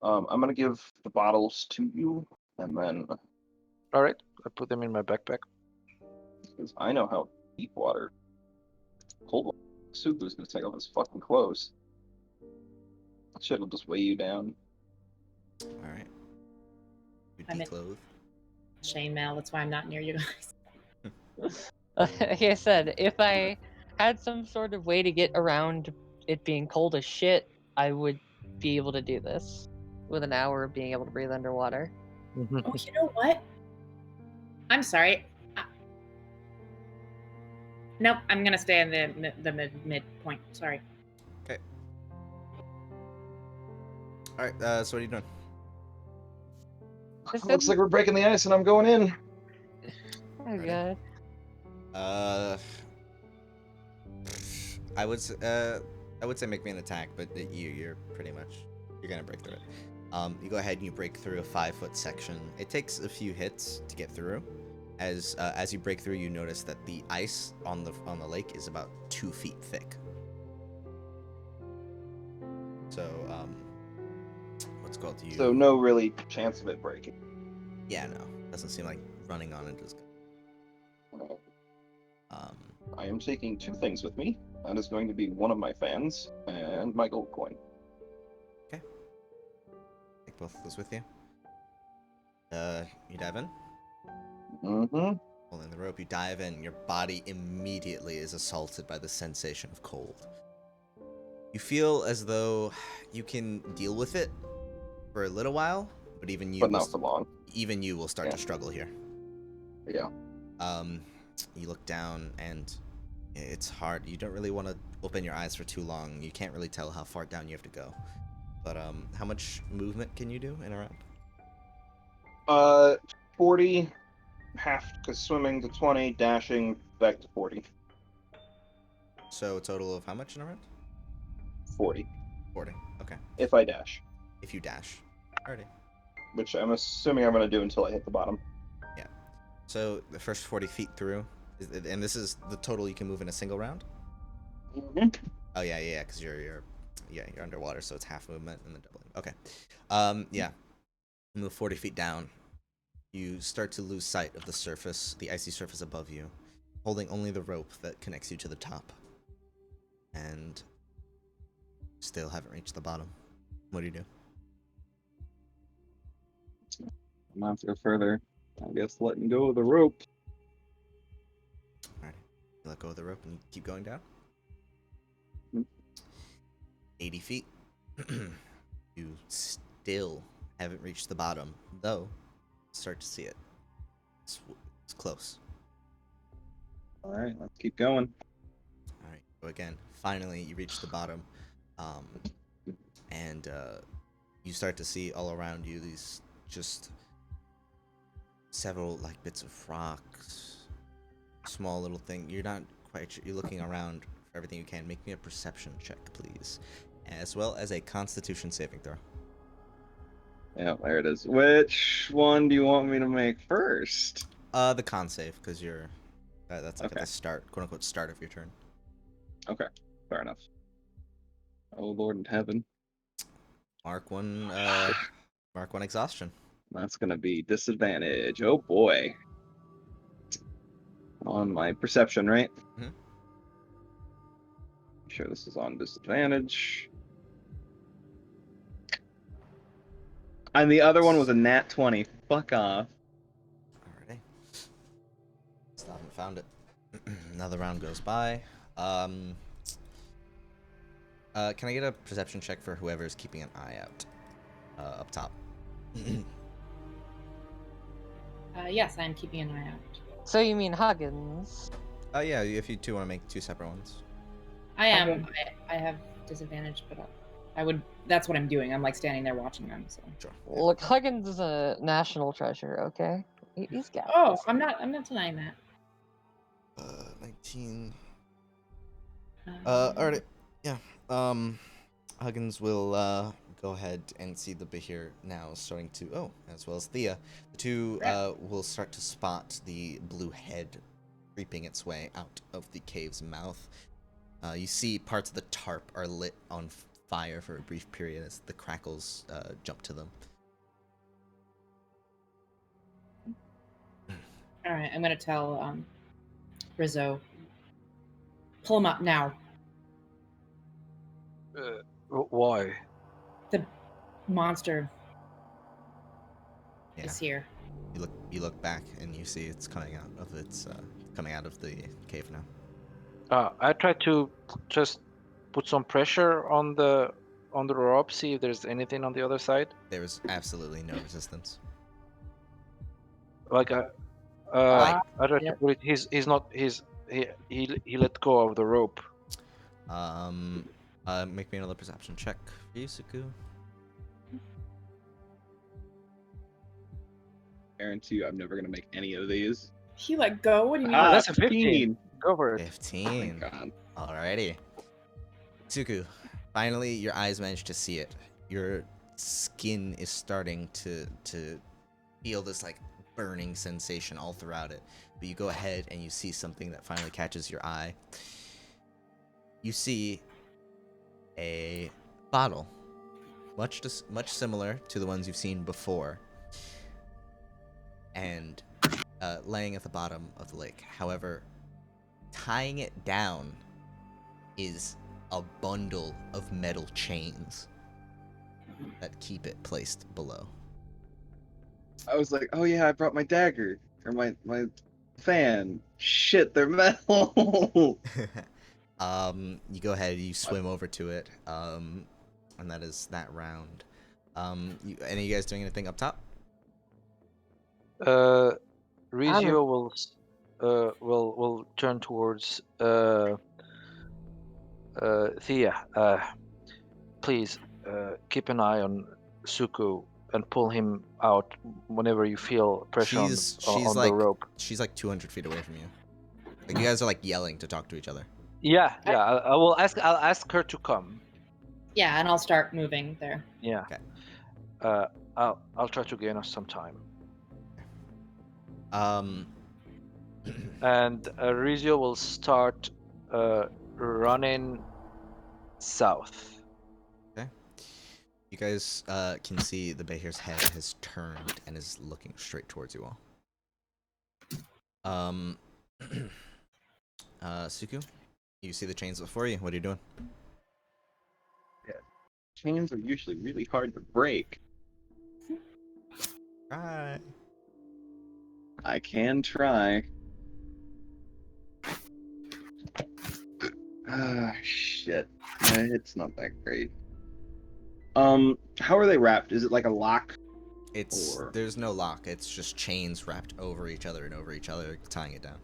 I'm gonna give the bottles to you, and then All right. I put them in my backpack. because I know how deep water, cold water, Suku's gonna take off his fucking clothes. Shit will just weigh you down. All right. You I'm in- declothe. Chainmail. That's why I'm not near you guys. Like I said, if I had some sort of way to get around it being cold as shit, I would be able to do this with an hour of being able to breathe underwater. Oh, you know what? I'm sorry. Nope, I'm gonna stay in the midpoint. Sorry. Okay. All right. So what are you doing? Looks like we're breaking the ice, and I'm going in. Oh Ready? god. I would say make me an attack, but you're pretty much you're gonna break through it. You go ahead and you break through a 5-foot section. It takes a few hits to get through. As you break through, you notice that the ice on the lake is about 2 feet thick. So what's called you? So no really chance of it breaking. Yeah, no, doesn't seem like running on it is good. I am taking 2 things with me. That is going to be one of my fans and my gold coin. Okay. Take both of those with you. You dive in. Mm-hmm. Pulling the rope, you dive in. Your body immediately is assaulted by the sensation of cold. You feel as though you can deal with it for a little while, but even you, But not for long. Even you will start to struggle here. Yeah. You look down and it's hard. You don't really want to open your eyes for too long. You can't really tell how far down you have to go. But how much movement can you do in a round? 40, half, because swimming to 20, dashing back to 40. So a total of how much in a round? 40. 40. Okay. If I dash. If you dash. Alrighty. Which I'm assuming I'm going to do until I hit the bottom. Yeah. So the first 40 feet through, and this is the total you can move in a single round? Mm-hmm. Oh yeah, because you're underwater, so it's half movement and then doubling. Okay. Yeah. You move 40 feet down. You start to lose sight of the surface, the icy surface above you, holding only the rope that connects you to the top. And still haven't reached the bottom. What do you do? I'm not to go further. I guess letting go of the rope. Alright. You let go of the rope and you keep going down. 80 feet. You still haven't reached the bottom, though start to see it. It's close. All right, let's keep going. All right, so again, finally you reach the bottom, and you start to see all around you these just several like bits of rocks, small little thing. You're not quite sure. You're looking around for everything you can. Make me a perception check, please, as well as a Constitution saving throw. Yeah, there it is. Which one do you want me to make first? The con save, because you're that's like Okay. at the start, quote unquote, start of your turn. Okay, fair enough. Oh Lord in heaven. Mark one exhaustion. That's gonna be disadvantage. Oh boy. On my perception, right? Mhm. Sure, this is on disadvantage. And the other one was a nat 20. Fuck off. Alrighty. Still haven't found it. Another round goes by. Can I get a perception check for whoever's keeping an eye out? Up top. Yes, I'm keeping an eye out. So you mean Huggins? Yeah, if you two want to make 2 separate ones. I am. I have disadvantage, but I would. That's what I'm doing. I'm like standing there watching them. So. Sure. Look, Huggins is a national treasure, okay? He's got Oh, this. I'm not denying that. 19. Alright. Yeah. Huggins will go ahead and see the Behir now starting to, as well as Thea. The two will start to spot the blue head creeping its way out of the cave's mouth. You see parts of the tarp are lit on fire for a brief period as the crackles jump to them. All right, I'm gonna tell Rizzo, pull him up now. Why? The monster Yeah. is here. You look back and you see it's coming out of the cave now. I try to just put some pressure on the rope, see if there's anything on the other side. There is absolutely no resistance. Like I try to put it. He let go of the rope. Make me another perception check for you, Suku. Guarantee you, I'm never gonna make any of these. He let go. What do you mean? That's a 15. Go for it. 15. Thank God. Alrighty. Suku, finally your eyes managed to see it. Your skin is starting to feel this like burning sensation all throughout it. But you go ahead and you see something that finally catches your eye. You see a bottle, much similar to the ones you've seen before, and laying at the bottom of the lake. However, tying it down is a bundle of metal chains that keep it placed below. I was like, oh yeah, I brought my dagger or my fan. Shit, they're metal. You go ahead, you swim over to it, and that is that round. Any of you guys doing anything up top? Rizio will turn towards Thea. Please keep an eye on Suku and pull him out whenever you feel pressure on like, the rope. She's like 200 feet away from you. Like you guys are like yelling to talk to each other. Yeah. I will ask. I'll ask her to come. Yeah, and I'll start moving there. Yeah. Okay. I'll try to gain us some time. And Rizio will start running south. Okay. You guys can see the Behir's head has turned and is looking straight towards you all. Suku, you see the chains before you. What are you doing? Yeah. Chains are usually really hard to break. Try. I can try. Ah, shit. It's not that great. How are they wrapped? Is it like a lock? There's no lock. It's just chains wrapped over each other and over each other, tying it down.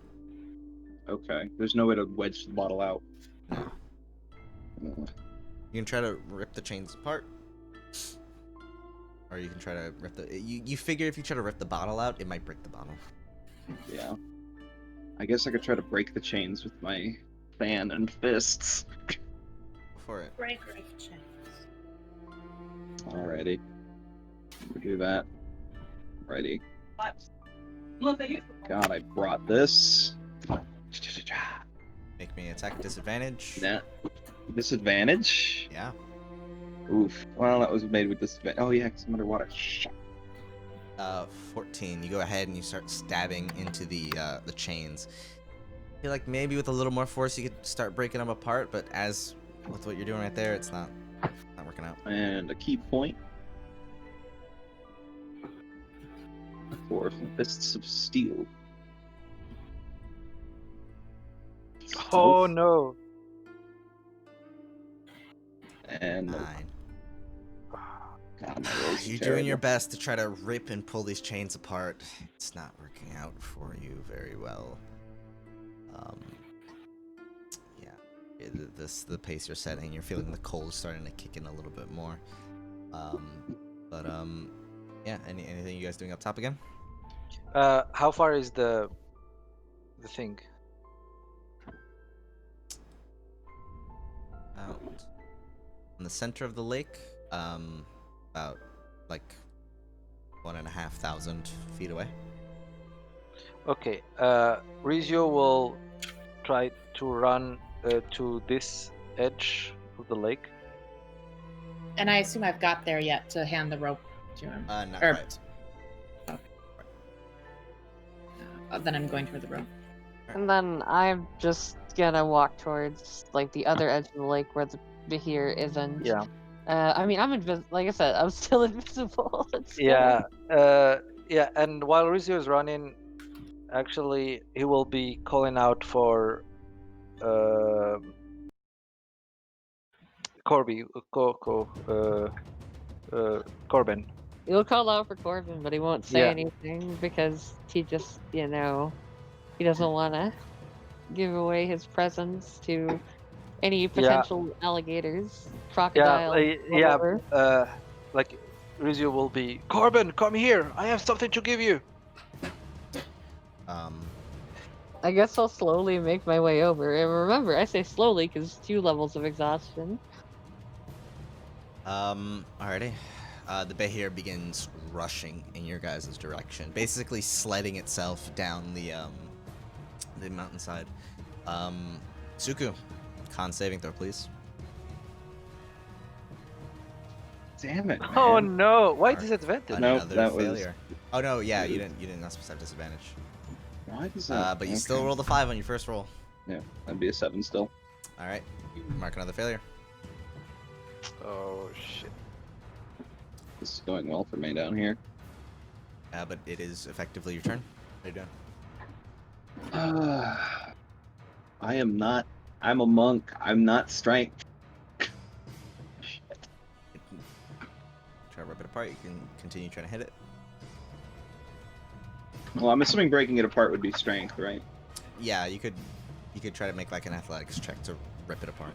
Okay. There's no way to wedge the bottle out. No. You can try to rip the chains apart, or you can try to rip the. You figure if you try to rip the bottle out, it might break the bottle. Yeah. I guess I could try to break the chains with my fan and fists. Go for it. Break chains. Alrighty. We'll do that. Ready. God, I brought this. Make me attack disadvantage. Nah. Disadvantage? Yeah. Oof. Well, that was made with disadvantage. Oh, yeah, because I'm underwater. Shit. 14. You go ahead and you start stabbing into the chains. I feel like maybe with a little more force you could start breaking them apart, but as with what you're doing right there, it's not working out. And a key point for Fists of Steel. Oh no! And 9. God, my rolls are You're doing terrible. your best to try to rip and pull these chains apart. It's not working out for you very well. Yeah, the pace you're setting, you're feeling the cold starting to kick in a little bit more. Yeah. Anything you guys doing up top again? How far is the thing? Out in the center of the lake, about like 1,500 feet away. Okay. Rizio will try to run to this edge of the lake. And I assume I've got there yet to hand the rope to him. Not Or- quite. Then I'm going toward the rope. And then I'm just gonna walk towards like the other edge of the lake where the Bahir isn't. Yeah. I mean, I'm invisible. Like I said, I'm still invisible. It's fine. Yeah. Yeah. And while Rizio is running, actually, he will be calling out for Corby, Corbin. He'll call out for Corbin, but he won't say Yeah. anything because he just, he doesn't want to give away his presence to any potential alligators, crocodiles, whatever. Like Rizio will be, Corbin, come here. I have something to give you. I guess I'll slowly make my way over. And remember, I say slowly because 2 levels of exhaustion. Alrighty. The Bahir begins rushing in your guys' direction, basically sledding itself down the mountainside. Suku, con saving throw, please. Damn it, man. Oh no! Why disadvantage? No, Another that was- failure. Oh no, yeah, you didn't not supposed to have disadvantage. Why does that? But you still rolled a 5 on your first roll. Yeah, that'd be a 7 still. Alright. Mark another failure. Oh shit! This is going well for me down here. But it is effectively your turn. How you doing? I am not. I'm a monk. I'm not strength. Try to rip it apart. You can continue trying to hit it. Well, I'm assuming breaking it apart would be strength, right? Yeah, you could try to make like an athletics check to rip it apart.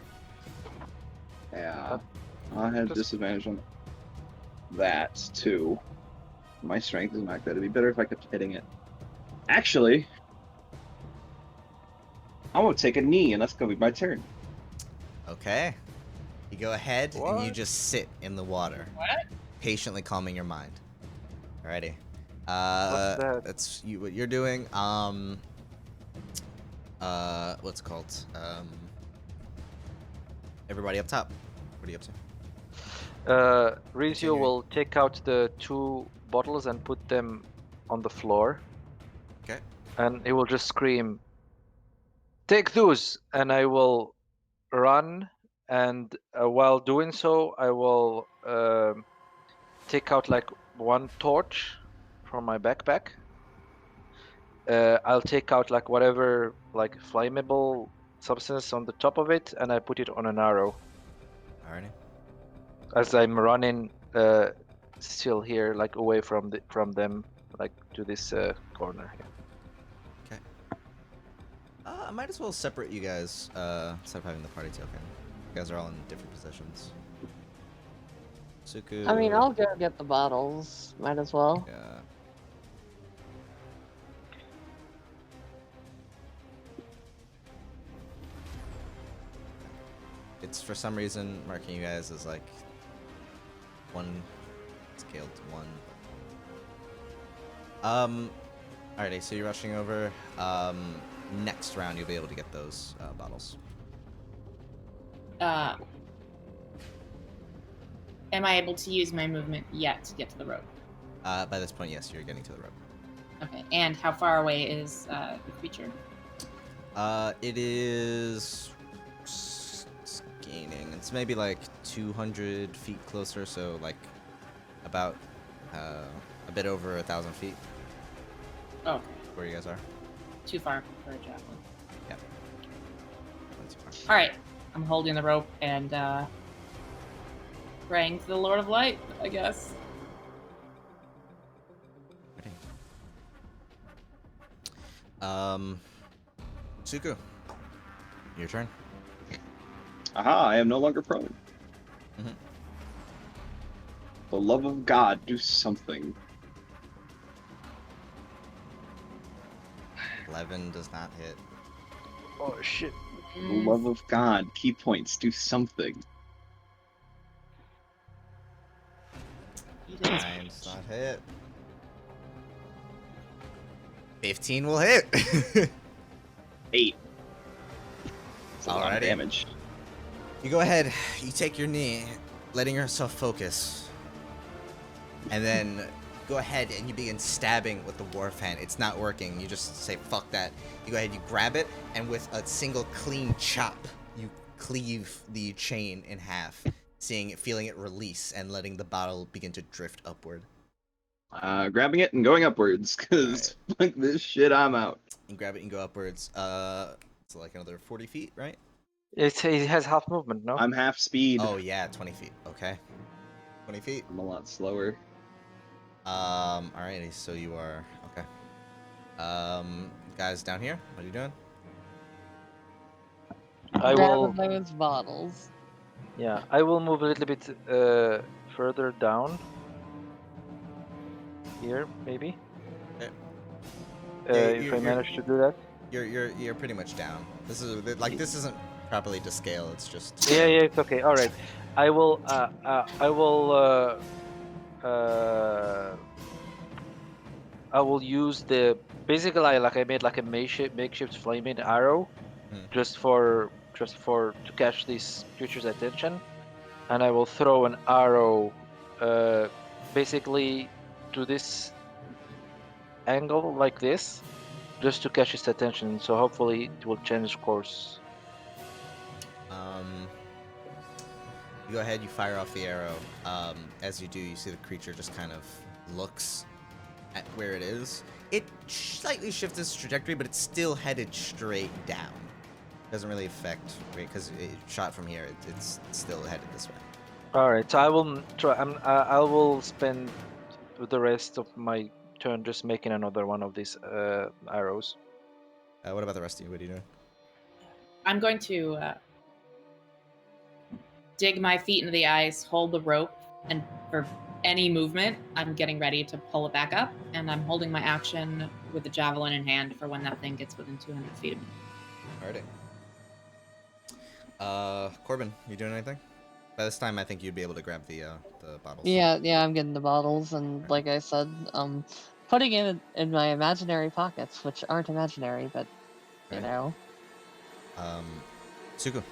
Yeah. I had disadvantage on that too. My strength is not good. It'd be better if I kept hitting it. Actually, I'm gonna take a knee, and that's gonna be my turn. Okay. You go ahead and you What? just sit in the water. What? Patiently calming your mind. Alrighty. What's that? That's what you're doing. What's it called? Everybody up top. What are you up to? Rizio Continue. will take out the 2 bottles and put them on the floor, Okay. and he will just scream, "Take those!" And I will run, and while doing so, I will take out like 1 torch from my backpack. I'll take out like whatever like flammable substance on the top of it, and I put it on an arrow Alrighty. as I'm running still here, like away from them, like to this corner here. I might as well separate you guys instead of having the party token. You guys are all in different positions. Suku. I mean, I'll go get the bottles. Might as well. Yeah. It's for some reason marking you guys as like 1 scaled to 1. Alrighty, so you're rushing over. Next round you'll be able to get those bottles. Am I able to use my movement yet to get to the rope? By this point, yes, you're getting to the rope. Okay. And how far away is the creature? It is gaining. It's maybe like 200 feet closer, so like about a bit over 1,000 feet. Oh, okay. Where you guys are. Too far for a javelin. Yeah. Not too far. All right. I'm holding the rope and praying to the Lord of Light, I guess. Suku, your turn. Aha! I am no longer prone. Mhm. The love of God, do something. 11 does not hit. Oh shit! The love of God, key points, do something. 9 does not hit. 15 will hit. 8. That's a lot of Alrighty. damage. You go ahead, you take your knee, letting yourself focus. And then go ahead and you begin stabbing with the Wharf Hand. It's not working. You just say, fuck that. You go ahead, you grab it, and with a single clean chop, you cleave the chain in half, feeling it release and letting the bottle begin to drift upward. Grabbing it and going upwards, because like this shit, I'm out. You grab it and go upwards. So like another 40 feet, right? It has half movement, no? I'm half speed. Oh yeah, 20 feet. Okay. 20 feet. I'm a lot slower. Alrighty, so you are okay. Guys down here, what are you doing? I will. Grabbing those bottles. Yeah, I will move a little bit further down. Here, maybe. Okay. If I manage to do that. You're pretty much down. This is like this isn't properly to scale. It's just Yeah, it's okay. All right, I will. I will use the basically I made like a makeshift flaming arrow, just to catch these creatures' attention, and I will throw an arrow, basically to this angle like this, just to catch its attention. So hopefully it will change course. You go ahead, you fire off the arrow. As you do, you see the creature just kind of looks at where it is. It slightly shifts its trajectory, but it's still headed straight down. Doesn't really affect, because it shot from here. It's still headed this way. All right, so I will try. I will spend the rest of my turn just making another one of these arrows. What about the rest of you? What are you doing? I'm going to dig my feet into the ice, hold the rope, and for any movement, I'm getting ready to pull it back up, and I'm holding my action with the javelin in hand for when that thing gets within 200 feet of me. Alrighty. Corbin, you doing anything? By this time, I think you'd be able to grab the bottles. Yeah, I'm getting the bottles, and like I said, putting it in my imaginary pockets, which aren't imaginary, but you know. Suku.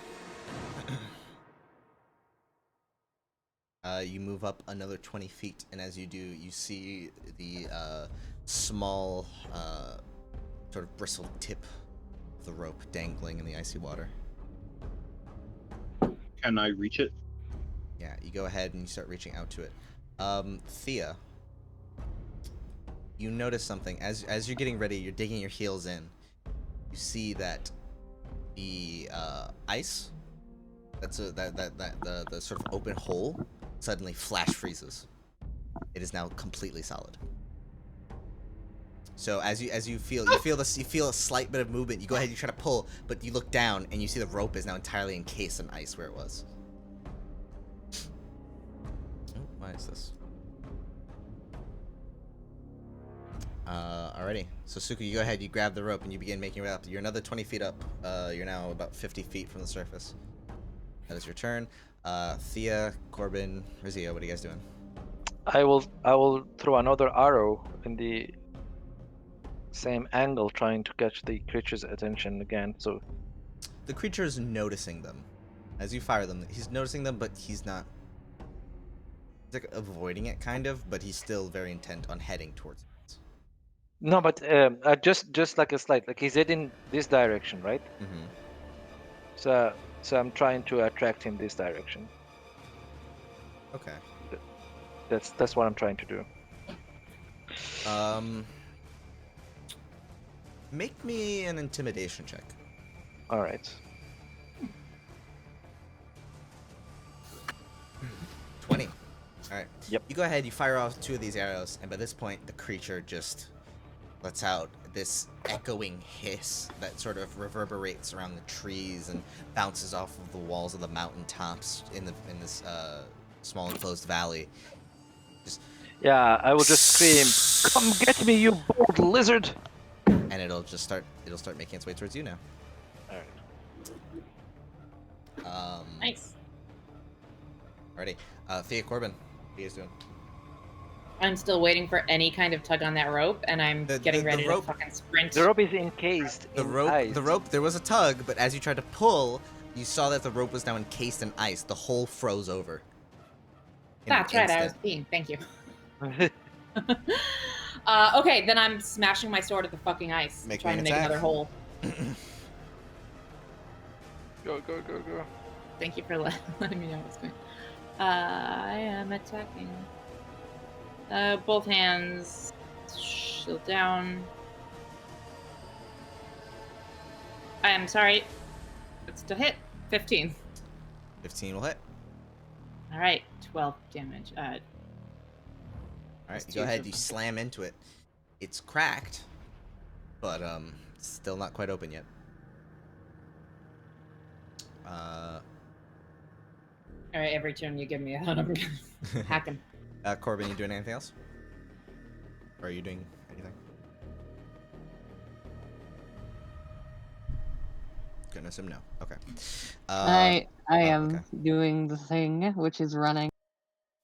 You move up another 20 feet, and as you do, you see the small, sort of bristled tip of the rope dangling in the icy water. Can I reach it? Yeah, you go ahead and you start reaching out to it. Thea, you notice something. As you're getting ready, you're digging your heels in. You see that the ice, the sort of open hole, suddenly flash freezes. It is now completely solid. So as you feel a slight bit of movement. You go ahead, you try to pull, but you look down and you see the rope is now entirely encased in ice where it was. Oh, why is this? Alrighty. So Suku, you go ahead, you grab the rope and you begin making your way up. You're another 20 feet up. You're now about 50 feet from the surface. That is your turn. Thea, Corbin, Rizio, what are you guys doing? I will throw another arrow in the same angle, trying to catch the creature's attention again. So the creature is noticing them as you fire them. He's noticing them, but he's not. He's like avoiding it, kind of, but he's still very intent on heading towards it. No, but just like a slight, like he's heading this direction, right? Mm-hmm. So I'm trying to attract him this direction. Okay. That's what I'm trying to do. Make me an intimidation check. All right. 20. All right. Yep. You go ahead. You fire off 2 of these arrows, and by this point, the creature just lets out this echoing hiss that sort of reverberates around the trees and bounces off of the walls of the mountaintops in this small enclosed valley. Yeah, I will just scream, "Come get me, you bold lizard!" And it'll start making its way towards you now. All right. Nice. Alrighty. Thea, Corbin, what are you guys doing? I'm still waiting for any kind of tug on that rope, and I'm getting ready to fucking sprint. The rope is encased The in rope, ice. the rope. There was a tug, but as you tried to pull, you saw that the rope was now encased in ice. The hole froze over. In an That's right. I was instant. peeing. Thank you. Okay, then I'm smashing my sword at the fucking ice, Make me trying an to make attack. another hole. Go. Thank you for letting me know what's going. I am attacking. Both hands. Shield down. I am sorry. It's to hit. 15. 15 will hit. All right, 12 damage. All right, you go ahead. You slam into it. It's cracked, but still not quite open yet. All right, every turn you give me a hunt, I'm gonna hack him. Corbin, you doing anything else? Or are you doing anything? Gonna assume no. Okay. I am okay. doing the thing, which is running.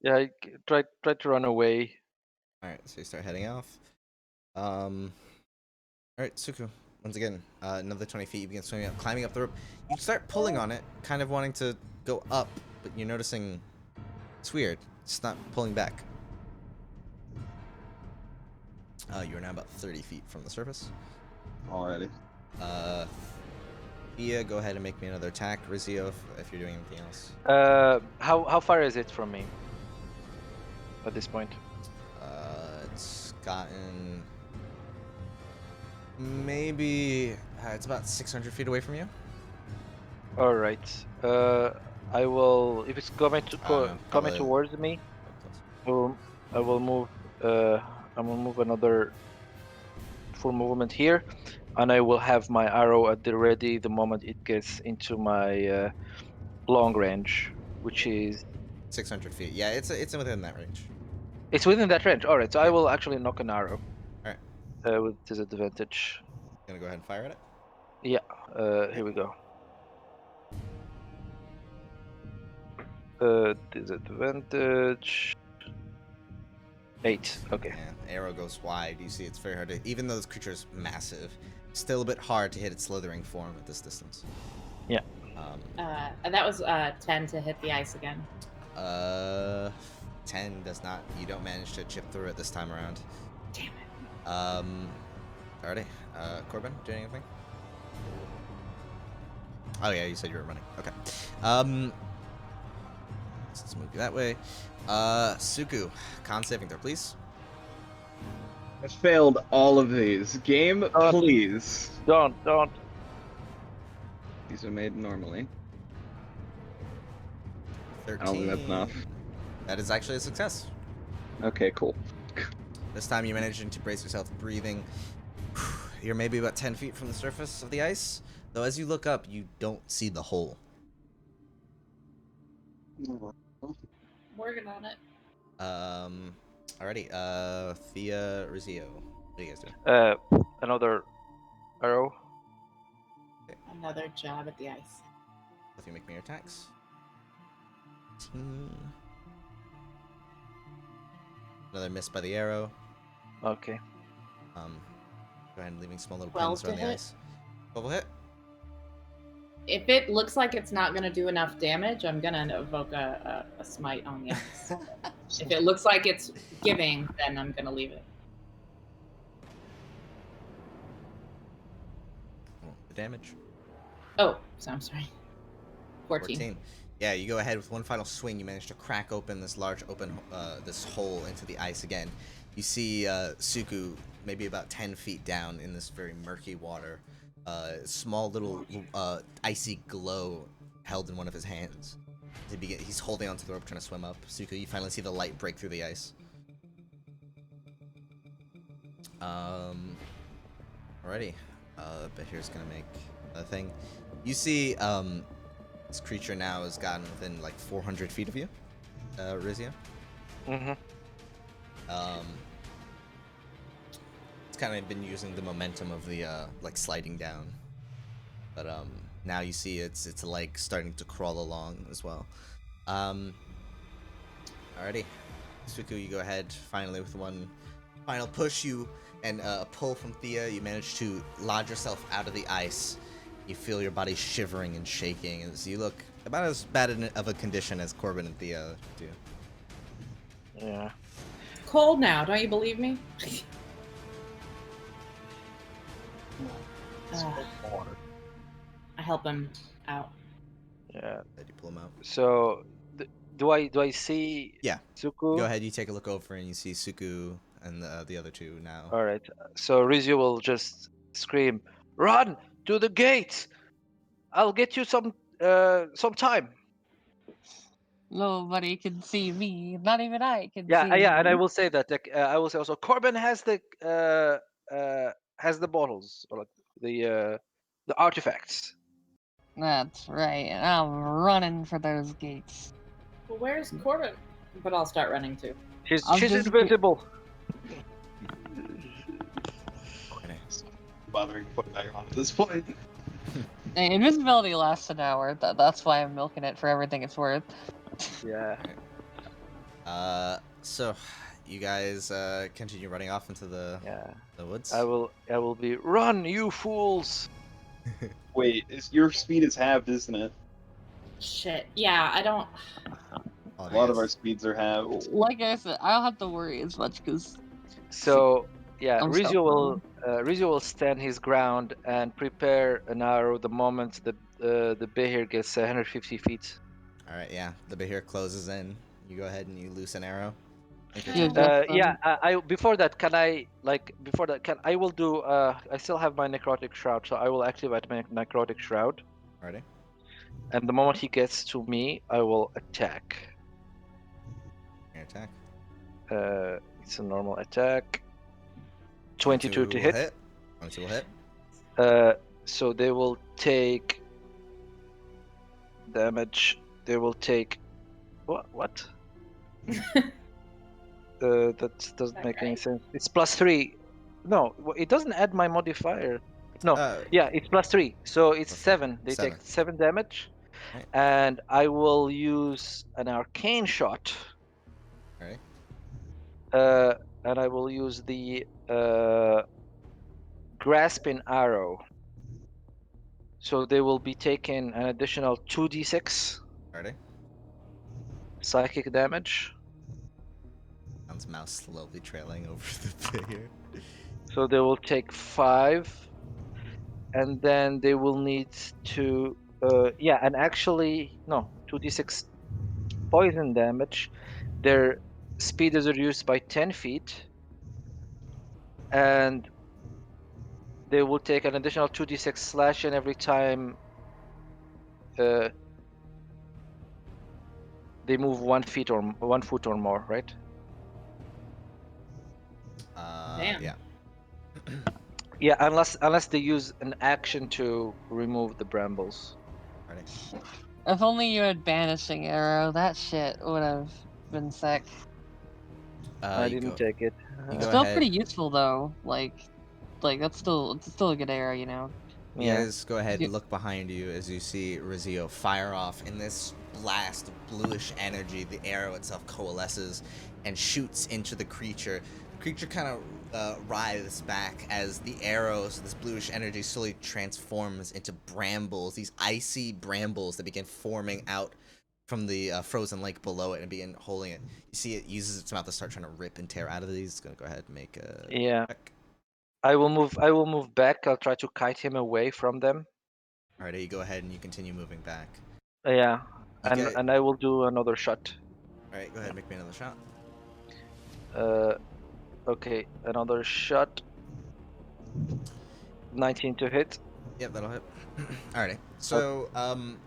Yeah, try to run away. All right, so you start heading off. All right, Suku. Once again, another 20 feet. You begin swimming up, climbing up the rope. You start pulling on it, kind of wanting to go up, but you're noticing it's weird. It's not pulling back. You are now about 30 feet from the surface. Alrighty. Thea, go ahead and make me another attack. Rizio, if you're doing anything else. How far is it from me at this point? It's gotten maybe it's about 600 feet away from you. All right. I will. If it's coming towards me, I will move. I will move another full movement here, and I will have my arrow at the ready the moment it gets into my long range, which is 600 feet. Yeah, it's within that range. It's within that range. All right, so Yeah. I will actually knock an arrow. All right. With disadvantage. Gonna go ahead and fire at it. Yeah. Here we go. Disadvantage. 8. Okay. Yeah, arrow goes wide. You see, it's very hard to. Even though this creature is massive, still a bit hard to hit its slithering form at this distance. Yeah. That was 10 to hit the ice again. 10 does not. You don't manage to chip through it this time around. Damn it. Alrighty. Corbin, doing anything? Oh yeah, you said you were running. Okay. Let's move you that way. Suku, con saving throw, please. I failed all of these. Game, please. Don't. These are made normally. 13. I don't think that's enough. That is actually a success. Okay, cool. This time you're managing to brace yourself, breathing. You're maybe about 10 feet from the surface of the ice, though as you look up, you don't see the hole. Working on it. Alrighty. Thea, Rizio. What are you guys doing? Another arrow. Okay. Another jab at the ice. Both of you make me your attacks. Another miss by the arrow. Okay. Go ahead and leaving small little 12 pins to around the hit? ice. 12 will hit. If it looks like it's not going to do enough damage, I'm going to evoke a smite on the ice. If it looks like it's giving, then I'm going to leave it. Oh, the damage. Oh, so I'm sorry. 14. Yeah, you go ahead with one final swing. You manage to crack open this large this hole into the ice again. You see Suku maybe about 10 feet down in this very murky water. Small little icy glow held in one of his hands. He's holding onto the rope trying to swim up. Suku, you finally see the light break through the ice. Alrighty. But here's gonna make a thing. You see this creature now has gotten within like 400 feet of you, Rizia. Mm-hmm. It's kind of been using the momentum of the like sliding down, but now you see it's like starting to crawl along as well. Alrighty. Suku, you go ahead finally with one final push. And a pull from Thea. You manage to lodge yourself out of the ice. You feel your body shivering and shaking as you look about as bad of a condition as Corbin and Thea do. Yeah. Cold now, don't you believe me? I help him out. Yeah. Did you pull him out? So, do I see? Yeah. Suku? Go ahead. You take a look over and you see Suku and the other two now. All right. So Rizio will just scream, "Run to the gates! I'll get you some time." Nobody can see me. Not even I can Yeah, see yeah, and I me. will say that. I will say also, Corbin has the bottles or like the artifacts. That's right. And I'm running for those gates. Well, where's Corbin? But I'll start running too. I'll She's just invisible. Bothering to put back on at this point. Hey, invisibility lasts an hour. That's why I'm milking it for everything it's worth. Yeah. So you guys continue running off into the woods. I will be run, you fools. Wait, your speed is halved, isn't it? Shit. Yeah, I don't. A lot of our speeds are halved. Like I said, I don't have to worry as much because. So yeah, I'm Rizio stealthy. will stand his ground and prepare an arrow the moment the behir gets 150 feet. All right, yeah. The behir closes in. You go ahead and you loose an arrow. I before that can I will do I still have my necrotic shroud, so I will activate my necrotic shroud. Alrighty. And the moment he gets to me, I will attack. Your attack. It's a normal attack. 22 to hit. 22 will hit. So they will take damage. They will take what? That doesn't make any sense. It's +3. No, it doesn't add my modifier. No, yeah, it's +3. So it's 7. They take 7 damage. Right. And I will use an arcane shot. Alright. And I will use the grasping arrow. So they will be taking an additional 2d6 Alrighty. psychic damage. Sounds mouse slowly trailing over the behir. So they will take 5, and then they will need to and actually no, 2d6 poison damage. Their speed is reduced by 10 feet, and they will take an additional 2d6 slashing every time they move 1 foot or more, right? Damn. Yeah. Yeah, unless they use an action to remove the brambles. Alrighty. If only you had banishing arrow, that shit would have been sick. I didn't take it. It's still pretty useful though. Like it's still a good arrow, you know. You guys go ahead and look behind you as you see Rizio fire off in this blast of bluish energy. The arrow itself coalesces and shoots into the creature. The creature kind of writhes back as the arrows, this bluish energy, slowly transforms into brambles, these icy brambles that begin forming out from the frozen lake below it and begin holding it. You see it uses its mouth to start trying to rip and tear out of these. It's going to go ahead and make a check. I will move back. I'll try to kite him away from them. Alright, you go ahead and you continue moving back. Yeah, and I will do another shot. Alright, go ahead and make me another shot. Okay, another shot. 19 to hit. Yep, that'll hit. Alrighty. So, I'm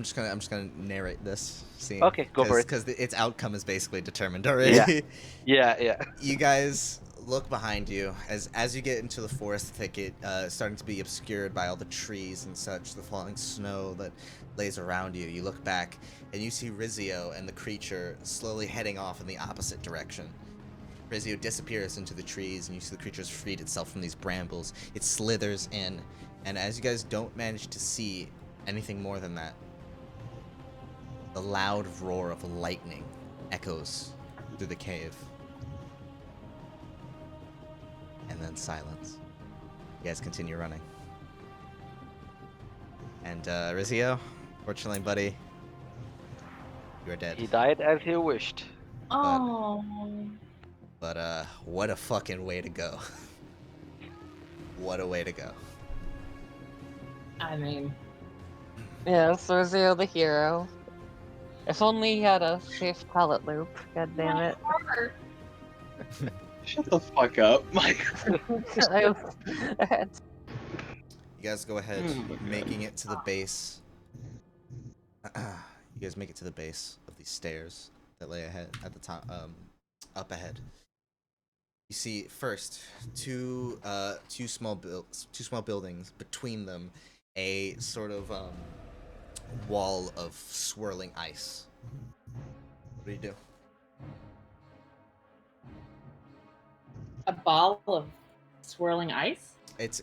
just gonna narrate this scene. Okay, go for it. Because its outcome is basically determined already. Yeah. You guys look behind you as you get into the forest thicket, starting to be obscured by all the trees and such, the falling snow that lays around you. You look back and you see Rizio and the creature slowly heading off in the opposite direction. Rizio disappears into the trees, and you see the creature's freed itself from these brambles. It slithers in, and as you guys don't manage to see anything more than that, the loud roar of lightning echoes through the cave. And then silence. You guys continue running. And Rizio, fortunately, buddy, you are dead. He died as he wished. Oh. But what a fucking way to go. What a way to go. I mean, Yeah, Cersei the hero. If only he had a safe pallet loop. God damn it. Shut the fuck up, Mike. I had You guys go ahead, Oh my God. making it to the base. You guys make it to the base of these stairs that lay ahead at the top, up ahead. You see first two small buildings. Between them, a sort of wall of swirling ice. What do you do? a ball of swirling ice? It's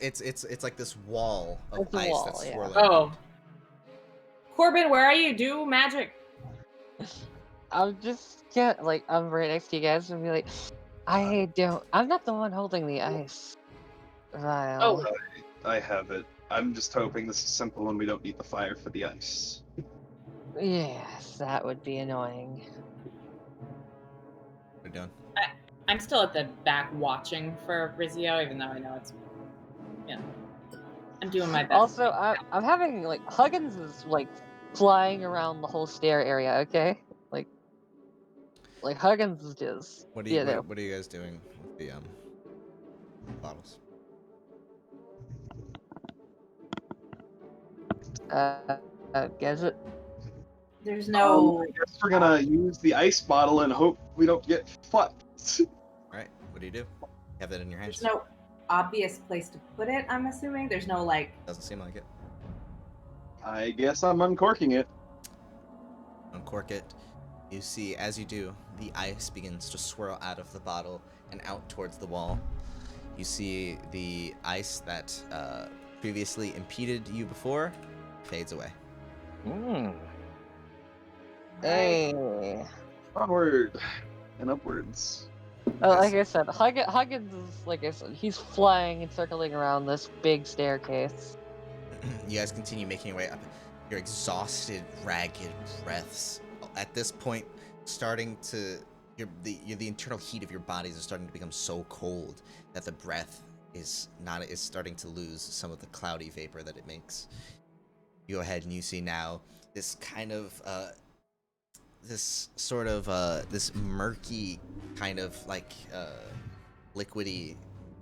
like this wall of It's a ice wall, that's yeah. swirling. Oh. around. Corbin, where are you? Do magic. I'll just get like I'm right next to you guys and be like, I'm not the one holding the ice vial. Oh. I have it. I'm just hoping this is simple and we don't need the fire for the ice. Yes, that would be annoying. What are you doing? I'm still at the back watching for Rizio, even though I know it's, I'm doing my best. Also, I'm having like Huggins is like flying around the whole stair area. Okay, like Huggins is just What are you guys doing with the bottles? Guess it. There's no. I guess we're gonna use the ice bottle and hope we don't get fucked. Alright, what do? You have that in your hands. There's no obvious place to put it. I'm assuming there's no like. Doesn't seem like it. I guess I'm uncorking it. Uncork it. You see, as you do, the ice begins to swirl out of the bottle and out towards the wall. You see the ice that previously impeded you before fades away. Hey. Onward and upwards. Like I said, Huggins is, like I said, he's flying and circling around this big staircase. You guys continue making your way up. Your exhausted, ragged breaths. At this point, the internal heat of your bodies is starting to become so cold that the breath is starting to lose some of the cloudy vapor that it makes. You go ahead and you see now this kind of this murky kind of like liquidy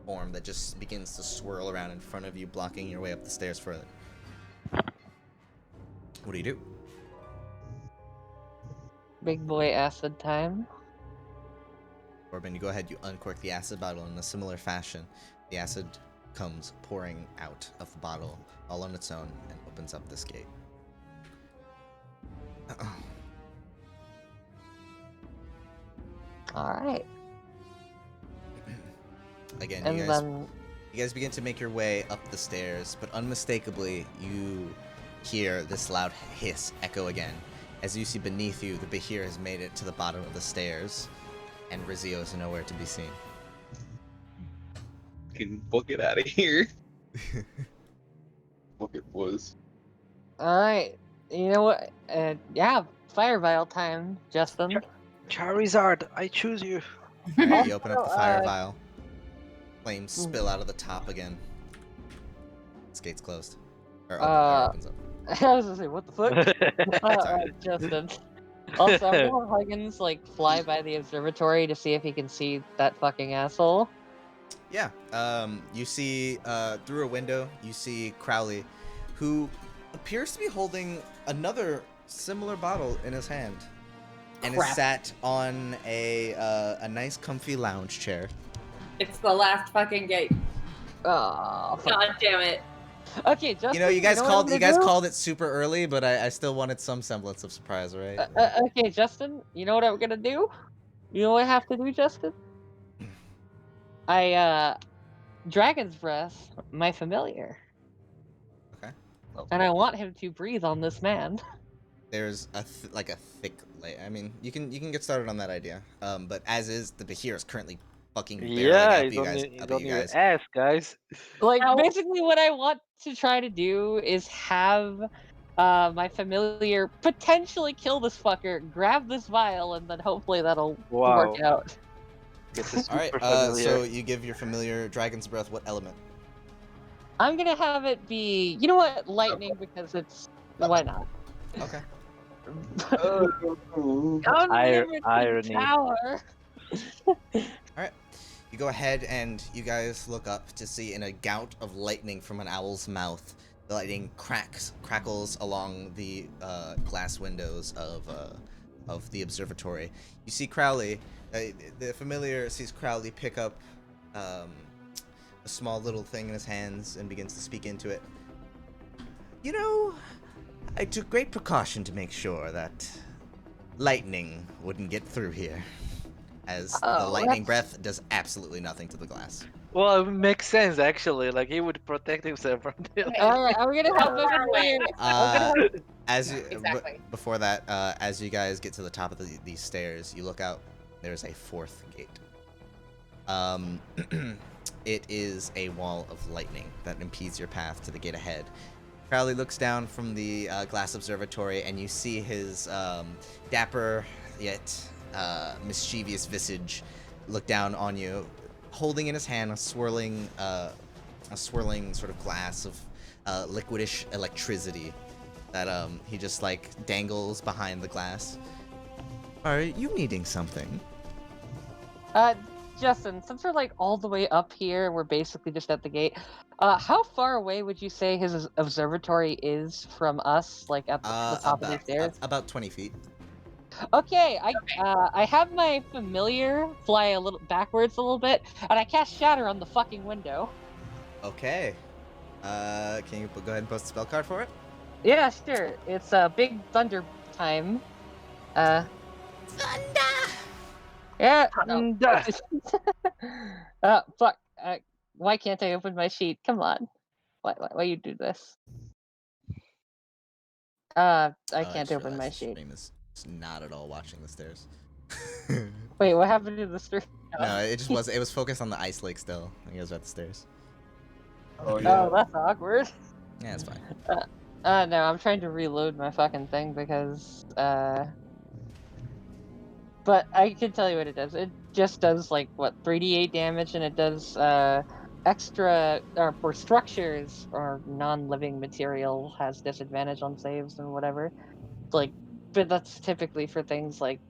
form that just begins to swirl around in front of you, blocking your way up the stairs further. What do you do? Big boy acid time. Corbin, you go ahead, you uncork the acid bottle in a similar fashion. The acid comes pouring out of the bottle all on its own and opens up this gate. Alright. Again, And you then guys begin to make your way up the stairs, but unmistakably you hear this loud hiss echo again. As you see beneath you, the Behir has made it to the bottom of the stairs, and Rizio is nowhere to be seen. Can book it out of here. Book it, boys. alright. You know what? Yeah, fire vial time, Justin. Charizard, I choose you. Alright, you open up the fire Also, vial. Flames spill out of the top again. This gate's closed. Or opens up. I was gonna say, what the fuck? Justin. Also, I'm gonna have Huggins like fly by the observatory to see if he can see that fucking asshole. Yeah, you see, through a window, you see Crowley, who appears to be holding another similar bottle in his hand. And Crap. is sat on a nice comfy lounge chair. It's the last fucking gate. Oh, fuck. God damn it. Okay, Justin. You know, you guys know what I'm gonna do? called it super early, but I still wanted some semblance of surprise, right? Okay, Justin, you know what I'm gonna do? You know what I have to do, Justin? Dragon's Breath, my familiar. Okay. And I want him to breathe on this man. there's a thick layer. I mean, you can get started on that idea. But as is, the Bahir is currently fucking barreling up at you guys. Ass, guys. Like Ow. basically, what I want to try to do is have my familiar potentially kill this fucker, grab this vial, and then hopefully that'll work Wow. out. Get the All right. super familiar. So you give your familiar Dragon's Breath what element? I'm gonna have it be, you know what, lightning, because it's why not? Okay. Unlimited irony. power. All right. You go ahead and you guys look up to see in a gout of lightning from an owl's mouth. The lightning crackles along the glass windows of the observatory. You see Crowley. The familiar sees Crowley pick up a small little thing in his hands and begins to speak into it. You know, I took great precaution to make sure that lightning wouldn't get through here, as the lightning breath does absolutely nothing to the glass. Well, it makes sense actually. Like he would protect himself from the. Alright, are we gonna have the familiar? Exactly. Before that, as you guys get to the top of these stairs, you look out. There's a fourth gate. It is a wall of lightning that impedes your path to the gate ahead. Crowley looks down from the glass observatory, and you see his dapper yet mischievous visage look down on you, holding in his hand a swirling sort of glass of liquidish electricity that he just like dangles behind the glass. Are you needing something? Justin, since we're like all the way up here, we're basically just at the gate. How far away would you say his observatory is from us, like at the top of these stairs? About 20 feet. Okay, I have my familiar fly a little backwards a little bit, and I cast Shatter on the fucking window. Okay. Can you go ahead and post a spell card for it? Yeah, sure. It's big thunder time. Thunder! Yeah. Thunder! Fuck. Why can't I open my sheet? Come on. Why you do this? I can't open my The sheet. stream is not at all watching the stairs. Wait, what happened to the stream? No, it was focused on the ice lake still. You guys were at the stairs. Oh yeah. Oh, that's awkward. Yeah, it's fine. No, I'm trying to reload my fucking thing because, but I can tell you what it does. It just does, like, what, 3d8 damage, and it does, extra, or for structures or non-living material has disadvantage on saves and whatever. Like, but that's typically for things like,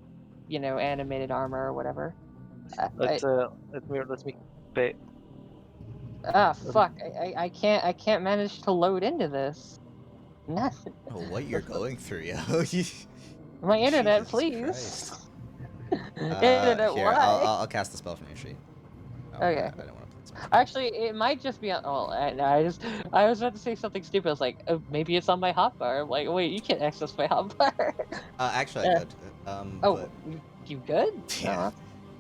you know, animated armor or whatever. Let me pay. Fuck, I can't manage to load into this. Nothing. Oh, what you're going through, yo. My internet, Jesus please. Christ. Internet, Here, why? I'll cast the spell from your sheet. Oh, Okay. I don't want to play this one. Actually, it might just be on. Oh, I was about to say something stupid. I was like, oh, maybe it's on my hotbar. I'm like, wait, you can't access my hotbar. Actually, I could. Oh, you good? Yeah.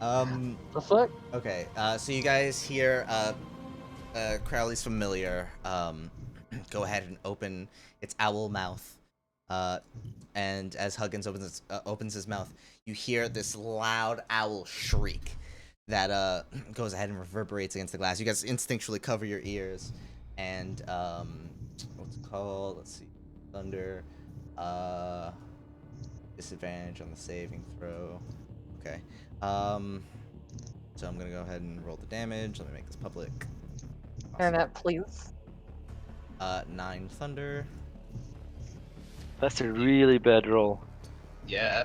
The fuck? Okay. So you guys hear Crowley's familiar go ahead and open its owl mouth. And as Huggins opens his mouth, you hear this loud owl shriek that goes ahead and reverberates against the glass. You guys instinctually cover your ears, and what's it called? Let's see, thunder. Disadvantage on the saving throw. Okay. So I'm gonna go ahead and roll the damage. Let me make this public. Awesome. Internet, please. 9 thunder. That's a really bad roll. Yeah.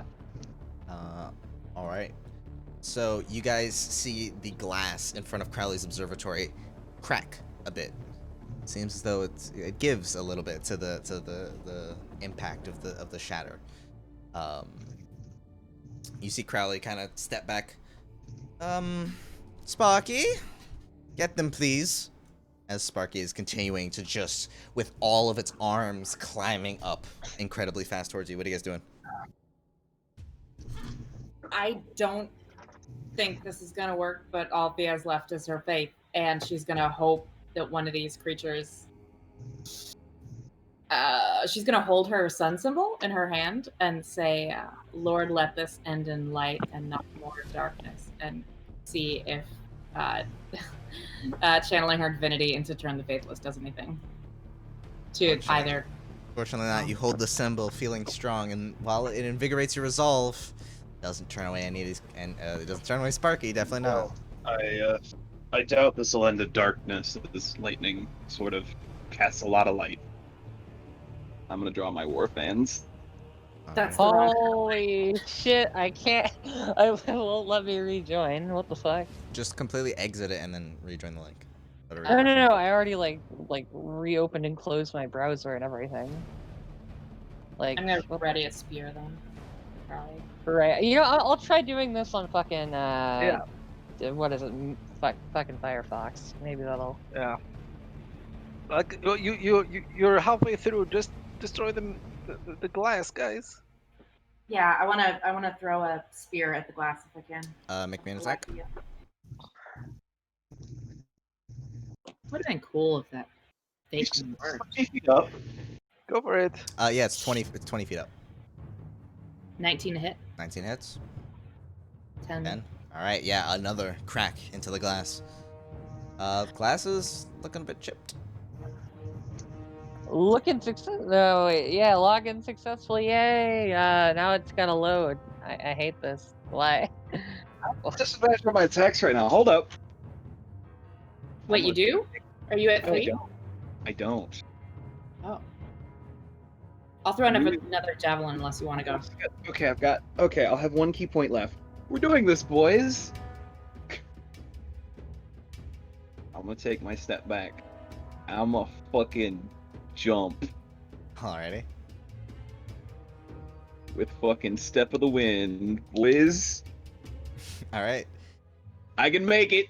All right. So you guys see the glass in front of Crowley's observatory crack a bit. Seems as though it gives a little bit to the impact of the shatter. You see Crowley kind of step back. Sparky, get them, please. As Sparky is continuing to just, with all of its arms climbing up incredibly fast towards you. What are you guys doing? I don't think this is gonna work, but all Thea has left is her faith, and she's gonna hope that one of these creatures she's gonna hold her sun symbol in her hand and say, "Lord, let this end in light and not more darkness," and see if channeling her divinity into Turn the Faithless does anything to either. Fortunately not. You hold the symbol, feeling strong, and while it invigorates your resolve, it doesn't turn away any of these, and it doesn't turn away Sparky. Definitely not. I doubt this will end in darkness. This lightning sort of casts a lot of light. I'm gonna draw my war fans. That's the wrong. Holy shit! I can't. I won't let me rejoin. What the fuck? Just completely exit it and then rejoin the link. No, no, no! I already like reopened and closed my browser and everything. Like, I'm gonna ready a spear then. Probably. right? You know, I'll try doing this on fucking Yeah. What is it? Fucking Firefox. Maybe that'll. Yeah. Like you're halfway through. Just destroy the glass, guys. Yeah, I wanna throw a spear at the glass if I can. Make me an attack. Would have been cool if that thing worked. 50 feet up. Go for it. Yeah, it's 20 feet up. 19 to hit. 19 hits. 10. 10. All right, yeah, another crack into the glass. Glass is looking a bit chipped. Looking success. No, wait, yeah, login successfully. Yay! Now it's gonna load. I hate this. Why? Disadvantage for my attacks right now. Hold up. Wait, you do? Are you at 3? I don't. Oh. I'll throw another javelin unless you want to go. Okay, Okay, I'll have 1 key point left. We're doing this, boys. I'm gonna take my step back. I'm a fucking jump Alrighty. with fucking step of the wind, boys. All right. I can make it.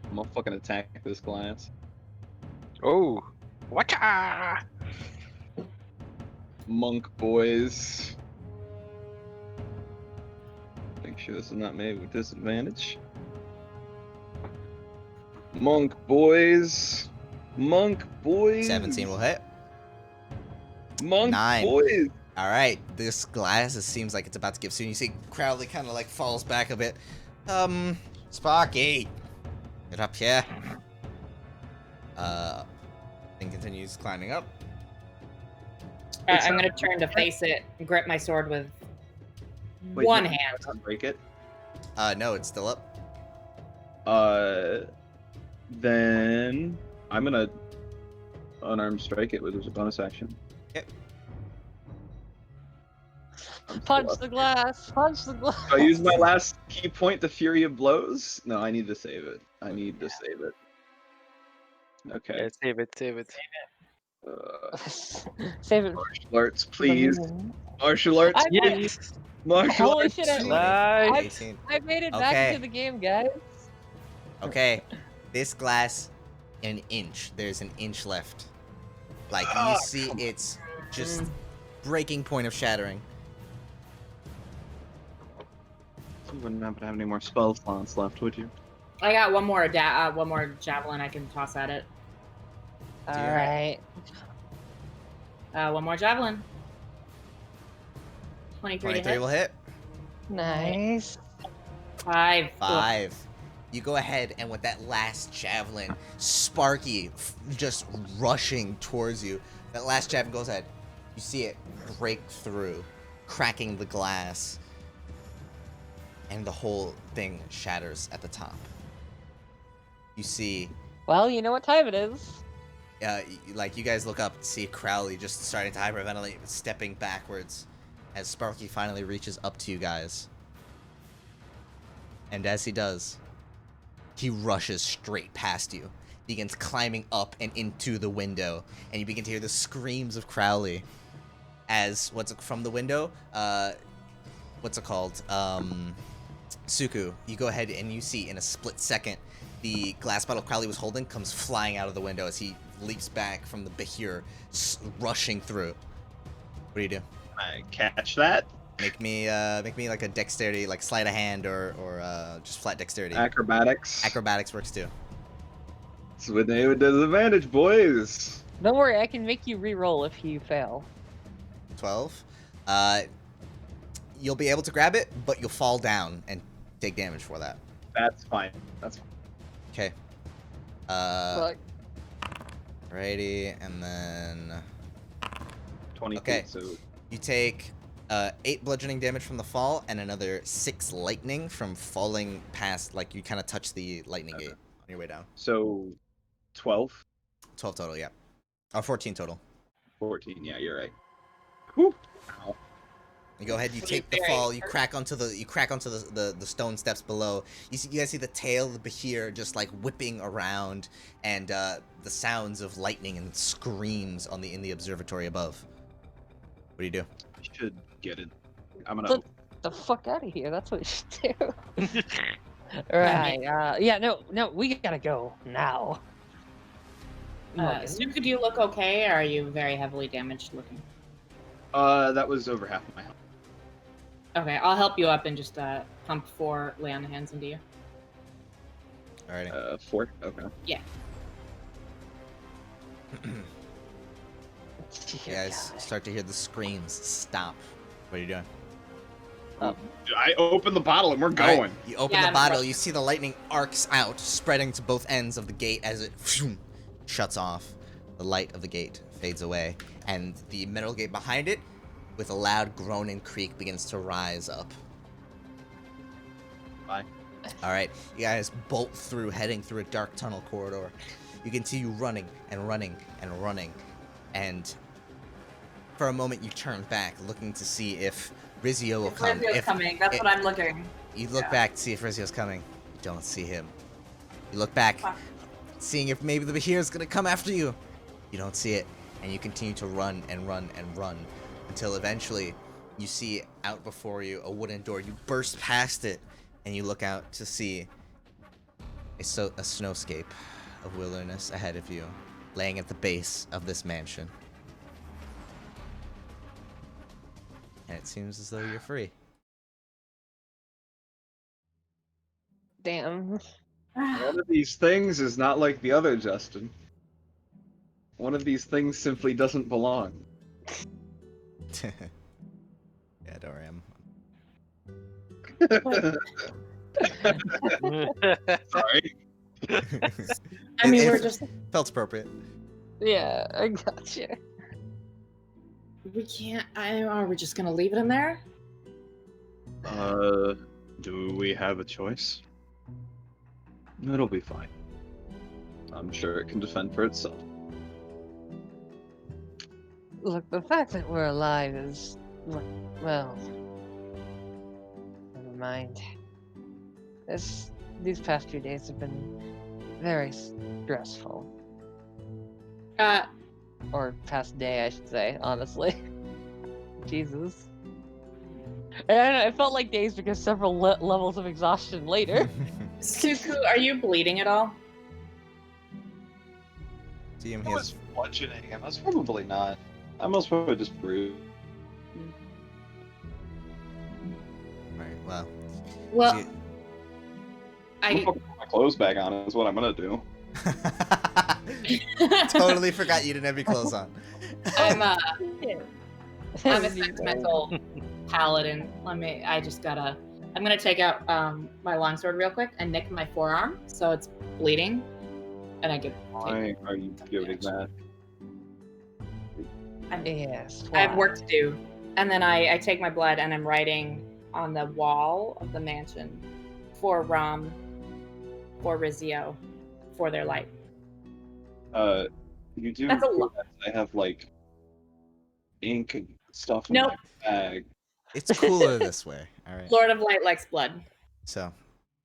I'm gonna fucking attack this glass. Oh, waka! Monk boys. Make sure this is not made with disadvantage. Monk boys. Monk boys. 17 will hit. Monk 9. boys. All right, this glass, it seems like it's about to give soon. You see Crowley kind of like falls back a bit. Sparky, get up here. And continues climbing up. I'm going to turn to face it and grip my sword with one hand. Break it. No, it's still up. Then I'm gonna unarmed strike it with a bonus action. Okay. Punch the glass! Punch the glass! I use my last key point, the Fury of Blows. No, I need to save it. Okay. Yeah, save it. Save it. Martial arts, please. Martial arts, please. Martial Holy arts. shit! Nice. 18. I made it Okay. back into the game, guys. Okay, this glass, an inch. There's an inch left. Like, you see it's just breaking point of shattering. You wouldn't happen to have any more spell slots left, would you? I got one more javelin I can toss at it. All right. One more javelin. 23 to 23 hit. will hit. Nice. 5. 5. You go ahead, and with that last javelin, Sparky just rushing towards you. That last javelin goes ahead. You see it break through, cracking the glass, and the whole thing shatters at the top. You see, Well, you know what time it is. like, you guys look up and see Crowley just starting to hyperventilate, stepping backwards as Sparky finally reaches up to you guys. And as he does, he rushes straight past you, begins climbing up and into the window, and you begin to hear the screams of Crowley as, from the window, what's it called? Suku, you go ahead and you see in a split second, the glass bottle Crowley was holding comes flying out of the window as he leaps back from the Bahir, rushing through. What do you do? I catch that. Make me like a dexterity, like sleight of hand or just flat dexterity. Acrobatics. Acrobatics works too. It's with a disadvantage, boys. Don't worry, I can make you re-roll if you fail. 12. You'll be able to grab it, but you'll fall down and take damage for that. That's fine. That's fine. Okay. Look, Righty, and then 20 Okay. feet, so you take 8 bludgeoning damage from the fall, and another 6 lightning from falling past, like you kind of touch the lightning gate on your way down. so 12, 12 total, yeah. Or 14 total. 14. Yeah, you're right. Whew. Ow. You go ahead, you take the fall, you crack onto the stone steps below. You guys see the tail of the Behir just like whipping around, and the sounds of lightning and screams in the observatory above. What do you do? I should get it. I'm gonna. Get the fuck out of here. That's what you should do. Right. Yeah, no, we gotta go now. Stu, could you look okay, or are you very heavily damaged looking? That was over half of my health. Okay, I'll help you up and just pump 4 lay on the hands into you. Alrighty. 4. Okay. Yeah. You guys start to hear the screams stop. What are you doing? I open the bottle and we're All going. right, you open Yeah, the I'm bottle, rushing. you see the lightning arcs out, spreading to both ends of the gate as it shuts off. The light of the gate fades away, and the metal gate behind it, with a loud groan and creak, begins to rise up. Bye. Alright, you guys bolt through, heading through a dark tunnel corridor. You continue running and running and running, and for a moment you turn back, looking to see if Rizio will come. Rizio's coming, that's what I'm looking. You look back to see if Rizio's coming. You don't see him. You look back, seeing if maybe the Behir is gonna come after you. You don't see it, and you continue to run and run and run until eventually you see out before you a wooden door. You burst past it, and you look out to see a snowscape of wilderness ahead of you, laying at the base of this mansion. And it seems as though you're free. Damn. One of these things is not like the other, Justin. One of these things simply doesn't belong. Yeah, don't worry. Sorry. I mean, It we're just... felt appropriate. Yeah, I gotcha. We can't... are we just gonna leave it in there? Do we have a choice? It'll be fine. I'm sure it can defend for itself. Look, the fact that we're alive is, well, never mind. These past few days have been very stressful. Or past day, I should say, honestly. Jesus. And I don't know, it felt like days because several levels of exhaustion later. Suku, are you bleeding at all? See him, I he was has... bludgeoning him. That's probably not. I most probably just bruised. Right, well... Well, see- I'm gonna put my clothes back on is what I'm gonna do. Totally forgot you didn't have your clothes on. I'm a sentimental paladin. I'm gonna take out my longsword real quick and nick my forearm so it's bleeding, and I get. Why are you doing that? Yes. I have work to do, and then I take my blood and I'm writing on the wall of the mansion for Ram, for Rizio, for their light. You do. That's a lot. I have like ink and stuff in Nope. my bag. It's cooler this way, alright? Lord of Light likes blood. So,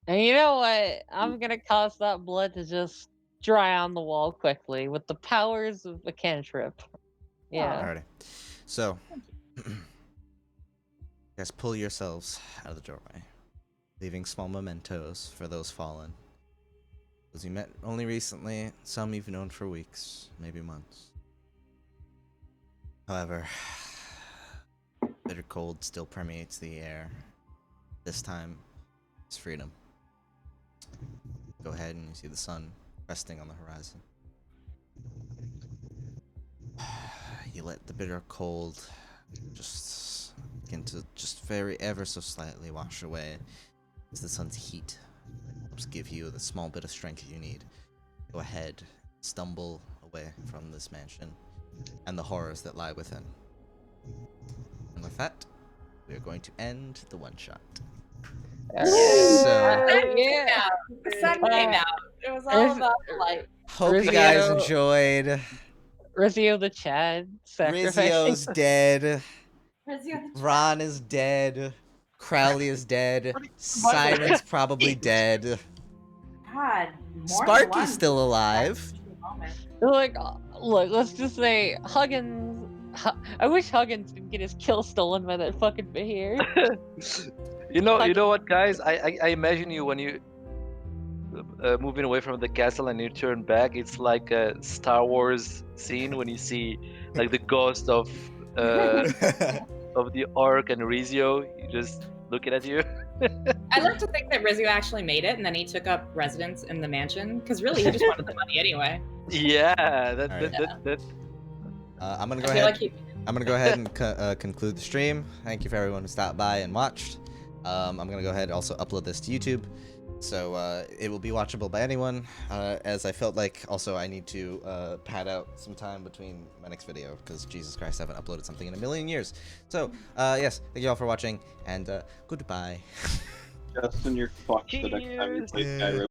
And you know what? I'm gonna cause that blood to just dry on the wall quickly with the powers of a cantrip. Yeah. alrighty. So, you guys pull yourselves out of the doorway, leaving small mementos for those fallen. Those you met only recently, some you've known for weeks, maybe months. However, bitter cold still permeates the air. This time, it's freedom. Go ahead and you see the sun resting on the horizon. You let the bitter cold just begin to just very ever so slightly wash away as the sun's heat helps give you the small bit of strength you need. Go ahead, stumble away from this mansion and the horrors that lie within. And with that, we are going to end the one-shot. So, Yeah. The sun came out. It was all about the light. hope you guys Rizio- enjoyed. Rizio the Chad sacrificing. Rizio's dead. Rizio the Ron is dead. Crowley is dead. Simon's probably dead. God, more than Sparky's one. still alive. Like, look, let's just say Huggins. I wish Huggins didn't get his kill stolen by that fucking Bahir. You know what, guys? I imagine you when you moving away from the castle and you turn back. It's like a Star Wars scene when you see like the ghost of the Orc and Rizio just looking at you. I like to think that Rizio actually made it, and then he took up residence in the mansion, because really he just wanted the money anyway. Yeah, I'm gonna I go feel ahead. like he. I'm gonna go ahead and conclude the stream. Thank you for everyone who stopped by and watched. I'm gonna go ahead and also upload this to YouTube, so it will be watchable by anyone. As I felt like also I need to pad out some time between my next video because Jesus Christ, I haven't uploaded something in a million years. So yes, thank you all for watching and goodbye. Justin, you're fucked the next time you play Skyrim.